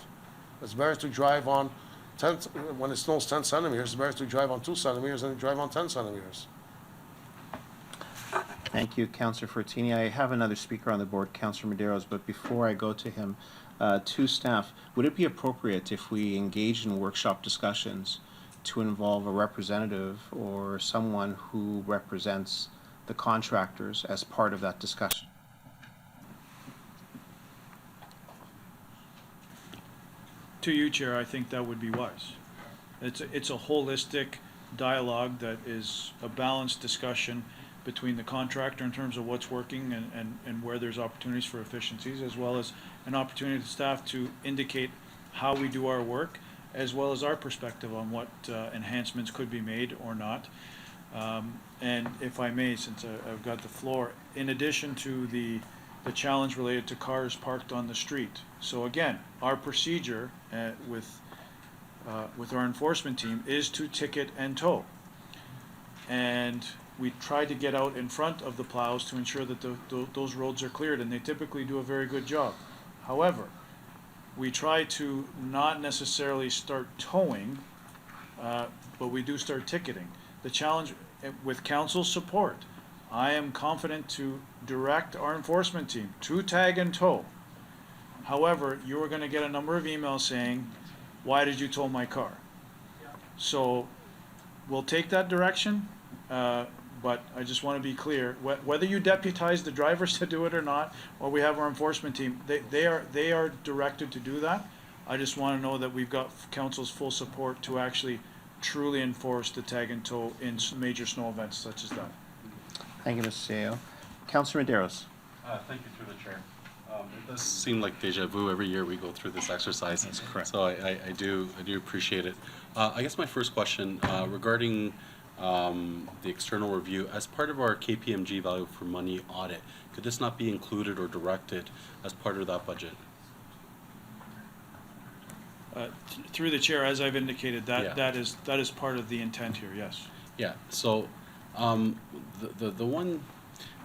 It's better to drive on 10, when it snows 10 centimeters, it's better to drive on 2 centimeters than to drive on 10 centimeters. Thank you, Councillor Fortini. I have another speaker on the board, Councillor Medeiros, but before I go to him, to staff, would it be appropriate if we engage in workshop discussions to involve a representative or someone who represents the contractors as part of that discussion? To you, Chair, I think that would be wise. It's a holistic dialogue that is a balanced discussion between the contractor in terms of what's working and where there's opportunities for efficiencies, as well as an opportunity to staff to indicate how we do our work, as well as our perspective on what enhancements could be made or not. And if I may, since I've got the floor, in addition to the challenge related to cars parked on the street. So again, our procedure with our enforcement team is to ticket and tow. And we try to get out in front of the plows to ensure that those roads are cleared, and they typically do a very good job. However, we try to not necessarily start towing, but we do start ticketing. The challenge, with council's support, I am confident to direct our enforcement team to tag and tow. However, you are going to get a number of emails saying, why did you tow my car? So we'll take that direction, but I just want to be clear, whether you deputize the drivers to do it or not, or we have our enforcement team, they are directed to do that. I just want to know that we've got council's full support to actually truly enforce the tag and tow in major snow events such as that. Thank you, Mr. Seo. Councillor Medeiros. Thank you through the chair. It does seem like deja vu every year we go through this exercise. That's correct. So I do appreciate it. I guess my first question regarding the external review, as part of our KPMG value for money audit, could this not be included or directed as part of that budget? Through the chair, as I've indicated, that is part of the intent here, yes. Yeah, so the one,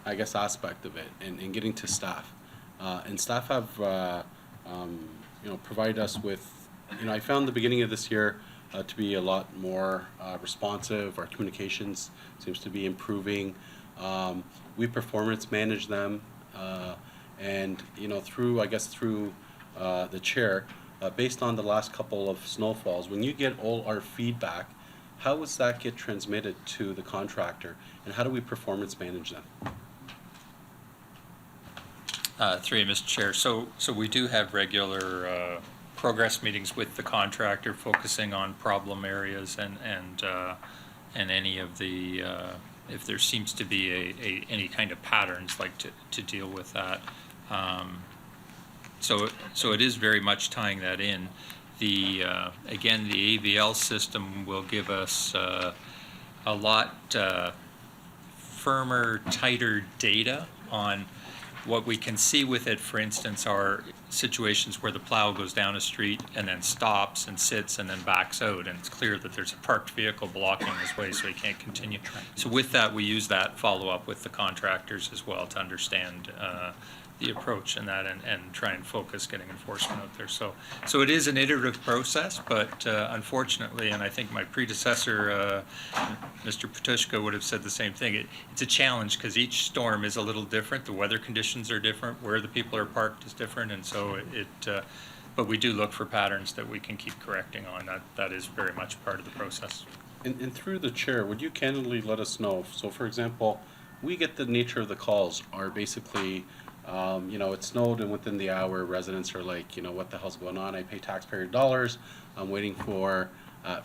I guess, aspect of it and getting to staff, and staff have, provided us with, I found the beginning of this year to be a lot more responsive. Our communications seems to be improving. We performance manage them, and, through the chair, based on the last couple of snowfalls, when you get all our feedback, how does that get transmitted to the contractor, and how do we performance manage them? Through you, Mr. Chair. So we do have regular progress meetings with the contractor, focusing on problem areas and any of the if there seems to be any kind of patterns, like to deal with that. So it is very much tying that in. Again, the AVL system will give us a lot firmer, tighter data on what we can see with it. For instance, are situations where the plow goes down a street and then stops and sits and then backs out, and it's clear that there's a parked vehicle blocking his way, so he can't continue. So with that, we use that follow-up with the contractors as well to understand the approach in that and try and focus getting enforcement out there. So it is an iterative process, but unfortunately, and I think my predecessor, Mr. Patushka, would have said the same thing, it's a challenge because each storm is a little different. The weather conditions are different. Where the people are parked is different. And so but we do look for patterns that we can keep correcting on. That is very much part of the process. And through the chair, would you candidly let us know? So, for example, we get the nature of the calls are basically, it snowed, and within the hour, residents are like, what the hell's going on? I pay taxpayer dollars. I'm waiting for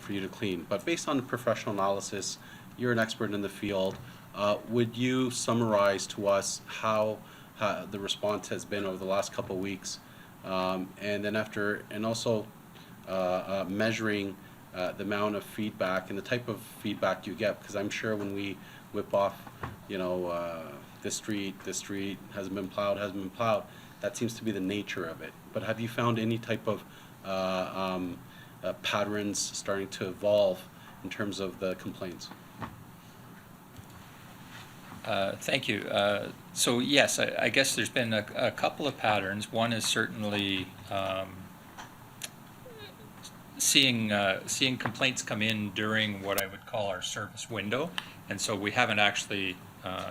you to clean. But based on the professional analysis, you're an expert in the field. Would you summarize to us how the response has been over the last couple of weeks, and then also measuring the amount of feedback and the type of feedback you get, because I'm sure when we whip off, this street hasn't been plowed, that seems to be the nature of it. But have you found any type of patterns starting to evolve in terms of the complaints? Thank you. So yes, I guess there's been a couple of patterns. One is certainly seeing complaints come in during what I would call our service window, and so we haven't actually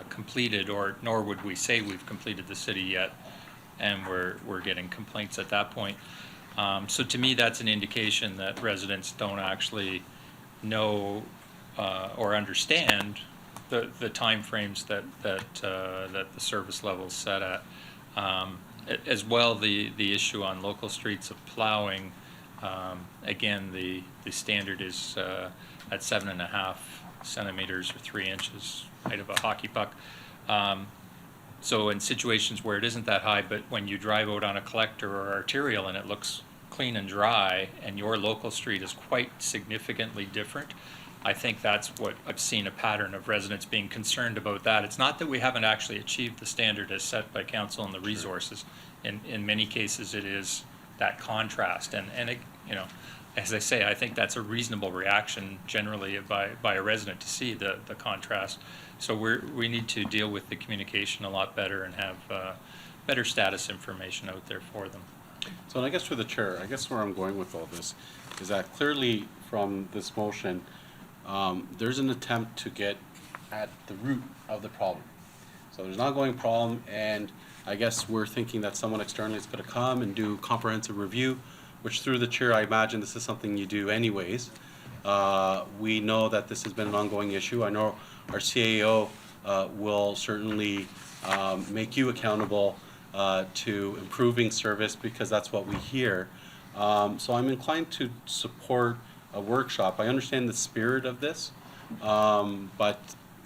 completed, nor would we say we've completed the city yet, and we're getting complaints at that point. So to me, that's an indication that residents don't actually know or understand the timeframes that the service level is set at. As well, the issue on local streets of plowing. Again, the standard is at 7.5 centimeters or 3 inches, height of a hockey puck. So in situations where it isn't that high, but when you drive out on a collector or arterial and it looks clean and dry, and your local street is quite significantly different, I think that's what I've seen, a pattern of residents being concerned about that. It's not that we haven't actually achieved the standard as set by council and the resources. In many cases, it is that contrast, and it, as I say, I think that's a reasonable reaction generally by a resident to see the contrast. So we need to deal with the communication a lot better and have better status information out there for them. So, and I guess through the chair, I guess where I'm going with all this is that clearly from this motion, there's an attempt to get at the root of the problem. So there's an ongoing problem, and I guess we're thinking that someone externally is going to come and do comprehensive review, which through the chair, I imagine this is something you do anyways. We know that this has been an ongoing issue. I know our CAO will certainly make you accountable to improving service, because that's what we hear. So I'm inclined to support a workshop. I understand the spirit of this, but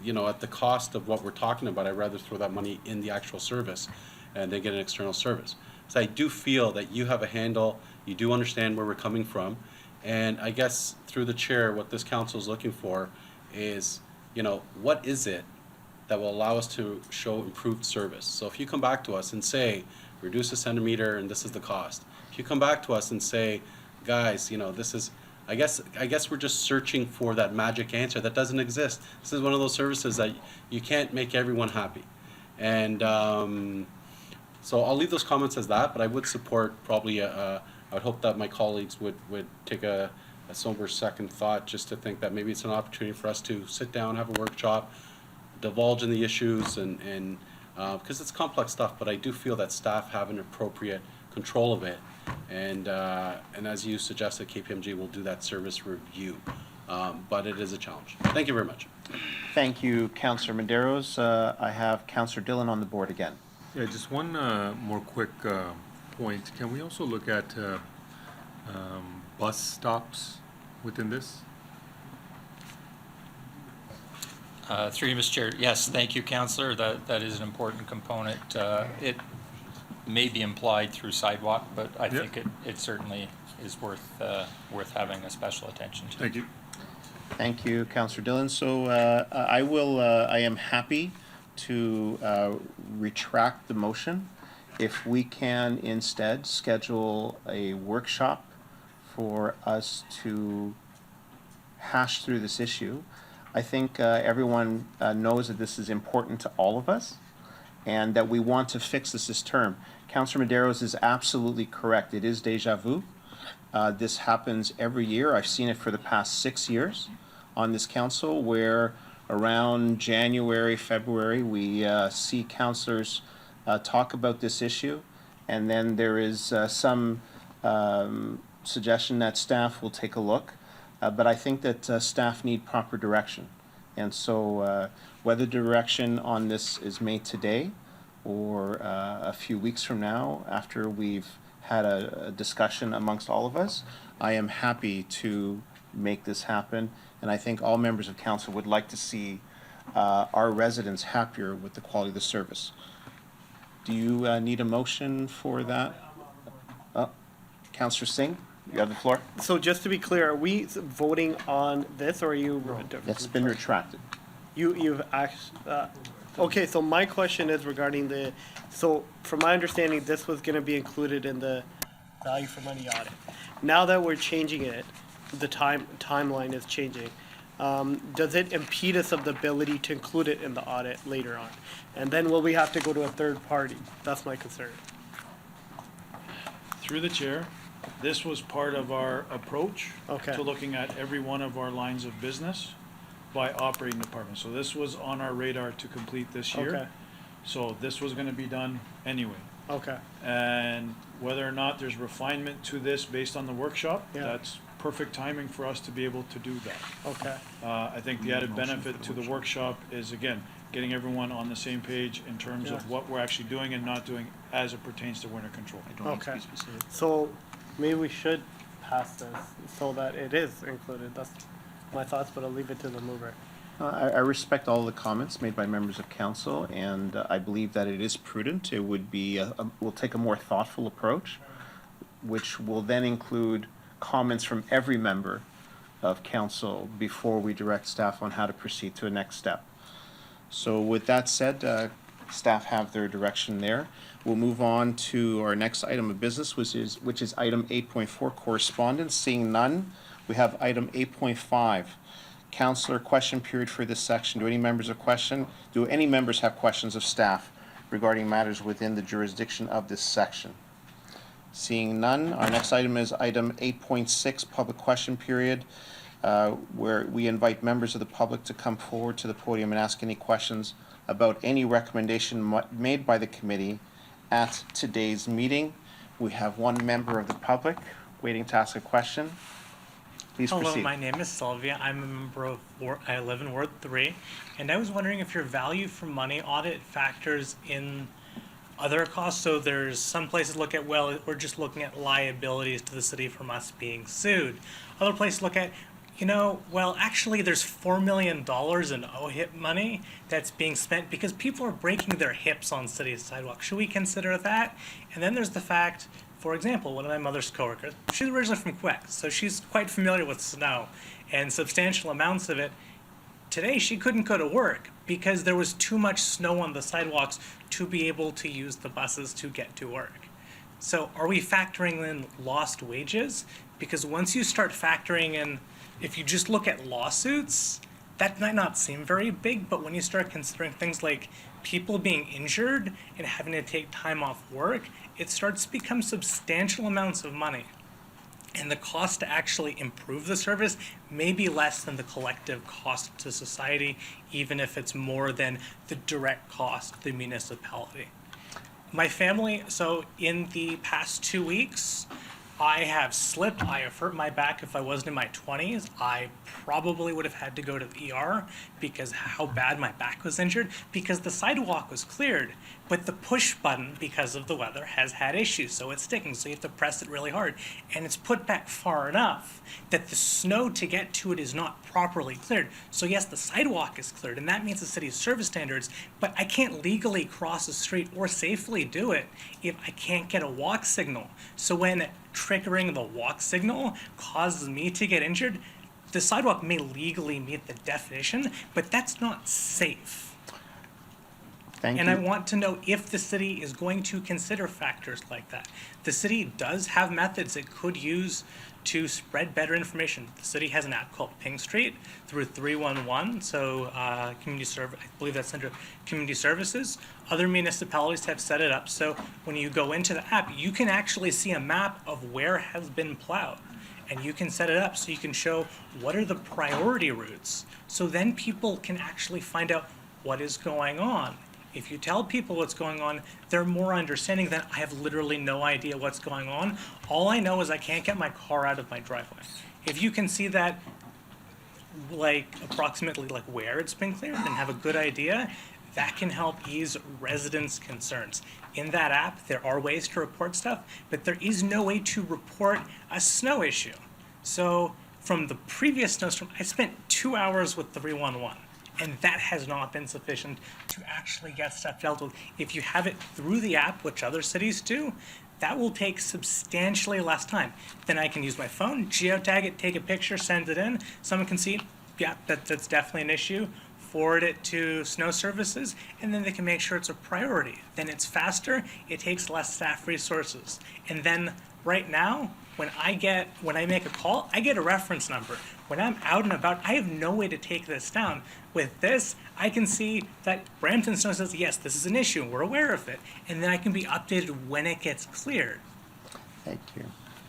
at the cost of what we're talking about, I'd rather throw that money in the actual service and then get an external service. So I do feel that you have a handle, you do understand where we're coming from, and I guess through the chair, what this council is looking for is, what is it that will allow us to show improved service? So if you come back to us and say, reduce a centimeter and this is the cost. If you come back to us and say, guys, this is, I guess we're just searching for that magic answer that doesn't exist. This is one of those services that you can't make everyone happy. And so I'll leave those comments as that, but I would support probably, I would hope that my colleagues would take a sober second thought, just to think that maybe it's an opportunity for us to sit down, have a workshop, divulge in the issues, and because it's complex stuff, but I do feel that staff have an appropriate control of it. And as you suggested, KPMG will do that service review, but it is a challenge. Thank you very much. Thank you, Councillor Medeiros. I have Councillor Dillon on the board again. Yeah, just one more quick point. Can we also look at bus stops within this? Through you, Mr. Chair. Yes, thank you, Councillor. That is an important component. It may be implied through sidewalk, but I think it certainly is worth having a special attention to. Thank you. Thank you, Councillor Dillon. So I am happy to retract the motion. If we can instead schedule a workshop for us to hash through this issue. I think everyone knows that this is important to all of us and that we want to fix this term. Councillor Medeiros is absolutely correct. It is deja vu. This happens every year. I've seen it for the past 6 years on this council, where around January, February, we see councillors talk about this issue, and then there is some suggestion that staff will take a look. But I think that staff need proper direction. And so whether direction on this is made today or a few weeks from now, after we've had a discussion amongst all of us, I am happy to make this happen. And I think all members of council would like to see our residents happier with the quality of the service. Do you need a motion for that? Councillor Singh? You have the floor. So just to be clear, are we voting on this, or are you? It's been retracted. You've okay, so my question is regarding so from my understanding, this was gonna be included in the value for money audit. Now that we're changing it, the timeline is changing. Does it impede us of the ability to include it in the audit later on? And then will we have to go to a third party? That's my concern. Through the chair, this was part of our approach Okay. to looking at every one of our lines of business by operating department. So this was on our radar to complete this year. Okay. So this was gonna be done anyway. Okay. And whether or not there's refinement to this based on the workshop, Yeah. that's perfect timing for us to be able to do that. Okay. I think the added benefit to the workshop is, again, getting everyone on the same page in terms of Yeah. what we're actually doing and not doing as it pertains to winter control. Okay. So maybe we should pass this so that it is included. That's my thoughts, but I'll leave it to the mover. I respect all the comments made by members of council, and I believe that it is prudent. It would be, we'll take a more thoughtful approach, which will then include comments from every member of council before we direct staff on how to proceed to a next step. So with that said, staff have their direction there. We'll move on to our next item of business, which is item 8.4, correspondence. Seeing none, we have item 8.5. Councillor question period for this section. Do any members have questions of staff regarding matters within the jurisdiction of this section? Seeing none, our next item is item 8.6, public question period, where we invite members of the public to come forward to the podium and ask any questions about any recommendation made by the committee at today's meeting. We have one member of the public waiting to ask a question. Please Hello, proceed. my name is Sylvia. I'm a member of I live in Ward 3, and I was wondering if your value for money audit factors in other costs. So there's some places look at, well, we're just looking at liabilities to the city from us being sued. Other places look at, well, actually there's $4 million in OHIP money that's being spent because people are breaking their hips on city sidewalks. Should we consider that? And then there's the fact, for example, one of my mother's coworkers, she's originally from Quebec, so she's quite familiar with snow and substantial amounts of it. Today, she couldn't go to work because there was too much snow on the sidewalks to be able to use the buses to get to work. So are we factoring in lost wages? Because once you start factoring in, if you just look at lawsuits, that might not seem very big, but when you start considering things like people being injured and having to take time off work, it starts to become substantial amounts of money. And the cost to actually improve the service may be less than the collective cost to society, even if it's more than the direct cost to the municipality. My family, so in the past 2 weeks, I have slipped, I have hurt my back. If I wasn't in my 20s, I probably would have had to go to the ER because how bad my back was injured, because the sidewalk was cleared, but the push button, because of the weather, has had issues, so it's sticking, so you have to press it really hard. And it's put back far enough that the snow to get to it is not properly cleared. So yes, the sidewalk is cleared, and that meets the city's service standards, but I can't legally cross the street or safely do it if I can't get a walk signal. So when triggering the walk signal causes me to get injured, the sidewalk may legally meet the definition, but that's not safe. Thank And you. I want to know if the city is going to consider factors like that. The city does have methods it could use to spread better information. The city has an app called Ping Street through 311, so community service, I believe that's under community services. Other municipalities have set it up, so when you go into the app, you can actually see a map of where has been plowed. And you can set it up so you can show what are the priority routes. So then people can actually find out what is going on. If you tell people what's going on, they're more understanding than I have literally no idea what's going on. All I know is I can't get my car out of my driveway. If you can see that, like approximately like where it's been cleared and have a good idea, that can help ease residents' concerns. In that app, there are ways to report stuff, but there is no way to report a snow issue. So from the previous snowstorm, I spent 2 hours with 311. And that has not been sufficient to actually get stuff dealt with. If you have it through the app, which other cities do, That will take substantially less time. Then I can use my phone, geotag it, take a picture, send it in. Someone can see, yeah, that's definitely an issue. Forward it to snow services, and then they can make sure it's a priority. Then it's faster, it takes less staff resources. And then right now, when I make a call, I get a reference number. When I'm out and about, I have no way to take this down. With this, I can see that Brampton Snow says, yes, this is an issue, we're aware of it. And then I can be updated when it gets cleared. Thank you.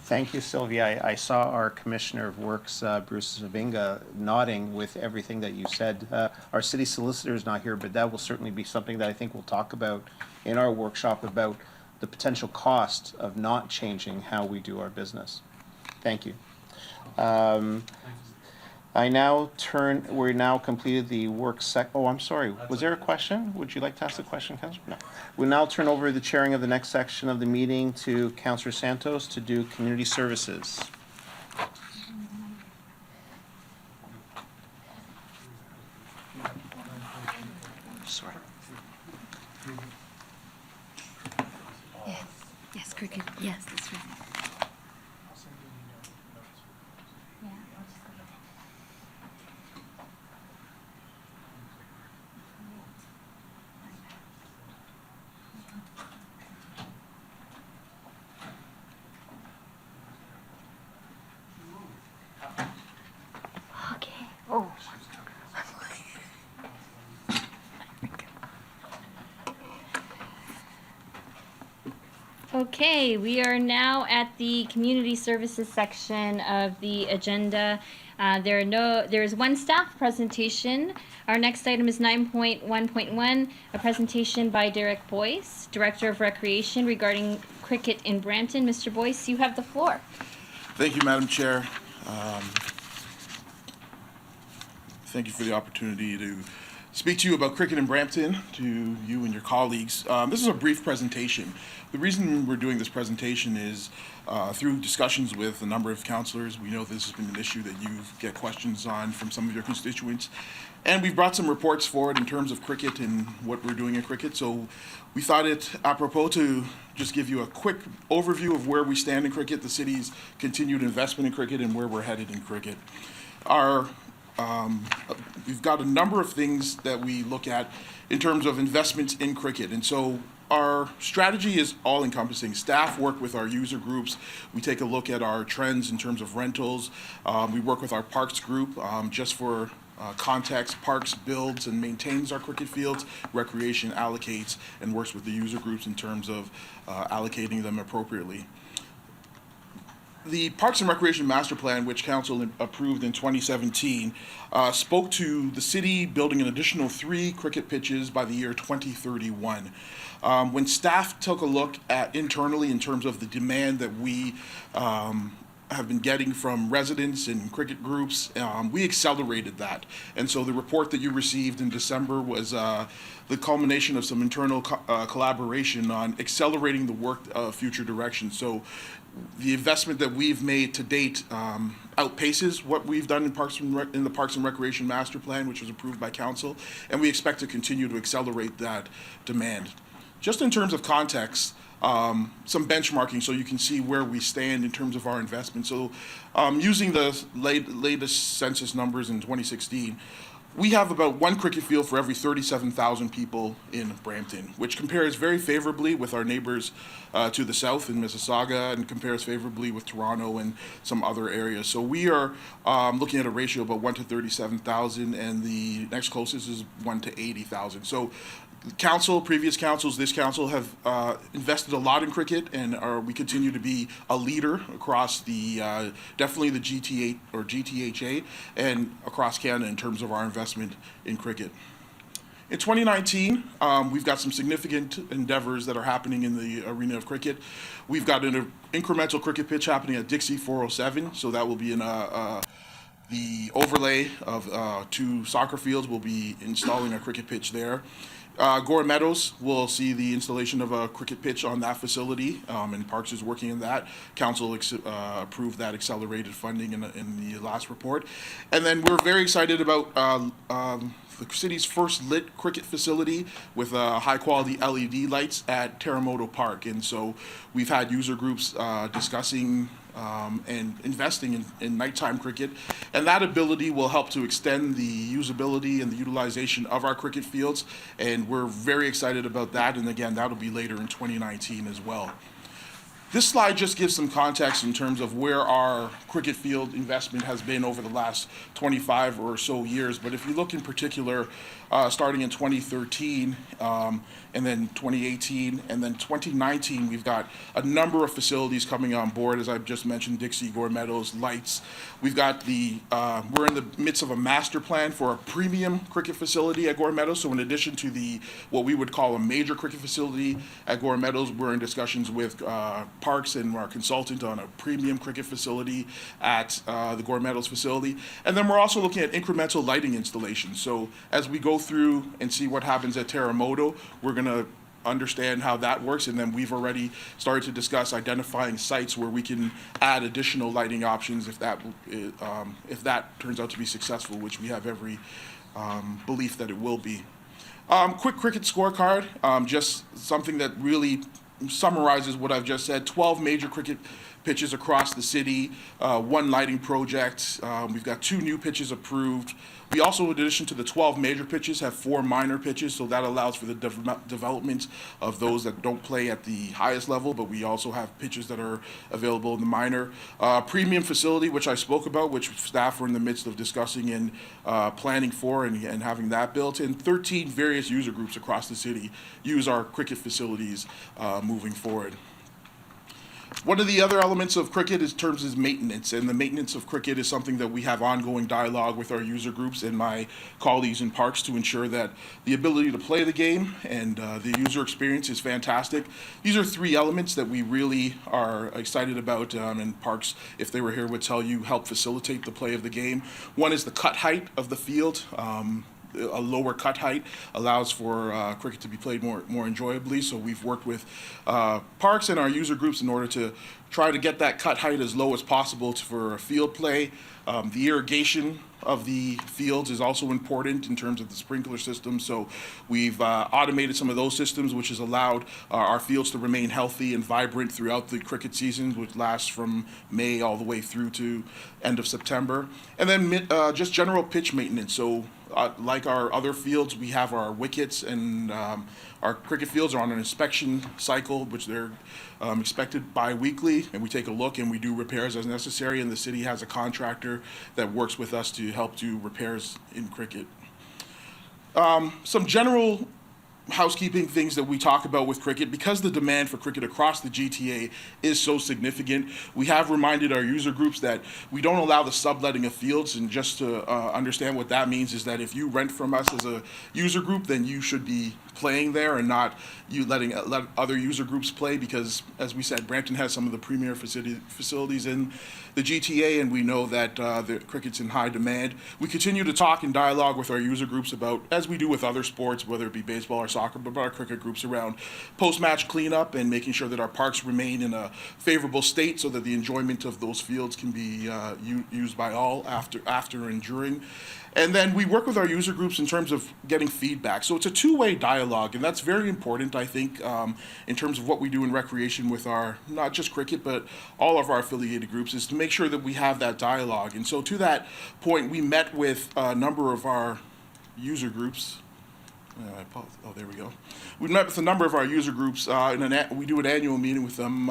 Thank you, Sylvia. I saw our Commissioner of Works, Bruce Zavinga, nodding with everything that you said. Our city solicitor is not here, but that will certainly be something that I think we'll talk about in our workshop about the potential cost of not changing how we do our business. Thank you. We're now completed the work oh, I'm sorry. Was there a question? Would you like to ask a question, Councillor? No. We'll now turn over the chairing of the next section of the meeting to Councillor Santos to do community services. Sorry. Yes, cricket. Yes, that's right. Okay. Oh. Okay, we are now at the community services section of the agenda. There is one staff presentation. Our next item is 9.1.1, a presentation by Derek Boyce, Director of Recreation, regarding cricket in Brampton. Mr. Boyce, you have the floor. Thank you, Madam Chair. Thank you for the opportunity to speak to you about cricket in Brampton, to you and your colleagues. This is a brief presentation. The reason we're doing this presentation is through discussions with a number of councillors. We know this has been an issue that you get questions on from some of your constituents. And we've brought some reports forward in terms of cricket and what we're doing at cricket. So we thought it apropos to just give you a quick overview of where we stand in cricket, the city's continued investment in cricket, and where we're headed in cricket. We've got a number of things that we look at in terms of investments in cricket. And so our strategy is all encompassing. Staff work with our user groups. We take a look at our trends in terms of rentals. We work with our parks group. Just for context, Parks builds and maintains our cricket fields. Recreation allocates and works with the user groups in terms of allocating them appropriately. The Parks and Recreation Master Plan, which Council approved in 2017, spoke to the city building an additional 3 cricket pitches by the year 2031. When staff took a look at internally in terms of the demand that we have been getting from residents and cricket groups, we accelerated that. And so the report that you received in December was the culmination of some internal collaboration on accelerating the work of future direction. So the investment that we've made to date outpaces what we've done in the Parks and Recreation Master Plan, which was approved by Council, and we expect to continue to accelerate that demand. Just in terms of context, some benchmarking so you can see where we stand in terms of our investment. So using the latest census numbers in 2016, we have about 1 cricket field for every 37,000 people in Brampton, which compares very favorably with our neighbors to the south in Mississauga, and compares favorably with Toronto and some other areas. So we are looking at a ratio of about 1 to 37,000, and the next closest is 1 to 80,000. So Council, previous councils, this council have invested a lot in cricket, and we continue to be a leader across the definitely the GTA or GTHA and across Canada in terms of our investment in cricket. In 2019, we've got some significant endeavors that are happening in the arena of cricket. We've got an incremental cricket pitch happening at Dixie 407, so that will be in the overlay of 2 soccer fields. We'll be installing a cricket pitch there. Gore Meadows will see the installation of a cricket pitch on that facility, and Parks is working on that. Council approved that accelerated funding in the last report. And then we're very excited about the city's first lit cricket facility with high-quality LED lights at Terremoto Park. And so we've had user groups discussing and investing in nighttime cricket. And that ability will help to extend the usability and the utilization of our cricket fields. And we're very excited about that. And again, that'll be later in 2019 as well. This slide just gives some context in terms of where our cricket field investment has been over the last 25 or so years. But if you look in particular, starting in 2013, and then 2018, and then 2019, we've got a number of facilities coming on board. As I've just mentioned, Dixie, Gore Meadows, Lights. We've got we're in the midst of a master plan for a premium cricket facility at Gore Meadows. So in addition to what we would call a major cricket facility at Gore Meadows, we're in discussions with Parks and our consultant on a premium cricket facility at the Gore Meadows facility. And then we're also looking at incremental lighting installations. So as we go through and see what happens at Terremoto, we're going to understand how that works, and then we've already started to discuss identifying sites where we can add additional lighting options if that turns out to be successful, which we have every belief that it will be. Quick cricket scorecard, just something that really summarizes what I've just said. 12 major cricket pitches across the city, one lighting project. We've got 2 new pitches approved. We also, in addition to the 12 major pitches, have 4 minor pitches, so that allows for the development of those that don't play at the highest level, but we also have pitches that are available in the minor. Premium facility, which I spoke about, which staff are in the midst of discussing and planning for and having that built, and 13 various user groups across the city use our cricket facilities moving forward. One of the other elements of cricket is maintenance, and the maintenance of cricket is something that we have ongoing dialogue with our user groups and my colleagues in Parks to ensure that the ability to play the game and the user experience is fantastic. These are 3 elements that we really are excited about, and Parks, if they were here, would tell you help facilitate the play of the game. One is the cut height of the field. A lower cut height allows for cricket to be played more enjoyably. So we've worked with Parks and our user groups in order to try to get that cut height as low as possible for field play. The irrigation of the fields is also important in terms of the sprinkler system. So we've automated some of those systems, which has allowed our fields to remain healthy and vibrant throughout the cricket season, which lasts from May all the way through to end of September. And then just general pitch maintenance. So like our other fields, we have our wickets, and our cricket fields are on an inspection cycle, which they're inspected bi-weekly, and we take a look and we do repairs as necessary, and the city has a contractor that works with us to help do repairs in cricket. Some general housekeeping things that we talk about with cricket. Because the demand for cricket across the GTA is so significant, we have reminded our user groups that we don't allow the subletting of fields. And just to understand what that means is that if you rent from us as a user group, then you should be playing there and not you let other user groups play, because as we said, Brampton has some of the premier facilities in the GTA, and we know that the cricket's in high demand. We continue to talk and dialogue with our user groups about, as we do with other sports, whether it be baseball or soccer, but our cricket groups around post-match cleanup and making sure that our parks remain in a favorable state so that the enjoyment of those fields can be used by all after and during. And then we work with our user groups in terms of getting feedback. So it's a two-way dialogue, and that's very important, I think, in terms of what we do in recreation with our, not just cricket, but all of our affiliated groups, is to make sure that we have that dialogue. And so to that point, we met with a number of our user groups. Oh, there we go. We met with a number of our user groups. We do an annual meeting with them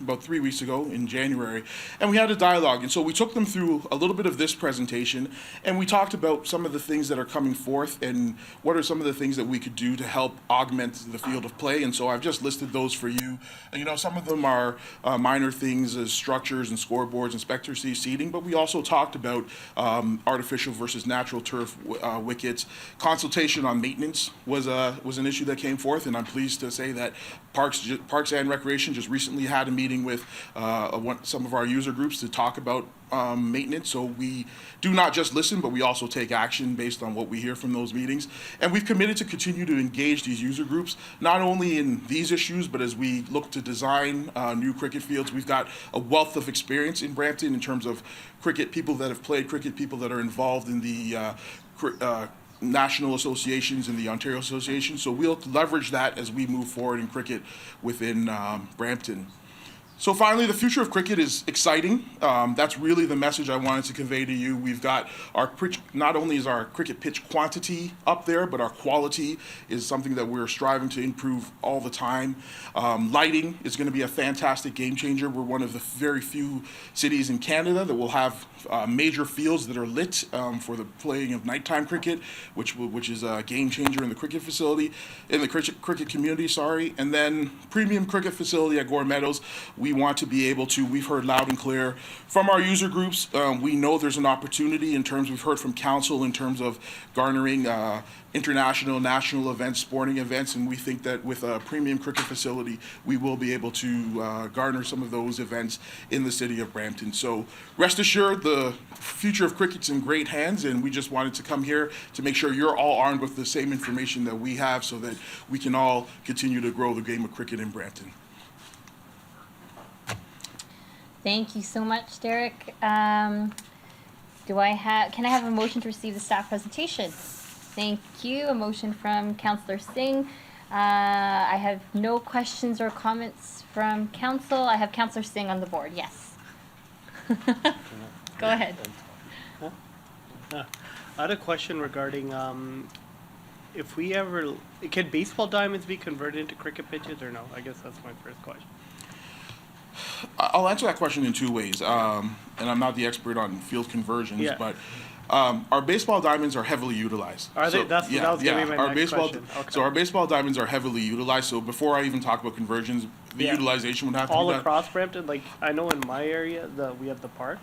about 3 weeks ago in January, and we had a dialogue. And so we took them through a little bit of this presentation, and we talked about some of the things that are coming forth and what are some of the things that we could do to help augment the field of play. And so I've just listed those for you. And, you know, some of them are minor things as structures and scoreboards and spectre seating, but we also talked about artificial versus natural turf wickets. Consultation on maintenance was an issue that came forth, and I'm pleased to say that Parks and Recreation just recently had a meeting with some of our user groups to talk about maintenance. So we do not just listen, but we also take action based on what we hear from those meetings. And we've committed to continue to engage these user groups, not only in these issues, but as we look to design new cricket fields. We've got a wealth of experience in Brampton in terms of cricket, people that have played cricket, people that are involved in the national associations and the Ontario Association. So we'll leverage that as we move forward in cricket within Brampton. So finally, the future of cricket is exciting. That's really the message I wanted to convey to you. We've got not only is our cricket pitch quantity up there, but our quality is something that we're striving to improve all the time. Lighting is going to be a fantastic game changer. We're one of the very few cities in Canada that will have major fields that are lit for the playing of nighttime cricket, which is a game changer in the cricket facility, in the cricket community, sorry. And then premium cricket facility at Gore Meadows. We want to be able to, we've heard loud and clear from our user groups, we know there's an opportunity in terms, we've heard from council in terms of garnering international, national events, sporting events, and we think that with a premium cricket facility, we will be able to garner some of those events in the city of Brampton. So rest assured, the future of cricket's in great hands, and we just wanted to come here to make sure you're all armed with the same information that we have so that we can all continue to grow the game of cricket in Brampton. Thank you so much, Derek. Can I have a motion to receive the staff presentation? Thank you. A motion from Councillor Singh. I have no questions or comments from council. I have Councillor Singh on the board. Yes. Go ahead. I had a question regarding if we ever, can baseball diamonds be converted into cricket pitches or no? I guess that's my first question. I'll answer that question in two ways, and I'm not the expert on field conversions, but our baseball diamonds are heavily utilized. Are they? That was going to be my next question. Okay. So our baseball diamonds are heavily utilized. So before I even talk about conversions, the utilization would have to be all done. across Brampton. Like I know in my area, we have the park,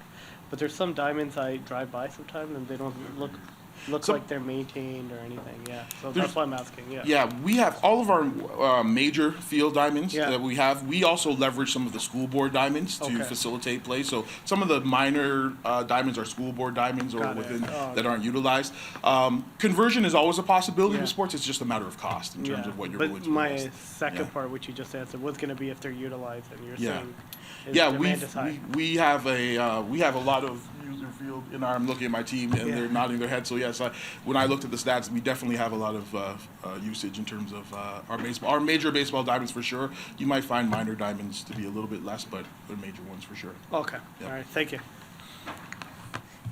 but there's some diamonds I drive by sometimes, and they don't look like they're maintained or anything. Yeah, so that's why I'm asking. Yeah. Yeah, we have all of our major field diamonds that we have. We also leverage some of the school board diamonds to facilitate play. So some of the minor diamonds are school board diamonds or that aren't utilized. Conversion is always a possibility with sports. It's just a matter of cost in terms of what you're willing to invest. My second part, which you just answered, was going to be if they're utilized, and you're saying we have a lot of user field in our, I'm looking at my team and they're nodding their heads. So yes, when I looked at the stats, we definitely have a lot of usage in terms of our major baseball diamonds for sure. You might find minor diamonds to be a little bit less, but they're major ones for sure. Okay. All right. Thank you.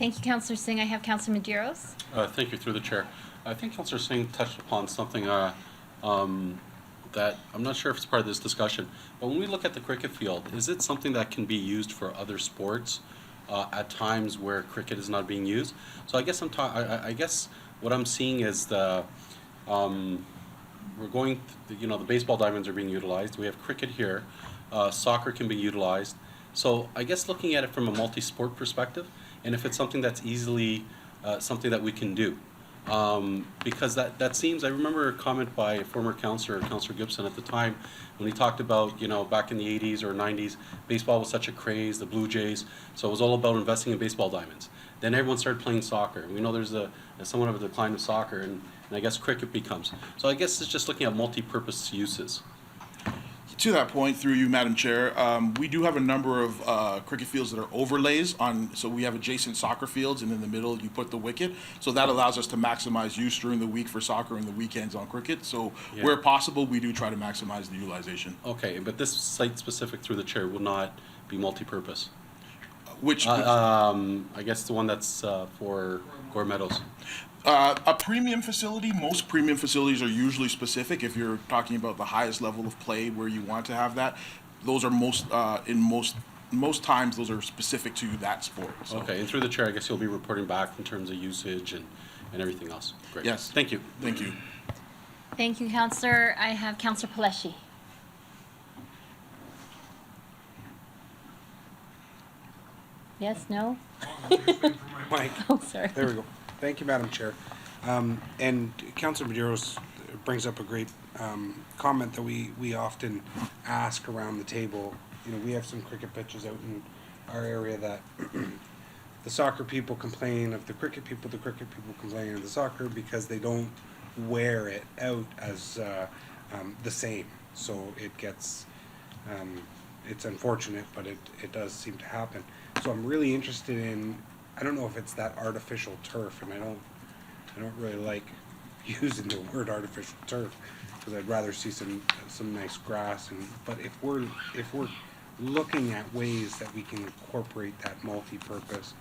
Thank you, Councillor Singh. I have Councillor Medeiros. Thank you, through the chair. I think Councillor Singh touched upon something that I'm not sure if it's part of this discussion, but when we look at the cricket field, is it something that can be used for other sports at times where cricket is not being used? So I guess I guess what I'm seeing is the we're going, the baseball diamonds are being utilized. We have cricket here. Soccer can be utilized. So I guess looking at it from a multi-sport perspective, and if it's something that's easily something that we can do. Because that seems, I remember a comment by a former councillor, Councillor Gibson at the time, when he talked about, back in the 80s or 90s, baseball was such a craze, the Blue Jays, so it was all about investing in baseball diamonds. Then everyone started playing soccer. We know there's somewhat of a decline of soccer, and I guess cricket becomes. So I guess it's just looking at multi-purpose uses. To that point, through you, Madam Chair, we do have a number of cricket fields that are overlays on, so we have adjacent soccer fields, and in the middle you put the wicket. So that allows us to maximize use during the week for soccer and the weekends on cricket. So where possible, we do try to maximize the utilization. Okay, but this site specific, through the chair, will not be multi-purpose. Which I guess the one that's for Gore Meadows. A premium facility, most premium facilities are usually specific. If you're talking about the highest level of play where you want to have that, those are most times those are specific to that sport. So. Okay, and through the chair, I guess you'll be reporting back in terms of usage and everything else. Great. Yes. Thank you. Thank you. Thank you, Councillor. I have Councillor Paleshi. Yes, no? Mike. Oh, sorry. There we go. Thank you, Madam Chair. And Councillor Medeiros brings up a great comment that we often ask around the table. We have some cricket pitches out in our area that the soccer people complain of the cricket people complain of the soccer because they don't wear it out as the same. So it gets, it's unfortunate, but it does seem to happen. So I'm really interested in, I don't know if it's that artificial turf, and I don't really like using the word artificial turf, because I'd rather see some nice grass. But if we're looking at ways that we can incorporate that multi-purpose,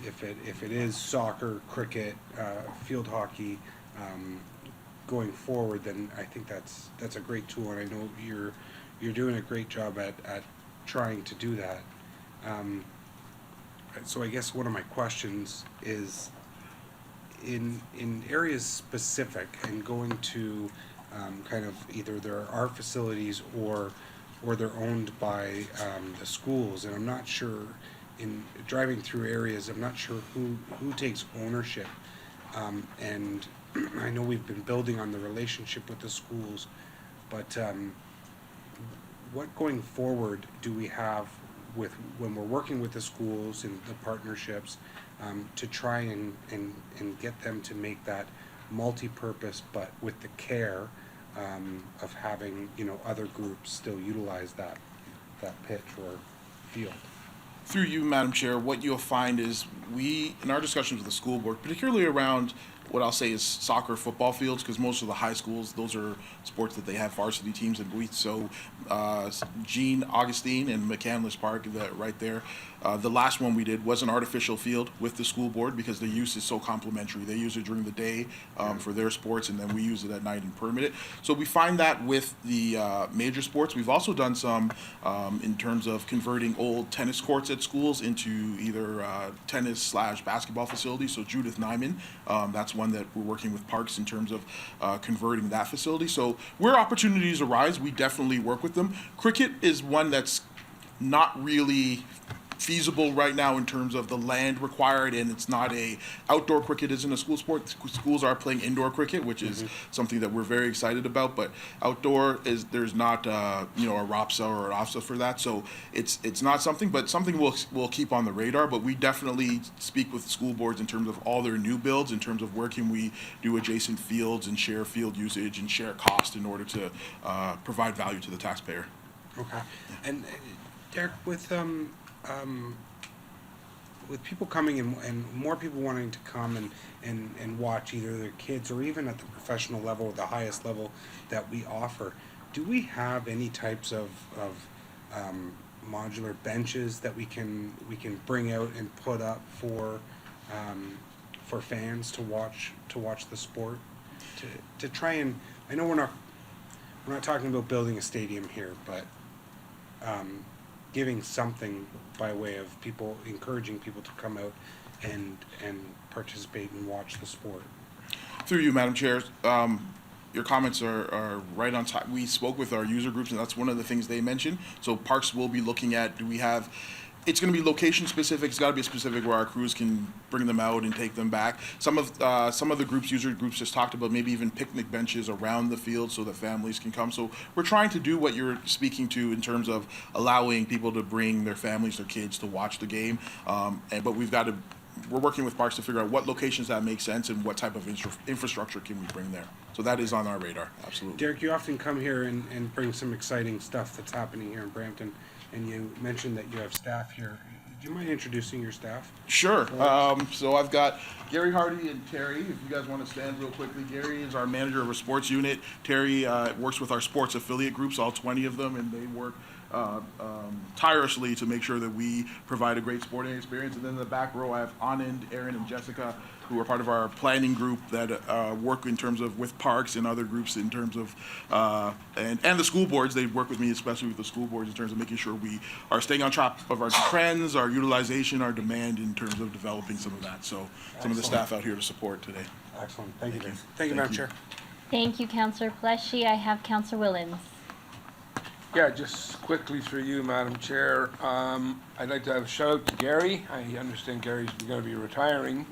if it is soccer, cricket, field hockey, going forward, then I think that's a great tool, and I know you're doing a great job at trying to do that. So I guess one of my questions is, in areas specific and going to kind of either there are facilities or they're owned by the schools, and I'm not sure, in driving through areas, I'm not sure who takes ownership, and I know we've been building on the relationship with the schools, but what going forward do we have with when we're working with the schools and the partnerships to try and get them to make that multi-purpose, but with the care of having, you know, other groups still utilize that pitch or field? Through you, Madam Chair, what you'll find is we, in our discussions with the school board, particularly around what I'll say is soccer, football fields, because most of the high schools, those are sports that they have varsity teams in. So Jean Augustine and McCandless Park, that right there, the last one we did was an artificial field with the school board because the use is so complementary. They use it during the day for their sports, and then we use it at night and permit it. So we find that with the major sports. We've also done some in terms of converting old tennis courts at schools into either tennis/basketball facilities. So Judith Nyman, that's one that we're working with Parks in terms of converting that facility. So where opportunities arise, we definitely work with them. Cricket is one that's not really feasible right now in terms of the land required, and it's not a outdoor cricket isn't a school sport. Schools are playing indoor cricket, which is something that we're very excited about, but outdoor is there's not a ROPSA or an OFSA for that, so it's not something, but something we'll keep on the radar. But we definitely speak with school boards in terms of all their new builds, in terms of where can we do adjacent fields and share field usage and share cost in order to provide value to the taxpayer. Okay. And Derek, with people coming and more people wanting to come and watch either their kids or even at the professional level, the highest level that we offer, do we have any types of modular benches that we can bring out and put up for fans to watch the sport, to try and, I know we're not talking about building a stadium here, but giving something by way of people, encouraging people to come out and participate and watch the sport. Through you, Madam Chair, your comments are right on time. We spoke with our user groups, and that's one of the things they mentioned. So Parks will be looking at, do we have, it's going to be location specific. It's got to be specific where our crews can bring them out and take them back. Some of the groups, user groups, just talked about maybe even picnic benches around the field so that families can come. So we're trying to do what you're speaking to in terms of allowing people to bring their families, their kids to watch the game. But we're working with Parks to figure out what locations that make sense and what type of infrastructure can we bring there. So that is on our radar, absolutely. Derek, you often come here and bring some exciting stuff that's happening here in Brampton. And you mentioned that you have staff here. Do you mind introducing your staff? Sure. So I've got Gary Hardy and Terry. If you guys want to stand real quickly. Gary is our manager of a sports unit. Terry works with our sports affiliate groups, all 20 of them, and they work tirelessly to make sure that we provide a great sporting experience. And then in the back row, I have Anand, Aaron, and Jessica, who are part of our planning group that work in terms of with Parks and other groups in terms of and the school boards. They work with me, especially with the school boards, in terms of making sure we are staying on top of our trends, our utilization, our demand in terms of developing some of that. So some of the staff out here to support today. Excellent. Thank you. Thank you, Madam Chair. Thank you, Councillor Pleshy. I have Councillor Willens. Yeah, just quickly through you, Madam Chair. I'd like to have a shout out to Gary. I understand Gary's going to be retiring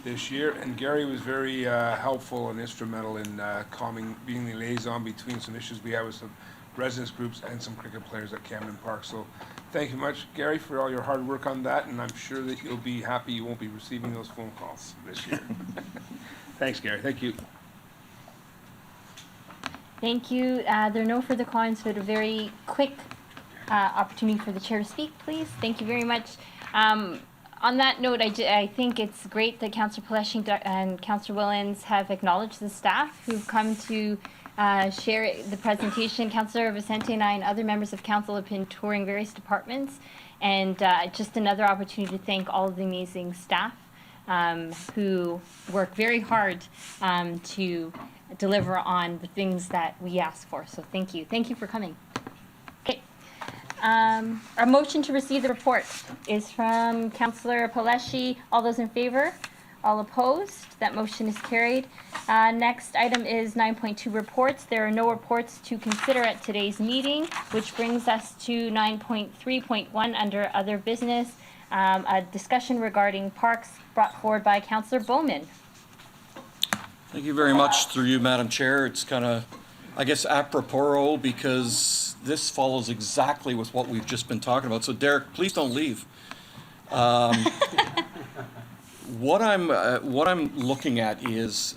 this year, and Gary was very helpful and instrumental in being the liaison between some issues we have with some residents groups and some cricket players at Camden Park. So thank you much, Gary, for all your hard work on that, and I'm sure that you'll be happy you won't be receiving those phone calls this year. Thanks, Gary. Thank you. Thank you. There are no further comments, but a very quick opportunity for the chair to speak, please. Thank you very much. On that note, I think it's great that Councillor Paleshi and Councillor Willens have acknowledged the staff who've come to share the presentation. Councillor Vicente and I and other members of council have been touring various departments, and just another opportunity to thank all of the amazing staff who work very hard to deliver on the things that we ask for. So thank you. Thank you for coming. Okay. Our motion to receive the report is from Councillor Paleshi. All those in favor? All opposed? That motion is carried. Next item is 9.2 reports. There are no reports to consider at today's meeting, which brings us to 9.3.1 under other business, a discussion regarding parks brought forward by Councillor Bowman. Thank you very much, through you, Madam Chair. It's kind of, I guess, apropos because this follows exactly with what we've just been talking about. So Derek, please don't leave. What I'm looking at is,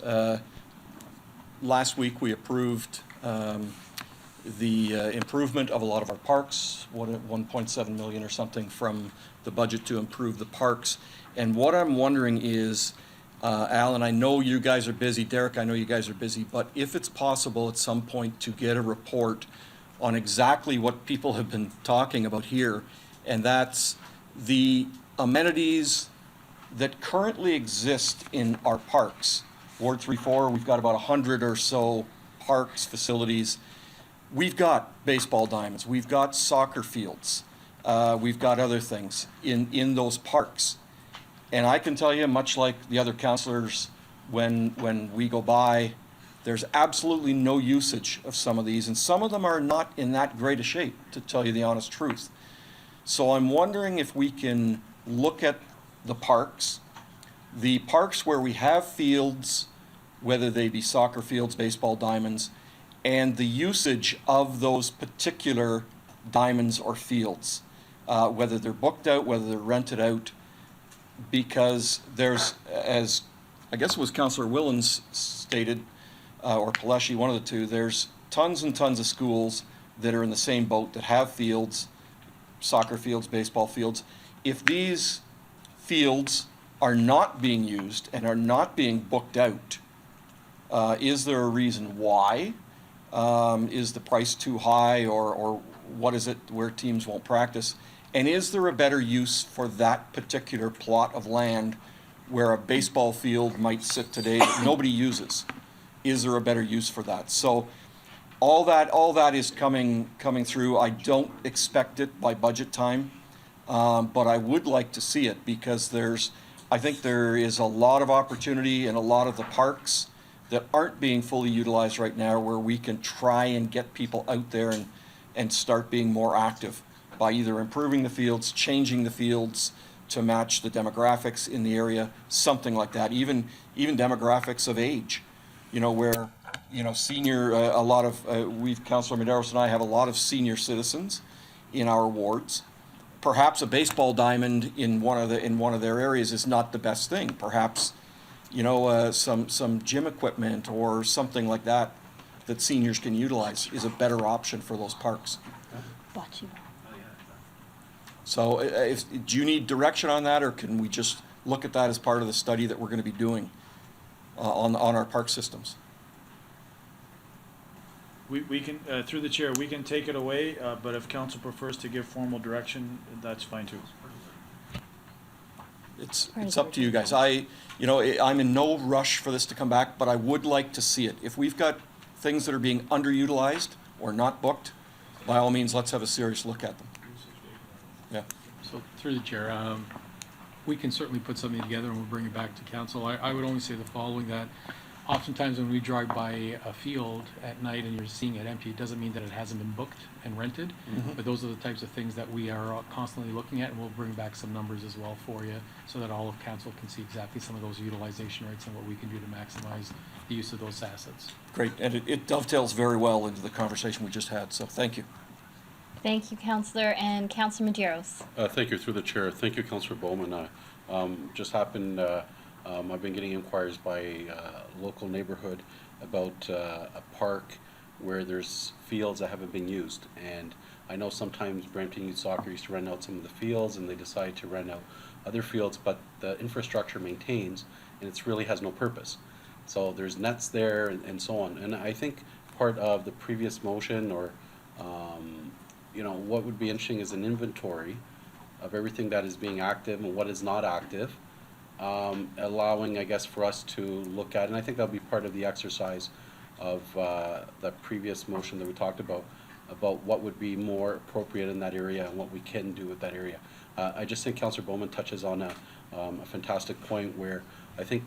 last week we approved the improvement of a lot of our parks, 1.7 million or something from the budget to improve the parks. And what I'm wondering is, Alan, I know you guys are busy. Derek, I know you guys are busy. But if it's possible at some point to get a report on exactly what people have been talking about here, and that's the amenities that currently exist in our parks. Ward 3-4, we've got about 100 or so parks, facilities. We've got baseball diamonds. We've got soccer fields. We've got other things in those parks. And I can tell you, much like the other councillors, when we go by, there's absolutely no usage of some of these, and some of them are not in that great a shape, to tell you the honest truth. So I'm wondering if we can look at the parks where we have fields, whether they be soccer fields, baseball diamonds, and the usage of those particular diamonds or fields, whether they're booked out, whether they're rented out, because there's, as I guess it was Councillor Willens stated, or Paleshi, one of the two, there's tons and tons of schools that are in the same boat that have fields, soccer fields, baseball fields. If these fields are not being used and are not being booked out, is there a reason why? Is the price too high, or what is it where teams won't practice? And is there a better use for that particular plot of land where a baseball field might sit today that nobody uses? Is there a better use for that? So all that is coming through. I don't expect it by budget time, but I would like to see it, because I think there is a lot of opportunity in a lot of the parks that aren't being fully utilized right now, where we can try and get people out there and start being more active by either improving the fields, changing the fields to match the demographics in the area, something like that. Even demographics of age, where, senior, a lot of, Councillor Medeiros and I have a lot of senior citizens in our wards. Perhaps a baseball diamond in one of their areas is not the best thing. Perhaps, some gym equipment or something like that seniors can utilize is a better option for those parks. So do you need direction on that, or can we just look at that as part of the study that we're going to be doing on our park systems? We can, through the chair, we can take it away, but if council prefers to give formal direction, that's fine too. It's up to you guys. I'm in no rush for this to come back, but I would like to see it. If we've got things that are being underutilized or not booked, by all means, let's have a serious look at them. Yeah. So through the chair, we can certainly put something together and we'll bring it back to council. I would only say the following, that oftentimes when we drive by a field at night and you're seeing it empty, it doesn't mean that it hasn't been booked and rented. Mhm. But those are the types of things that we are constantly looking at, and we'll bring back some numbers as well for you, so that all of council can see exactly some of those utilization rates and what we can do to maximize the use of those assets. Great, and it dovetails very well into the conversation we just had, so thank you. Thank you, Councillor, and Councillor Medeiros. Thank you, through the chair. Thank you, Councillor Bowman. Just happened, I've been getting inquiries by a local neighborhood about a park where there's fields that haven't been used. And I know sometimes Brampton Youth Soccer used to rent out some of the fields, and they decide to rent out other fields, but the infrastructure maintains, and it's really has no purpose. So there's nets there and so on. And I think part of the previous motion or, you know, what would be interesting is an inventory of everything that is being active and what is not active, allowing, I guess, for us to look at, and I think that'll be part of the exercise of the previous motion that we talked about what would be more appropriate in that area and what we can do with that area. I just think Councillor Bowman touches on a fantastic point where I think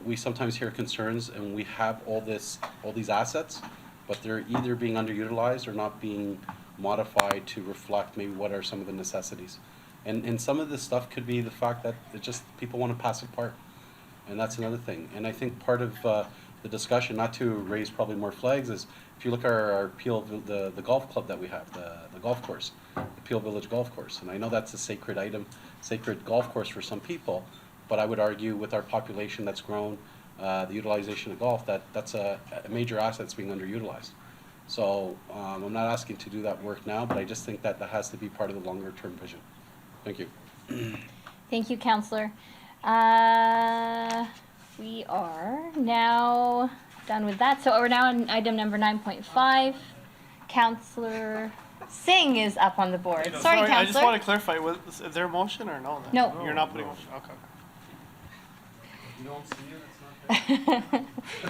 we sometimes hear concerns and we have all these assets, but they're either being underutilized or not being modified to reflect maybe what are some of the necessities. And some of this stuff could be the fact that it just people want to pass a park, and that's another thing. And I think part of the discussion, not to raise probably more flags, is if you look at our Peel, the golf club that we have, the golf course, the Peel Village Golf Course, and I know that's a sacred item, sacred golf course for some people, but I would argue with our population that's grown, the utilization of golf, that's a major asset that's being underutilized. So I'm not asking to do that work now, but I just think that has to be part of the longer term vision. Thank you. Thank you, Councillor. We are now done with that. So we're now on item number 9.5. Councillor Singh is up on the board. Sorry, Councillor. I just want to clarify, was there a motion or no? No. You're not putting a motion, okay. You don't see it, it's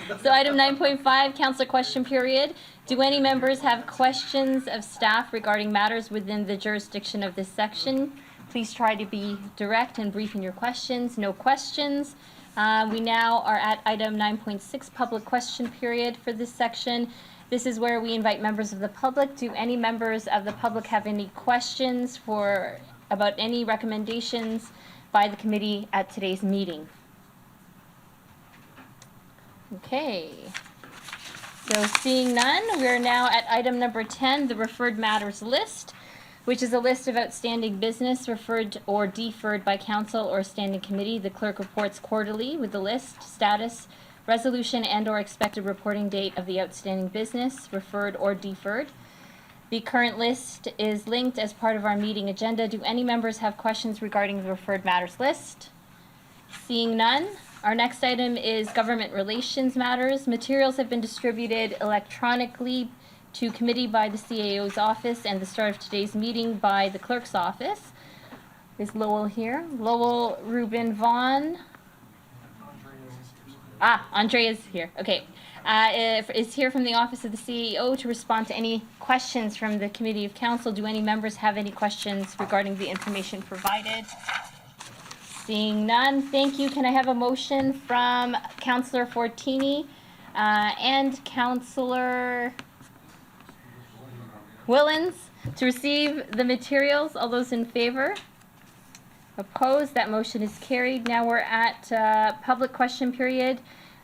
not So item 9.5, councillor question period. Do any members have questions of staff regarding matters within the jurisdiction of this section? Please try to be direct and brief in your questions. No questions. We now are at item 9.6, public question period for this section. This is where we invite members of the public. Do any members of the public have any questions about any recommendations by the committee at today's meeting? Okay. So seeing none, we are now at item number 10, the referred matters list, which is a list of outstanding business referred or deferred by council or standing committee. The clerk reports quarterly with the list, status, resolution, and/or expected reporting date of the outstanding business referred or deferred. The current list is linked as part of our meeting agenda. Do any members have questions regarding the referred matters list? Seeing none, our next item is government relations matters. Materials have been distributed electronically to committee by the CAO's office and the start of today's meeting by the clerk's office. Is Lowell here? Lowell Rubin Vaughn. Andrea's here. Okay. Is here from the office of the CAO to respond to any questions from the Committee of Council. Do any members have any questions regarding the information provided? Seeing none, thank you. Can I have a motion from Councillor Fortini and Councillor Willens to receive the materials? All those in favor? Opposed? That motion is carried. Now we're at public question period,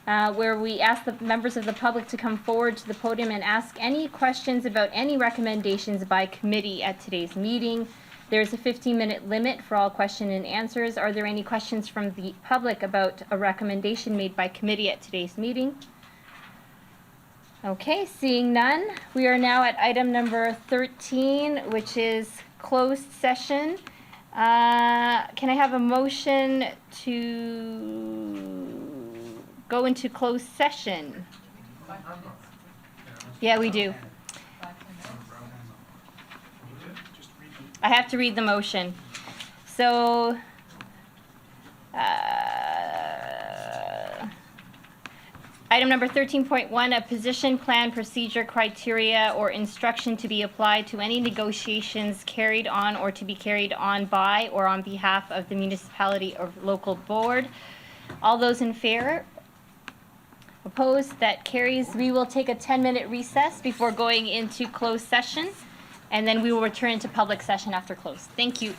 where we ask the members of the public to come forward to the podium and ask any questions about any recommendations by committee at today's meeting. There's a 15-minute limit for all question and answers. Are there any questions from the public about a recommendation made by committee at today's meeting? Okay, seeing none, we are now at item number 13, which is closed session. Can I have a motion to go into closed session? Yeah, we do. I have to read the motion. So, item number 13.1, a position, plan, procedure, criteria, or instruction to be applied to any negotiations carried on or to be carried on by or on behalf of the municipality or local board. All those in favor? Opposed? That carries. We will take a 10-minute recess before going into closed session, and then we will return to public session after close. Thank you.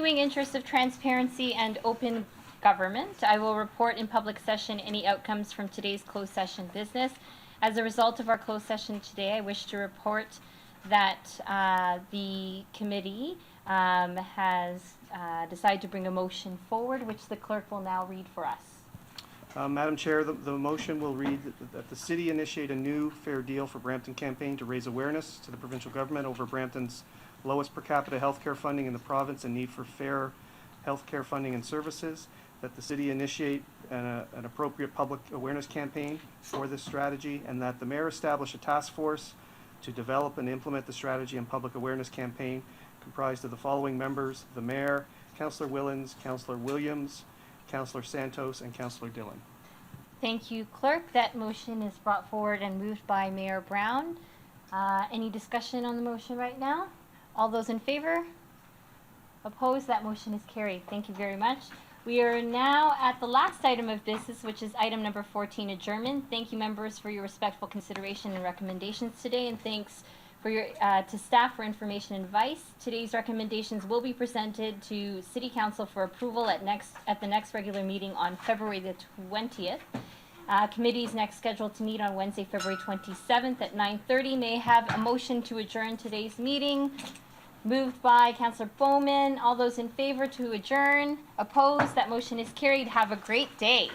continuing interest of transparency and open government, I will report in public session any outcomes from today's closed session business. As a result of our closed session today, I wish to report that the committee has decided to bring a motion forward, which the clerk will now read for us. Madam Chair, the motion will read that the city initiate a new fair deal for Brampton campaign to raise awareness to the provincial government over Brampton's lowest per capita healthcare funding in the province and need for fair healthcare funding and services, that the city initiate an appropriate public awareness campaign for this strategy, and that the mayor establish a task force to develop and implement the strategy and public awareness campaign comprised of the following members: the mayor, Councillor Willens, Councillor Williams, Councillor Santos, and Councillor Dillon. Thank you, clerk. That motion is brought forward and moved by Mayor Brown. Any discussion on the motion right now? All those in favor? Opposed? That motion is carried. Thank you very much. We are now at the last item of business, which is item number 14, adjournment. Thank you, members, for your respectful consideration and recommendations today, and thanks for your to staff for information and advice. Today's recommendations will be presented to City Council for approval at the next regular meeting on February the 20th. Committee is next scheduled to meet on Wednesday, February 27th at 9:30. May I have a motion to adjourn today's meeting? Moved by Councillor Bowman. All those in favor to adjourn? Opposed? That motion is carried. Have a great day.